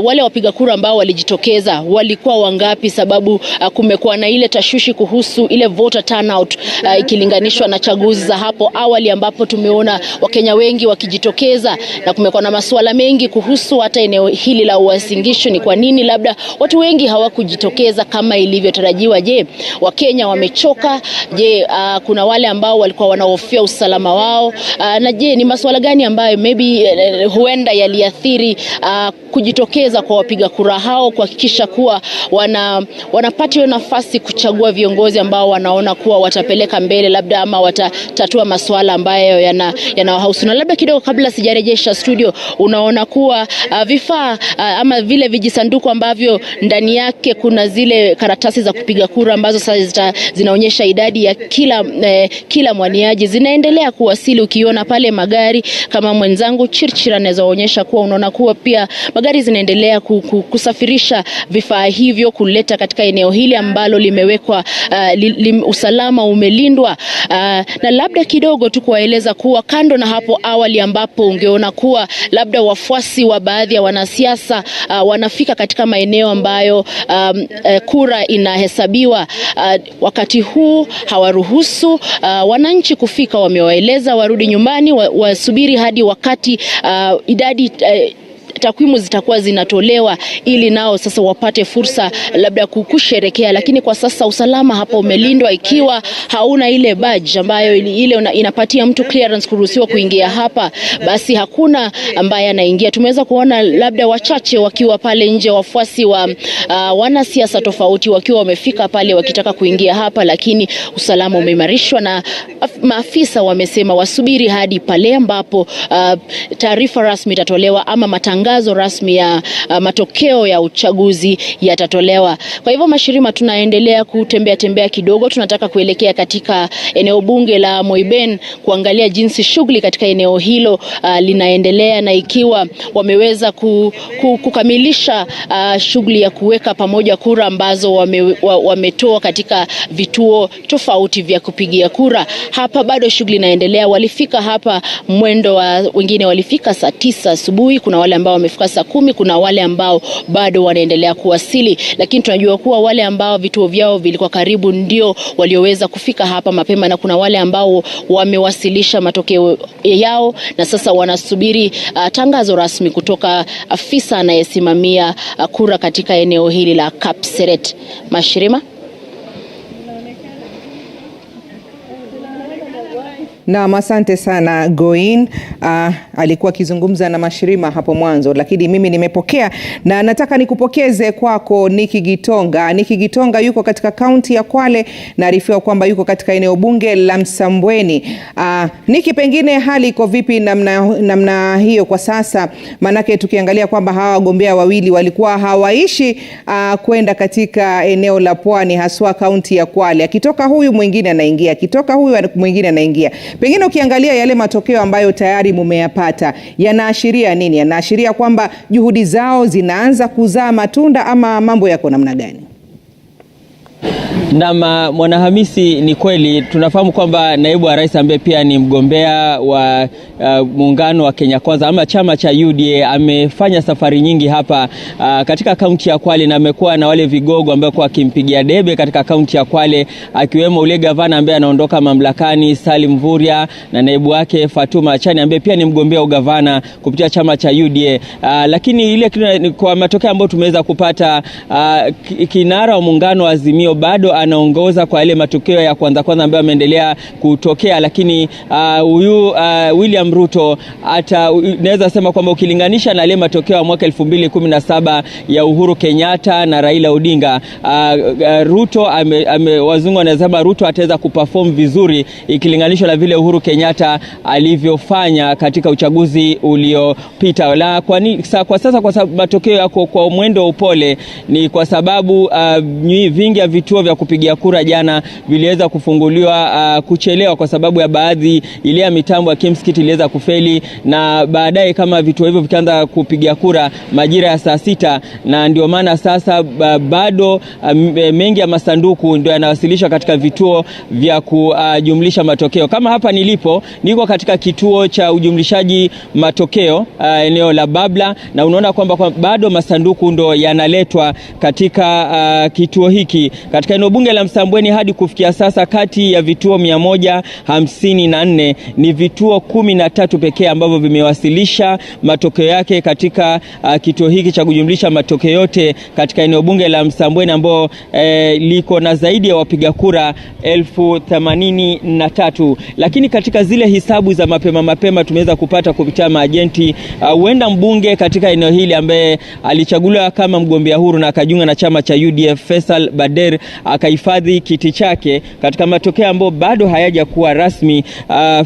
wale wapiga kura ambao walijitokeza walikuwa wangapi, sababu kumekuwa na ile tashwishi kuhusu ile voter turnout ikilinganishwa na chaguzi za hapo awali ambapo tumeona Wakenya wengi wakijitokeza, na kumekuwa na masuala mengi kuhusu hata eneo hili la Uasin Gishu. Ni kwa nini labda watu wengi hawakujitokeza kama ilivyotarajiwa? Je, Wakenya wamechoka? Je, kuna wale ambao walikuwa wanahofia usalama wao? Na je, ni masuala gani ambayo maybe huenda yaliathiri kujitokeza kwa wapiga kura hao kuhakikisha kuwa wanapata nafasi kuchagua viongozi ambao wanaona kuwa watapeleka mbele labda ama watatatua masuala ambayo yanawahusu? Na labda kidogo kabla sijarejesha studio, unaona kuwa vifaa ama vile vijisanduku ambavyo ndani yake kuna zile karatasi za kupiga kura ambazo sasa zinaonyesha idadi ya kila mwaniaji zinaendelea kuwasili. Ukiona pale magari kama mwenzangu Chirchira anaweza onyesha kuwa unaona kuwa pia magari zinaendelea kusafirisha vifaa hivyo kuleta katika eneo hili ambalo limewekwa usalama umelindwa. Na labda kidogo tu kuwaeleza kuwa kando na hapo awali ambapo ungeona kuwa labda wafuasi wa baadhi ya wanasiasa wanafika katika maeneo ambayo kura inahesabiwa, wakati huu hawaruhusu wananchi kufika. Wamewaeleza warudi nyumbani, wasubiri hadi wakati idadi takwimu zitakuwa zinatolewa ili nao sasa wapate fursa labda kusherekea. Lakini kwa sasa usalama hapa umelindwa. Ikiwa hauna ile badge ambayo ile inapatia mtu clearance kuruhusiwa kuingia hapa, basi hakuna ambaye anaingia. Tumeweza kuona labda wachache wakiwa pale nje, wafuasi wa wanasiasa tofauti wakiwa wamefika pale wakitaka kuingia hapa, lakini usalama umeimarishwa na maafisa wamesema wasubiri hadi pale ambapo taarifa rasmi itatolewa ama matangazo rasmi ya matokeo ya uchaguzi yatatolewa. Kwa hivyo Mashirima, tunaendelea kutembea kidogo. Tunataka kuelekea katika eneo bunge la Moiben kuangalia jinsi shughuli katika eneo hilo linaendelea, na ikiwa wameweza kukamilisha shughuli ya kuweka pamoja kura ambazo wametoa katika vituo tofauti vya kupigia kura. Hapa bado shughuli inaendelea. Walifika hapa mwendo wa wengine walifika saa 9 asubuhi, kuna wale ambao wamefika saa 10, kuna wale ambao bado wanaendelea kuwasili, lakini tunajua kuwa wale ambao vituo vyao vilikuwa karibu ndio walioweza kufika hapa mapema, na kuna wale ambao wamewasilisha matokeo yao na sasa wanasubiri tangazo rasmi kutoka afisa anayesimamia kura katika eneo hili la Kapseret. Mashirima. Na asante sana Goin. Alikuwa akizungumza na Mashirima hapo mwanzo, lakini mimi nimepokea na nataka nikupokeze kwako Niki Gitonga. Niki Gitonga yuko katika kaunti ya Kwale, naarifiwa kwamba yuko katika eneo bunge la Msambweni. Niki, pengine hali iko vipi namna hiyo kwa sasa? Manake tukiangalia kwamba hawa wagombea wawili walikuwa hawaishi kwenda katika eneo la Pwani, haswa kaunti ya Kwale. Akitoka huyu mwingine anaingia, akitoka huyu mwingine anaingia. Pengine ukiangalia yale matokeo ambayo tayari mumeyapata, yanaashiria nini? Yanaashiria kwamba juhudi zao zinaanza kuzaa matunda ama mambo yako namna gani? Na Mwanahamisi, ni kweli tunafahamu kwamba naibu wa rais ambaye pia ni mgombea wa muungano wa Kenya Kwanza ama chama cha UDA amefanya safari nyingi hapa katika kaunti ya Kwale, na amekuwa na wale vigogo ambao kwa kimpigia debe katika kaunti ya Kwale, akiwemo ule gavana ambaye anaondoka mamlakani Salim Mvurya na naibu wake Fatuma Achani ambaye pia ni mgombea ugavana kupitia chama cha UDA. Lakini ile kwa matokeo ambayo tumeweza kupata, kinara wa muungano wa Azimio bado anaongoza kwa yale matokeo ya kwanza ambayo yameendelea kutokea, lakini huyu William Ruto naweza sema kwamba ukilinganisha na yale matokeo ya mwaka 2017 ya Uhuru Kenyatta na Raila Odinga, Ruto wazungu wanasema Ruto ataweza kuperform vizuri ikilinganishwa na vile Uhuru Kenyatta alivyofanya katika uchaguzi uliopita. Kwa sasa kwa sababu matokeo yako kwa mwendo upole ni kwa sababu vingi ya vituo vya kupigia kura jana viliweza kufunguliwa kuchelewa kwa sababu ya baadhi ile ya mitambo ya Kimskit iliweza kufeli, na baadaye kama vituo hivyo vikaanza kupigia kura majira ya saa 6, na ndio maana sasa bado mengi ya masanduku ndio yanawasilishwa katika vituo vya kujumlisha matokeo. Kama hapa niko katika kituo cha ujumlishaji matokeo eneo la Babla, na unaona kwamba bado masanduku ndo yanaletwa katika kituo hiki katika eneo bunge la Msambweni. Hadi kufikia sasa kati ya vituo 154 ni vituo 13 pekee ambavyo vimewasilisha matokeo yake katika kituo hiki cha kujumlisha matokeo yote katika eneo bunge la Msambweni, ambao liko na zaidi ya wapiga kura 83,000. Lakini katika zile hisabu za mapema tumeweza kupata kupitia maajenti huenda mbunge katika eneo hili ambaye alichaguliwa kama mgombea huru na akajiunga na chama cha UDF, Faisal Bader, akahifadhi kiti chake katika matokeo ambayo bado hayaja kuwa rasmi.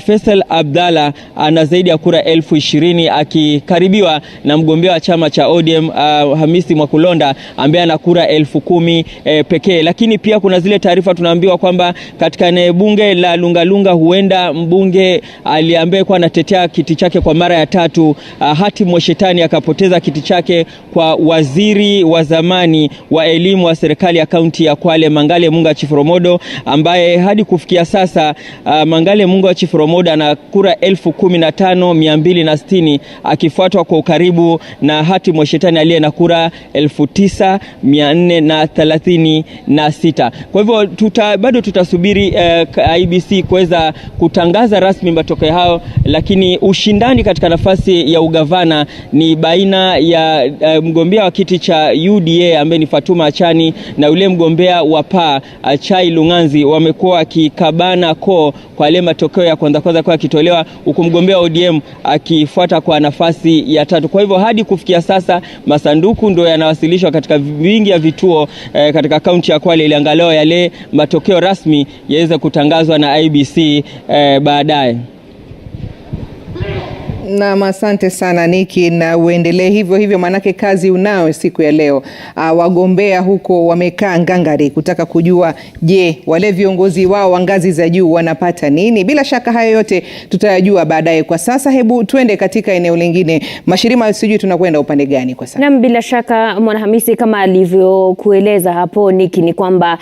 Faisal Abdalla ana zaidi ya kura 20,000 akikaribiwa na mgombea wa chama cha ODM Hamisi Mwakulonda ambaye ana kura 10,000 pekee. Lakini pia kuna zile taarifa tunaambiwa kwamba katika eneo bunge la Lungalunga huenda mbunge aliambaye kwa anatetea kiti chake kwa mara ya 3 Hati Mwashetani akapoteza kiti chake kwa waziri wa zamani wa elimu wa serikali ya kaunti ya Kwale Mangale Munga Chifromodo, ambaye hadi kufikia sasa Mangale Munga Chifromodo ana kura 15,260 akifuatwa kwa ukaribu na Hati Mwashetani aliye na kura 9,436. Kwa hivyo bado tutasubiri IEBC kuweza kutangaza rasmi matokeo hao, lakini ushindani katika nafasi ya ugavana ni baina ya mgombea wa kiti cha UDA ambaye ni Fatuma Achani na yule mgombea wa PA Chai Lunganzi. Wamekuwa akikabana kwa ile matokeo ya kwanza kwa kitolewa, huku mgombea wa ODM akifuata kwa nafasi ya 3. Kwa hivyo hadi kufikia sasa masanduku ndio yanawasilishwa katika vingi ya vituo katika kaunti ya Kwale, ili angalau yale matokeo rasmi yaweze kutangazwa na IEBC baadaye. Na asante sana Niki, na uendelee hivyo manake kazi unao siku ya leo. Wagombea huko wamekaa ngangari kutaka kujua, je, wale viongozi wao wa ngazi za juu wanapata nini? Bila shaka hayo yote tutayajua baadaye. Kwa sasa hebu tuende katika eneo lingine. Mashirima, sijui tunakwenda upande gani kwa sasa? Na bila shaka Mwanahamisi, kama alivyokueleza hapo Niki, ni kwamba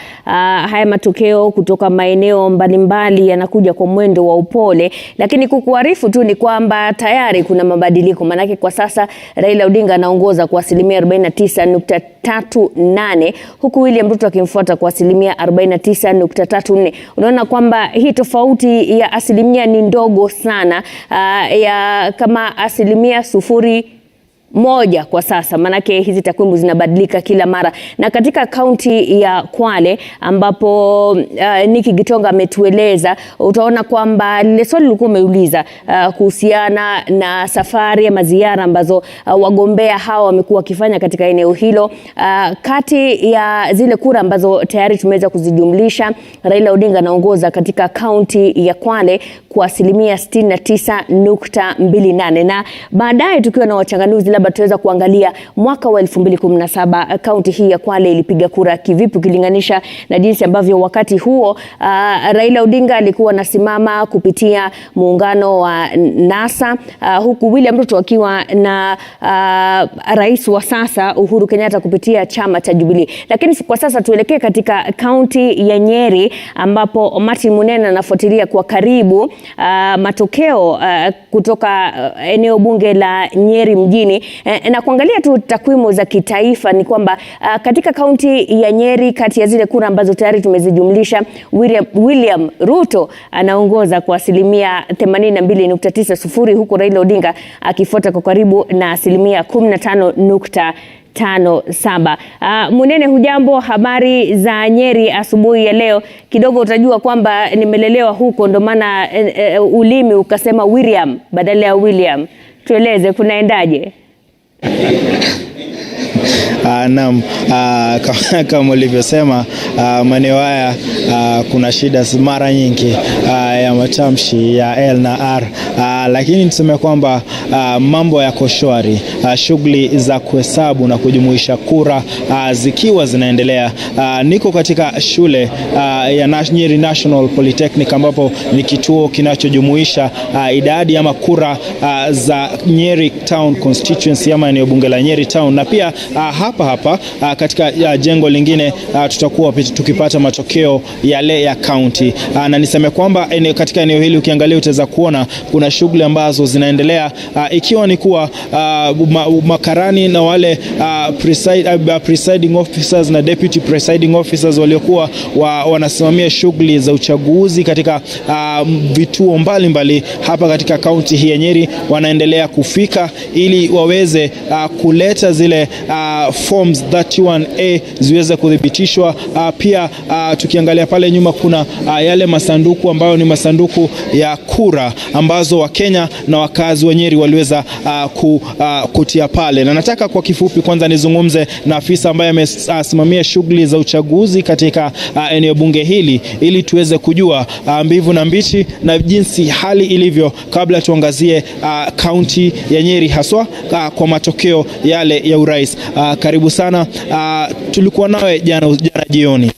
haya matokeo kutoka maeneo mbalimbali yanakuja kwa mwendo wa upole, lakini kukuarifu tu ni kwamba tayari kuna mabadiliko. Manake kwa sasa Raila Odinga anaongoza kwa asilimia 49.38 huku William Ruto akimfuata kwa asilimia 49.34. Unaona kwamba hii tofauti ya asilimia ni ndogo sana, ya kama asilimia 0.1 kwa sasa, manake hizi takwimu zinabadilika kila mara. Na katika kaunti ya Kwale ambapo Niki Gitonga ametueleza, utaona kwamba lile swali lilikuwa umeuliza kuhusiana na safari ya maziara ambazo wagombea hawa wamekuwa wakifanya katika eneo hilo. Kati ya zile kura ambazo tayari tumeweza kuzijumlisha, Raila Odinga anaongoza katika kaunti ya Kwale kwa asilimia 69.28, na baadaye tukiwa na wachanganuzi labda tuweza kuangalia mwaka wa 2017 kaunti hii ya Kwale ilipiga kura kivipi ukilinganisha na jinsi ambavyo wakati huo Raila Odinga alikuwa anasimama kupitia muungano wa NASA, huku William Ruto akiwa na rais wa sasa Uhuru Kenyatta kupitia chama cha Jubilee. Lakini kwa sasa tuelekee katika kaunti ya Nyeri ambapo Martin Munene anafuatilia kwa karibu matokeo kutoka eneo bunge la Nyeri mjini. Na kuangalia tu takwimu za kitaifa ni kwamba katika kaunti ya Nyeri, kati ya zile kura ambazo tayari tumezijumlisha, William Ruto anaongoza kwa asilimia 82.90 huku Raila Odinga akifuata kwa karibu na asilimia 15.9. 57. Munene, hujambo? Habari za Nyeri asubuhi ya leo? Kidogo utajua kwamba nimelelewa huko, ndo maana ulimi ukasema William badala ya William. Tueleze kunaendaje? Naam, kama ulivyosema, maeneo haya kuna shida mara nyingi ya matamshi ya L na R, lakini tuseme kwamba mambo yako shwari. Shughuli za kuhesabu na kujumuisha kura zikiwa zinaendelea. Niko katika shule ya Nyeri National Polytechnic, ambapo ni kituo kinachojumuisha idadi ama kura za Nyeri Town Constituency ama eneo bunge la Nyeri Town, na pia hapa katika jengo lingine tutakuwa tukipata matokeo yale ya county. Na niseme kwamba katika eneo hili ukiangalia utaweza kuona kuna shughuli ambazo zinaendelea, ikiwa ni kuwa makarani na wale presiding officers na deputy presiding officers waliokuwa wanasimamia shughuli za uchaguzi katika vituo mbalimbali hapa katika kaunti hii ya Nyeri wanaendelea kufika ili waweze kuleta zile forms 31A ziweze kuthibitishwa. Pia tukiangalia pale nyuma kuna yale masanduku ambayo ni masanduku ya kura ambazo Wakenya na wakazi wa Nyeri waliweza kutia pale. Na nataka kwa kifupi kwanza nizungumze na afisa ambaye amesimamia shughuli za uchaguzi katika eneo bunge hili ili tuweze kujua mbivu na mbichi na jinsi hali ilivyo, kabla tuangazie kaunti ya Nyeri haswa kwa matokeo yale ya urais. Karibu sana. Tulikuwa nawe jana jioni.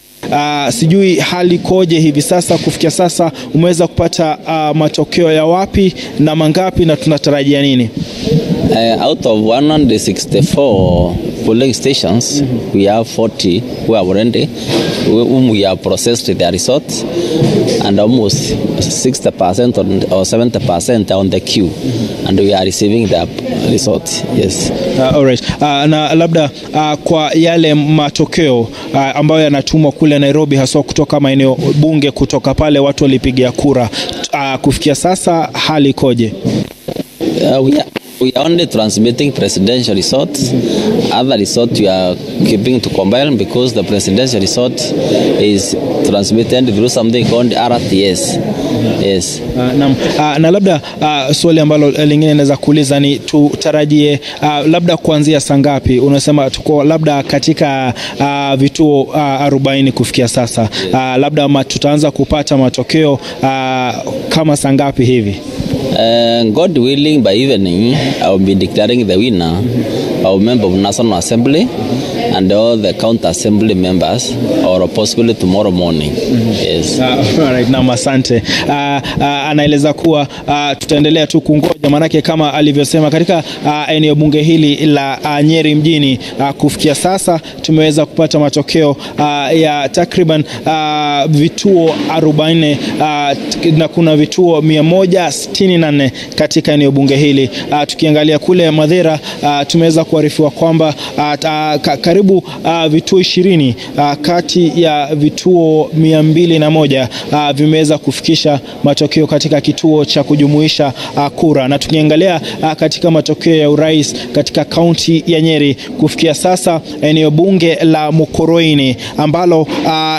Sijui hali koje hivi sasa, kufikia sasa umeweza kupata matokeo ya wapi na mangapi na tunatarajia nini? Out of 164 polling stations, we have 40 who have already we have processed their results, and almost 60% or 70% are on the queue, and we are receiving the results. Yes. All right. Na labda kwa yale matokeo ambayo yanatumwa kule Nairobi haswa kutoka maeneo bunge, kutoka pale watu walipigia kura, kufikia sasa hali koje? We are only transmitting presidential results. Other results we are keeping to compile because the presidential result is transmitted through something called RTS. Yes. Na labda swali ambalo lingine naweza kuuliza ni tutarajie labda kuanzia saa ngapi? Unasema tuko labda katika vituo 40 kufikia sasa. Labda tutaanza kupata matokeo kama saa ngapi hivi? God willing, by evening I will be declaring the winner, our member of National Assembly and all the county assembly members, or possibly tomorrow morning. Yes. All right, na asante. Anaeleza kuwa tutaendelea tu kungoja, manake kama alivyosema katika eneo bunge hili la Nyeri mjini kufikia sasa tumeweza kupata matokeo ya takriban vituo 40 na kuna vituo 164 katika eneo bunge hili. Tukiangalia kule Madhera tumeweza kuarifiwa kwamba karibu vituo 20 kati ya vituo 201 vimeweza kufikisha matokeo katika kituo cha kujumuisha kura. Na tukiangalia katika matokeo ya urais katika kaunti ya Nyeri kufikia sasa, eneo bunge la Mukoroini ambalo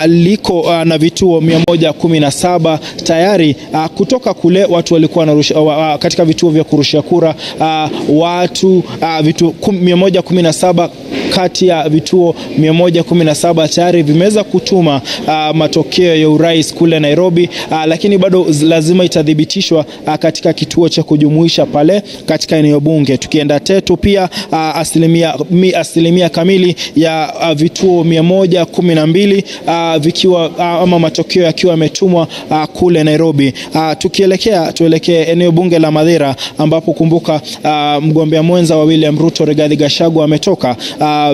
liko na vituo 117 tayari, kutoka kule watu walikuwa wanarusha katika vituo vya kurusha kura, watu vituo 117 kati ya vituo 117 tayari vimeweza kutuma matokeo ya urais kule Nairobi, lakini bado lazima itathibitishwa katika kituo cha kujumuisha pale katika eneo bunge. Tukienda Tetu pia asilimia kamili ya vituo 112 vikiwa ama matokeo yakiwa yametumwa kule Nairobi. Tuelekee eneo bunge la Madhera, ambapo kumbuka mgombea mwenza wa William Ruto Rigathi Gachagua ametoka.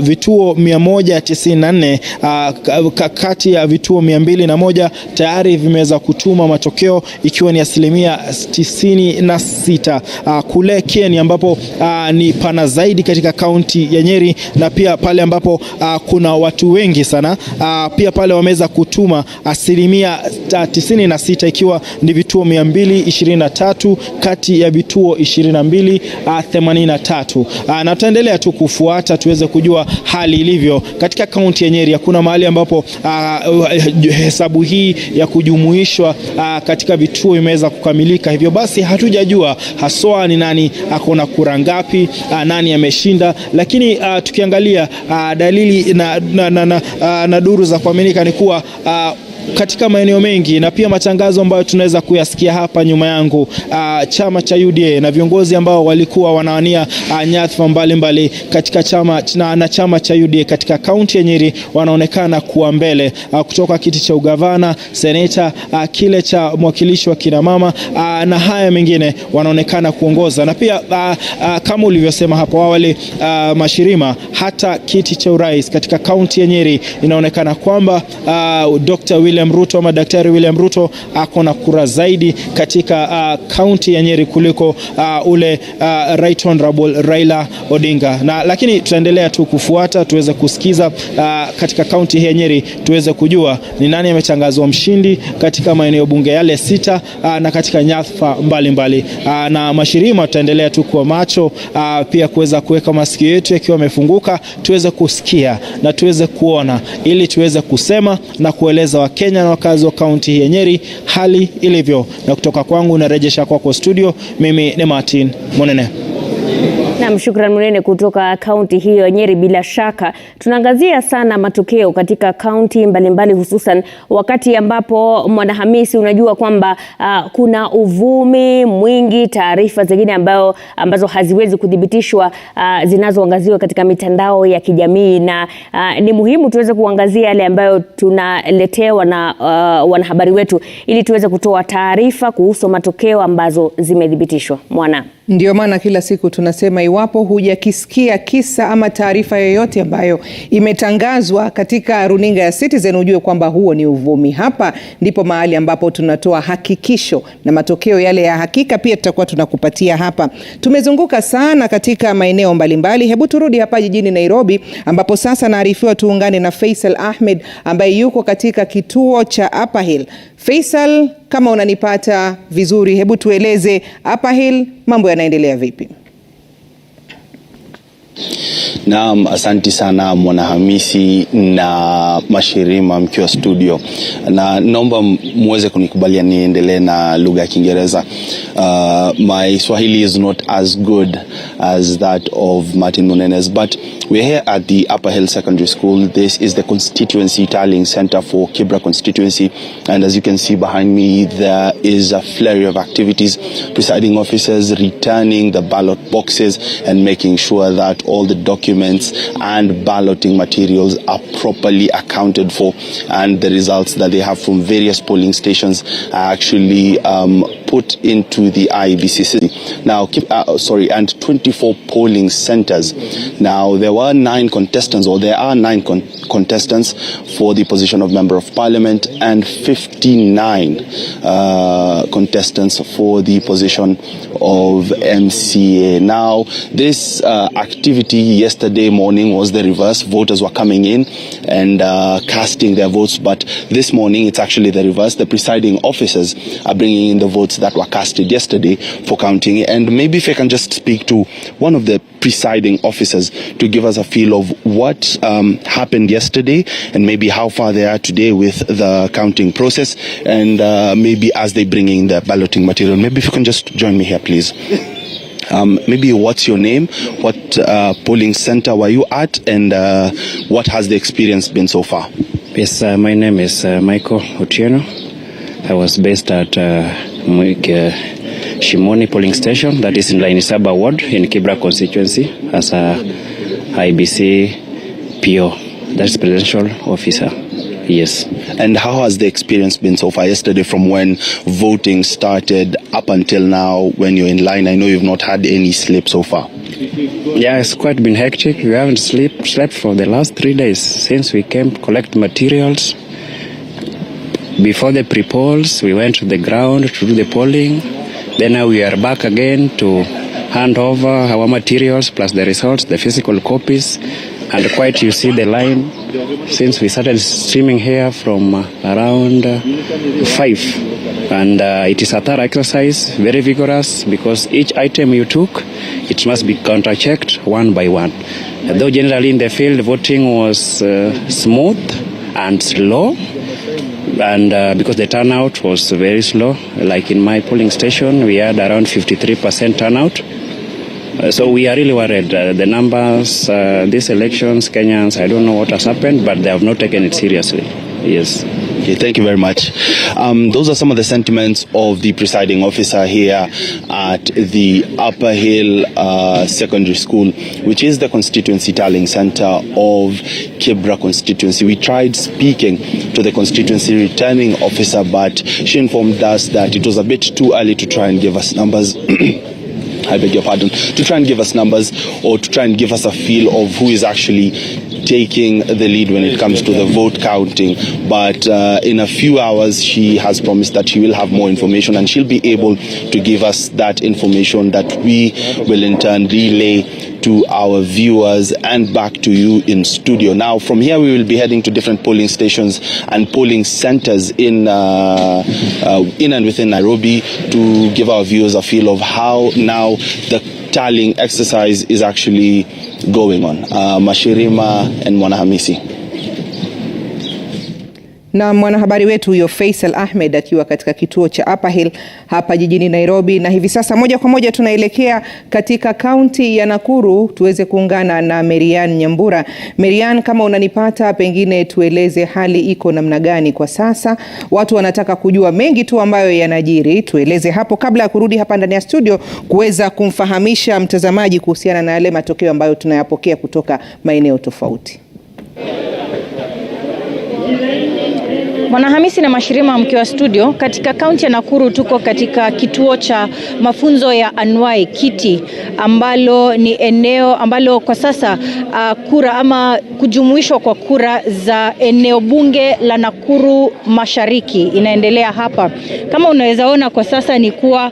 Vituo 194 kati ya vituo 201 tayari vimeweza kutuma matokeo, ikiwa ni asilimia 96. Kule Kieni ambapo ni pana zaidi katika kaunti ya Nyeri, na pia pale ambapo kuna watu wengi sana, pia pale wameweza kutuma asilimia 96 ikiwa ni vituo 223 kati ya vituo 2283. Na tutaendelea tu kufuata tuweze kujua hali ilivyo katika kaunti ya Nyeri. Kuna mahali ambapo hesabu hii ya kujumuishwa katika vituo imeweza kukamilika, hivyo basi hatujajua haswa ni nani akona kura ngapi, nani ameshinda, lakini tukiangalia dalili na duru za kuaminika ni kuwa katika maeneo mengi na pia matangazo ambayo tunaweza kuyasikia hapa nyuma yangu, chama cha UDA na viongozi ambao walikuwa wanawania nyadhifa mbalimbali katika chama cha UDA katika kaunti ya Nyeri wanaonekana kuwa mbele, kutoka kiti cha ugavana, seneta, kile cha mwakilishi wa kina mama na haya mengine wanaonekana kuongoza, na pia kama ulivyosema hapo awali Mashirima, hata kiti cha urais katika kaunti ya Nyeri inaonekana kwamba Dr. William Ruto ama Daktari William Ruto ako na kura zaidi katika kaunti ya Nyeri kuliko ule Right Honorable Raila Odinga. Lakini tutaendelea tu kufuata tuweze kusikiza katika kaunti ya Nyeri tuweze kujua ni nani ametangazwa mshindi katika maeneo bunge yale 6 na katika nyadhifa mbalimbali. Na Mashirima tutaendelea tu kwa macho pia kuweza kuweka masikio yetu yakiwa yamefunguka tuweze kusikia na tuweze kuona ili tuweze kusema na kueleza Wakenya na wakazi wa kaunti ya Nyeri hali ilivyo. Na kutoka kwangu narejesha kwako studio, mimi ni Martin Monene. Na shukrani Munene kutoka kaunti hiyo Nyeri. Bila shaka tunaangazia sana matokeo katika kaunti mbalimbali, hususan wakati ambapo Mwanahamisi, unajua kwamba kuna uvumi mwingi, taarifa zingine ambazo haziwezi kudhibitishwa zinazoangaziwa katika mitandao ya kijamii, na ni muhimu tuweze kuangazia yale ambayo tunaletewa na wanahabari wetu ili tuweze kutoa taarifa kuhusu matokeo ambazo zimedhibitishwa. Mwana, ndio maana kila siku tunasema iwapo hujakisikia kisa ama taarifa yoyote ambayo imetangazwa katika runinga ya Citizen, ujue kwamba huo ni uvumi. Hapa ndipo mahali ambapo tunatoa hakikisho na matokeo yale ya hakika pia tutakuwa tunakupatia hapa. Tumezunguka sana katika maeneo mbalimbali. Hebu turudi hapa jijini Nairobi ambapo sasa naarifiwa tuungane na Faisal Ahmed ambaye yuko katika kituo cha Upper Hill. Faisal, kama unanipata vizuri, hebu tueleze Upper Hill mambo yanaendelea vipi? Naam, asante sana Mwanahamisi na Mashirima mkiwa studio, na naomba muweze kunikubalia niendelee na lugha ya Kiingereza. My Swahili is not as good as that of Martin Munenes, but we're here at the Upper Hill Secondary School. This is the constituency tallying center for Kibra constituency, and as you can see behind me, there is a flurry of activities. Presiding officers returning the ballot boxes and making sure that all the documents and balloting materials are properly accounted for, and the results that they have from various polling stations are actually put into the Iebc system. Now, and 24 polling centers. Now, there are 9 contestants for the position of Member of Parliament and 59 contestants for the position of MCA. Now, this activity yesterday morning was the reverse. Voters were coming in and casting their votes, but this morning it's actually the reverse. The presiding officers are bringing in the votes that were casted yesterday for counting. And maybe if I can just speak to one of the presiding officers to give us a feel of what happened yesterday and maybe how far they are today with the counting process, and maybe as they bring in the balloting material. Maybe if you can just join me here, please. Maybe what's your name, what polling center were you at, and what has the experience been so far? Yes, my name is Michael Otieno. I was based at Shimoni polling station, that is in Lainisaba ward in Kibra constituency, as a IBC PO, that's presidential officer. Yes. And how has the experience been so far yesterday, from when voting started up until now when you're in line? I know you've not had any sleep so far. Yeah, it's quite been hectic. We haven't slept for the last 3 days since we came to collect materials. Before the pre-polls, we went to the ground to do the polling. Then now we are back again to hand over our materials plus the results, the physical copies. And quite, you see the line since we started streaming here from around 5. And it is a thorough exercise, very vigorous, because each item you took, it must be counter-checked one by one. Though generally in the field, voting was smooth and slow, and because the turnout was very slow, like in my polling station, we had around 53% turnout. So we are really worried. The numbers, these elections, Kenyans, I don't know what has happened, but they have not taken it seriously. Yes. Okay, thank you very much. Those are some of the sentiments of the presiding officer here at the Upper Hill Secondary School, which is the constituency tallying center of Kibra constituency. We tried speaking to the constituency returning officer, but she informed us that it was a bit too early to try and give us numbers. I beg your pardon, to try and give us numbers or to try and give us a feel of who is actually taking the lead when it comes to the vote counting. But in a few hours, she has promised that she will have more information, and she'll be able to give us that information that we will in turn relay to our viewers and back to you in studio. Now, from here, we will be heading to different polling stations and polling centers in and within Nairobi to give our viewers a feel of how now the tallying exercise is actually going on. Mashirima and Mwanahamisi. Na mwanahabari wetu huyo Faisal Ahmed akiwa katika kituo cha Upper Hill hapa jijini Nairobi, na hivi sasa moja kwa moja tunaelekea katika kaunti ya Nakuru tuweze kuungana na Marian Nyambura. Marian, kama unanipata, pengine tueleze hali iko namna gani kwa sasa. Watu wanataka kujua mengi tu ambayo yanajiri. Tueleze hapo kabla ya kurudi hapa ndani ya studio kuweza kumfahamisha mtazamaji kuhusiana na yale matokeo ambayo tunayapokea kutoka maeneo tofauti. Mwanahamisi na Mashirima mkiwa studio, katika kaunti ya Nakuru tuko katika kituo cha mafunzo ya Anwai Kiti, ambalo ni eneo ambalo kwa sasa kura ama kujumuishwa kwa kura za eneo bunge la Nakuru Mashariki inaendelea hapa. Kama unaweza ona kwa sasa ni kuwa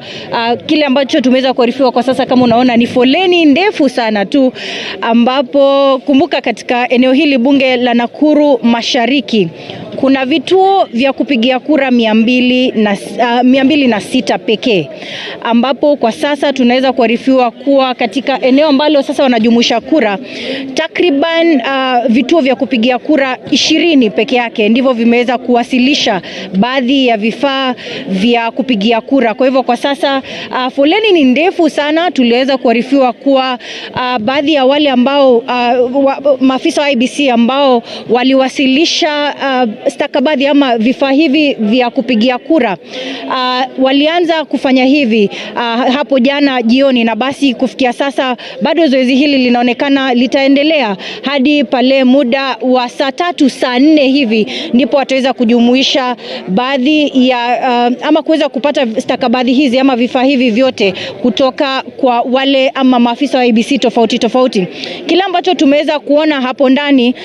kile ambacho tumeweza kuarifiwa kwa sasa, kama unaona ni foleni ndefu sana tu, ambapo kumbuka katika eneo hili bunge la Nakuru Mashariki kuna vituo vya kupigia kura 206 pekee, ambapo kwa sasa tunaweza kuarifiwa kuwa katika eneo ambalo sasa wanajumuisha kura takriban vituo vya kupigia kura 20 peke yake ndivyo vimeweza kuwasilisha baadhi ya vifaa vya kupigia kura. Kwa hivyo kwa sasa foleni ni ndefu sana. Tuliweza kuarifiwa kuwa baadhi ya wale ambao maafisa wa Iebc ambao waliwasilisha stakabadhi ama vifaa hivi vya kupigia kura walianza kufanya hivi hapo jana jioni, na basi kufikia sasa bado zoezi hili linaonekana litaendelea hadi pale muda wa saa 3 saa 4 hivi ndipo wataweza kujumuisha baadhi ya ama kuweza kupata stakabadhi hizi ama vifaa hivi vyote kutoka kwa wale ama maafisa wa Iebc tofauti tofauti. Kila ambacho tumeweza kuona hapo ndani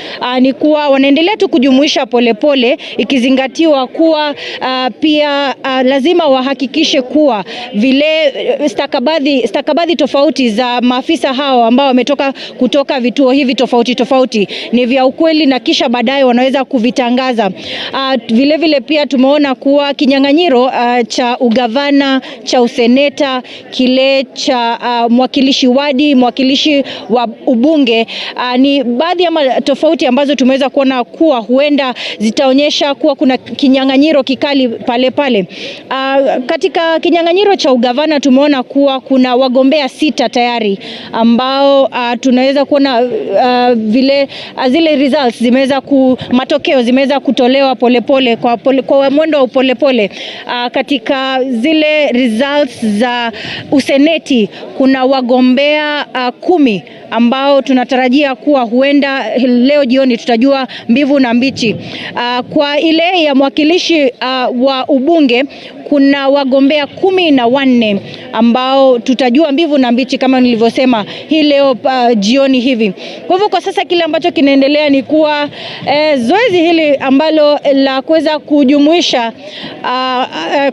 ni kuwa wanaendelea tu kujumuisha polepole, ikizingatiwa kuwa pia lazima wahakikishe kuwa vile stakabadhi tofauti za maafisa hao ambao wametoka kutoka vituo hivi tofauti tofauti ni vya ukweli, na kisha baadaye wanaweza kuvitangaza. Vile vile pia tumeona kuwa kinyang'anyiro cha ugavana, cha useneta, kile cha mwakilishi wadi, mwakilishi wa ubunge, ni baadhi ya tofauti ambazo tumeweza kuona kuwa huenda zitaonyesha kuwa kuna kinyang'anyiro kikali pale pale. Katika kinyang'anyiro cha ugavana tumeona kuwa kuna wagombea 6 tayari ambao tunaweza kuona vile zile results matokeo zimeweza kutolewa polepole kwa mwendo wa polepole. Katika zile results za useneti kuna wagombea 10 ambao tunatarajia kuwa huenda leo jioni tutajua mbivu na mbichi. Kwa ile Mbele ya mwakilishi wa ubunge kuna wagombea 14 ambao tutajua mbivu na mbichi kama nilivyosema hii leo jioni hivi. Kwa hivyo kwa sasa kile ambacho kinaendelea ni kuwa zoezi hili ambalo la kuweza kujumuisha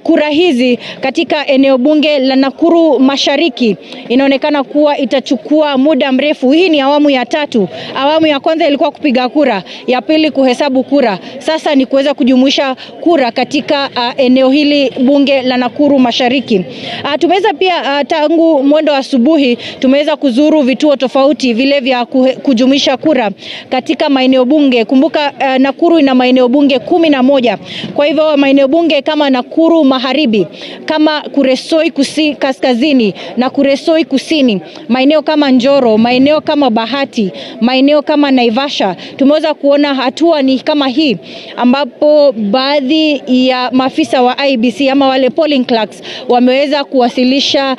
kura hizi katika eneo bunge la Nakuru Mashariki inaonekana kuwa itachukua muda mrefu. Hii ni awamu ya 3. Awamu ya kwanza ilikuwa kupiga kura, ya pili kuhesabu kura. Sasa ni kuweza kujumuisha kura katika eneo hili bunge la Nakuru Mashariki. Tumeweza pia tangu mwendo asubuhi tumeweza kuzuru vituo tofauti vile vya kujumuisha kura katika maeneo bunge. Kumbuka Nakuru ina maeneo bunge 11. Kwa hivyo maeneo bunge kama Nakuru Magharibi, kama Kuresoi Kaskazini na Kuresoi Kusini, maeneo kama Njoro, maeneo kama Bahati, maeneo kama Naivasha, tumeweza kuona hatua ni kama hii ambapo baadhi ya maafisa wa Iebc ama wale polling clerks wameweza kuwasilisha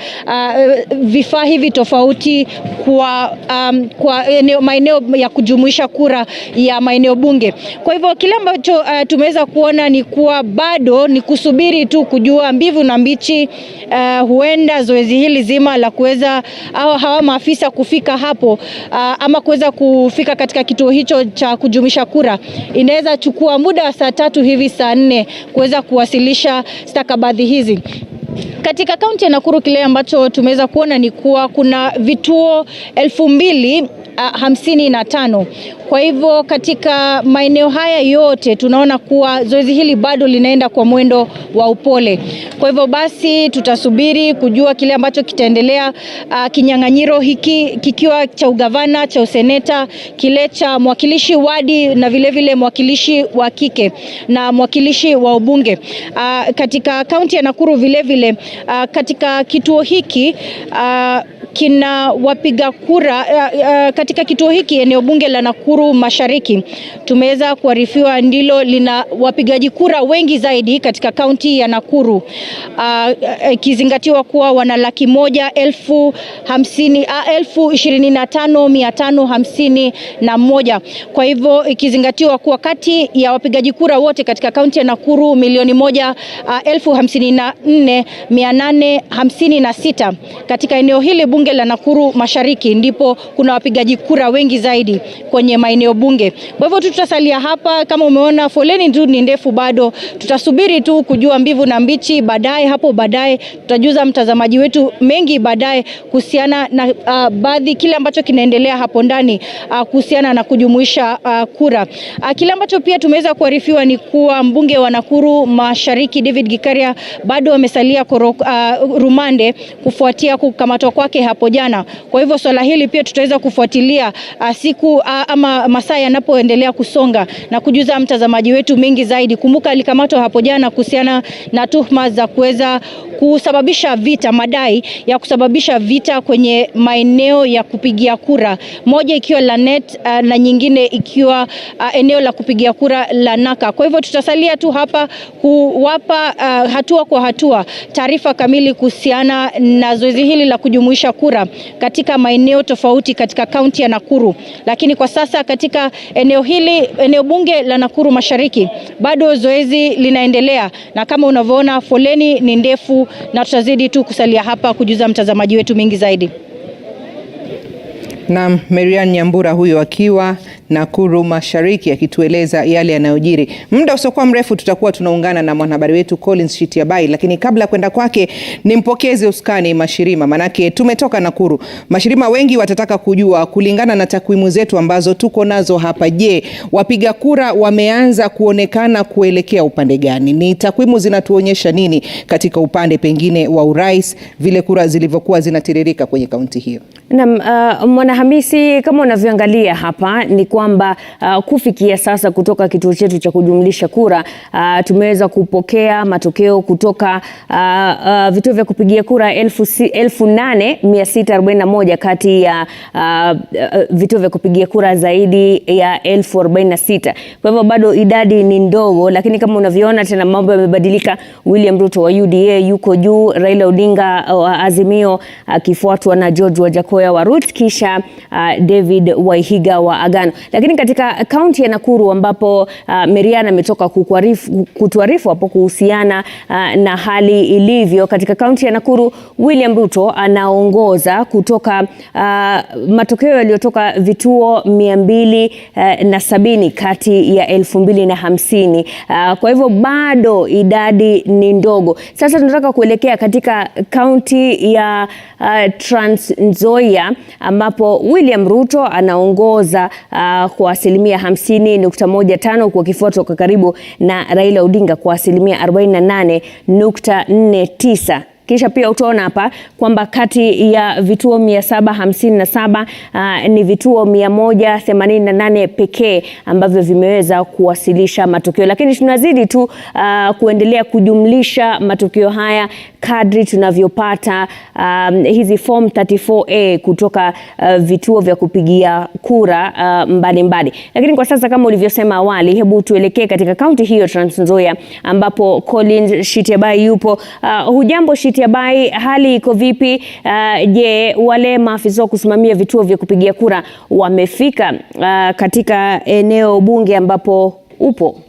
vifaa hivi tofauti kwa maeneo ya kujumuisha kura ya maeneo bunge. Kwa hivyo kile ambacho tumeweza kuona ni kuwa bado ni kusubiri tu kujua mbivu na mbichi. Huenda zoezi hili zima la kuweza hawa maafisa kufika hapo ama kuweza kufika katika kituo hicho cha kujumuisha kura inaweza chukua muda wa saa 3 hivi saa 4 kuweza kuwasilisha stakabadhi hizi. Katika kaunti ya Nakuru kile ambacho tumeweza kuona ni kuwa kuna vituo 2055. Kwa hivyo katika maeneo haya yote tunaona kuwa zoezi hili bado linaenda kwa mwendo wa upole. Kwa hivyo basi tutasubiri kujua kile ambacho kitaendelea, kinyang'anyiro hiki kikiwa cha ugavana, cha useneta, kile cha mwakilishi wadi na vile vile mwakilishi wa kike na mwakilishi wa ubunge. Katika kaunti ya Nakuru vile vile katika kituo hiki kina wapiga kura katika kituo hiki eneo bunge la Nakuru Mashariki tumeweza kuarifiwa ndilo lina wapigaji kura wengi zaidi katika kaunti ya Nakuru, ikizingatiwa kuwa wana 125,551. Kwa hivyo ikizingatiwa kuwa kati ya wapigaji kura wote katika kaunti ya Nakuru 1,54,856 katika eneo hili bunge la Nakuru Mashariki ndipo kuna wapigaji kura wengi zaidi kwenye maeneo bunge. Kwa hivyo tutasalia hapa, kama umeona foleni tu ni ndefu bado. Tutasubiri tu kujua mbivu na mbichi, baadaye tutajuza mtazamaji wetu mengi baadaye kuhusiana na baadhi kile ambacho kinaendelea hapo ndani kuhusiana na kujumuisha kura. Kile ambacho pia tumeweza kuarifiwa ni kuwa mbunge wa Nakuru Mashariki David Gikaria bado amesalia rumande kufuatia kukamatwa kwake hapo jana. Kwa hivyo swala hili pia tutaweza kufuatilia siku ama masaa yanapoendelea kusonga na kujuza mtazamaji wetu mengi zaidi. Kumbuka alikamatwa hapo jana kuhusiana na tuhuma za kuweza kusababisha vita, madai ya kusababisha vita kwenye maeneo ya kupigia kura, moja ikiwa Lanet na nyingine ikiwa eneo la kupigia kura la Naka. Kwa hivyo tutasalia tu hapa kuwapa hatua kwa hatua taarifa kamili kuhusiana na zoezi hili la kujumuisha kura katika maeneo tofauti katika kaunti ya Nakuru. Lakini kwa sasa katika eneo hili, eneo bunge la Nakuru Mashariki, bado zoezi linaendelea na kama unavyoona foleni ni ndefu, na tutazidi tu kusalia hapa kujuza mtazamaji wetu mingi zaidi. Na Marian Nyambura huyo akiwa Nakuru Mashariki akitueleza yale yanayojiri. Muda usiokuwa mrefu tutakuwa tunaungana na mwanahabari wetu Collins Shitiabai, lakini kabla kwenda kwake nimpokeze uskani Mashirima, manake tumetoka Nakuru. Mashirima, wengi watataka kujua kulingana na takwimu zetu ambazo tuko nazo hapa, je, wapiga kura wameanza kuonekana kuelekea upande gani? Ni takwimu zinatuonyesha nini katika upande pengine wa urais, vile kura zilivyokuwa zinatiririka kwenye kaunti hiyo? Mwanahamisi, kama unavyoangalia hapa ni kwamba kufikia sasa kutoka kituo chetu cha kujumlisha kura tumeweza kupokea matokeo kutoka vituo vya kupigia kura 8,641 kati ya vituo vya kupigia kura zaidi ya 46. Kwa hivyo bado idadi ni ndogo, lakini kama unavyoona tena mambo yamebadilika. William Ruto wa UDA yuko juu, Raila Odinga wa Azimio akifuatwa na George Wajakoya wa Roots, kisha David Waihiga wa Agano. Lakini katika kaunti ya Nakuru ambapo Merian ametoka kutuarifu hapo kuhusiana na hali ilivyo katika kaunti ya Nakuru, William Ruto anaongoza kutoka matokeo yaliyotoka vituo 270 kati ya 2050. Kwa hivyo bado idadi ni ndogo. Sasa tunataka kuelekea katika kaunti ya Trans Nzoia ambapo William Ruto anaongoza kwa asilimia 50.15 kwa kifuato kwa karibu na Raila Odinga kwa asilimia 48.49. Kisha pia utaona hapa kwamba kati ya vituo 757 ni vituo 188 pekee ambavyo vimeweza kuwasilisha matokeo, lakini tunazidi tu kuendelea kujumlisha matokeo haya kadri tunavyopata hizi form 34A kutoka vituo vya kupigia kura mbalimbali. Lakini kwa sasa kama ulivyosema awali, hebu tuelekee katika kaunti hiyo Trans Nzoia ambapo Collins Shitiabai yupo. Hujambo Shitiabai, hali iko vipi? Je, wale maafisa wa kusimamia vituo vya kupigia kura wamefika katika eneo bunge ambapo upo?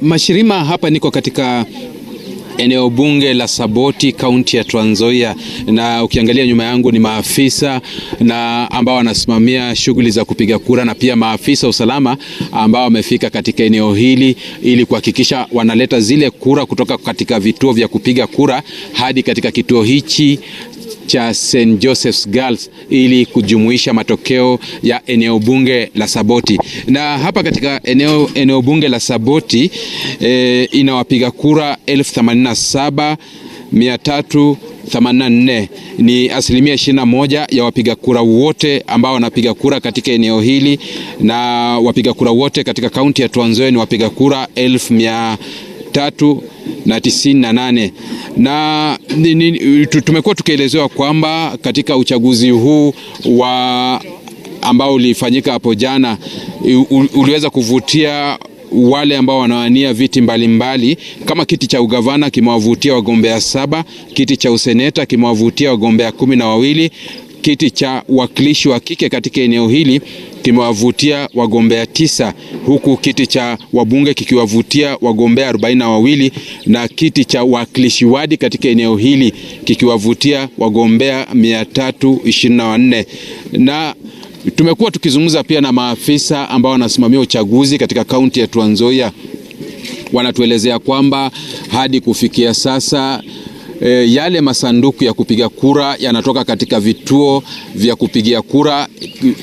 Mashirima, hapa niko katika eneo bunge la Saboti, kaunti ya Trans Nzoia, na ukiangalia nyuma yangu ni maafisa na ambao wanasimamia shughuli za kupiga kura na pia maafisa usalama ambao wamefika katika eneo hili ili kuhakikisha wanaleta zile kura kutoka katika vituo vya kupiga kura hadi katika kituo hichi cha St. Joseph's Girls ili kujumuisha matokeo ya eneo bunge la Saboti. Na hapa katika eneo bunge la Saboti inawapiga kura 87,384. Ni asilimia 21 ya wapiga kura wote ambao wanapiga kura katika eneo hili, na wapiga kura wote katika kaunti ya Trans Nzoia ni wapiga kura 1,398. Na tumekuwa tukielezewa kwamba katika uchaguzi huu ambao ulifanyika hapo jana uliweza kuvutia wale ambao wanawania viti mbalimbali kama kiti cha ugavana kimewavutia wagombea 7, kiti cha useneta kimewavutia wagombea 12, kiti cha wakilishi wa kike katika eneo hili kimewavutia wagombea 9, huku kiti cha wabunge kikiwavutia wagombea 42 na kiti cha wakilishi wadi katika eneo hili kikiwavutia wagombea 324. Na tumekuwa tukizungumza pia na maafisa ambao wanasimamia uchaguzi katika kaunti ya Trans Nzoia. Wanatuelezea kwamba hadi kufikia sasa yale masanduku ya kupiga kura yanatoka katika vituo vya kupigia kura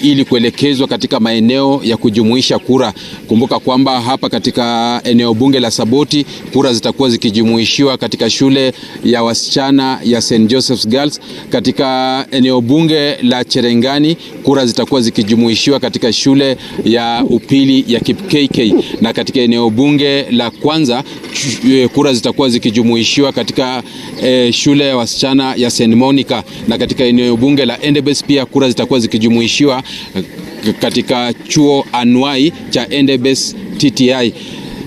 ili kuelekezwa katika maeneo ya kujumuisha kura. Kumbuka kwamba hapa katika eneo bunge la Saboti kura zitakuwa zikijumuishiwa katika shule ya wasichana ya St. Joseph's Girls. Katika eneo bunge la Cherengani kura zitakuwa zikijumuishiwa katika shule ya upili ya KK, na katika eneo bunge la Kwanza kura zitakuwa zikijumuishiwa katika shule ya wasichana ya St. Monica, na katika eneo bunge la Iebc pia kura zitakuwa zikijumuishiwa katika chuo anuai cha Iebc TTI.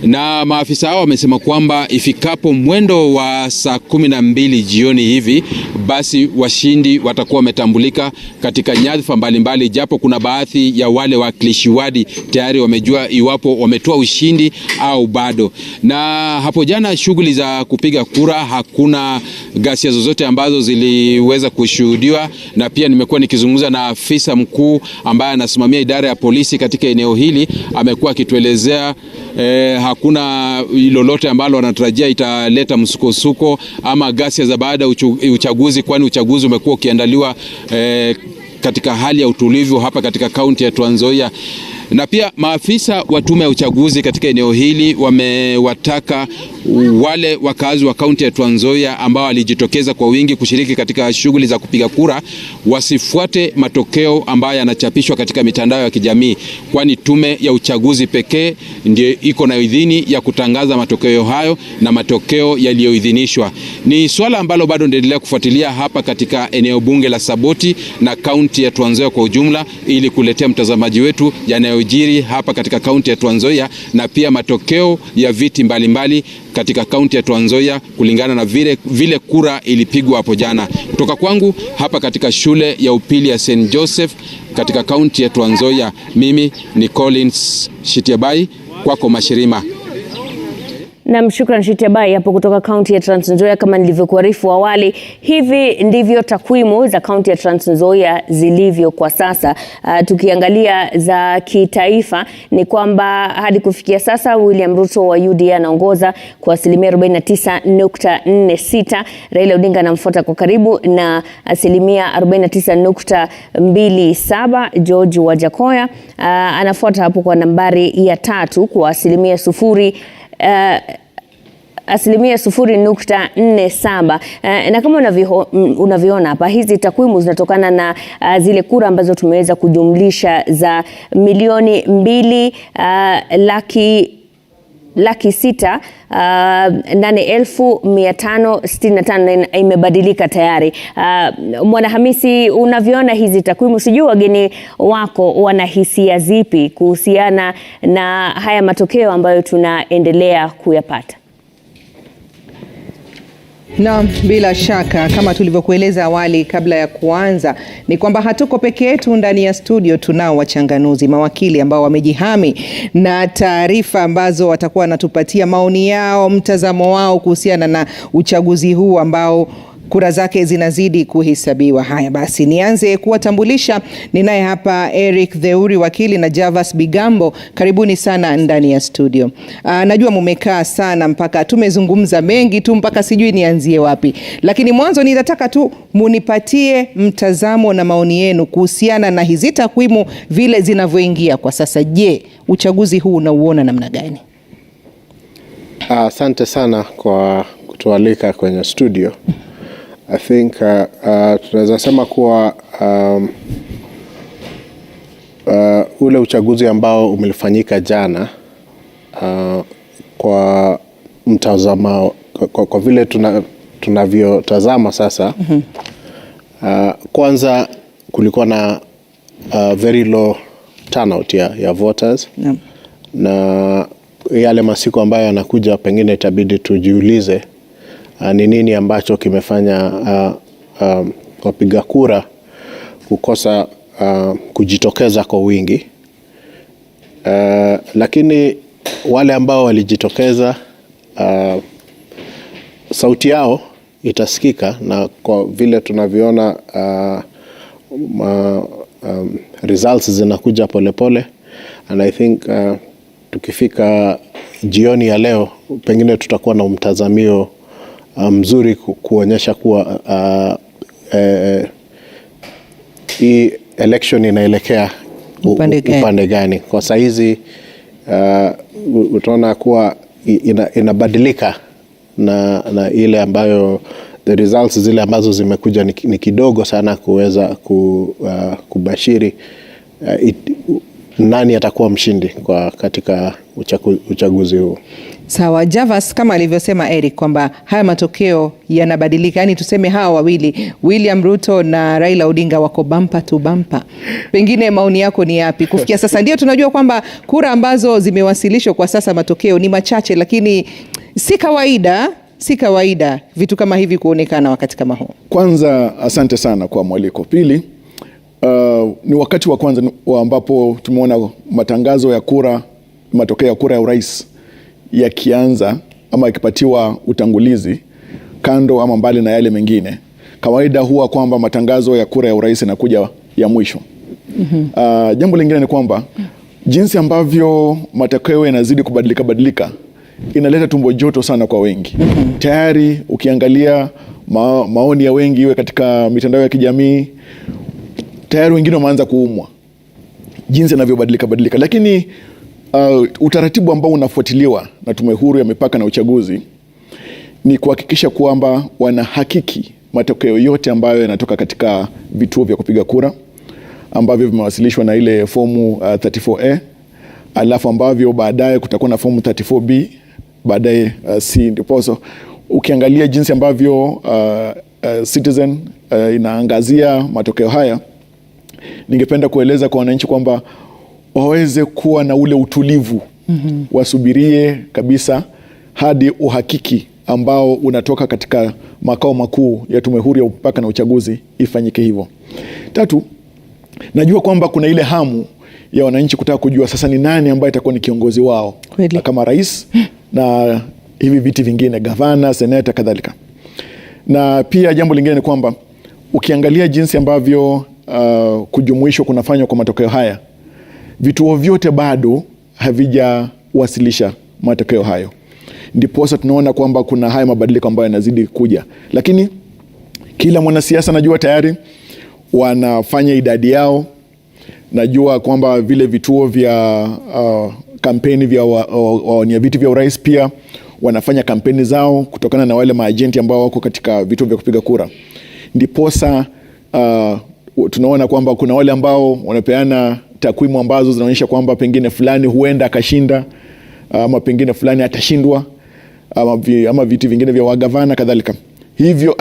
Na maafisa hao wamesema kwamba ifikapo mwendo wa saa 12 jioni hivi basi washindi watakuwa wametambulika katika nyadhifa mbalimbali, japo kuna baadhi ya wale wakilishi wadi tayari wamejua iwapo wametoa ushindi au bado. Na hapo jana shughuli za kupiga kura hakuna ghasia zozote ambazo ziliweza kushuhudiwa, na pia nimekuwa nikizungumza na afisa mkuu ambaye anasimamia idara ya polisi katika eneo hili. Amekuwa akituelezea hakuna lolote ambalo wanatarajia italeta msukosuko ama ghasia za baada ya uchaguzi, kwani uchaguzi umekuwa ukiandaliwa katika hali ya utulivu hapa katika kaunti ya Trans Nzoia. Na pia maafisa wa tume ya uchaguzi katika eneo hili wamewataka wale wakazi wa kaunti ya Trans Nzoia ambao walijitokeza kwa wingi kushiriki katika shughuli za kupiga kura wasifuate matokeo ambayo yanachapishwa katika mitandao ya kijamii, kwani tume ya uchaguzi pekee ndio iko na idhini ya kutangaza matokeo hayo na matokeo yaliyoidhinishwa. Ni swala ambalo bado ndaendelea kufuatilia hapa katika eneo bunge la Saboti na kaunti ya Trans Nzoia kwa ujumla ili kuletea mtazamaji wetu yanayo yanayojiri hapa katika kaunti ya Trans Nzoia na pia matokeo ya viti mbalimbali katika kaunti ya Trans Nzoia kulingana na vile kura ilipigwa hapo jana. Kutoka kwangu hapa katika shule ya upili ya St. Joseph katika kaunti ya Trans Nzoia, mimi ni Collins Shitiabai, kwako Mashirima. Na shukran Shitiabai hapo kutoka kaunti ya Trans Nzoia. Kama nilivyokuarifu awali, hivi ndivyo takwimu za kaunti ya Trans Nzoia zilivyo kwa sasa. Tukiangalia za kitaifa ni kwamba hadi kufikia sasa William Ruto wa UDA anaongoza kwa 49.46. Raila Odinga anamfuata kwa karibu na 49.27. George Wajakoya anafuata hapo kwa nambari ya 3 kwa 0.47. Na kama unavyoona hapa, hizi takwimu zinatokana na zile kura ambazo tumeweza kujumlisha za milioni 2,608,565 na imebadilika tayari. Mwanahamisi, unavyoona hizi takwimu, sijui wageni wako wanahisia zipi kuhusiana na haya matokeo ambayo tunaendelea kuyapata? Na bila shaka kama tulivyokueleza awali kabla ya kuanza ni kwamba hatuko peke yetu ndani ya studio. Tunao wachanganuzi, mawakili ambao wamejihami na taarifa ambazo watakuwa wanatupatia maoni yao, mtazamo wao kuhusiana na uchaguzi huu ambao kura zake zinazidi kuhesabiwa. Haya basi, nianze kuwatambulisha. Ninaye hapa Eric Theuri, wakili, na Javas Bigambo. Karibuni sana ndani ya studio. Najua mumekaa sana mpaka tumezungumza mengi tu mpaka sijui nianzie wapi. Lakini mwanzo ninataka tu munipatie mtazamo na maoni yenu kuhusiana na hizi takwimu vile zinavyoingia kwa sasa. Je, uchaguzi huu unauona namna gani? Asante sana kwa kutualika kwenye studio. I think tunaweza sema kuwa ule uchaguzi ambao umelifanyika jana, kwa mtazamo, kwa vile tunavyotazama sasa, kwanza kulikuwa na very low turnout ya voters, na yale masiku ambayo yanakuja pengine itabidi tujiulize ni nini ambacho kimefanya wapiga kura kukosa kujitokeza kwa wingi. Lakini wale ambao walijitokeza, sauti yao itasikika, na kwa vile tunavyoona results zinakuja polepole, and I think tukifika jioni ya leo pengine tutakuwa na mtazamio mzuri kuonyesha kuwa hii election inaelekea upande gani. Kwa saizi utaona kuwa inabadilika na ile ambayo the results zile ambazo zimekuja ni kidogo sana kuweza kubashiri nani atakuwa mshindi katika uchaguzi huu. Sawa, Javas, kama alivyosema Eric kwamba haya matokeo yanabadilika, yani tuseme hawa wawili William Ruto na Raila Odinga wako bumper to bumper. Pengine maoni yako ni yapi kufikia sasa? Ndio tunajua kwamba kura ambazo zimewasilishwa kwa sasa matokeo ni machache, lakini si kawaida vitu kama hivi kuonekana wakati kama huu. Kwanza asante sana kwa mwaliko. Pili, ni wakati wa kwanza ambapo tumeona matangazo ya kura, matokeo ya kura ya urais yakianza ama yakipatiwa utangulizi kando ama mbali na yale mengine. Kawaida huwa kwamba matangazo ya kura ya urais yanakuja ya mwisho. Jambo lingine ni kwamba jinsi ambavyo matokeo yanazidi kubadilika inaleta tumbo joto sana kwa wengi. Tayari ukiangalia maoni ya wengi iwe katika mitandao ya kijamii, tayari wengine wameanza kuumwa jinsi inavyobadilika. Lakini utaratibu ambao unafuatiliwa na Tume Huru ya Mipaka na Uchaguzi ni kuhakikisha kwamba wanahakiki matokeo yote ambayo yanatoka katika vituo vya kupiga kura ambavyo vimewasilishwa na ile fomu 34A, alafu ambavyo baadaye kutakuwa na fomu 34B, baadaye C. Ndiposo ukiangalia jinsi ambavyo Citizen inaangazia matokeo haya, ningependa kueleza kwa wananchi kwamba waweze kuwa na ule utulivu, wasubirie kabisa hadi uhakiki ambao unatoka katika makao makuu ya Tume Huru ya Mipaka na Uchaguzi ifanyike hivyo. 3, najua kwamba kuna ile hamu ya wananchi kutaka kujua sasa ni nani ambaye atakuwa ni kiongozi wao kama rais na hivi viti vingine, gavana, seneta kadhalika. Na pia jambo lingine ni kwamba ukiangalia jinsi ambavyo kujumuishwa kunafanywa kwa matokeo haya, vituo vyote bado havijawasilisha matokeo hayo. Ndiposa tunaona kwamba kuna haya mabadiliko ambayo yanazidi kuja. Lakini kila mwanasiasa najua tayari wanafanya idadi yao. Najua kwamba vile vituo vya kampeni vya wawania viti vya urais pia wanafanya kampeni zao kutokana na wale maajenti ambao wako katika vituo vya kupiga kura. Ndiposa tunaona kwamba kuna wale ambao wanapeana takwimu ambazo zinaonyesha kwamba pengine fulani huenda akashinda ama pengine fulani atashindwa ama viti vingine vya wagavana kadhalika. Hivyo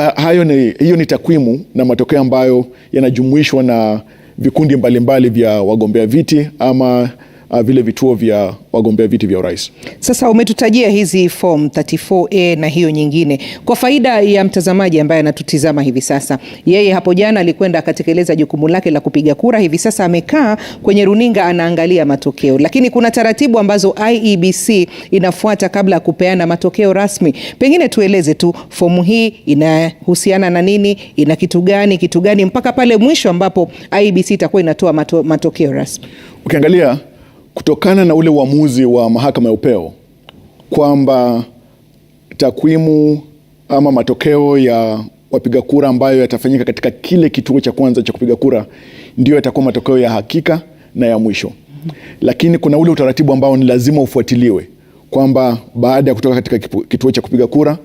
hiyo ni takwimu na matokeo ambayo yanajumuishwa na vikundi mbalimbali vya wagombea viti ama vile vituo vya wagombea viti vya urais. Sasa umetutajia hizi form 34A na hiyo nyingine. Kwa faida ya mtazamaji ambaye anatutizama hivi sasa, yeye hapo jana alikwenda akatekeleza jukumu lake la kupiga kura, hivi sasa amekaa kwenye runinga anaangalia matokeo. Lakini kuna taratibu ambazo Iebc inafuata kabla ya kupeana matokeo rasmi. Pengine tueleze tu fomu hii inahusiana na nini, ina kitu gani mpaka pale mwisho ambapo Iebc itakuwa inatoa matokeo rasmi. Ukiangalia kutokana na ule uamuzi wa mahakama ya upeo kwamba takwimu ama matokeo ya wapiga kura ambayo yatafanyika katika kile kituo cha kwanza cha kupiga kura ndio yatakuwa matokeo ya hakika na ya mwisho. Lakini kuna ule utaratibu ambao ni lazima ufuatiliwe kwamba baada ya kutoka katika kituo cha kupiga kura,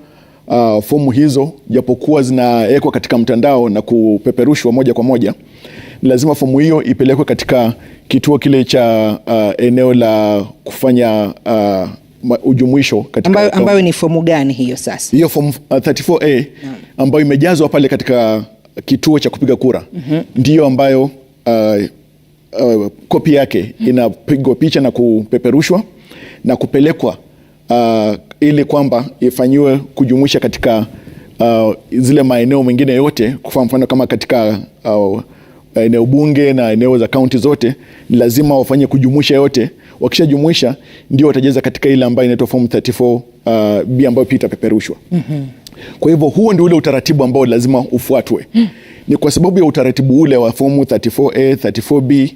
fomu hizo japokuwa zinawekwa katika mtandao na kupeperushwa moja kwa moja, ni lazima fomu hiyo ipelekwe katika kituo kile cha eneo la kufanya ujumuisho katika ambayo ni fomu gani hiyo sasa? Hiyo fomu 34A ambayo imejazwa pale katika kituo cha kupiga kura ndiyo ambayo kopi yake inapigwa picha na kupeperushwa na kupelekwa ili kwamba ifanyiwe kujumuisha katika zile maeneo mengine yote. Kwa mfano kama katika eneo bunge na eneo za kaunti zote, lazima wafanye kujumuisha yote. Wakishajumuisha ndio watajaza katika ile ambayo inaitwa form 34B ambayo pia itapeperushwa. Kwa hivyo huo ndio ule utaratibu ambao lazima ufuatwe. Ni kwa sababu ya utaratibu ule wa form 34A, 34B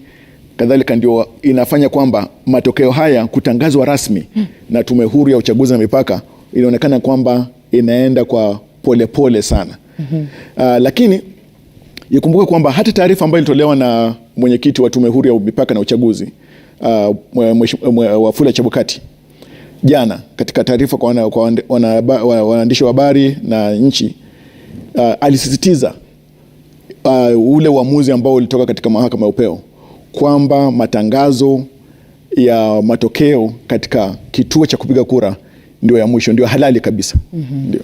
kadhalika ndio inafanya kwamba matokeo haya kutangazwa rasmi na Tume Huru ya Uchaguzi na Mipaka inaonekana kwamba inaenda kwa polepole sana. Lakini ikumbuke kwamba hata taarifa ambayo ilitolewa na mwenyekiti wa Tume Huru ya Mipaka na Uchaguzi Wafula Chebukati jana, katika taarifa kwa waandishi wa habari na nchi, alisisitiza ule uamuzi ambao ulitoka katika mahakama ya upeo kwamba matangazo ya matokeo katika kituo cha kupiga kura ndio ya mwisho, ndio halali kabisa. Ndio.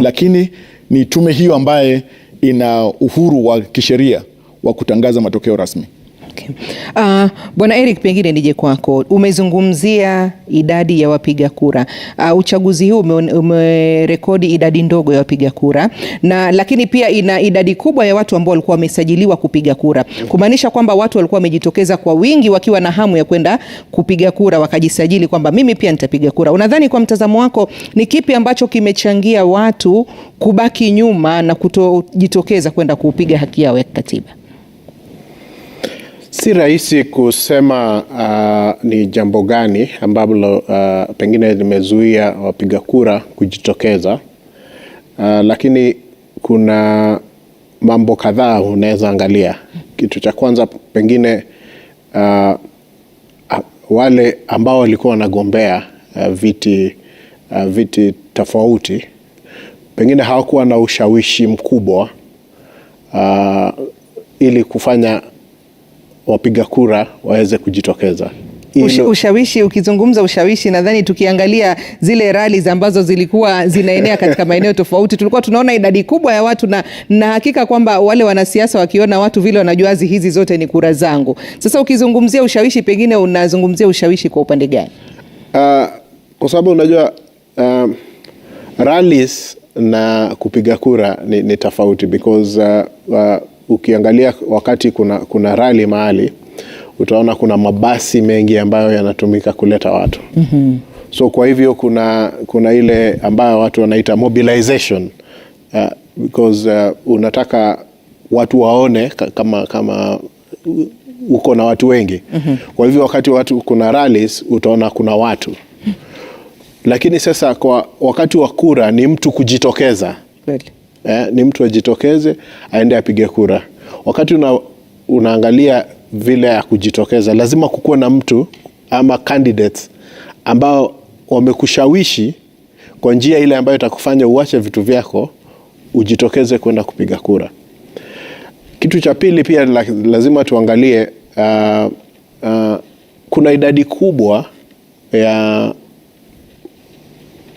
Lakini ni tume hiyo ambaye ina uhuru wa kisheria wa kutangaza matokeo rasmi. Bwana Eric, pengine nije kwako. Umezungumzia idadi ya wapiga kura. Uchaguzi huu umerekodi idadi ndogo ya wapiga kura, lakini pia ina idadi kubwa ya watu ambao walikuwa wamesajiliwa kupiga kura, kumaanisha kwamba watu walikuwa wamejitokeza kwa wingi wakiwa na hamu ya kwenda kupiga kura, wakajisajili kwamba mimi pia nitapiga kura. Unadhani kwa mtazamo wako ni kipi ambacho kimechangia watu kubaki nyuma na kutojitokeza kwenda kupiga haki yao ya kikatiba? Si rahisi kusema ni jambo gani ambalo pengine limezuia wapiga kura kujitokeza, lakini kuna mambo kadhaa unaweza angalia. Kitu cha kwanza, pengine wale ambao walikuwa wanagombea viti tofauti pengine hawakuwa na ushawishi mkubwa ili kufanya wapiga kura waweze kujitokeza. Ushawishi, ukizungumza ushawishi, nadhani tukiangalia zile rallies ambazo zilikuwa zinaenea katika maeneo tofauti, tulikuwa tunaona idadi kubwa ya watu na hakika kwamba wale wanasiasa wakiona watu vile wanajua hizi zote ni kura zangu. Sasa ukizungumzia ushawishi, pengine unazungumzia ushawishi kwa upande gani? Kwa sababu unajua rallies na kupiga kura ni tofauti, because ukiangalia wakati kuna rally mahali, utaona kuna mabasi mengi ambayo yanatumika kuleta watu. So kwa hivyo kuna ile ambayo watu wanaita mobilization, because unataka watu waone kama uko na watu wengi. Kwa hivyo wakati kuna rallies, utaona kuna watu. Lakini sasa kwa wakati wa kura ni mtu kujitokeza. Ni mtu ajitokeze aende apige kura. Wakati unaangalia vile ya kujitokeza, lazima kukuwa na mtu ama candidates ambao wamekushawishi kwa njia ile ambayo itakufanya uache vitu vyako ujitokeze kwenda kupiga kura. Kitu cha pili pia lazima tuangalie, kuna idadi kubwa ya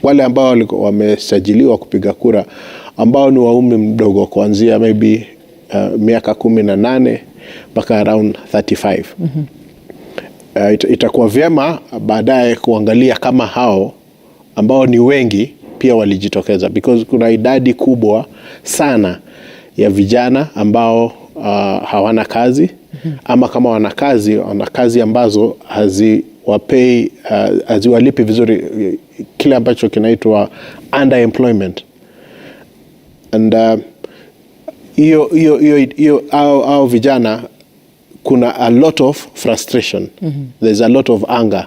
wale ambao wamesajiliwa kupiga kura ambao ni wa umri mdogo, kuanzia maybe miaka 18 mpaka around 35. Itakuwa vyema baadaye kuangalia kama hao ambao ni wengi pia walijitokeza, because kuna idadi kubwa sana ya vijana ambao hawana kazi, ama kama wana kazi ambazo haziwalipi vizuri, kile ambacho kinaitwa underemployment. And hiyo vijana, kuna a lot of frustration. There's a lot of anger,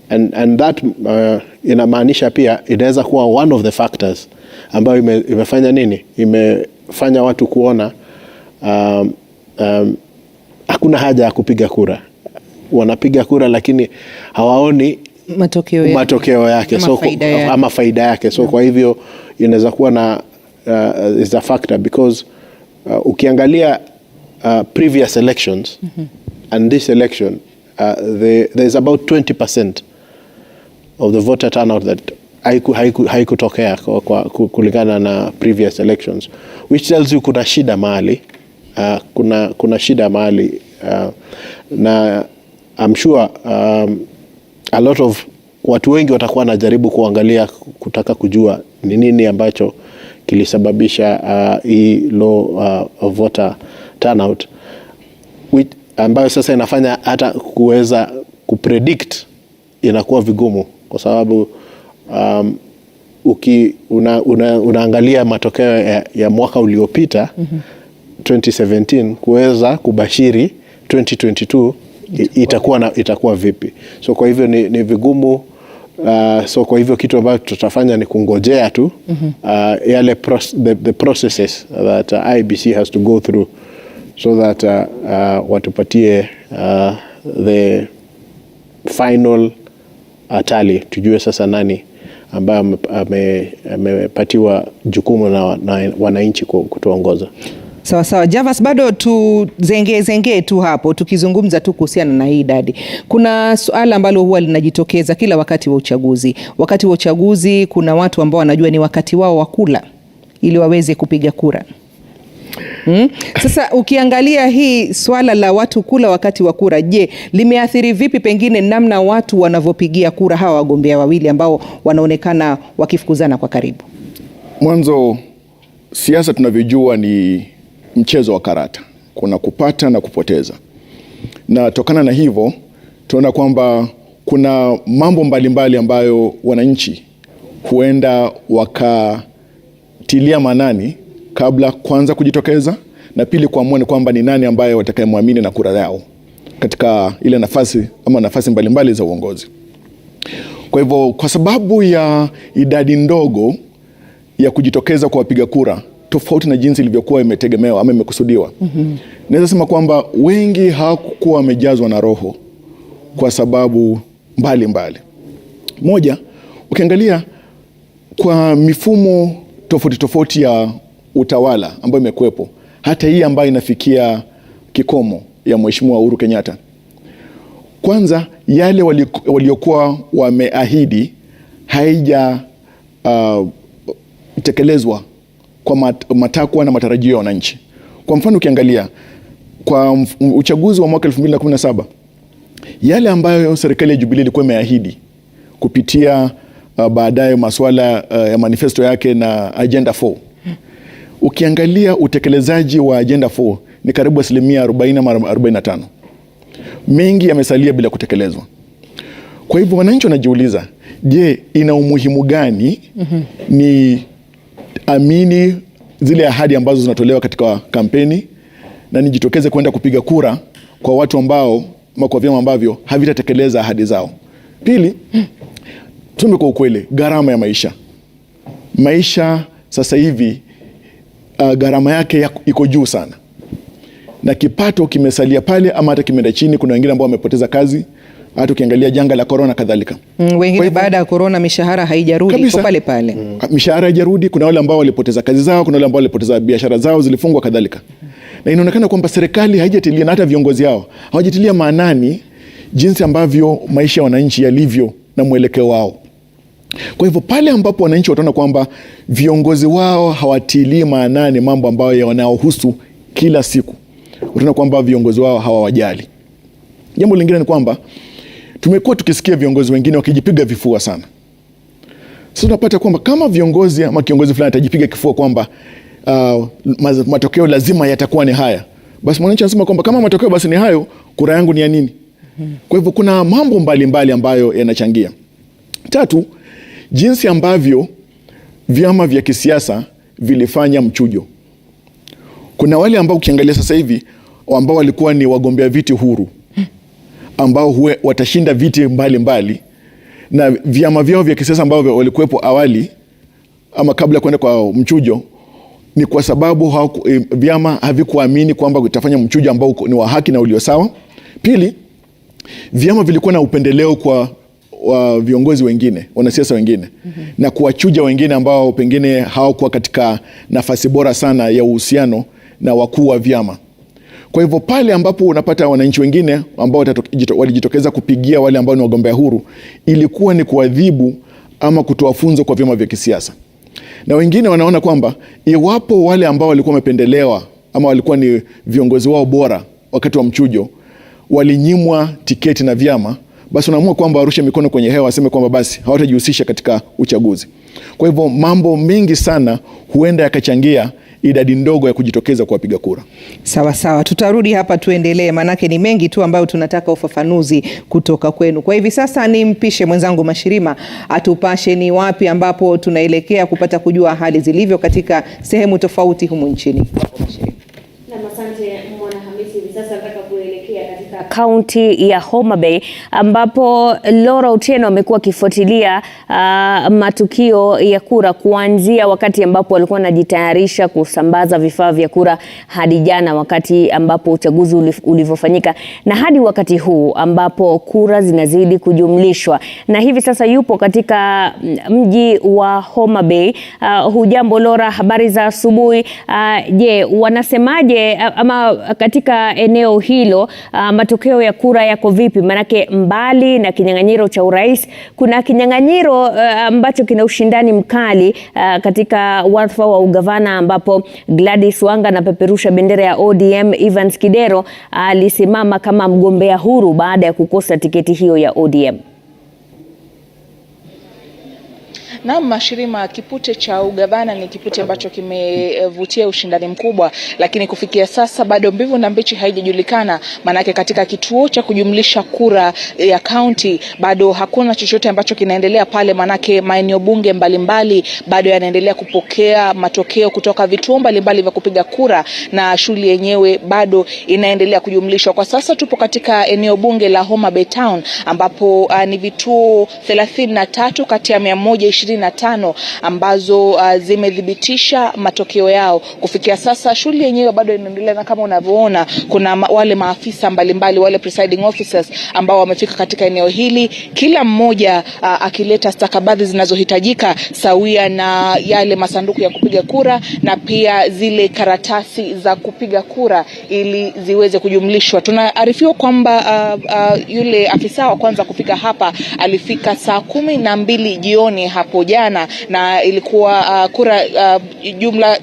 and that inamaanisha pia inaweza kuwa one of the factors ambayo imefanya watu kuona hakuna haja ya kupiga kura. Wanapiga kura lakini hawaoni matokeo yake, ama faida yake. So kwa hivyo inaweza kuwa is a factor, because ukiangalia previous elections and this election, there's about 20% of the voter turnout that haikutokea kulingana na previous elections, which tells you kuna shida mahali, kuna shida mahali, na I'm sure a lot of watu wengi watakuwa najaribu kuangalia, kutaka kujua ni nini ambacho kilisababisha hii low voter turnout, ambayo sasa inafanya hata kuweza kupredict inakuwa vigumu, kwa sababu unaangalia matokeo ya mwaka uliopita 2017, kuweza kubashiri 2022 itakuwa vipi. So kwa hivyo ni vigumu. So kwa hivyo kitu ambacho tutafanya ni kungojea tu yale the processes that Iebc has to go through, so that watupatie the final tally, tujue sasa nani ambaye amepatiwa jukumu na wananchi kutuongoza. Sawa. Javas, bado tuzengee tu hapo, tukizungumza tu kuhusiana na hii idadi. Kuna suala ambalo huwa linajitokeza kila wakati wa uchaguzi. Wakati wa uchaguzi kuna watu ambao wanajua ni wakati wao wa kula ili waweze kupiga kura. Sasa ukiangalia hii swala la watu kula wakati wa kura, je, limeathiri vipi pengine namna watu wanavyopigia kura hawa wagombea wawili ambao wanaonekana wakifukuzana kwa karibu? Mwanzo, siasa tunavyojua ni mchezo wa karata, kuna kupata na kupoteza, na tokana na hivyo tunaona kwamba kuna mambo mbalimbali ambayo wananchi huenda wakatilia manani kabla kwanza kujitokeza, na pili kuamua ni kwamba ni nani ambaye watakayemwamini na kura yao katika ile nafasi mbalimbali za uongozi. Kwa hivyo, kwa sababu ya idadi ndogo ya kujitokeza kwa wapiga kura, tofauti na jinsi ilivyokuwa imetegemewa ama imekusudiwa, naweza sema kwamba wengi hawakuwa wamejazwa na roho kwa sababu mbalimbali. Moja, ukiangalia kwa mifumo tofauti ya utawala ambayo imekuwepo, hata hii ambayo inafikia kikomo ya Mheshimiwa Uhuru Kenyatta, Kwanza yale waliokuwa wameahidi haija tekelezwa kwa matakwa na matarajio ya wananchi. Kwa mfano ukiangalia kwa uchaguzi wa mwaka 2017 yale ambayo serikali ya Jubilee ilikuwa imeahidi kupitia baadaye masuala ya manifesto yake na Agenda 4. Ukiangalia utekelezaji wa Agenda 4 ni karibu 40% ama 45%. Mengi yamesalia bila kutekelezwa. Kwa hivyo wananchi wanajiuliza, je, ina umuhimu gani ni amini zile ahadi ambazo zinatolewa katika kampeni na nijitokeze kwenda kupiga kura kwa watu ambao kwa vyama ambavyo havitatekeleza ahadi zao? Pili, tume kwa ukweli, gharama ya maisha sasa hivi gharama yake iko juu sana, na kipato kimesalia pale ama hata kimeenda chini. Kuna wengine ambao wamepoteza kazi, hata ukiangalia janga la corona kadhalika. Wengine baada ya corona mishahara haijarudi kwa pale pale. Mishahara haijarudi, kuna wale ambao walipoteza kazi zao, kuna wale ambao walipoteza biashara zao zilifungwa kadhalika. Na inaonekana kwamba serikali haijatilia na hata viongozi hao hawajatilia maanani jinsi ambavyo maisha ya wananchi yalivyo na mwelekeo wao. Kwa hivyo pale ambapo wananchi wataona kwamba viongozi wao hawatilii maanani mambo ambayo yanayohusu kila siku, utaona kwamba viongozi wao hawawajali. Jambo lingine ni kwamba tumekuwa tukisikia viongozi wengine wakijipiga vifua sana. Sasa tunapata kwamba kama viongozi ama kiongozi fulani atajipiga kifua kwamba matokeo lazima yatakuwa ni haya, basi mwananchi anasema kwamba kama matokeo basi ni hayo, kura yangu ni ya nini? Kwa hivyo kuna mambo mbalimbali ambayo yanachangia. Tatu, jinsi ambavyo vyama vya kisiasa vilifanya mchujo. Kuna wale ambao ukiangalia sasa hivi ambao walikuwa ni wagombea viti huru ambao watashinda viti mbalimbali, na vyama vyao vya kisiasa ambao walikuwepo awali ama kabla kwenda kwa mchujo, ni kwa sababu vyama havikuamini kwamba utafanya mchujo ambao ni wa haki na ulio sawa. Pili, vyama vilikuwa na upendeleo kwa viongozi wengine, wanasiasa wengine, na kuwachuja wengine ambao pengine hawakuwa katika nafasi bora sana ya uhusiano na wakuu wa vyama. Kwa hivyo pale ambapo unapata wananchi wengine ambao walijitokeza kupigia wale ambao ni wagombea huru, ilikuwa ni kuadhibu ama kutoa funzo kwa vyama vya kisiasa. Na wengine wanaona kwamba iwapo wale ambao walikuwa wamependelewa ama walikuwa ni viongozi wao bora wakati wa mchujo walinyimwa tiketi na vyama, basi wanaamua kwamba warushe mikono kwenye hewa, waseme kwamba basi hawatajihusisha katika uchaguzi. Kwa hivyo mambo mengi sana huenda yakachangia idadi ndogo ya kujitokeza kwa wapiga kura. Sawa sawa, tutarudi hapa tuendelee, manake ni mengi tu ambayo tunataka ufafanuzi kutoka kwenu. Kwa hivi sasa ni mpishe mwenzangu Mashirima atupashe ni wapi ambapo tunaelekea kupata kujua hali zilivyo katika sehemu tofauti humu nchini. Na asante Mwanahamisi. Hivi sasa nataka kuelekea katika kaunti ya Homa Bay ambapo Laura Otieno amekuwa akifuatilia matukio ya kura kuanzia wakati ambapo walikuwa wanajitayarisha kusambaza vifaa vya kura hadi jana wakati ambapo uchaguzi ulivyofanyika na hadi wakati huu ambapo kura zinazidi kujumlishwa, na hivi sasa yupo katika mji wa Homa Bay. Hujambo Laura, habari za asubuhi. Je, wanasemaje ama katika eneo hilo matokeo ya kura yako vipi? Manake mbali na kinyang'anyiro cha urais kuna kinyang'anyiro ambacho kina ushindani mkali katika wadhifa wa ugavana ambapo Gladys Wanga anapeperusha bendera ya ODM. Evans Kidero alisimama kama mgombea huru baada ya kukosa tiketi hiyo ya ODM. Na Mashirima, kipute cha ugavana ni kipute ambacho kimevutia ushindani mkubwa, lakini kufikia sasa bado mbivu na mbichi haijajulikana. Manake katika kituo cha kujumlisha kura ya county bado hakuna chochote ambacho kinaendelea pale, manake maeneo bunge mbalimbali bado yanaendelea kupokea matokeo kutoka vituo mbalimbali vya kupiga kura, na shughuli yenyewe bado inaendelea kujumlishwa. Kwa sasa tupo katika eneo bunge la Homa Bay Town ambapo ni vituo 33 kati ya 120 25 ambazo zimethibitisha matokeo yao. Kufikia sasa shule yenyewe bado inaendelea, na kama unavyoona kuna wale maafisa mbalimbali, wale presiding officers ambao wamefika katika eneo hili, kila mmoja akileta stakabadhi zinazohitajika sawia na yale masanduku ya kupiga kura na pia zile karatasi za kupiga kura ili ziweze kujumlishwa. Tunaarifiwa kwamba yule afisa wa kwanza kufika hapa alifika saa 12 jioni hapo jana, na ilikuwa kura jumla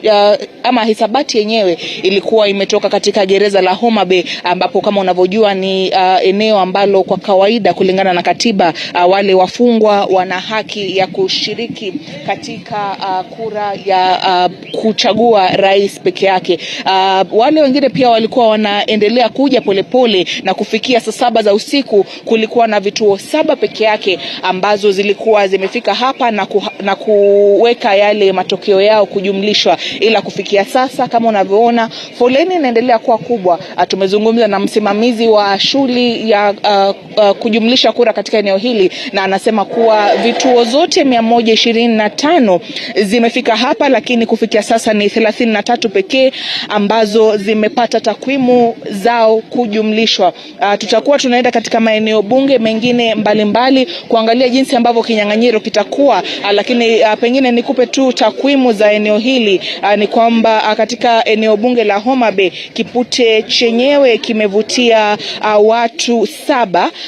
ama hisabati yenyewe ilikuwa imetoka katika gereza la Homa Bay, ambapo kama unavyojua ni eneo ambalo kwa kawaida kulingana na katiba wale wafungwa wana haki ya kushiriki katika kura ya kuchagua rais peke yake. Wale wengine pia walikuwa wanaendelea kuja polepole, na kufikia saa 7 za usiku kulikuwa na vituo 7 peke yake ambazo zilikuwa zimefika hapa na kuweka yale matokeo yao kujumlishwa. Ila kufikia sasa kama unavyoona foleni inaendelea kuwa kubwa. Tumezungumza na msimamizi wa shule ya kujumlisha kura katika eneo hili, na anasema kuwa vituo zote 125 zimefika hapa, lakini kufikia sasa ni 33 pekee ambazo zimepata takwimu zao kujumlishwa. Tutakuwa tunaenda katika maeneo bunge mengine mbalimbali kuangalia jinsi ambavyo kinyang'anyiro kitakuwa, lakini pengine nikupe tu takwimu za eneo hili. Ni kwamba katika eneo bunge la Homa Bay kipute chenyewe kimevutia watu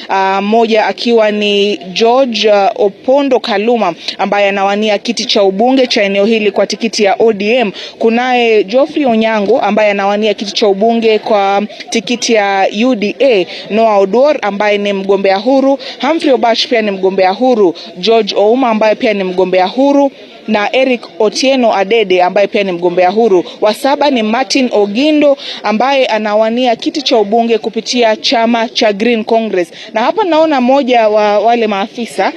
7, mmoja akiwa ni George Opondo Kaluma ambaye anawania kiti cha ubunge cha eneo hili kwa tikiti ya ODM. Kunaye Geoffrey Onyango ambaye anawania kiti cha ubunge kwa tikiti ya UDA, Noah Oduor ambaye ni mgombea huru, Humphrey Obach pia ni mgombea huru, George Ouma ambaye pia ni mgombea huru, na Eric Otieno Adede ambaye pia ni mgombea huru. Wa 7 ni Martin Ogindo ambaye anawania kiti cha ubunge kupitia chama cha Green Congress. Na hapa naona moja wa wale maafisa.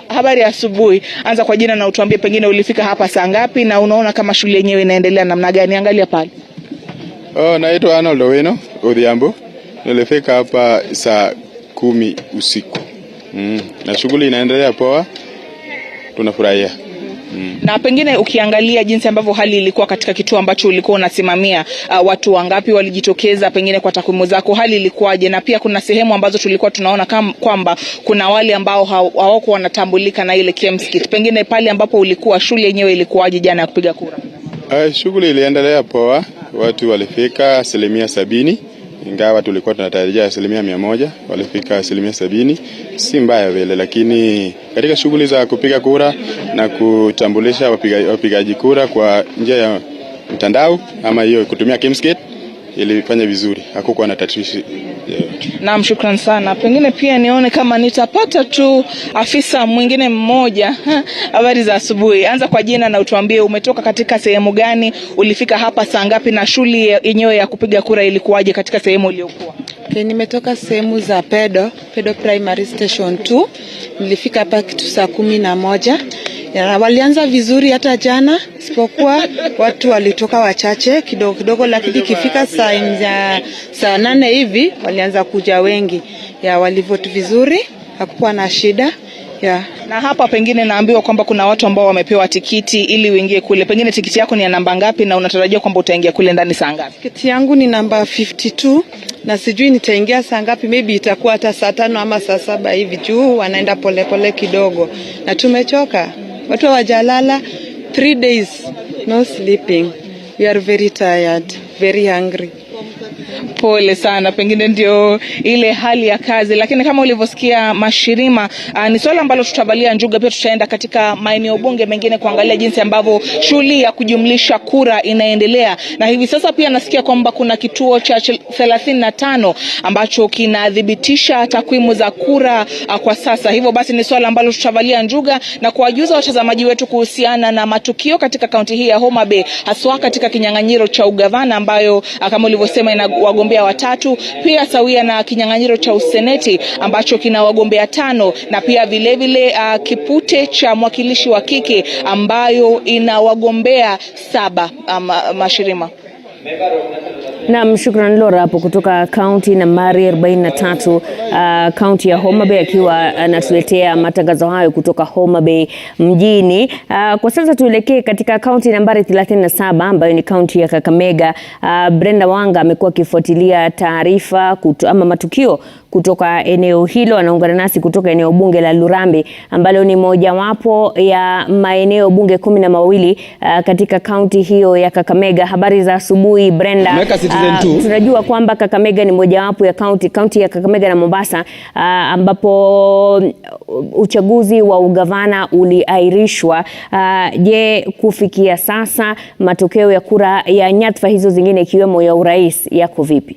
Habari ya asubuhi. Anza kwa jina na utuambie pengine ulifika hapa saa ngapi na unaona kama shule yenyewe inaendelea namna gani? Angalia pale. Naitwa Arnold Owino Odhiambo. Nilifika hapa saa 10 usiku. Na shughuli inaendelea poa. Tunafurahia. Na pengine ukiangalia jinsi ambavyo hali ilikuwa katika kituo ambacho ulikuwa unasimamia, watu wangapi walijitokeza pengine kwa takwimu zako, hali ilikuwaje? Na pia kuna sehemu ambazo tulikuwa tunaona kwamba kuna wale ambao hawako wanatambulika na ile KMSKit. Pengine pale ambapo ulikuwa shule yenyewe ilikuwaje jana ya kupiga kura? Shughuli iliendelea poa. Watu walifika 70%. Ingawa tulikuwa tunatarajia 100%, walifika 70%. Si mbaya vile, lakini katika shughuli za kupiga kura na kutambulisha wapigaji kura kwa njia ya mtandao ama hiyo kutumia KMSKit ilifanya vizuri. Hakukuwa na tatizo. Naam, shukrani sana. Pengine pia nione kama nitapata tu afisa mwingine mmoja. Habari za asubuhi. Anza kwa jina na utuambie umetoka katika sehemu gani, ulifika hapa saa ngapi, na shule yenyewe ya kupiga kura ilikuwaje katika sehemu uliyokuwa? Nimetoka sehemu za Pedo Primary Station 2. Nilifika hapa kitu saa 11. Walianza vizuri hata jana, isipokuwa watu walitoka wachache kidogo, lakini ikifika saa 8 hivi walianza kuja wengi. Walivote vizuri, hakukuwa na shida. Na hapa pengine naambiwa kwamba kuna watu ambao wamepewa tikiti ili uingie kule. Pengine tikiti yako ni ya namba ngapi na unatarajia kwamba utaingia kule ndani saa ngapi? Tikiti yangu ni namba 52 na sijui nitaingia saa ngapi, maybe itakuwa hata saa 5 ama saa 7 hivi, juu wanaenda pole kidogo. Na tumechoka. Watu hawajalala 3 days, no sleeping. We are very tired, very hungry. Pole sana, pengine ndio ile hali ya kazi, lakini kama ulivyosikia Mashirima, ni swala ambalo tutavalia njuga. Pia tutaenda katika maeneo bunge mengine kuangalia jinsi ambavyo shughuli ya kujumlisha kura inaendelea, na hivi sasa pia nasikia kwamba kuna kituo cha 35 ambacho kinadhibitisha takwimu za kura kwa sasa. Hivyo basi ni swala ambalo tutavalia njuga na kuwajuza watazamaji wetu kuhusiana na matukio katika kaunti hii ya Homa Bay, haswa katika kinyang'anyiro cha ugavana ambayo kama ulivyosema ina wagombea 3, pia sawia na kinyang'anyiro cha useneti ambacho kina wagombea 5, na pia vile kipute cha mwakilishi wa kike ambayo ina wagombea 7. Mashirima. Naam, shukran Laura hapo kutoka kaunti nambari 43, kaunti ya Homa Bay, akiwa anatuletea matangazo hayo kutoka Homa Bay mjini. Kwa sasa tuelekee katika kaunti nambari 37 ambayo ni kaunti ya Kakamega. Brenda Wanga amekuwa akifuatilia taarifa ama matukio kutoka eneo hilo. Anaungana nasi kutoka eneo bunge la Lurambi ambalo ni mojawapo ya maeneo bunge 12 katika kaunti hiyo ya Kakamega. Habari za asubuhi Brenda. Tunajua kwamba Kakamega ni mojawapo ya kaunti ya Kakamega na Mombasa ambapo uchaguzi wa ugavana uliahirishwa. Je, kufikia sasa matokeo ya kura ya nyadhifa hizo zingine ikiwemo ya urais yako vipi?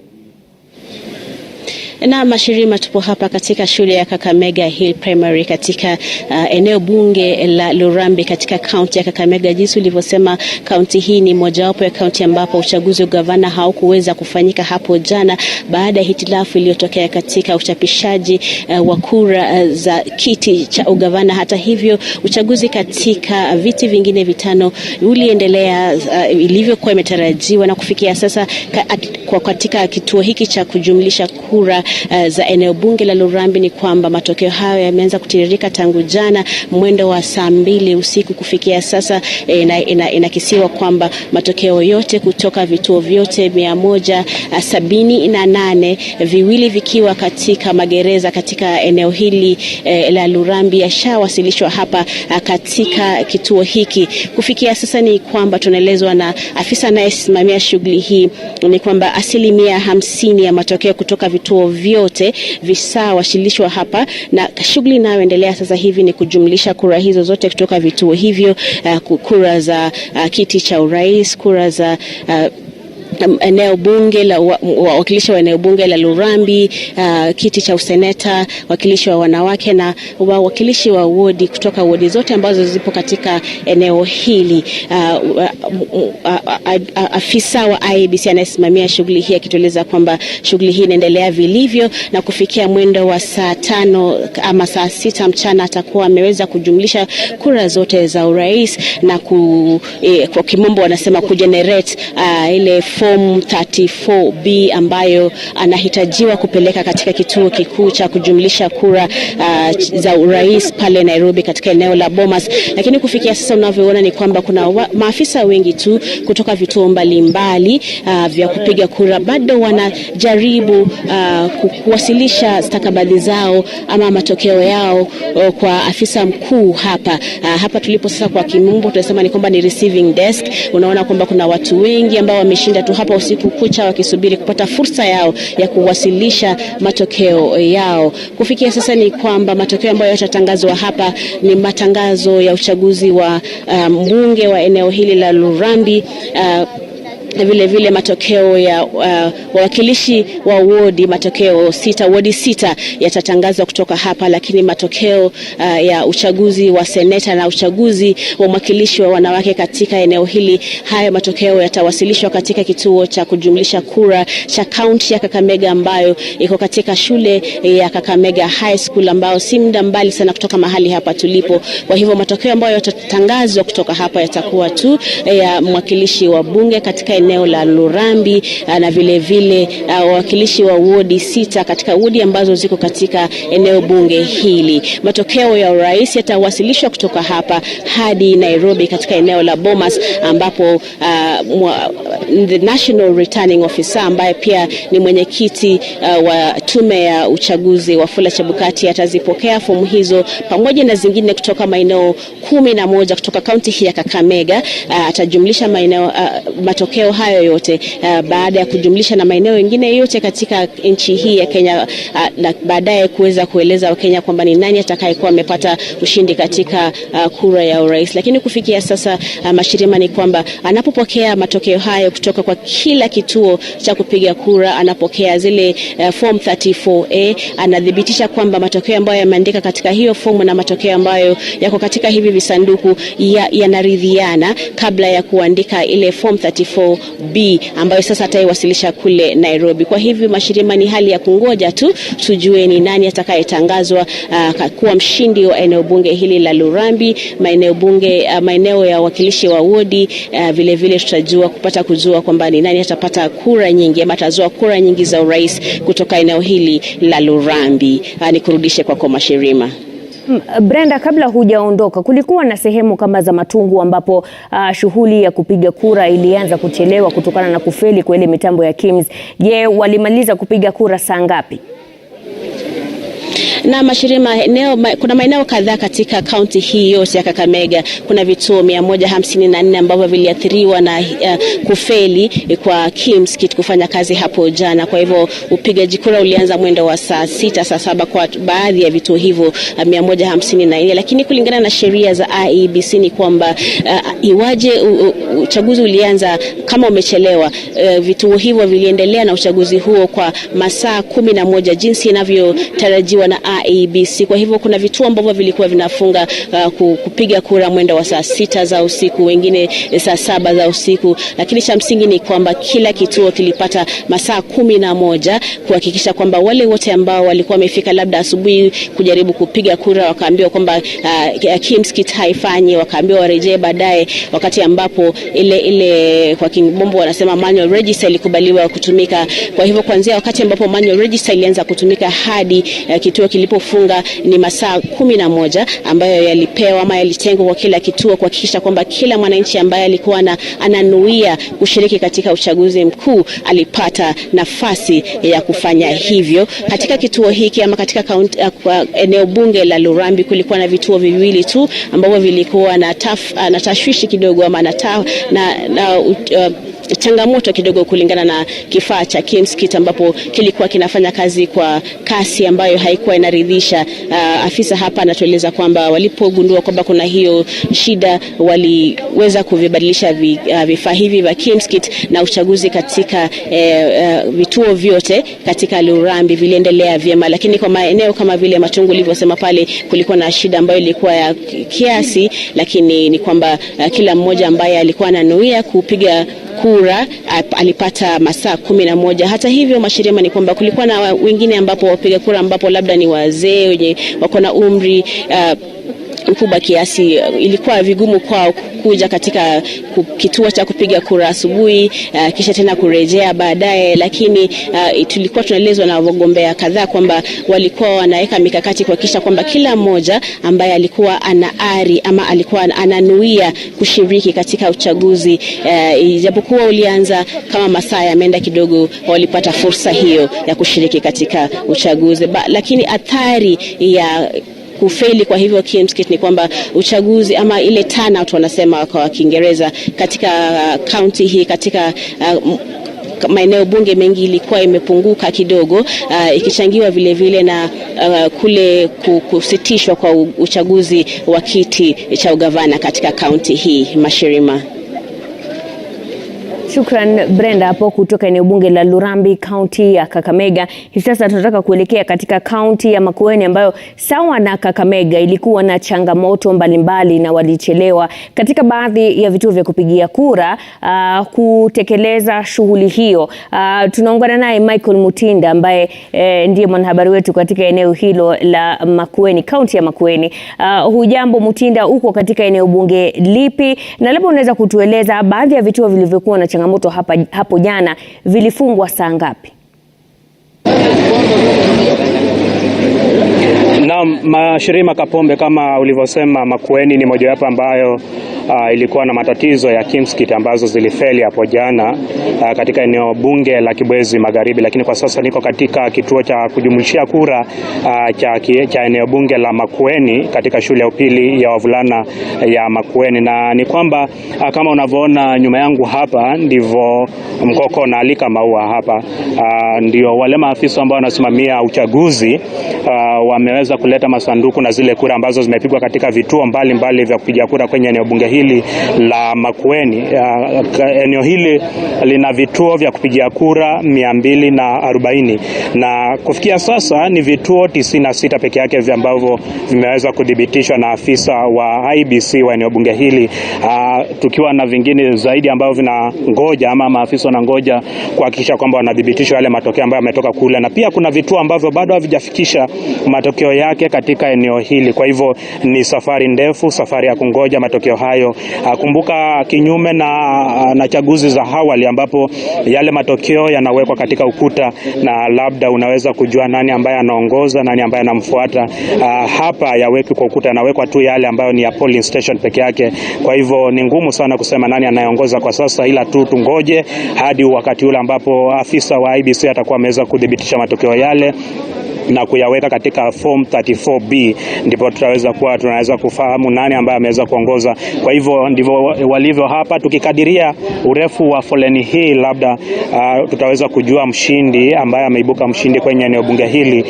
Na Mashirima, tupo hapa katika shule ya Kakamega Hill Primary katika eneo bunge la Lurambi katika kaunti ya Kakamega. Jinsi ulivyosema, kaunti hii ni mojawapo ya kaunti ambapo uchaguzi wa gavana haukuweza kufanyika hapo jana baada ya hitilafu iliyotokea katika uchapishaji wa kura za kiti cha ugavana. Hata hivyo, uchaguzi katika viti vingine vitano uliendelea ilivyokuwa imetarajiwa, na kufikia sasa katika kituo hiki cha kujumlisha kura za eneo bunge la Lurambi ni kwamba matokeo hayo yameanza kutiririka tangu jana mwendo wa saa 2 usiku. Kufikia sasa inakisiwa kwamba matokeo yote kutoka vituo vyote 178, viwili vikiwa katika magereza katika eneo hili la Lurambi, yashawasilishwa hapa katika kituo hiki. Kufikia sasa ni kwamba tunaelezwa na afisa anayesimamia shughuli hii ni kwamba 50% ya matokeo kutoka vituo vyote visawasilishwa hapa, na shughuli inayoendelea sasa hivi ni kujumlisha kura hizo zote kutoka vituo hivyo, kura za kiti cha urais, kura za eneo bunge la wakilishi wa eneo bunge la Lurambi, kiti cha useneta, wakilishi wa wanawake na wakilishi wa wodi kutoka wodi zote ambazo zipo katika eneo hili. Afisa wa Iebc anayesimamia shughuli hii akitueleza kwamba shughuli hii inaendelea vilivyo, na kufikia mwendo wa saa 5 ama saa 6 mchana atakuwa ameweza kujumlisha kura zote za urais na kwa kimombo wanasema kugenerate ile form 34B ambayo anahitajiwa kupeleka katika kituo kikuu cha kujumlisha kura za urais pale Nairobi katika eneo la Bomas. Lakini kufikia sasa unavyoona ni kwamba kuna maafisa wengi tu kutoka vituo mbalimbali vya kupiga kura bado wanajaribu kuwasilisha stakabadhi zao ama matokeo yao kwa afisa mkuu hapa tulipo sasa. Kwa kimombo tunasema ni kwamba ni receiving desk. Unaona kwamba kuna watu wengi ambao wameshinda tu hapa usiku kucha wakisubiri kupata fursa yao ya kuwasilisha matokeo yao. Kufikia sasa ni kwamba matokeo ambayo yatatangazwa hapa ni matangazo ya uchaguzi wa mbunge wa eneo hili la Lurambi, vile vile matokeo ya wawakilishi wa wodi, matokeo wodi 6 yatatangazwa kutoka hapa, lakini matokeo ya uchaguzi wa seneta na uchaguzi wa mwakilishi wa wanawake katika eneo hili, haya matokeo yatawasilishwa katika kituo cha kujumlisha kura cha kaunti ya Kakamega ambayo iko katika shule ya Kakamega High School ambao si muda mbali sana kutoka mahali hapa tulipo. Kwa hivyo matokeo ambayo yatatangazwa kutoka hapa yatakuwa tu ya mwakilishi wa bunge katika eneo la Lurambi na vile vile wawakilishi wa wodi 6 katika wodi ambazo ziko katika eneo bunge hili. Matokeo ya urais yatawasilishwa kutoka hapa hadi Nairobi katika eneo la Bomas ambapo the National Returning Officer ambaye pia ni mwenyekiti wa tume ya uchaguzi Wafula Chebukati atazipokea fomu hizo pamoja na zingine kutoka maeneo 11 kutoka kaunti hii ya Kakamega. Atajumlisha matokeo hayo yote baada ya kujumlisha na maeneo mengine yote katika nchi hii ya Kenya, na baadaye kuweza kueleza Wakenya kwamba ni nani atakayekuwa amepata ushindi katika kura ya urais. Lakini kufikia sasa Mashirima ni kwamba anapopokea matokeo hayo kutoka kwa kila kituo cha kupiga kura, anapokea zile form 34A, anadhibitisha kwamba matokeo ambayo yameandika katika hiyo fomu na matokeo ambayo yako katika hivi visanduku yanaridhiana kabla ya kuandika ile form 34B ambayo sasa ataiwasilisha kule Nairobi. Kwa hivyo Mashirima, ni hali ya kungoja tu tujue ni nani atakayetangazwa kuwa mshindi wa eneo bunge hili la Lurambi, maeneo ya wakilishi wa wodi, vile vile tutajua kupata kujua kujua kwamba ni nani atapata kura nyingi ama atazoa kura nyingi za urais kutoka eneo hili la Lurambi. Nikurudishe kwako Mashirima. Brenda, kabla hujaondoka, kulikuwa na sehemu kama za Matungu ambapo shughuli ya kupiga kura ilianza kuchelewa kutokana na kufeli kwa ile mitambo ya KIMS. Je, walimaliza kupiga kura saa ngapi? Na Mashirima, kuna maeneo kadhaa katika kaunti hii yote ya Kakamega. Kuna vituo 154 ambavyo viliathiriwa na kufeli kwa KIMS kit kufanya kazi hapo jana. Kwa hivyo upigaji kura ulianza mwendo wa saa 6, saa 7 kwa baadhi ya vituo hivyo 154, lakini kulingana na sheria za Iebc ni kwamba iwaje uchaguzi ulianza kama umechelewa, vituo hivyo viliendelea na uchaguzi huo kwa masaa 11 jinsi inavyotarajiwa na Iebc. Kwa hivyo kuna vituo ambavyo vilikuwa vinafunga kupiga kura mwendo wa saa 6 za usiku, wengine saa 7 za usiku, lakini cha msingi ni kwamba kila kituo kilipata masaa 11 kuhakikisha kwamba wale wote ambao walikuwa wamefika labda asubuhi kujaribu kupiga kura wakaambiwa kwamba KIMS kit haifanyi, wakaambiwa warejee baadaye, wakati ambapo ile kwa kimombo wanasema manual register ilikubaliwa kutumika. Kwa hivyo kuanzia wakati ambapo manual register ilianza kutumika hadi kituo kilipofunga ni masaa 11 ambayo yalipewa ama yalitengwa kwa kila kituo kuhakikisha kwamba kila mwananchi ambaye alikuwa ananuia kushiriki katika uchaguzi mkuu alipata nafasi ya kufanya hivyo. Katika kituo hiki ama katika eneo bunge la Lurambi kulikuwa na vituo viwili tu ambavyo vilikuwa na tashwishi kidogo ama changamoto kidogo kulingana na kifaa cha KIMS kit ambapo kilikuwa kinafanya kazi kwa kasi ambayo haikuwa inaridhisha. Afisa hapa anatueleza kwamba walipogundua kwamba kuna hiyo shida waliweza kuvibadilisha vifaa hivi vya KIMS kit na uchaguzi katika vituo vyote katika Lurambi viliendelea vyema, lakini kwa maeneo kama vile Matungu ulivyosema pale kulikuwa na shida ambayo ilikuwa ya kiasi, lakini ni kwamba kila mmoja ambaye alikuwa ananuia kupiga kura alipata masaa 11. Hata hivyo Mashirima, ni kwamba kulikuwa na wengine ambapo wapiga kura ambapo labda ni wazee wenye wako na umri mkubwa kiasi, ilikuwa vigumu kwao kuja katika kituo cha kupiga kura asubuhi kisha tena kurejea baadaye, lakini tulikuwa tunaelezwa na wagombea kadhaa kwamba walikuwa wanaweka mikakati kuhakikisha kwamba kila mmoja ambaye alikuwa ana ari ama alikuwa ananuia kushiriki katika uchaguzi, ijapokuwa ulianza kama masaa yameenda kidogo, walipata fursa hiyo ya kushiriki katika uchaguzi. Lakini athari ya kufeli kwa hivyo KIMS kit ni kwamba uchaguzi ama ile turnout wanasema kwa Kiingereza katika county hii, katika maeneo bunge mengi ilikuwa imepunguka kidogo, ikichangiwa vile vile na kule kusitishwa kwa uchaguzi wa kiti cha ugavana katika county hii. Mashirima. Shukran Brenda hapo kutoka eneo bunge la Lurambi, kaunti ya Kakamega. Hivi sasa tunataka kuelekea katika kaunti ya Makueni ambayo sawa na Kakamega ilikuwa na changamoto mbalimbali na walichelewa katika baadhi ya vituo vya kupigia kura kutekeleza shughuli hiyo. Tunaungana naye Michael Mutinda ambaye ndiye mwanahabari wetu katika eneo hilo la Makueni, kaunti ya Makueni. Hujambo Mutinda, uko katika eneo bunge lipi, na labda unaweza kutueleza baadhi ya vituo vilivyokuwa na changamoto hapo jana vilifungwa saa ngapi? Naam, Mashirima Kapombe, kama ulivyosema, Makueni ni mojawapo ambayo ilikuwa na matatizo ya KIMS kit ambazo zilifeli hapo jana katika eneo bunge la Kibwezi Magharibi, lakini kwa sasa niko katika kituo cha kujumlishia kura cha eneo bunge la Makueni katika shule ya upili ya wavulana ya Makueni, na ni kwamba kama unavyoona nyuma yangu hapa ndivyo mkoko na alika maua hapa, ndio wale maafisa ambao wanasimamia uchaguzi wameweza kuleta masanduku na zile kura ambazo zimepigwa katika vituo mbalimbali vya kupiga kura kwenye eneo bunge hili la Makueni. Eneo hili lina vituo vya kupigia kura 240 na kufikia sasa ni vituo 96 peke yake ambavyo vimeweza kudhibitishwa na afisa wa Iebc wa eneo bunge hili, tukiwa na vingine zaidi ambavyo vinangoja ama maafisa wanangoja kuhakikisha kwamba wanadhibitishwa yale matokeo ambayo yametoka kule, na pia kuna vituo ambavyo bado havijafikisha matokeo yake pekee katika eneo hili. Kwa hivyo ni safari ndefu, safari ya kungoja matokeo hayo. Kumbuka kinyume na chaguzi za awali ambapo yale matokeo yanawekwa katika ukuta na labda unaweza kujua nani ambaye anaongoza, nani ambaye anamfuata. Hapa yaweki kwa ukuta, yanawekwa tu yale ambayo ni ya polling station peke yake. Kwa hivyo ni ngumu sana kusema nani anayeongoza kwa sasa, ila tu tungoje hadi wakati ule ambapo afisa wa IEBC atakuwa ameweza kudhibitisha matokeo yale na kuyaweka katika form 34B, ndipo tunaweza kufahamu nani ambaye ameweza kuongoza. Kwa hivyo ndivyo walivyo hapa. Tukikadiria urefu wa foleni hii, labda tutaweza kujua mshindi ambaye ameibuka mshindi kwenye eneo bunge hili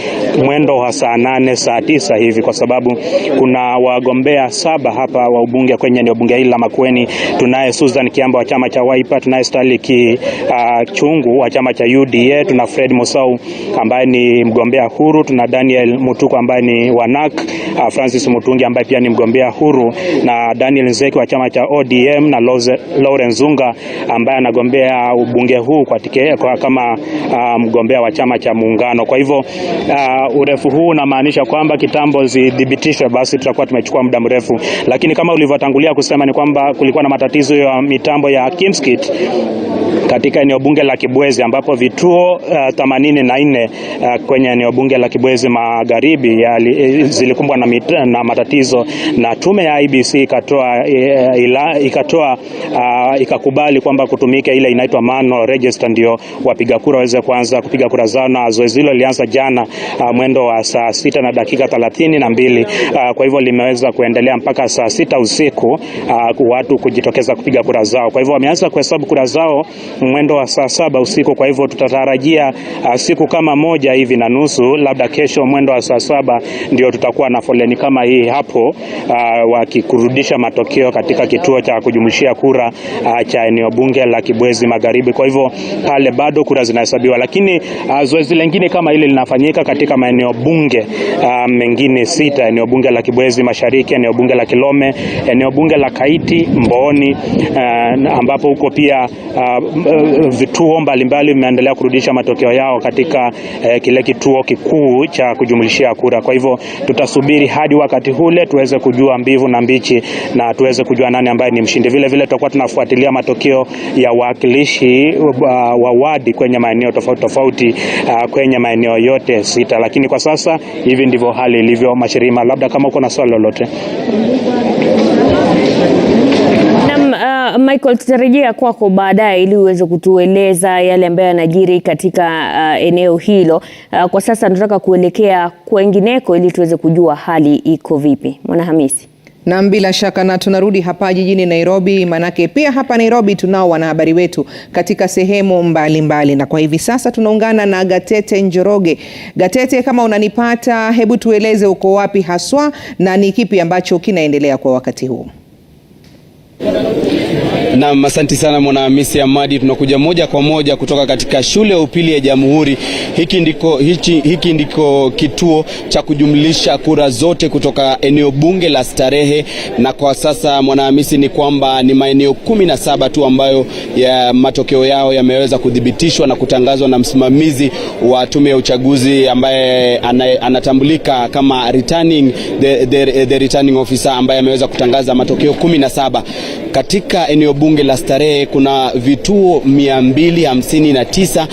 mwendo wa saa 8 saa 9 hivi, kwa sababu kuna wagombea 7 hapa wa ubunge kwenye eneo bunge hili la Makueni. Tunaye Susan Kiamba wa chama cha Wiper, tunaye Stanley Chungu wa chama cha UDA, tuna Fred Musau ambaye ni mgombea huru, tuna Daniel Mutuku ambaye ni wanak, Francis Mutungi ambaye pia ni mgombea huru, na Daniel Nzeki wa chama cha ODM, na Lawrence Zunga ambaye anagombea ubunge huu kama mgombea wa chama cha Muungano. Kwa hivyo urefu huu unamaanisha kwamba kitambo zidhibitishwe, basi tutakuwa tumechukua muda mrefu. Lakini kama ulivyotangulia kusema ni kwamba kulikuwa na matatizo ya mitambo ya Kimskit katika eneo bunge la Kibwezi, ambapo vituo 84 kwenye eneo bunge la Kibwezi Magharibi zilikumbwa na matatizo, na tume ya IEBC ikakubali kwamba kutumika ile inaitwa manual register ndio wapiga kura waweze kuanza kupiga kura zao, na zoezi hilo lilianza jana mwendo wa saa 6 na dakika 32. Kwa hivyo limeweza kuendelea mpaka saa 6 usiku watu kujitokeza kupiga kura zao. Kwa hivyo wameanza kuhesabu kura zao mwendo wa saa 7 usiku. Kwa hivyo tutatarajia siku kama 1.5 labda kesho mwendo wa saa 7 ndio tutakuwa na foleni kama hii hapo, wakikurudisha matokeo katika kituo cha kujumlishia kura cha eneo bunge la Kibwezi Magharibi. Kwa hivyo pale bado kura zinahesabiwa, lakini zoezi lingine kama hili linafanyika katika maeneo bunge mengine 6: eneo bunge la Kibwezi Mashariki, eneo bunge la Kilome, eneo bunge la Kaiti, Mboni, ambapo huko pia vituo mbalimbali vimeendelea kurudisha matokeo yao katika kile kituo kikuu cha kujumlishia kura. Kwa hivyo tutasubiri hadi wakati ule tuweze kujua mbivu na mbichi na tuweze kujua nani ambaye ni mshindi. Vile vile tutakuwa tunafuatilia matokeo ya wakilishi wa wadi kwenye maeneo tofauti kwenye maeneo yote 6. Lakini kwa sasa hivi ndivyo hali ilivyo. Mashirima, labda kama uko na swali lolote. Michael, tutarejea kwako baadaye ili uweze kutueleza yale ambayo yanajiri katika eneo hilo. Kwa sasa tunataka kuelekea kwengineko ili tuweze kujua hali iko vipi. Mwanahamisi. Na bila shaka na tunarudi hapa jijini Nairobi, manake pia hapa Nairobi tunao wanahabari wetu katika sehemu mbalimbali, na kwa hivi sasa tunaungana na Gatete Njoroge. Gatete, kama unanipata, hebu tueleze uko wapi haswa na ni kipi ambacho kinaendelea kwa wakati huu? Naam, asante sana Mwanahamisi Amadi. Tunakuja moja kwa moja kutoka katika shule ya upili ya Jamhuri. Hiki ndiko kituo cha kujumlisha kura zote kutoka eneo bunge la Starehe, na kwa sasa Mwanahamisi ni kwamba ni maeneo 17 tu ambayo ya matokeo yao yameweza kudhibitishwa na kutangazwa na msimamizi wa tume ya uchaguzi ambaye anatambulika kama the returning officer, ambaye ameweza kutangaza matokeo 17. Katika eneo bunge la Starehe kuna vituo 259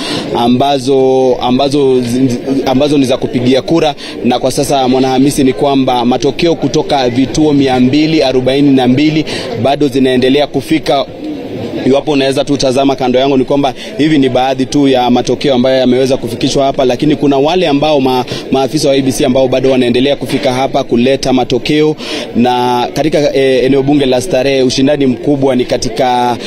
ambazo ni za kupigia kura, na kwa sasa Mwanahamisi ni kwamba matokeo kutoka vituo 242 bado zinaendelea kufika. Iwapo unaweza tu tazama kando yangu, ni kwamba hivi ni baadhi tu ya matokeo ambayo yameweza kufikishwa hapa, lakini kuna wale ambao maafisa wa IEBC ambao bado wanaendelea kufika hapa kuleta matokeo. Na katika eneo bunge la Starehe ushindani mkubwa ni katika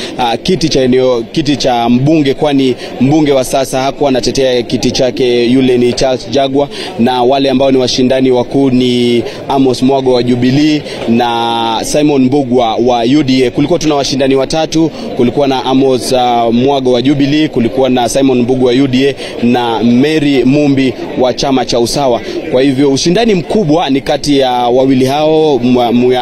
kiti cha mbunge, kwani mbunge wa sasa hakuwa anatetea kiti chake, yule ni Charles Jagwa, na wale ambao ni washindani wakuu ni Amos Mwago wa Jubilee na Simon Mbugua wa UDA. Kulikuwa tuna washindani watatu. kulikuwa na Amos Mwago wa Jubilee, kulikuwa na Simon Mbugu wa UDA na Mary Mumbi wa chama cha Usawa. Kwa hivyo ushindani mkubwa ni kati ya wawili hao,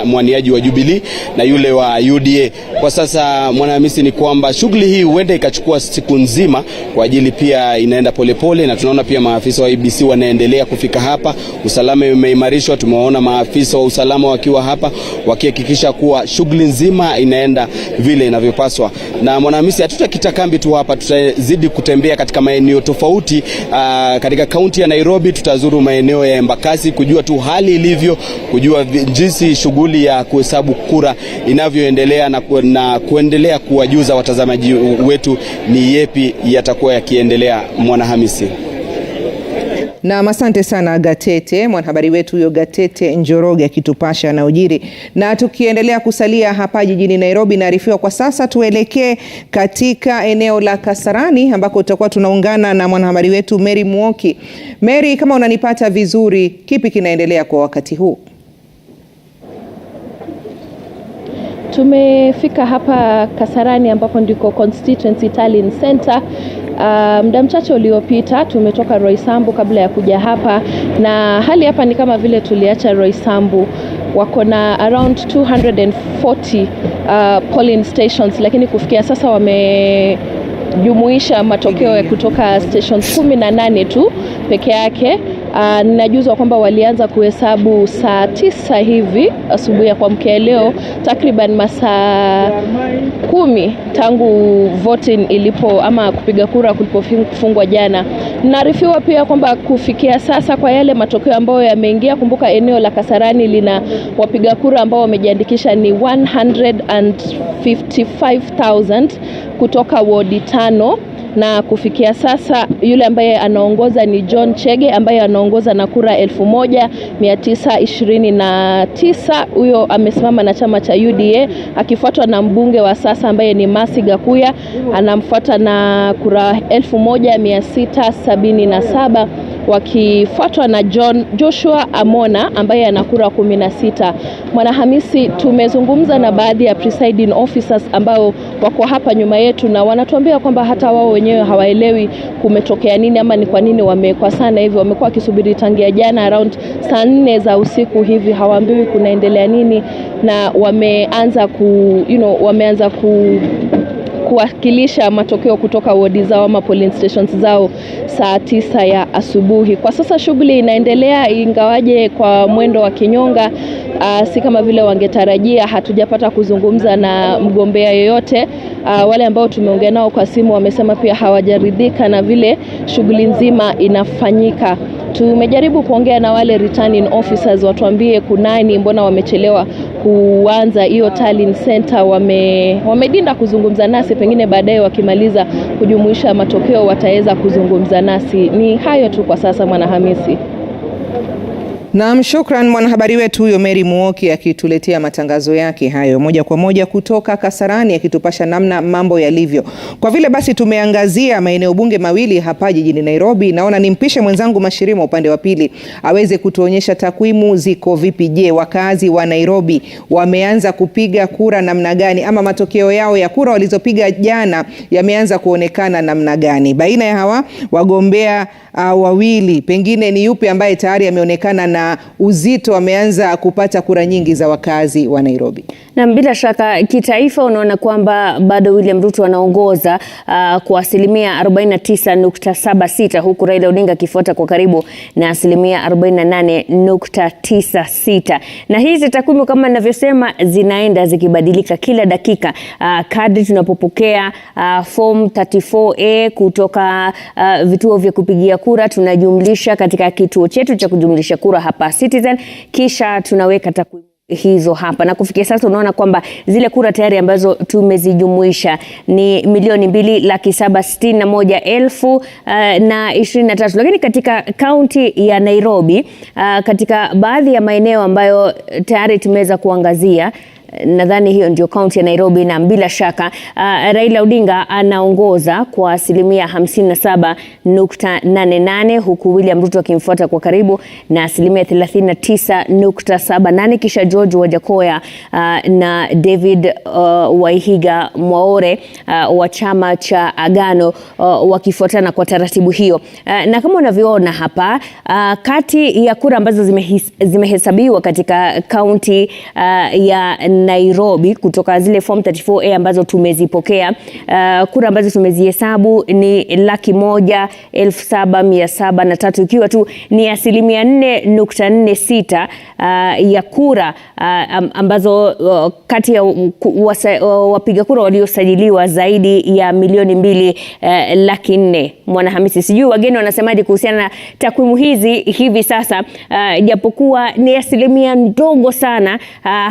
mwaniaji wa Jubilee na yule wa UDA. Kwa sasa Mwanahamisi, ni kwamba shughuli hii huenda ikachukua siku nzima, kwa ajili pia inaenda polepole, na tunaona pia maafisa wa Iebc wanaendelea kufika hapa. Usalama umeimarishwa, tumeona maafisa wa usalama wakiwa hapa wakihakikisha kuwa shughuli nzima inaenda vile inavyopaswa. Na Mwanahamisi, hatutakita kambi tu hapa, tutazidi kutembea katika maeneo tofauti katika kaunti ya Nairobi. Tutazuru maeneo ya Embakasi kujua tu hali ilivyo, kujua jinsi shughuli ya kuhesabu kura inavyoendelea na kuendelea kuwajuza watazamaji wetu ni yepi yatakuwa yakiendelea. Mwanahamisi. Na asante sana Gatete, mwanahabari wetu huyo Gatete Njoroge akitupasha na ujiri. Na tukiendelea kusalia hapa jijini Nairobi, naarifiwa kwa sasa tuelekee katika eneo la Kasarani ambako tutakuwa tunaungana na mwanahabari wetu Mary Muoki. Mary, kama unanipata vizuri, kipi kinaendelea kwa wakati huu? Tumefika hapa Kasarani ambapo ndiko constituency Tallying Center. Muda mchache uliopita tumetoka Roysambu kabla ya kuja hapa, na hali hapa ni kama vile tuliacha Roysambu. Wako na around 240 polling stations, lakini kufikia sasa wamejumuisha matokeo ya kutoka stations 18 tu peke yake. Ninajuzwa kwamba walianza kuhesabu saa 9 hivi asubuhi ya kuamkia leo, takriban masaa 10 tangu voting ilipo ama kupiga kura kulipofungwa jana. Naarifiwa pia kwamba kufikia sasa kwa yale matokeo ambayo yameingia, kumbuka eneo la Kasarani lina wapiga kura ambao wamejiandikisha ni 155,000 kutoka wodi 5. Na kufikia sasa yule ambaye anaongoza ni John Chege ambaye anaongoza na kura 1929. Huyo amesimama na chama cha UDA, akifuatwa na mbunge wa sasa ambaye ni Masi Gakuya, anamfuata na kura 1677, wakifuatwa na Joshua Amona ambaye ana kura 16. Mwanahamisi, tumezungumza na baadhi ya presiding officers ambao wako hapa nyuma yetu, na wanatuambia kwamba hata wao wenyewe hawaelewi kumetokea nini ama ni kwa nini wamekuwa sana hivi. Wamekuwa wakisubiri tangia jana around saa 4 za usiku hivi, hawaambiwi kunaendelea nini, na wameanza kuwakilisha matokeo kutoka wodi zao ama polling stations zao saa 9 ya asubuhi. Kwa sasa shughuli inaendelea, ingawaje kwa mwendo wa kinyonga, si kama vile wangetarajia. Hatujapata kuzungumza na mgombea yoyote. Wale ambao tumeongea nao kwa simu wamesema pia hawajaridhika na vile shughuli nzima inafanyika. Tumejaribu kuongea na wale returning officers watuambie kunani, mbona wamechelewa kuanza hiyo Tallying Center. Wamedinda kuzungumza nasi, pengine baadaye wakimaliza kujumuisha matokeo wataweza kuzungumza nasi. Ni hayo tu kwa sasa, Mwanahamisi. Naam, shukran mwanahabari wetu huyo Mary Muoki akituletea matangazo yake hayo moja kwa moja kutoka Kasarani, akitupasha namna mambo yalivyo. Kwa vile basi tumeangazia maeneo bunge mawili hapa jijini Nairobi, naona nimpishe mwenzangu Mashirima upande wa pili aweze kutuonyesha takwimu ziko vipi. Je, wakazi wa Nairobi wameanza kupiga kura namna gani, ama matokeo yao ya kura walizopiga jana yameanza kuonekana namna gani? Baina ya hawa wagombea wawili, pengine ni yupi ambaye tayari ameonekana na uzito ameanza kupata kura nyingi za wakazi wa Nairobi? Na bila shaka kitaifa unaona kwamba bado William Ruto anaongoza kwa asilimia 49.76, huku Raila Odinga akifuata kwa karibu na asilimia 48.96. Na hizi takwimu kama ninavyosema zinaenda zikibadilika kila dakika kadri tunapopokea form 34A kutoka vituo vya kupigia kura. Tunajumlisha katika kituo chetu cha kujumlisha kura hapa Citizen, kisha tunaweka takwimu hizo hapa, na kufikia sasa unaona kwamba zile kura tayari ambazo tumezijumuisha ni 2,761,023. Lakini katika kaunti ya Nairobi, katika baadhi ya maeneo ambayo tayari tumeweza kuangazia, nadhani hiyo ndio kaunti ya Nairobi, na bila shaka Raila Odinga anaongoza kwa asilimia 57.88 huku William Ruto akimfuata kwa karibu na asilimia 39.78, kisha George Wajakoya na David Waihiga Mwaore wa chama cha Agano wakifuatana kwa taratibu hiyo. Na kama unavyoona hapa, kati ya kura ambazo zimehesabiwa katika kaunti ya Nairobi kutoka zile form 34A ambazo tumezipokea, kura ambazo tumezihesabu ni 107,703, ikiwa tu ni asilimia 4.46 ya kura ambazo kati ya wapiga kura waliosajiliwa zaidi ya milioni 2.4. Mwanahamisi, sijui wageni wanasemaje kuhusiana na takwimu hizi hivi sasa, japokuwa ni asilimia ndogo sana,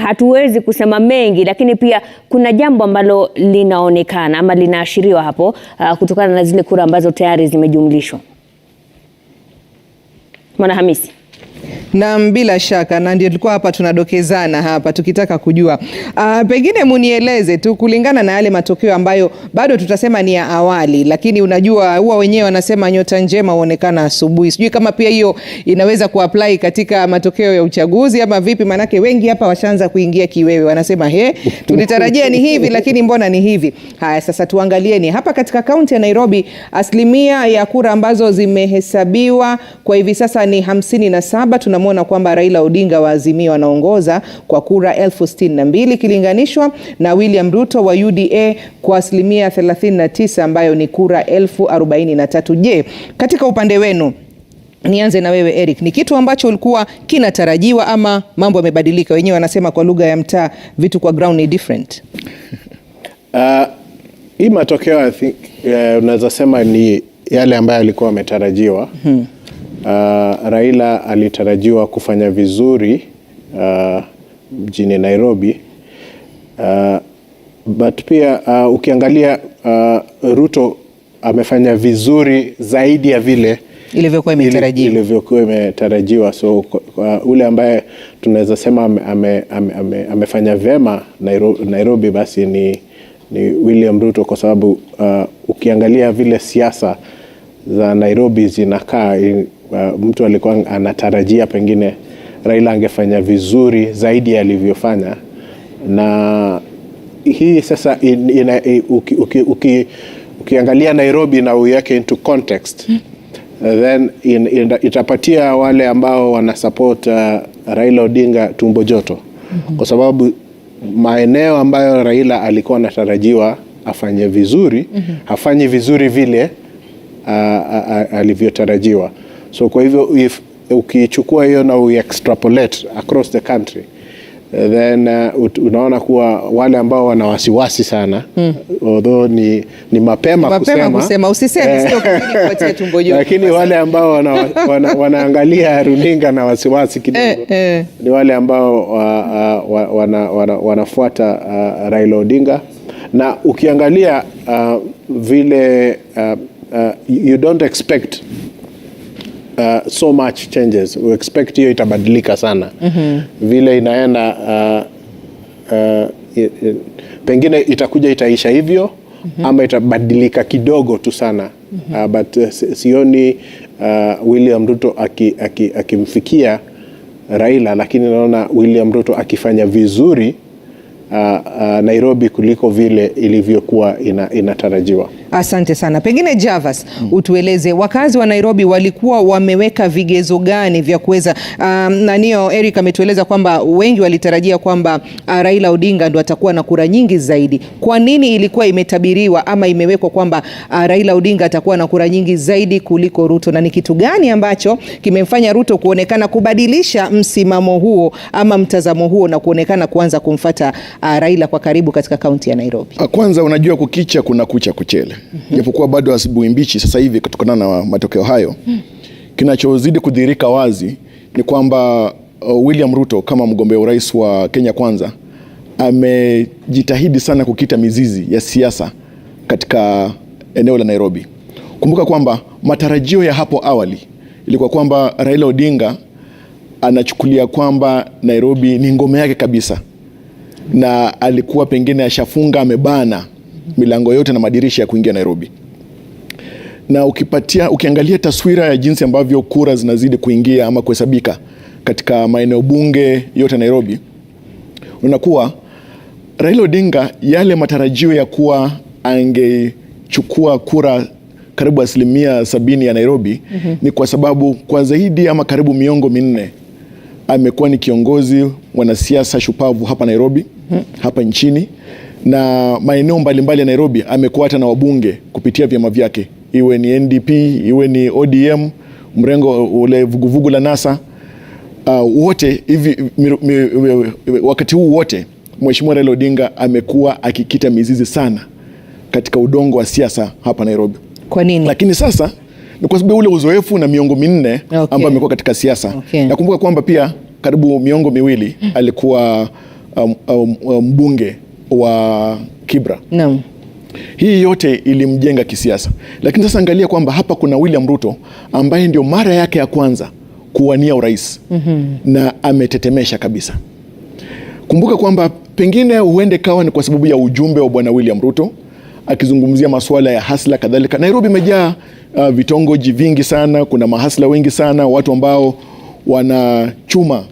hatuwezi kusema mengi, lakini pia kuna jambo ambalo linaonekana ama linaashiriwa hapo kutokana na zile kura ambazo tayari zimejumlishwa. Mwanahamisi. Na bila shaka, na ndio tulikuwa hapa tunadokezana hapa tukitaka kujua pengine munieleze tu kulingana na yale matokeo ambayo bado tutasema ni ya awali, lakini unajua huwa wenyewe wanasema nyota njema huonekana asubuhi. Sijui kama pia hiyo inaweza kuapply katika matokeo ya uchaguzi ama vipi, manake wengi hapa washaanza kuingia kiwewe, wanasema tulitarajia ni hivi lakini mbona ni hivi. Haya, sasa tuangalieni hapa katika kaunti ya Nairobi, asilimia ya kura ambazo zimehesabiwa kwa hivi sasa ni 57. Tunamwona kwamba Raila Odinga wa Azimio anaongoza kwa kura 62,000 ikilinganishwa na William Ruto wa UDA kwa asilimia 39 ambayo ni kura 43,000. Je, katika upande wenu, nianze na wewe Eric, ni kitu ambacho ulikuwa kinatarajiwa ama mambo yamebadilika? Wenyewe wanasema kwa lugha ya mtaa vitu kwa ground ni different. Hii matokeo I think unaweza sema ni yale ambayo alikuwa ametarajiwa. Raila alitarajiwa kufanya vizuri mjini Nairobi, but pia ukiangalia Ruto amefanya vizuri zaidi ya vile ilivyokuwa imetarajiwa. So ule ambaye tunaweza sema amefanya vema Nairobi basi ni William Ruto, kwa sababu ukiangalia vile siasa za Nairobi zinakaa, mtu alikuwa anatarajia pengine Raila angefanya vizuri zaidi alivyofanya. Na hii sasa ukiangalia Nairobi na uweke into context, then itapatia wale ambao wana support Raila Odinga tumbo joto, kwa sababu maeneo ambayo Raila alikuwa anatarajiwa afanye vizuri hafanyi vizuri vile alivyotarajiwa. So kwa hivyo ukichukua hiyo na extrapolate across the country, then unaona kuwa wale ambao wana wasiwasi sana, although ni mapema kusema usiseme, sio kupatia tumbo joto, lakini wale ambao wanaangalia runinga na wasiwasi kidogo ni wale ambao wanafuata Raila Odinga. Na ukiangalia vile you don't expect so much changes, we expect hiyo itabadilika sana. Vile inaenda pengine itakuja itaisha hivyo, ama itabadilika kidogo tu sana. But sioni William Ruto akimfikia Raila, lakini naona William Ruto akifanya vizuri Nairobi kuliko vile ilivyokuwa inatarajiwa. Asante sana. Pengine Javas, utueleze wakazi wa Nairobi walikuwa wameweka vigezo gani vya kuweza nanio Eric ametueleza kwamba wengi walitarajia kwamba Raila Odinga ndo atakuwa na kura nyingi zaidi. Kwa nini ilikuwa imetabiriwa ama imewekwa kwamba Raila Odinga atakuwa na kura nyingi zaidi kuliko Ruto, na ni kitu gani ambacho kimemfanya Ruto kuonekana kubadilisha msimamo huo ama mtazamo huo na kuonekana kuanza kumfuata Raila kwa karibu katika kaunti ya Nairobi? Kwanza unajua kukicha kuna kucha kuchele. Japokuwa bado asubuhi mbichi sasa hivi kutokana na matokeo hayo. Kinachozidi kudhihirika wazi ni kwamba William Ruto kama mgombea urais wa Kenya Kwanza amejitahidi sana kukita mizizi ya siasa katika eneo la Nairobi. Kumbuka kwamba matarajio ya hapo awali ilikuwa kwamba Raila Odinga anachukulia kwamba Nairobi ni ngome yake kabisa, na alikuwa pengine ashafunga, amebana milango yote na madirisha ya kuingia Nairobi. Na ukiangalia taswira ya jinsi ambavyo kura zinazidi kuingia ama kuhesabika katika maeneo bunge yote Nairobi, unakuwa Raila Odinga, yale matarajio ya kuwa angechukua kura karibu 70% ya Nairobi, ni kwa sababu kwa zaidi ama karibu miongo minne amekuwa ni kiongozi mwanasiasa shupavu hapa Nairobi, hapa nchini, na maeneo mbalimbali ya Nairobi amekuwa hata na wabunge kupitia vyama vyake, iwe ni NDP, iwe ni ODM, mrengo ule vuguvugu la NASA. Wote hivi wakati huu wote Mheshimiwa Raila Odinga amekuwa akikita mizizi sana katika udongo wa siasa hapa Nairobi. Kwa nini? Lakini sasa ni kwa sababu ule uzoefu na miongo minne ambao amekuwa katika siasa. Nakumbuka kwamba pia karibu miongo miwili alikuwa mbunge wa Kibra. Naam. Hii yote ilimjenga kisiasa. Lakini sasa angalia kwamba hapa kuna William Ruto ambaye ndio mara yake ya kwanza kuwania urais, na ametetemesha kabisa. Kumbuka kwamba pengine huende kawa ni kwa sababu ya ujumbe wa bwana William Ruto akizungumzia masuala ya hasla kadhalika. Nairobi imejaa vitongoji vingi sana, kuna mahasla wengi sana, watu ambao wanachuma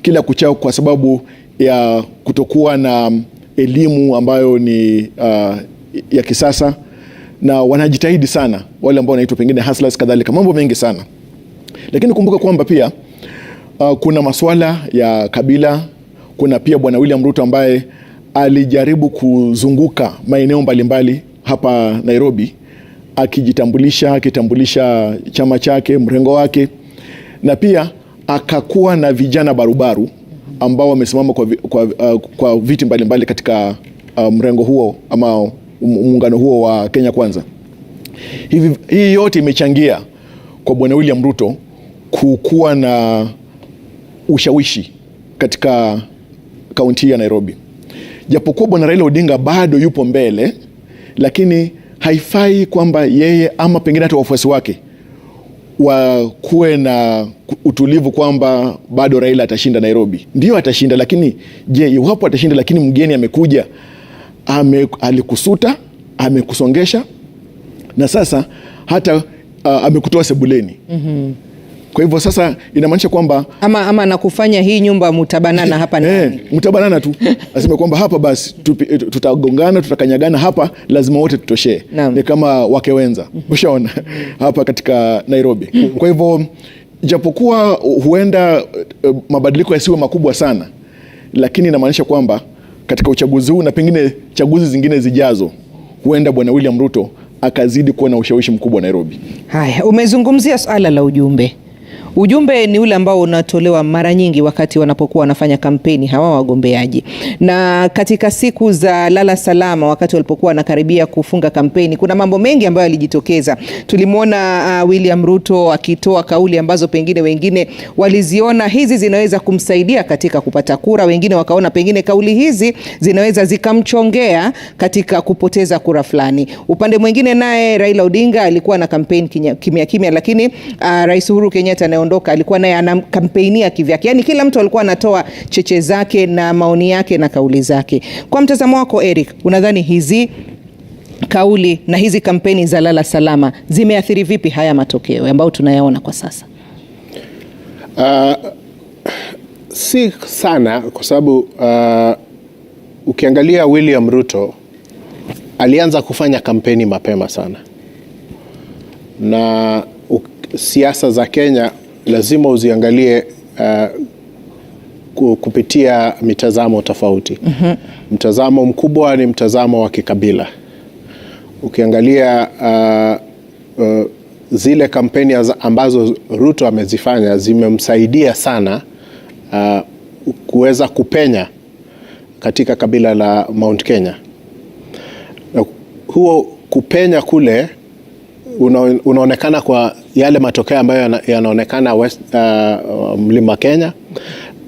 kila kuchao kwa sababu ya kutokuwa na elimu ambayo ni ya kisasa, na wanajitahidi sana wale ambao wanaitwa pengine hustlers kadhalika, mambo mengi sana. Lakini kumbuka kwamba pia kuna masuala ya kabila. Kuna pia bwana William Ruto ambaye alijaribu kuzunguka maeneo mbalimbali hapa Nairobi akitambulisha chama chake, mrengo wake, na pia akakuwa na vijana barubaru ambao wamesimama kwa viti mbalimbali katika mrengo huo ama muungano huo wa Kenya Kwanza. Hii yote imechangia kwa bwana William Ruto kukuwa na ushawishi katika kaunti ya Nairobi. Japokuwa bwana Raila Odinga bado yupo mbele, lakini haifai kwamba yeye ama pengine hata wafuasi wake wakuwe na utulivu kwamba bado Raila atashinda Nairobi. Ndio atashinda, lakini je, iwapo atashinda lakini mgeni amekuja, alikusuta, amekusongesha, na sasa hata amekutoa sebuleni. Kwa hivyo sasa inamaanisha kwamba ama na kufanya hii nyumba mutabanana hapa ndani. Mutabanana tu. Asema kwamba hapa basi tutagongana, tutakanyagana hapa, lazima wote tutoshee. Ni kama wake wenza. Ushaona hapa katika Nairobi. Kwa hivyo japokuwa huenda mabadiliko yasiwe makubwa sana, lakini inamaanisha kwamba katika uchaguzi huu na pengine chaguzi zingine zijazo, huenda bwana William Ruto akazidi kuwa na ushawishi mkubwa Nairobi. Haya, umezungumzia swala la ujumbe. Ujumbe ni ule ambao unatolewa mara nyingi wakati wanapokuwa wanafanya kampeni hawa wagombeaji. Na katika siku za lala salama, wakati walipokuwa wanakaribia kufunga kampeni, kuna mambo mengi ambayo yalijitokeza. Tulimwona William Ruto akitoa kauli ambazo pengine wengine waliziona hizi zinaweza kumsaidia katika kupata kura, wengine wakaona pengine kauli hizi zinaweza zikamchongea katika kupoteza kura fulani. Upande mwingine naye Raila Odinga alikuwa na kampeni kimya kimya, lakini Rais Uhuru Kenyatta ondoka alikuwa naye ana kampeinia kivyake. Yaani kila mtu alikuwa anatoa cheche zake na maoni yake na kauli zake. Kwa mtazamo wako Eric, unadhani hizi kauli na hizi kampeni za lala salama zimeathiri vipi haya matokeo ambayo tunayaona kwa sasa? Si sana, kwa sababu ukiangalia William Ruto alianza kufanya kampeni mapema sana, na siasa za Kenya lazima uziangalie kupitia mitazamo tofauti. Mtazamo mkubwa ni mtazamo wa kikabila. Ukiangalia zile kampeni ambazo Ruto amezifanya zimemsaidia sana kuweza kupenya katika kabila la Mount Kenya. Huo kupenya kule unaonekana kwa yale matokeo ambayo yanaonekana Mlima Kenya,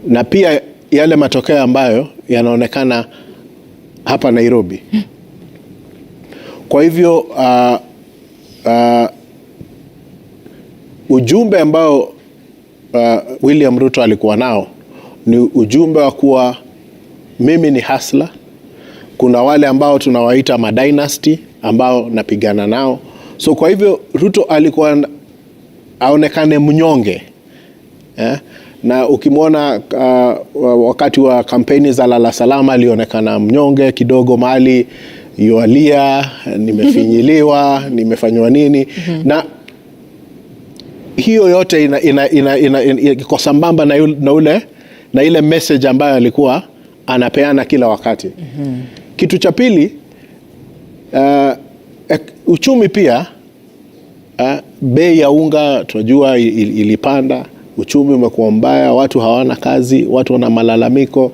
na pia yale matokeo ambayo yanaonekana hapa Nairobi. Kwa hivyo ujumbe ambao William Ruto alikuwa nao ni ujumbe wa kuwa mimi ni hustler. Kuna wale ambao tunawaita madynasty ambao napigana nao. So kwa hivyo Ruto alikuwa aonekane mnyonge. Na ukimwona wakati wa kampeni za Lala Salama alionekana mnyonge kidogo, mali yualia, nimefinyiliwa, nimefanywa nini. Na hiyo yote iko sambamba na ile message ambayo alikuwa anapeana kila wakati. Kitu cha pili, uchumi pia, bei ya unga tunajua ilipanda, uchumi umekuwa mbaya, watu hawana kazi, watu wana malalamiko,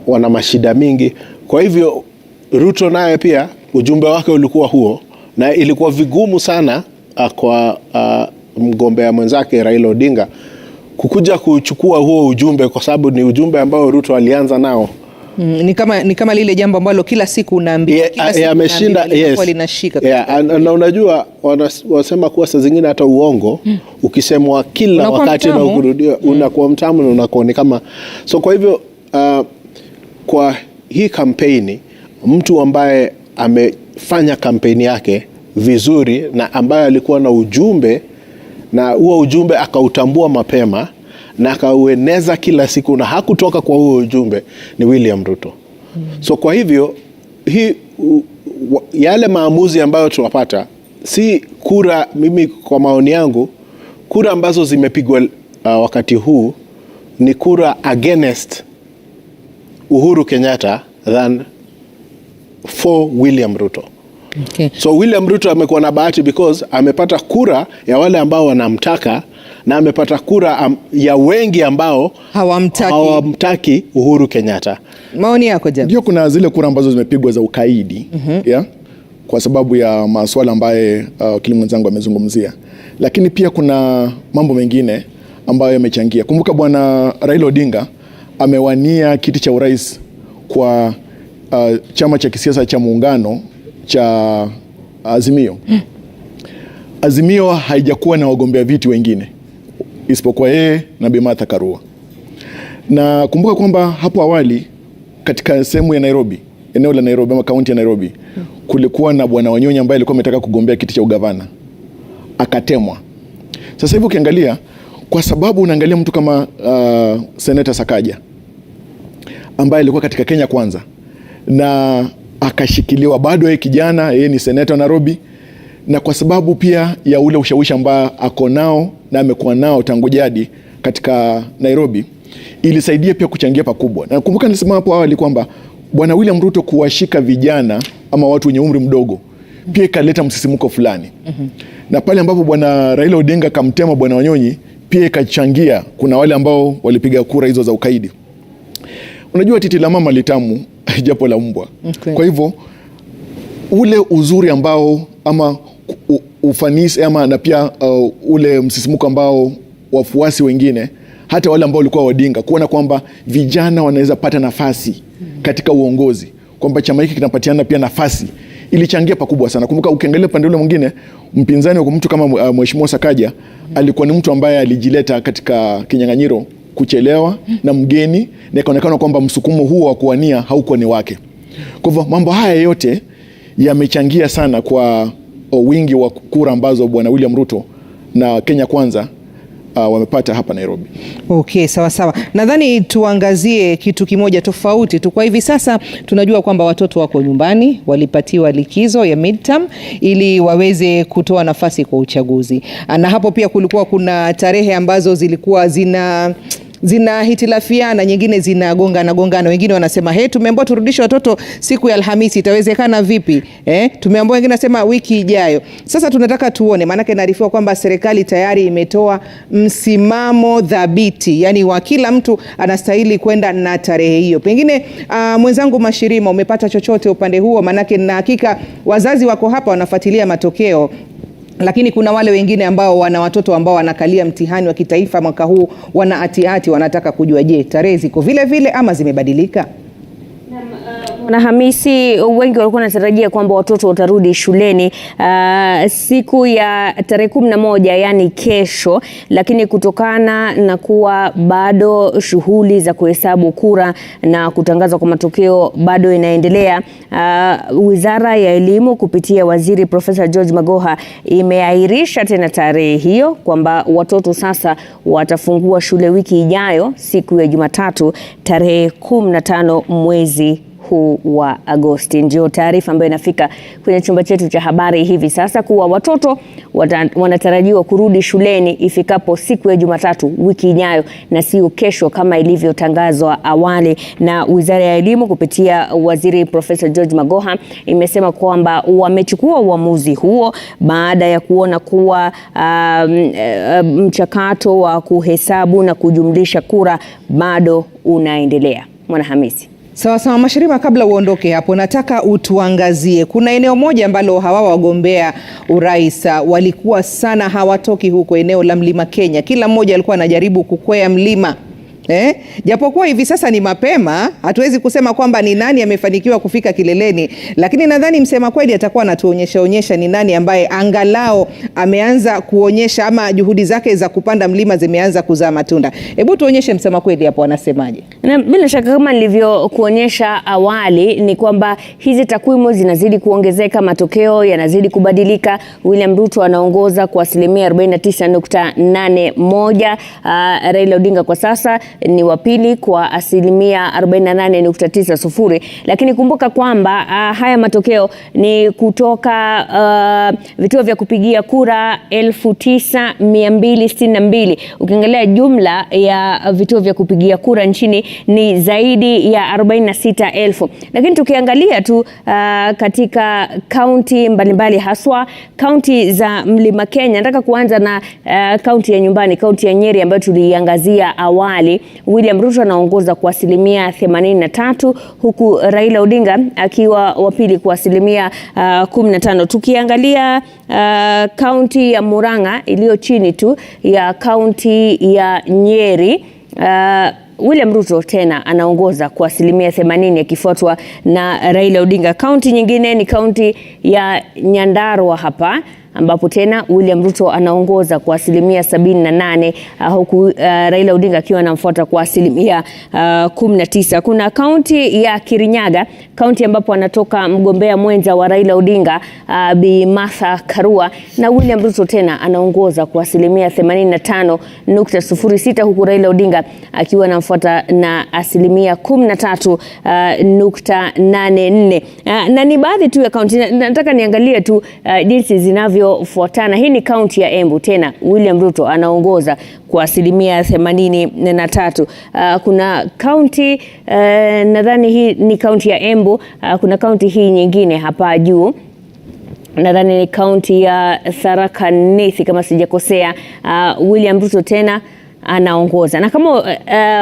wana mashida mingi. Kwa hivyo Ruto naye pia ujumbe wake ulikuwa huo, na ilikuwa vigumu sana kwa mgombea mwenzake Raila Odinga kukuja kuchukua huo ujumbe, kwa sababu ni ujumbe ambao Ruto alianza nao. Ni kama lile jambo ambalo kila siku unaambia, kila siku ameshinda, yes. Linashika. Na unajua wanasema kuwa saa zingine hata uongo ukisemwa kila unakuwa wakati mtamu, na ukurudia unakuwa mtamu na unakuwa ni kama. So kwa hivyo kwa hii kampeni, mtu ambaye amefanya kampeni yake vizuri na ambaye alikuwa na ujumbe, na huo ujumbe akautambua mapema na akaueneza kila siku na hakutoka kwa huo ujumbe, ni William Ruto. So kwa hivyo yale maamuzi ambayo tunapata si kura, mimi kwa maoni yangu, kura ambazo zimepigwa wakati huu ni kura against Uhuru Kenyatta than for William Ruto. Okay. So William Ruto amekuwa na bahati because amepata kura ya wale ambao wanamtaka, na amepata kura ya wengi ambao hawamtaki Uhuru Kenyatta. Maoni yako James? Ndio, kuna zile kura ambazo zimepigwa za ukaidi, kwa sababu ya masuala ambaye kile mwenzangu amezungumzia, lakini pia kuna mambo mengine ambayo yamechangia. Kumbuka bwana Raila Odinga amewania kiti cha urais kwa chama cha kisiasa cha muungano cha Azimio. Azimio haijakuwa na wagombea viti wengine isipokuwa yeye na Bi Martha Karua. Na kumbuka kwamba hapo awali katika sehemu ya Nairobi, eneo la Nairobi ama kaunti ya Nairobi, kulikuwa na bwana Wanyonyi ambaye alikuwa ametaka kugombea kiti cha ugavana, akatemwa. Sasa hivi ukiangalia, kwa sababu unaangalia mtu kama Senator Sakaja ambaye alikuwa katika Kenya Kwanza na akashikiliwa, bado yeye kijana, yeye ni senator Nairobi, na kwa sababu pia ya ule ushawishi ambao ako nao na amekuwa nao tangu jadi katika Nairobi, ilisaidia pia kuchangia pakubwa. Na kumbuka nilisema hapo awali kwamba bwana William Ruto kuwashika vijana ama watu wenye umri mdogo pia ikaleta msisimuko fulani. Na pale ambapo bwana Raila Odinga kamtema bwana Wanyonyi pia ikachangia, kuna wale ambao walipiga kura hizo za ukaidi. Unajua titi la mama litamu japo la mbwa. Okay. Kwa hivyo ule uzuri ambao ama ufanisi ama na pia ule msisimuko ambao wafuasi wengine, hata wale ambao walikuwa Odinga, kuona kwamba vijana wanaweza pata nafasi katika uongozi, kwamba chama hiki kinapatiana pia nafasi, ilichangia pakubwa sana. Kumbuka ukiangalia pande ule mwingine, mpinzani wa mtu kama Mheshimiwa Sakaja alikuwa ni mtu ambaye alijileta katika kinyang'anyiro kuchelewa na mgeni, na ikaonekana kwamba msukumo huo wa kuwania haukuwa ni wake. Kwa hivyo mambo haya yote yamechangia sana kwa wingi wa kura ambazo bwana William Ruto na Kenya Kwanza wamepata hapa Nairobi. Okay, sawa sawa. Nadhani tuangazie kitu kimoja tofauti tu. Kwa hivi sasa tunajua kwamba watoto wako nyumbani, walipatiwa likizo ya midterm ili waweze kutoa nafasi kwa uchaguzi. Na hapo pia kulikuwa kuna tarehe ambazo zilikuwa zinahitilafiana, nyingine zinagongana. Wengine wanasema tumeambiwa turudishe watoto siku ya Alhamisi, itawezekana vipi? Tumeambiwa, wengine nasema wiki ijayo. Sasa tunataka tuone, maana inaarifiwa kwamba serikali tayari imetoa msimamo dhabiti, yani wa kila mtu anastahili kwenda na tarehe hiyo. Pengine mwenzangu Mashirima, umepata chochote upande huo? Maana na hakika wazazi wako hapa wanafuatilia matokeo, lakini kuna wale wengine ambao wana watoto ambao wanakalia mtihani wa kitaifa mwaka huu, wana ati wanataka kujua, je, tarehe ziko vile vile ama zimebadilika? Na Hamisi, wengi walikuwa wanatarajia kwamba watoto watarudi shuleni siku ya tarehe 11, yani kesho, lakini kutokana na kuwa bado shughuli za kuhesabu kura na kutangazwa kwa matokeo bado inaendelea, Wizara ya Elimu kupitia Waziri Profesa George Magoha imeahirisha tena tarehe hiyo, kwamba watoto sasa watafungua shule wiki ijayo siku ya Jumatatu tarehe 15 mwezi huu wa Agosti. Ndio taarifa ambayo inafika kwenye chumba chetu cha habari hivi sasa, kuwa watoto wanatarajiwa kurudi shuleni ifikapo siku ya Jumatatu wiki ijayo na sio kesho kama ilivyotangazwa awali. Na Wizara ya Elimu kupitia Waziri Profesa George Magoha imesema kwamba wamechukua uamuzi huo baada ya kuona kuwa mchakato wa kuhesabu na kujumlisha kura bado unaendelea. Mwanahamisi. Sawa, Mashirima, kabla uondoke hapo, nataka utuangazie. Kuna eneo moja ambalo hawa wagombea urais walikuwa sana hawatoki huko, eneo la Mlima Kenya. Kila mmoja alikuwa anajaribu kukwea mlima. Japokuwa hivi sasa ni mapema, hatuwezi kusema kwamba ni nani amefanikiwa kufika kileleni, lakini nadhani msema kweli atakuwa anatuonyesha ni nani ambaye angalao ameanza kuonyesha ama juhudi zake za kupanda mlima zimeanza kuzaa matunda. Hebu tuonyeshe msema kweli hapo anasemaje. Na bila shaka kama nilivyokuonyesha awali ni kwamba hizi takwimu zinazidi kuongezeka, matokeo yanazidi kubadilika. William Ruto anaongoza kwa 49.81, Raila Odinga kwa sasa ni wa pili kwa 48.90, lakini kumbuka kwamba haya matokeo ni kutoka vituo vya kupigia kura 9262. Ukiangalia jumla ya vituo vya kupigia kura nchini ni zaidi ya 46,000. Lakini tukiangalia tu katika kaunti mbalimbali, haswa kaunti za Mlima Kenya, nataka kuanza na kaunti ya nyumbani, kaunti ya Nyeri ambayo tuliangazia awali. William Ruto anaongoza kwa 83, huku Raila Odinga akiwa wa pili kwa 15. Tukiangalia kaunti ya Murang'a iliyo chini tu ya kaunti ya Nyeri, William Ruto tena anaongoza kwa 80, akifuatwa na Raila Odinga. Kaunti nyingine ni kaunti ya Nyandarua hapa, ambapo tena William Ruto anaongoza kwa 78, huku Raila Odinga akiwa anamfuata kwa 19. Kuna kaunti ya Kirinyaga, kaunti ambapo anatoka mgombea mwenza wa Raila Odinga, Bi Martha Karua, na William Ruto tena anaongoza kwa 85.06, huku Raila Odinga akiwa anamfuata na 13.84. Na ni baadhi tu ya kaunti, nataka niangalie tu jinsi zinavyofuatana. Hii ni kaunti ya Embu, tena William Ruto anaongoza kwa 83. Kuna kaunti nadhani hii ni kaunti ya Embu, kuna kaunti hii nyingine hapa juu, nadhani ni kaunti ya Tharaka Nithi kama sijakosea. William Ruto tena anaongoza, na kama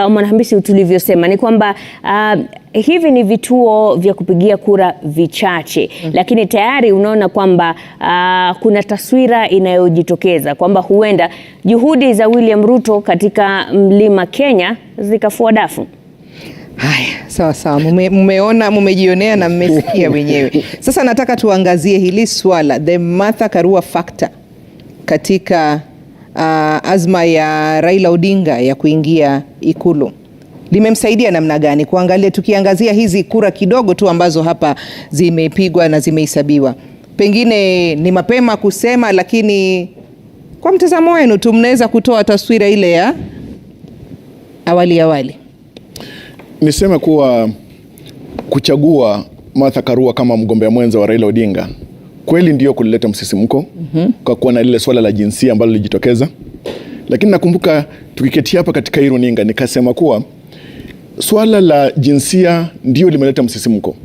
Mwanahamisi tulivyosema ni kwamba hivi ni vituo vya kupigia kura vichache, lakini tayari unaona kwamba kuna taswira inayojitokeza kwamba huenda juhudi za William Ruto katika Mlima Kenya zikafua dafu. Haya, sawa, mmeona, mmejionea na mmesikia wenyewe. Sasa nataka tuangazie hili swala, the Martha Karua factor, katika azma ya Raila Odinga ya kuingia Ikulu. Limemsaidia namna gani? Tukiangazia hizi kura kidogo tu ambazo hapa zimepigwa na zimehesabiwa. Pengine ni mapema kusema, lakini kwa mtazamo wenu tu mnaweza kutoa taswira ile ya awali. Niseme kuwa kuchagua Martha Karua kama mgombea mwenza wa Raila Odinga kweli ndio kulileta msisimko, kwa kuwa na lile swala la jinsia ambalo lilijitokeza. Lakini nakumbuka tukiketi hapa katika hii runinga nikasema kuwa swala la jinsia ndio limeleta msisimko,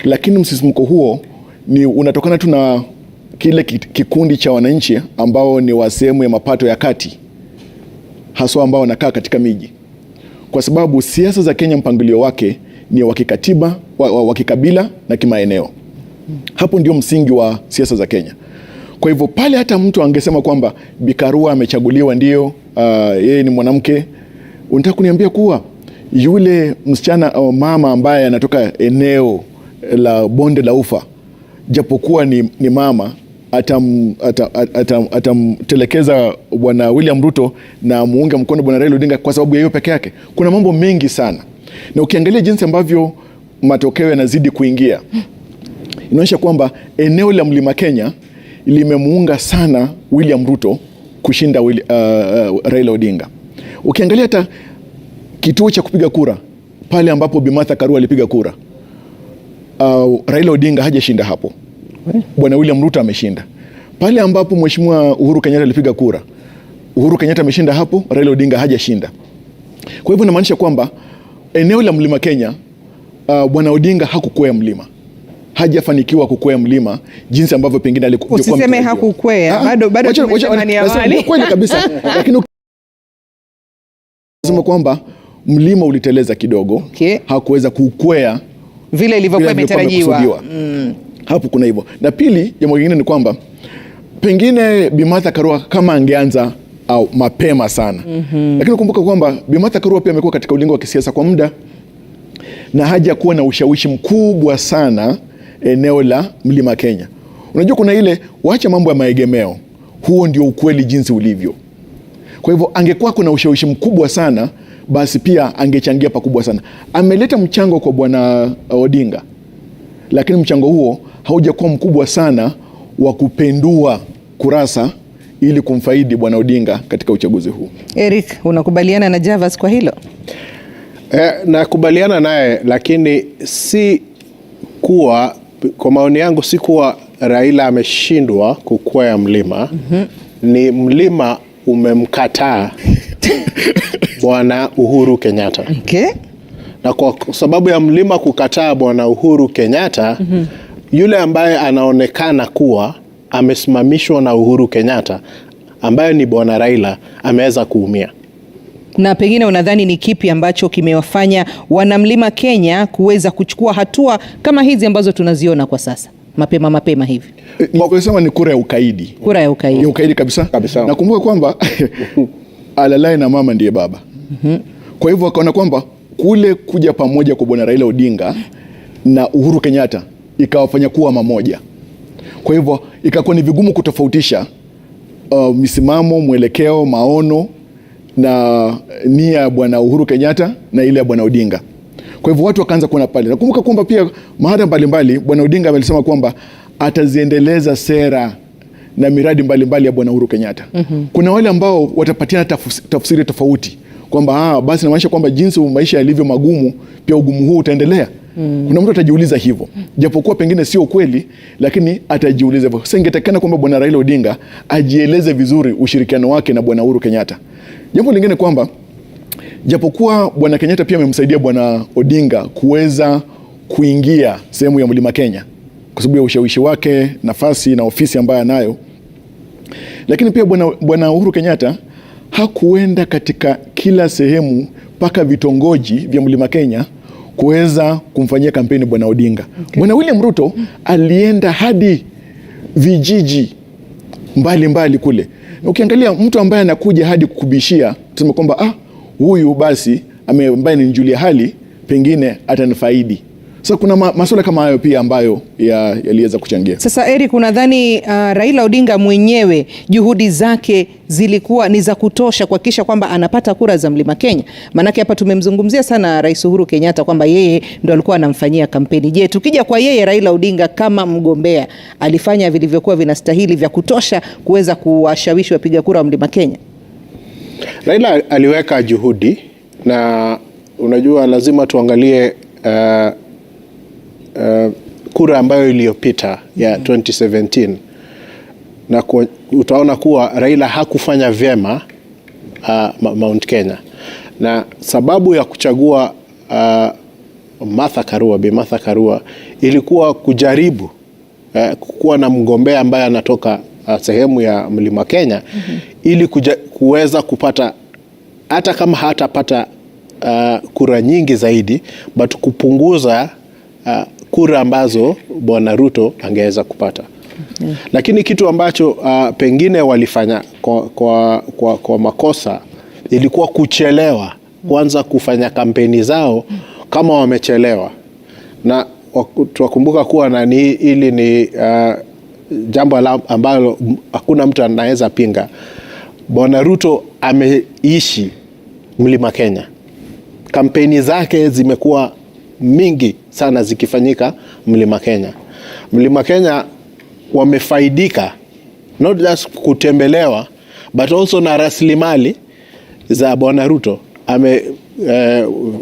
lakini msisimko huo ni unatokana tu na kile kikundi cha wananchi ambao ni wa sehemu ya mapato ya kati, haswa ambao wanakaa katika miji, kwa sababu siasa za Kenya mpangilio wake ni wa kikatiba, wa kikabila na kimaeneo. Hapo ndio msingi wa siasa za Kenya. Kwa hivyo pale hata mtu angesema kwamba Bi Karua amechaguliwa ndio yeye ni mwanamke, unataka kuniambia kuwa yule msichana au mama ambaye anatoka eneo la bonde la ufa, japokuwa ni mama, atamtelekeza bwana William Ruto na muunga mkono bwana Raila Odinga kwa sababu ya hiyo peke yake? Kuna mambo mengi sana, na ukiangalia jinsi ambavyo matokeo yanazidi kuingia, inaonyesha kwamba eneo la Mlima Kenya limemuunga sana William Ruto kushinda Raila Odinga. Ukiangalia hata kituo cha kupiga kura pale ambapo Bi Martha Karua alipiga kura, Raila Odinga hajashinda hapo. Bwana William Ruto ameshinda. Pale ambapo Mheshimiwa Uhuru Kenyatta alipiga kura, Uhuru Kenyatta ameshinda hapo, Raila Odinga hajashinda. Kwa hivyo inamaanisha kwamba eneo la Mlima Kenya, Bwana Odinga hakukwea mlima. Hajafanikiwa kukwea mlima jinsi ambavyo pengine alikuwa. Usiseme hakukwea, bado tumesema ni awali. Kweli kabisa. Lakini nasema kwamba mlima uliteleza kidogo. Hakuweza kukwea vile ilivyokuwa imetarajiwa. Hapo kuna hivyo. Na pili, jambo lingine ni kwamba pengine Bi Martha Karua kama angeanza mapema sana. Lakini kumbuka kwamba Bi Martha Karua pia amekuwa katika ulingo wa kisiasa kwa muda na haja kuwa na ushawishi mkubwa sana eneo la Mlima Kenya. Unajua kuna ile, waacha mambo ya maegemeo, huo ndio ukweli jinsi ulivyo. Kwa hivyo angekuwa kuna ushawishi mkubwa sana, basi pia angechangia pakubwa sana. Ameleta mchango kwa bwana Odinga, lakini mchango huo haujakuwa mkubwa sana wa kupendua kurasa ili kumfaidi bwana Odinga katika uchaguzi huu. Eric, unakubaliana na Javas kwa hilo? Nakubaliana naye, lakini si kuwa, kwa maoni yangu, si kuwa Raila ameshindwa kukwea mlima. Ni mlima umemkataa bwana Uhuru Kenyatta. Na kwa sababu ya mlima kukataa bwana Uhuru Kenyatta, yule ambaye anaonekana kuwa amesimamishwa na Uhuru Kenyatta, ambaye ni bwana Raila, ameweza kuumia. Na pengine unadhani ni kipi ambacho kimewafanya wanamlima Kenya kuweza kuchukua hatua kama hizi ambazo tunaziona kwa sasa mapema hivi? Sema ni kura ya ukaidi. Kura ya ukaidi. Ya ukaidi kabisa. Nakumbuka kwamba alalai na mama ndiye baba. Kwa hivyo akaona kwamba kule kuja pamoja kwa bwana Raila Odinga na Uhuru Kenyatta ikawafanya kuwa mamoja. Kwa hivyo ikakuwa ni vigumu kutofautisha misimamo, mwelekeo, maono na nia ya bwana Uhuru Kenyatta na ile ya bwana Odinga. Kwa hivyo watu wakaanza kuona pale. Nakumbuka kwamba pia mahali mbalimbali bwana Odinga alisema kwamba ataziendeleza sera na miradi mbalimbali ya bwana Uhuru Kenyatta. Kuna wale ambao watapatiana tafsiri tofauti kwamba basi inamaanisha kwamba jinsi maisha yalivyo magumu, pia ugumu huu utaendelea. Kuna mtu atajiuliza hivyo, japokuwa pengine sio kweli, lakini atajiuliza hivyo. Sasa ingetakana kwamba bwana Raila Odinga ajieleze vizuri ushirikiano wake na bwana Uhuru Kenyatta. Jambo lingine kwamba japokuwa bwana Kenyatta pia amemsaidia bwana Odinga kuweza kuingia sehemu ya Mlima Kenya kwa sababu ya ushawishi wake, nafasi na ofisi ambayo anayo, lakini pia bwana Uhuru Kenyatta hakuenda katika kila sehemu mpaka vitongoji vya Mlima Kenya kuweza kumfanyia kampeni bwana Odinga. Bwana William Ruto alienda hadi vijiji mbali kule. Ukiangalia mtu ambaye anakuja hadi kukubishia, tuseme kwamba huyu basi ambaye ni mjulia hali pengine atanifaidi. So kuna masuala kama hayo pia ambayo yaliweza kuchangia. Sasa Eric, unadhani Raila Odinga mwenyewe juhudi zake zilikuwa ni za kutosha kuhakikisha kwamba anapata kura za Mlima Kenya? Maanake hapa tumemzungumzia sana Rais Uhuru Kenyatta kwamba yeye ndo alikuwa anamfanyia kampeni. Je, tukija kwa yeye Raila Odinga kama mgombea, alifanya vilivyokuwa vinastahili vya kutosha kuweza kuwashawishi wapiga kura wa Mlima Kenya? Raila aliweka juhudi, na unajua lazima tuangalie kura ambayo iliyopita ya 2017 na utaona kuwa Raila hakufanya vyema Mount Kenya, na sababu ya kuchagua Bi Martha Karua ilikuwa kujaribu kuwa na mgombea ambaye anatoka sehemu ya Mlima Kenya ili kuweza kupata, hata kama hatapata kura nyingi zaidi, but kupunguza kura ambazo bwana Ruto angeweza kupata. Lakini kitu ambacho pengine walifanya kwa makosa ilikuwa kuchelewa kwanza kufanya kampeni zao kama wamechelewa. Na tuwakumbuka kuwa na hili ni jambo ambalo hakuna mtu anaweza pinga. Bwana Ruto ameishi Mlima Kenya. Kampeni zake zimekuwa mingi sana zikifanyika Mlima Kenya. Mlima Kenya wamefaidika not just kutembelewa but also na rasilimali za Bwana Ruto.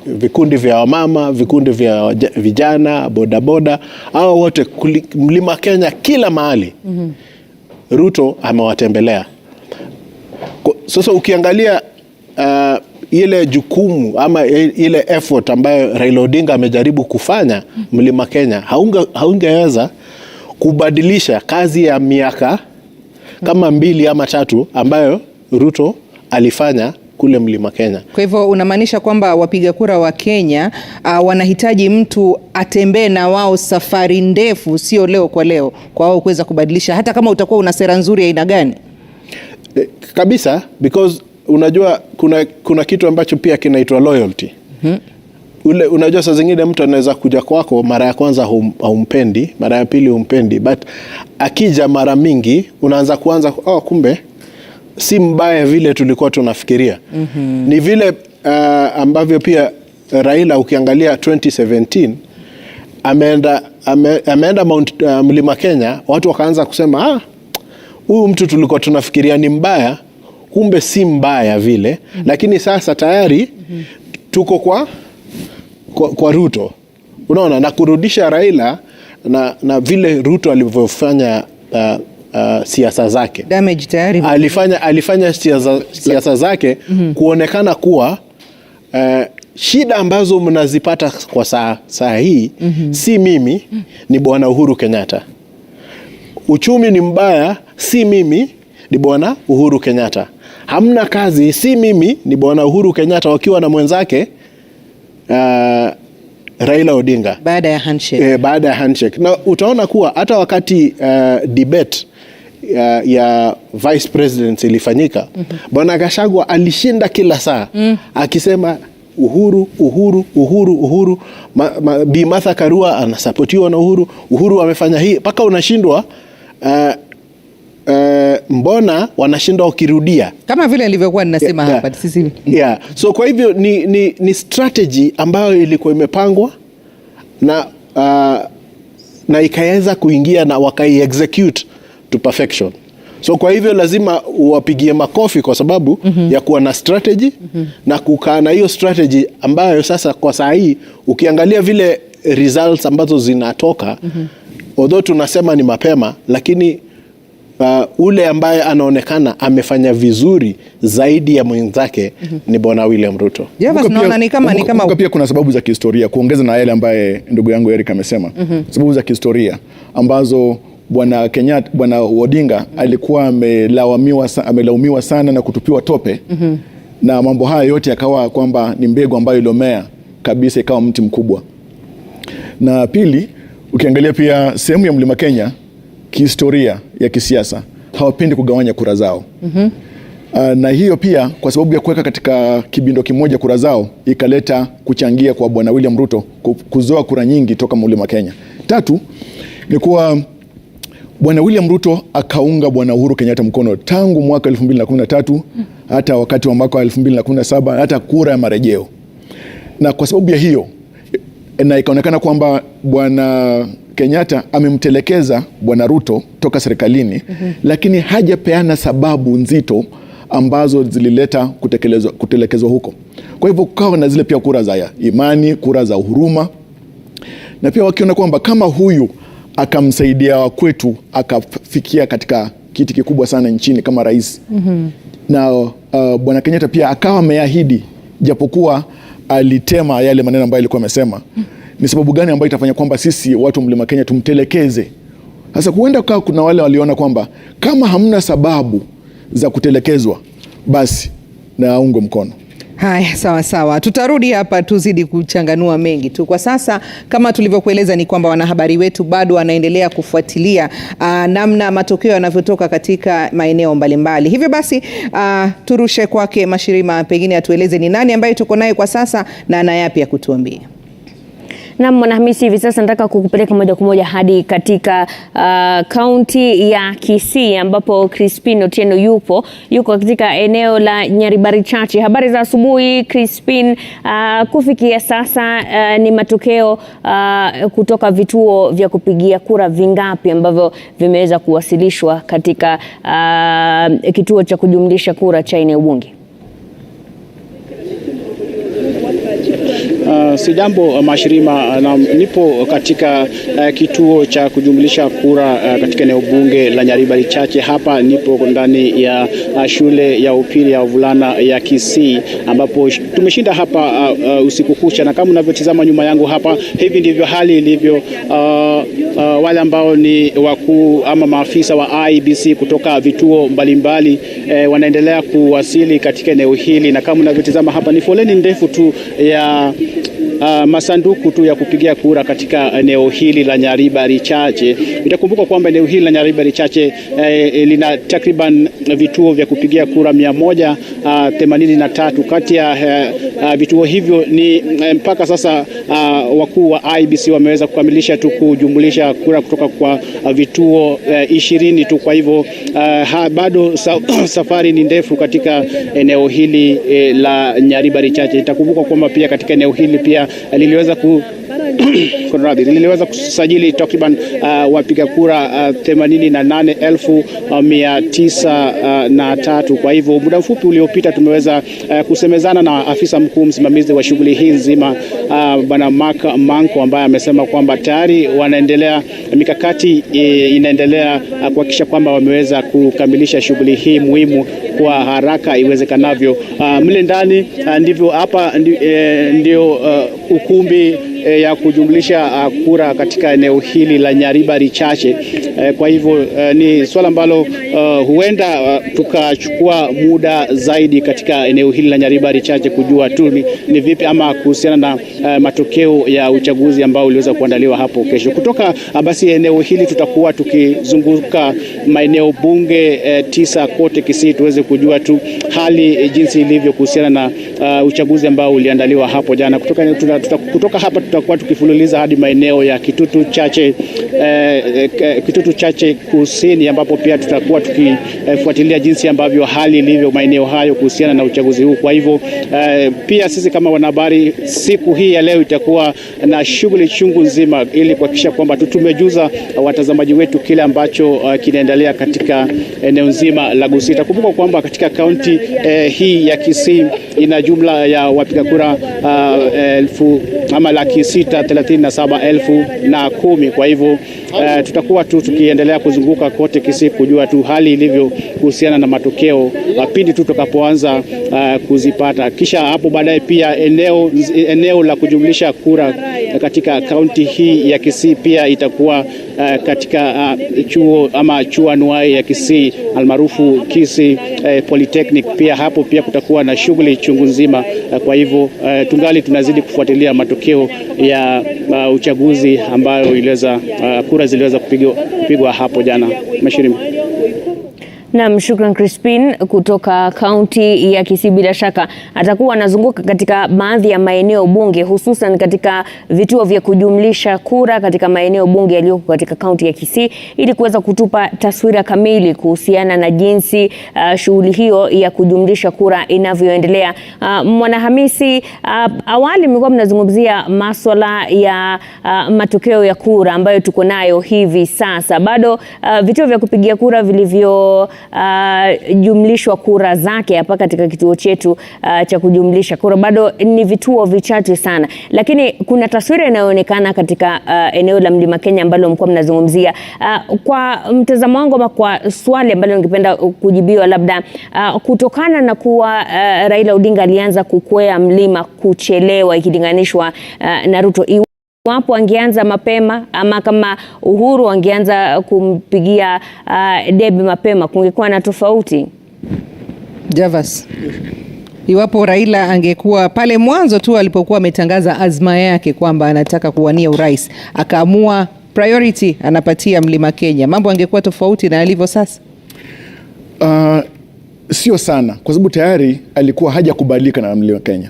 Vikundi vya wamama, vikundi vya vijana, bodaboda, hao wote Mlima Kenya kila mahali. Ruto amewatembelea. Sasa ukiangalia ile jukumu ama ile effort ambayo Raila Odinga amejaribu kufanya Mlima Kenya, haungeweza kubadilisha kazi ya miaka kama 2 ama 3 ambayo Ruto alifanya kule Mlima Kenya. Kwa hivyo unamaanisha kwamba wapiga kura wa Kenya wanahitaji mtu atembee na wao safari ndefu, sio leo kwa leo, kwa wao kuweza kubadilisha, hata kama utakuwa una sera nzuri ya aina gani? Kabisa, because unajua kuna kitu ambacho pia kinaitwa loyalty. Unajua saa zingine mtu anaweza kuja kwako mara ya kwanza haumpendi, mara ya pili humpendi, but akija mara mingi unaanza kumbe si mbaya vile tulikuwa tunafikiria. Ni vile ambavyo pia Raila ukiangalia 2017 ameenda Mlima Kenya, watu wakaanza kusema huyu mtu tulikuwa tunafikiria ni mbaya, kumbe si mbaya vile. Lakini sasa tayari tuko kwa Ruto, unaona, na kurudisha Raila na vile Ruto alivyofanya siasa zake. Damage tayari. Alifanya siasa zake kuonekana kuwa shida ambazo mnazipata kwa saa hii si mimi, ni Bwana Uhuru Kenyatta. Uchumi ni mbaya, si mimi, ni Bwana Uhuru Kenyatta. Hamna kazi, si mimi, ni Bwana Uhuru Kenyatta wakiwa na mwenzake Raila Odinga. Baada ya handshake. Baada ya handshake. Na utaona kuwa hata wakati debate ya vice president ilifanyika, Bwana Gachagua alishinda kila saa akisema Uhuru, Uhuru, Uhuru, Uhuru. Bi Martha Karua anasapotiwa na Uhuru. Uhuru amefanya hii, mpaka unashindwa mbona wanashindwa wakirudia kama vile nilivyokuwa ninasema hapa sisi. So kwa hivyo ni strategy ambayo ilikuwa imepangwa na ikaweza kuingia na wakai execute to perfection. So kwa hivyo lazima uwapigie makofi kwa sababu ya kuwa na strategy na kukaa na hiyo strategy ambayo sasa kwa saa hii ukiangalia vile results ambazo zinatoka, although tunasema ni mapema, lakini ule ambaye anaonekana amefanya vizuri zaidi ya mwenzake ni Bwana William Ruto. Kumbuka pia kuna sababu za kihistoria, kuongeza na yale ambaye ndugu yangu Eric amesema. Sababu za kihistoria ambazo Bwana Odinga alikuwa amelaumiwa sana na kutupiwa tope. Na mambo haya yote yakawa kwamba ni mbegu ambayo ilomea kabisa ikawa mti mkubwa. Na pili, ukiangalia pia sehemu ya Mlima Kenya kihistoria ya kisiasa hawapendi kugawanya kura zao. Na hiyo pia kwa sababu ya kuweka katika kibindo kimoja kura zao ikaleta kuchangia kwa Bwana William Ruto kuzoa kura nyingi toka Mlima Kenya. Tatu ni kuwa Bwana William Ruto akaunga Bwana Uhuru Kenyatta mkono tangu mwaka 2013 hata wakati wa mwaka 2017 hata kura ya marejeo. Na kwa sababu ya hiyo na ikaonekana kwamba Bwana Kenyatta amemtelekeza Bwana Ruto toka serikalini, lakini hajapeana sababu nzito ambazo zilileta kutelekezwa huko. Kwa hivyo kukawa na zile pia kura za imani, kura za huruma, na pia wakiona kwamba kama huyu akamsaidia kwetu akafikia katika kiti kikubwa sana nchini kama rais. Na Bwana Kenyatta pia akawa ameahidi, japokuwa alitema yale maneno ambayo alikuwa amesema, ni sababu gani ambayo itafanya kwamba sisi watu Mlima Kenya tumtelekeze? Sasa huenda kuna wale waliona kwamba kama hamna sababu za kutelekezwa basi na aungwe mkono. Haya, sawa sawa, tutarudi hapa tuzidi kuchanganua mengi tu. Kwa sasa kama tulivyokueleza ni kwamba wanahabari wetu bado wanaendelea kufuatilia namna matokeo yanavyotoka katika maeneo mbalimbali. Hivyo basi turushe kwake Mashirima, pengine atueleze ni nani ambaye tuko naye kwa sasa na ana yapi ya kutuambia. Na Mwanahamisi, hivi sasa nataka kukupeleka moja kwa moja hadi katika kaunti ya Kisii ambapo Crispin Otieno yuko katika eneo la Nyaribari Chache. Habari za asubuhi Crispin. Kufikia sasa ni matokeo kutoka vituo vya kupigia kura vingapi ambavyo vimeweza kuwasilishwa katika kituo cha kujumlisha kura cha eneo bunge? Sijambo Mashirima, na nipo katika kituo cha kujumlisha kura katika eneo bunge la Nyaribari Chache. Hapa nipo ndani ya shule ya upili ya wavulana ya Kisii ambapo tumeshinda hapa usiku kucha, na kama unavyotazama nyuma yangu hapa, hivi ndivyo hali ilivyo. Wale ambao ni wakuu ama maafisa wa Iebc kutoka vituo mbalimbali wanaendelea kuwasili katika eneo hili, na kama unavyotazama hapa ni foleni ndefu tu ya masanduku tu ya kupigia kura katika eneo hili la Nyaribari Chache. Itakumbuka kwamba eneo hili la Nyaribari Chache lina takriban vituo vya kupigia kura 183. Kati ya vituo hivyo ni mpaka sasa wakuu wa Iebc wameweza kukamilisha tu kujumlisha kura kutoka kwa vituo 20 tu. Kwa hivyo bado safari ni ndefu katika eneo hili la Nyaribari Chache. Itakumbuka kwamba pia katika eneo hili pia liliweza kusajili takriban wapiga kura 88,903. Kwa hivyo muda mfupi uliopita tumeweza kusemezana na afisa mkuu msimamizi wa shughuli hii nzima Bwana Manko, ambaye amesema kwamba tayari wanaendelea, mikakati inaendelea kuhakikisha kwamba wameweza kukamilisha shughuli hii muhimu kwa haraka iwezekanavyo. Mle ndani ndivyo hapa ndio ukumbi ya kujumlisha kura katika eneo hili la Nyaribari Chache. Kwa hivyo ni swala ambalo huenda tukachukua muda zaidi katika eneo hili la Nyaribari Chache kujua tu ni vipi ama kuhusiana na matokeo ya uchaguzi ambao uliweza kuandaliwa hapo kesho. Kutoka basi eneo hili tutakuwa tukizunguka maeneo bunge 9 kote Kisii tuweze kujua tu hali jinsi ilivyo kuhusiana na uchaguzi ambao uliandaliwa hapo jana. Kutoka hapa tutakuwa tukifululiza hadi maeneo ya Kitutu Chache Kusini, ambapo pia tutakuwa tukifuatilia jinsi ambavyo hali ilivyo maeneo hayo kuhusiana na uchaguzi huu. Kwa hivyo pia sisi kama wanahabari siku hii ya leo itakuwa na shughuli chungu nzima ili kuhakikisha kwamba tumejuza watazamaji wetu kile ambacho kinaendelea katika eneo nzima la Gusii. Kumbuka kwamba katika kaunti hii ya Kisii ina jumla ya wapiga kura 637,010. Kwa hivyo tutakuwa tu tukiendelea kuzunguka kote Kisii kujua tu hali ilivyo kuhusiana na matokeo pindi tu tutakapoanza kuzipata. Kisha hapo baadaye pia eneo la kujumlisha kura katika kaunti hii ya Kisii pia itakuwa katika chuo anuai ya Kisii almaarufu Kisii Polytechnic. Pia hapo pia kutakuwa na shughuli chungu nzima. Kwa hivyo tungali tunazidi kufuatilia matokeo ya uchaguzi ambayo kura ziliweza kupigwa hapo jana. Mashirima. Naam, shukran Crispin kutoka kaunti ya Kisii. Bila shaka atakuwa anazunguka katika baadhi ya maeneo bunge, hususan katika vituo vya kujumlisha kura katika maeneo bunge yaliyoko katika kaunti ya Kisii ili kuweza kutupa taswira kamili kuhusiana na jinsi shughuli hiyo ya kujumlisha kura inavyoendelea. Mwanahamisi, awali mlikuwa mnazungumzia masuala ya matokeo ya kura ambayo tuko nayo hivi sasa. Bado vituo vya kupigia kura vilivyo jumlishwa kura zake hapa katika kituo chetu cha kujumlisha kura bado ni vituo vichache sana, lakini kuna taswira inayoonekana katika eneo la Mlima Kenya ambalo mlikuwa mnazungumzia. Kwa mtazamo wangu ama kwa swali ambalo ningependa kujibiwa, labda kutokana na kuwa Raila Odinga alianza kukwea mlima kuchelewa ikilinganishwa na Ruto, wapo angeanza mapema ama kama Uhuru angeanza kumpigia debe mapema kungekuwa na tofauti? Javas, iwapo Raila angekuwa pale mwanzo tu alipokuwa ametangaza azma yake kwamba anataka kuwania urais, akaamua priority anapatia Mlima Kenya, mambo angekuwa tofauti na alivyo sasa? Sio sana, kwa sababu tayari alikuwa hajakubalika na Mlima Kenya.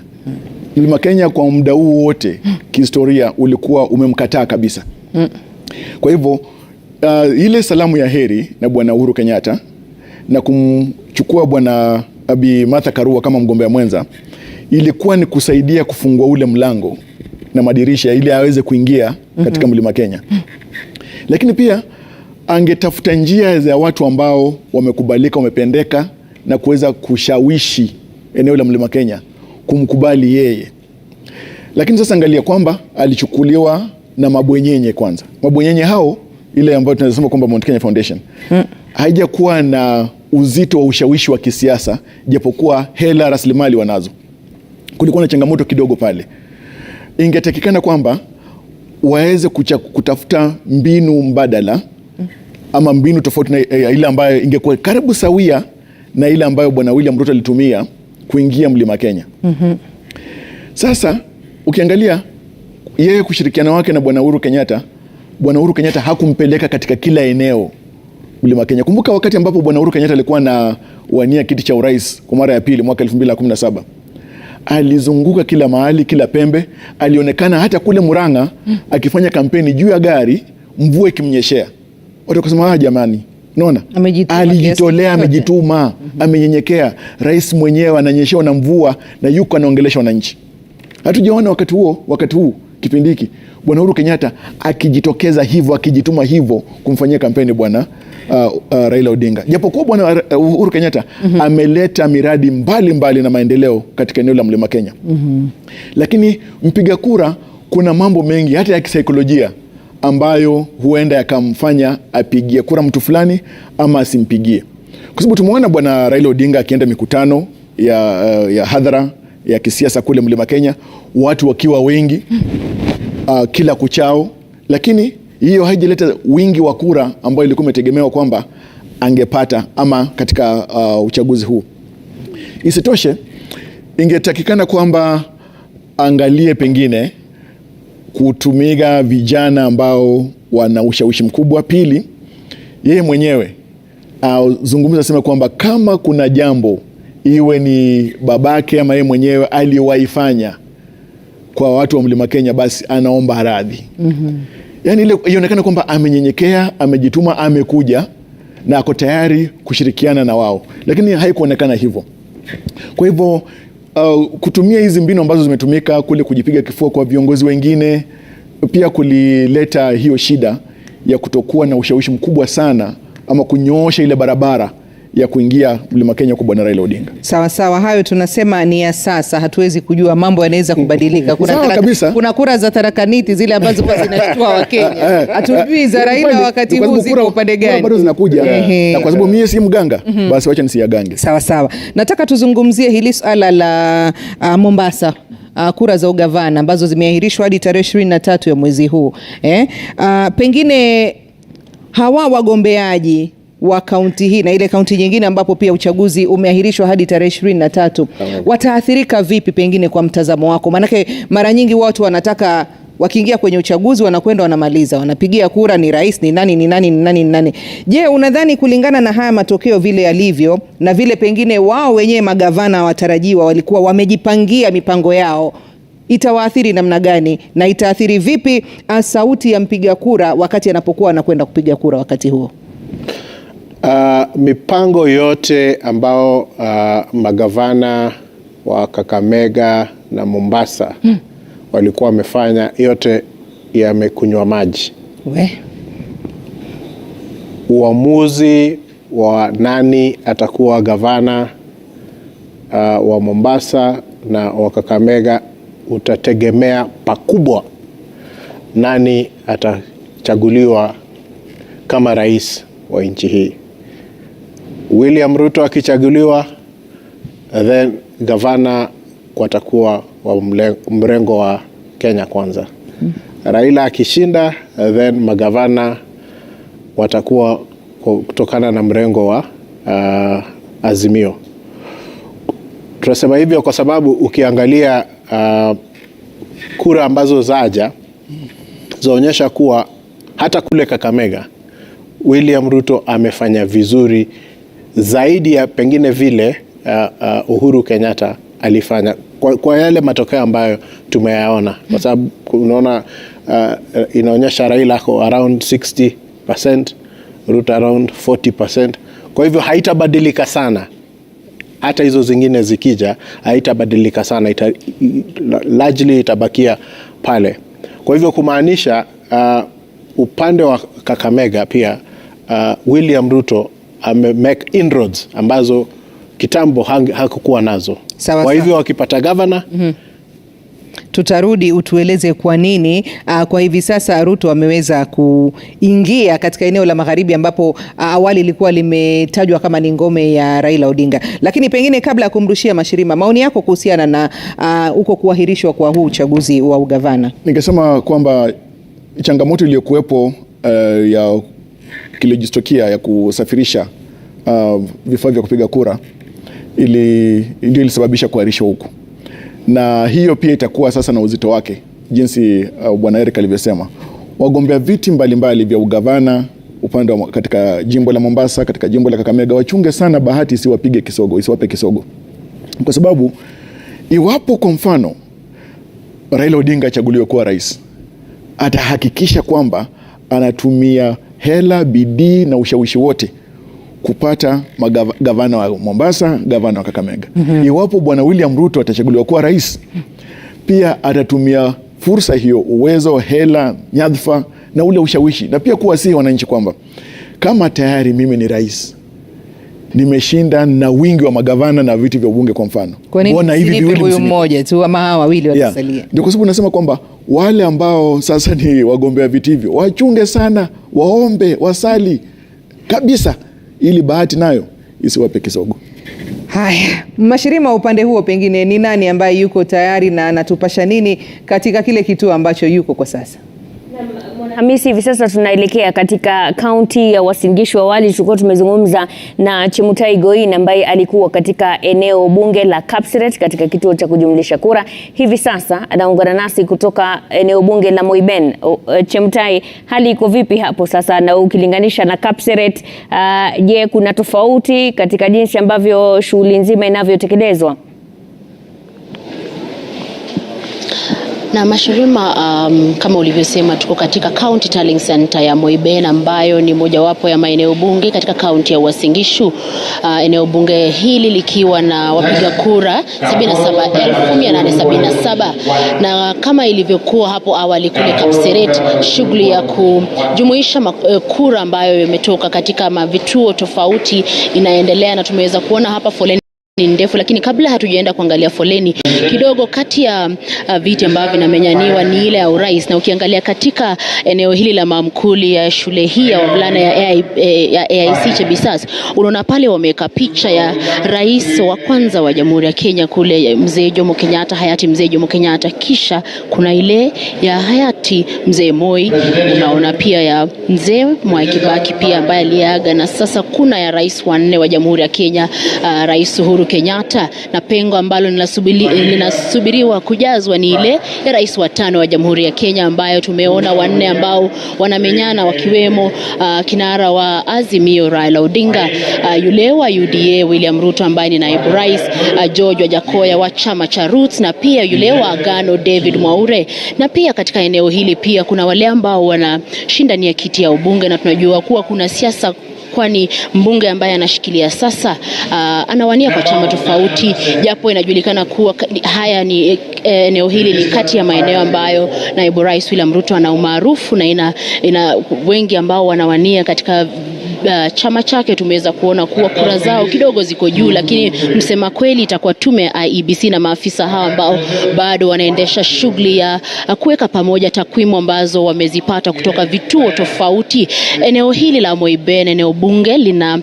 Mlima Kenya kwa muda huu wote kihistoria ulikuwa umemkataa kabisa. Kwa hivyo ile salamu ya heri na Bwana Uhuru Kenyatta na kumchukua Bwana Abi Martha Karua kama mgombea mwenza ilikuwa ni kusaidia kufungua ule mlango na madirisha ili aweze kuingia katika Mlima Kenya. Lakini pia angetafuta njia za watu ambao wamekubalika, wamependeka na kuweza kushawishi eneo la Mlima Kenya kumkubali yeye. Lakini sasa angalia kwamba alichukuliwa na mabwenyenye kwanza. Mabwenyenye hao ile ambayo tunasema kwamba Mount Kenya Foundation haijakuwa na uzito wa ushawishi wa kisiasa, japokuwa hela rasilimali wanazo. Kulikuwa na changamoto kidogo pale. Ingetakikana kwamba waweze kutafuta mbinu mbadala ama mbinu tofauti na ile ambayo ingekuwa karibu sawia na ile ambayo Bwana William Ruto alitumia kuingia Mlima Kenya. Sasa ukiangalia yeye kushirikiana wake na Bwana Uhuru Kenyatta hakumpeleka katika kila eneo Mlima Kenya. Kumbuka wakati ambapo Bwana Uhuru Kenyatta alikuwa na wania kiti cha urais kwa mara ya pili mwaka 2017. Alizunguka kila mahali, kila pembe. Alionekana hata kule Murang'a akifanya kampeni juu ya gari, mvua ikimnyeshea. Watu wakasema jamani, unaona? Alijitolea, amejituma, amenyenyekea. Rais mwenyewe ananyeshewa na mvua na yuko anaongelesha wananchi. Hatujaona wakati huu kipindi hiki Bwana Uhuru Kenyatta akijitokeza hivyo, akijituma hivyo kumfanyia kampeni Bwana Raila Odinga. Japokuwa Bwana Uhuru Kenyatta ameleta miradi mbali na maendeleo katika eneo la Mlima Kenya. Lakini mpiga kura kuna mambo mengi hata ya kisaikolojia ambayo huenda yakamfanya apigie kura mtu fulani ama asimpigie. Kwa sababu tumeona Bwana Raila Odinga akienda mikutano ya hadhara ya kisiasa kule Mlima Kenya, watu wakiwa wengi kila kuchao, lakini hiyo haijaleta wingi wa kura ambao ilikuwa imetegemewa kwamba angepata ama katika uchaguzi huu. Isitoshe, ingetakikana kwamba angalie pengine kutumiga vijana ambao wana ushawishi mkubwa. Pili, yeye mwenyewe zungumza sema kwamba kama kuna jambo iwe ni babake ama yeye mwenyewe aliwaifanya kwa watu wa Mlima Kenya, basi anaomba radhi. Yani ile ionekana kwamba amenyenyekea, amejituma, amekuja na ako tayari kushirikiana na wao, lakini haikuonekana hivyo. Kwa hivyo kutumia hizi mbinu ambazo zimetumika kule kujipiga kifua kwa viongozi wengine, pia kulileta hiyo shida ya kutokuwa na ushawishi mkubwa sana ama kunyoosha ile barabara ya kuingia Mlima Kenya kwa Bwana Raila Odinga. Sawa, hayo tunasema ni ya sasa, hatuwezi kujua, mambo yanaweza kubadilika. Kuna kura za tarakaniti zile ambazo kwa zinashtua wa Kenya. Hatujui za Raila wakati huu ziko upande gani. Bado zinakuja. Na kwa sababu mimi si mganga, basi wacha nisiyagange. Sawa. Nataka tuzungumzie hili swala la Mombasa. Kura za ugavana ambazo zimeahirishwa hadi tarehe 23 ya mwezi huu. Pengine hawa wagombeaji wa kaunti hii na ile kaunti nyingine ambapo pia uchaguzi umeahirishwa hadi tarehe 23 wataathirika vipi pengine kwa mtazamo wako? Maanake mara nyingi watu wanataka wakiingia kwenye uchaguzi wanakwenda wanamaliza, wanapigia kura ni rais ni nani. Je, unadhani kulingana na haya matokeo vile yalivyo na vile pengine wao wenyewe magavana watarajiwa walikuwa wamejipangia mipango yao, itawaathiri namna gani na itaathiri vipi sauti ya mpiga kura wakati anapokuwa anakwenda kupiga kura wakati huo? Mipango yote ambao magavana wa Kakamega na Mombasa walikuwa wamefanya, yote yamekunywa maji. Uamuzi wa nani atakuwa gavana wa Mombasa na wa Kakamega utategemea pakubwa nani atachaguliwa kama rais wa nchi hii. William Ruto akichaguliwa, then gavana watakuwa wa mrengo wa Kenya Kwanza. Raila akishinda, then magavana watakuwa kutokana na mrengo wa Azimio. Tunasema hivyo kwa sababu ukiangalia kura ambazo zaja zaonyesha kuwa hata kule Kakamega William Ruto amefanya vizuri zaidi ya pengine vile Uhuru Kenyatta alifanya kwa yale matokeo ambayo tumeyaona, kwa sababu unaona inaonyesha Raila ako around 60%, Ruto around 40%. Kwa hivyo haitabadilika sana, hata hizo zingine zikija haitabadilika sana, largely itabakia pale. Kwa hivyo kumaanisha upande wa Kakamega pia William Ruto make inroads ambazo kitambo hakukuwa nazo. Kwa hivyo wakipata governor tutarudi utueleze kwa nini kwa hivi sasa Ruto ameweza kuingia katika eneo la magharibi ambapo awali ilikuwa limetajwa kama ni ngome ya Raila Odinga. Lakini pengine kabla ya kumrushia Mashirima, maoni yako kuhusiana na uko kuahirishwa kwa huu uchaguzi wa ugavana? Ningesema kwamba changamoto iliyokuwepo ya kilojistokia ya kusafirisha vifaa vya kupiga kura ndio ilisababisha kuahirishwa huku, na hiyo pia itakuwa sasa na uzito wake jinsi Bwana Eric alivyosema. Wagombea viti mbalimbali vya ugavana upande wa katika jimbo la Mombasa, katika jimbo la Kakamega, wachunge sana bahati isiwape kisogo, kwa sababu iwapo kwa mfano Raila Odinga achaguliwe kuwa rais, atahakikisha kwamba anatumia hela, bidii na ushawishi wote kupata gavana wa Mombasa, gavana wa Kakamega. Iwapo Bwana William Ruto atachaguliwa kuwa rais, pia atatumia fursa hiyo, uwezo, hela, nyadhifa na ule ushawishi, na pia kuwasihi wananchi kwamba kama tayari mimi ni rais, nimeshinda na wingi wa magavana na viti vya ubunge kwa mfano, mbona hivi huyu mmoja tu ama hawa wawili watasalia? Ndio kwa sababu nasema kwamba wale ambao sasa ni wagombea viti hivyo wachunge sana, waombe, wasali kabisa ili bahati nayo isiwape kisogo. Haya, Mashirima, upande huo pengine ni nani ambaye yuko tayari na anatupasha nini katika kile kituo ambacho yuko kwa sasa? Hamisi, hivi sasa tunaelekea katika kaunti ya Uasin Gishu. Awali tulikuwa tumezungumza na Chemutai Goin ambaye alikuwa katika eneo bunge la Kapseret katika kituo cha kujumlisha kura. Hivi sasa anaungana nasi kutoka eneo bunge la Moiben. Chemutai, hali iko vipi hapo sasa, na ukilinganisha na Kapseret, je, kuna tofauti katika jinsi ambavyo shughuli nzima inavyotekelezwa? Na Mashirima, kama ulivyosema, tuko katika County Tallying Center ya Moiben ambayo ni mojawapo ya maeneo bunge katika kaunti ya Uasin Gishu. Eneo bunge hili likiwa na wapiga kura 77,877, na kama ilivyokuwa hapo awali kule Kapseret, shughuli ya kujumuisha kura ambayo imetoka katika vituo tofauti inaendelea, na tumeweza kuona hapa foleni ni ndefu. Lakini kabla hatujaenda kuangalia foleni kidogo, kati ya viti ambavyo vinamenyaniwa ni ile ya urais, na ukiangalia katika eneo hili la mamkuli ya shule hii ya wavulana ya AIC Chebisas, unaona pale wameweka picha ya rais wa kwanza wa Jamhuri ya Kenya kule, Mzee Jomo Kenyatta, hayati Mzee Jomo Kenyatta. Kisha kuna ile ya hayati Mzee Moi, unaona pia ya Mzee Iebc pia ambaye aliaga, na sasa kuna ya rais wa 4 wa Jamhuri ya Kenya, Rais Uhuru Kenyatta, na pengo ambalo linasubiriwa kujazwa ni ile ya rais wa 5 wa Jamhuri ya Kenya, ambayo tumeona 4 ambao wanamenyana, wakiwemo kinara wa Azimio Raila Odinga, yule wa UDA William Ruto ambaye ni naibu rais, George Wajakoya wa chama cha Roots, na pia yule wa Agano David Mwaure. Na pia katika eneo hili pia kuna wale ambao wanashindania kiti ya ubunge, na tunajua kuwa kuna siasa, kwani mbunge ambaye anashikilia sasa anawania kwa chama tofauti, japo inajulikana kuwa haya ni eneo hili ni kati ya maeneo ambayo naibu rais William Ruto ana umaarufu na ina wengi ambao wanawania katika chama chake. Tumeweza kuona kuwa kura zao kidogo ziko juu, lakini msema kweli itakuwa tume ya Iebc na maafisa hawa ambao bado wanaendesha shughuli ya kuweka pamoja takwimu ambazo wamezipata kutoka vituo tofauti. Eneo hili la Moiben, eneo bunge, lina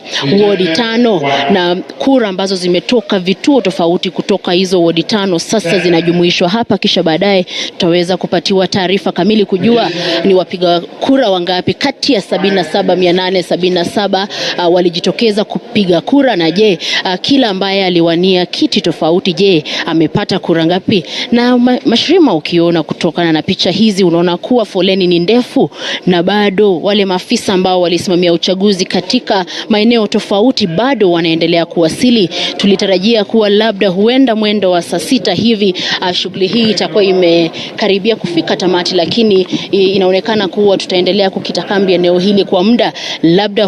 wodi 5, na kura ambazo zimetoka vituo tofauti kutoka hizo wodi 5 sasa zinajumuishwa hapa, kisha baadaye tutaweza kupatiwa taarifa kamili kujua ni wapiga kura wangapi kati ya 77,877 17 walijitokeza kupiga kura, na je, kila ambaye aliwania kiti tofauti, je, amepata kura ngapi? Na Mashirima, ukiona kutokana na picha hizi unaona kuwa foleni ni ndefu na bado wale maafisa ambao walisimamia uchaguzi katika maeneo tofauti bado wanaendelea kuwasili. Tulitarajia kuwa labda huenda mwendo wa saa 6 hivi shughuli hii itakuwa imekaribia kufika tamati, lakini inaonekana kuwa tutaendelea kukita kambi eneo hili kwa muda, labda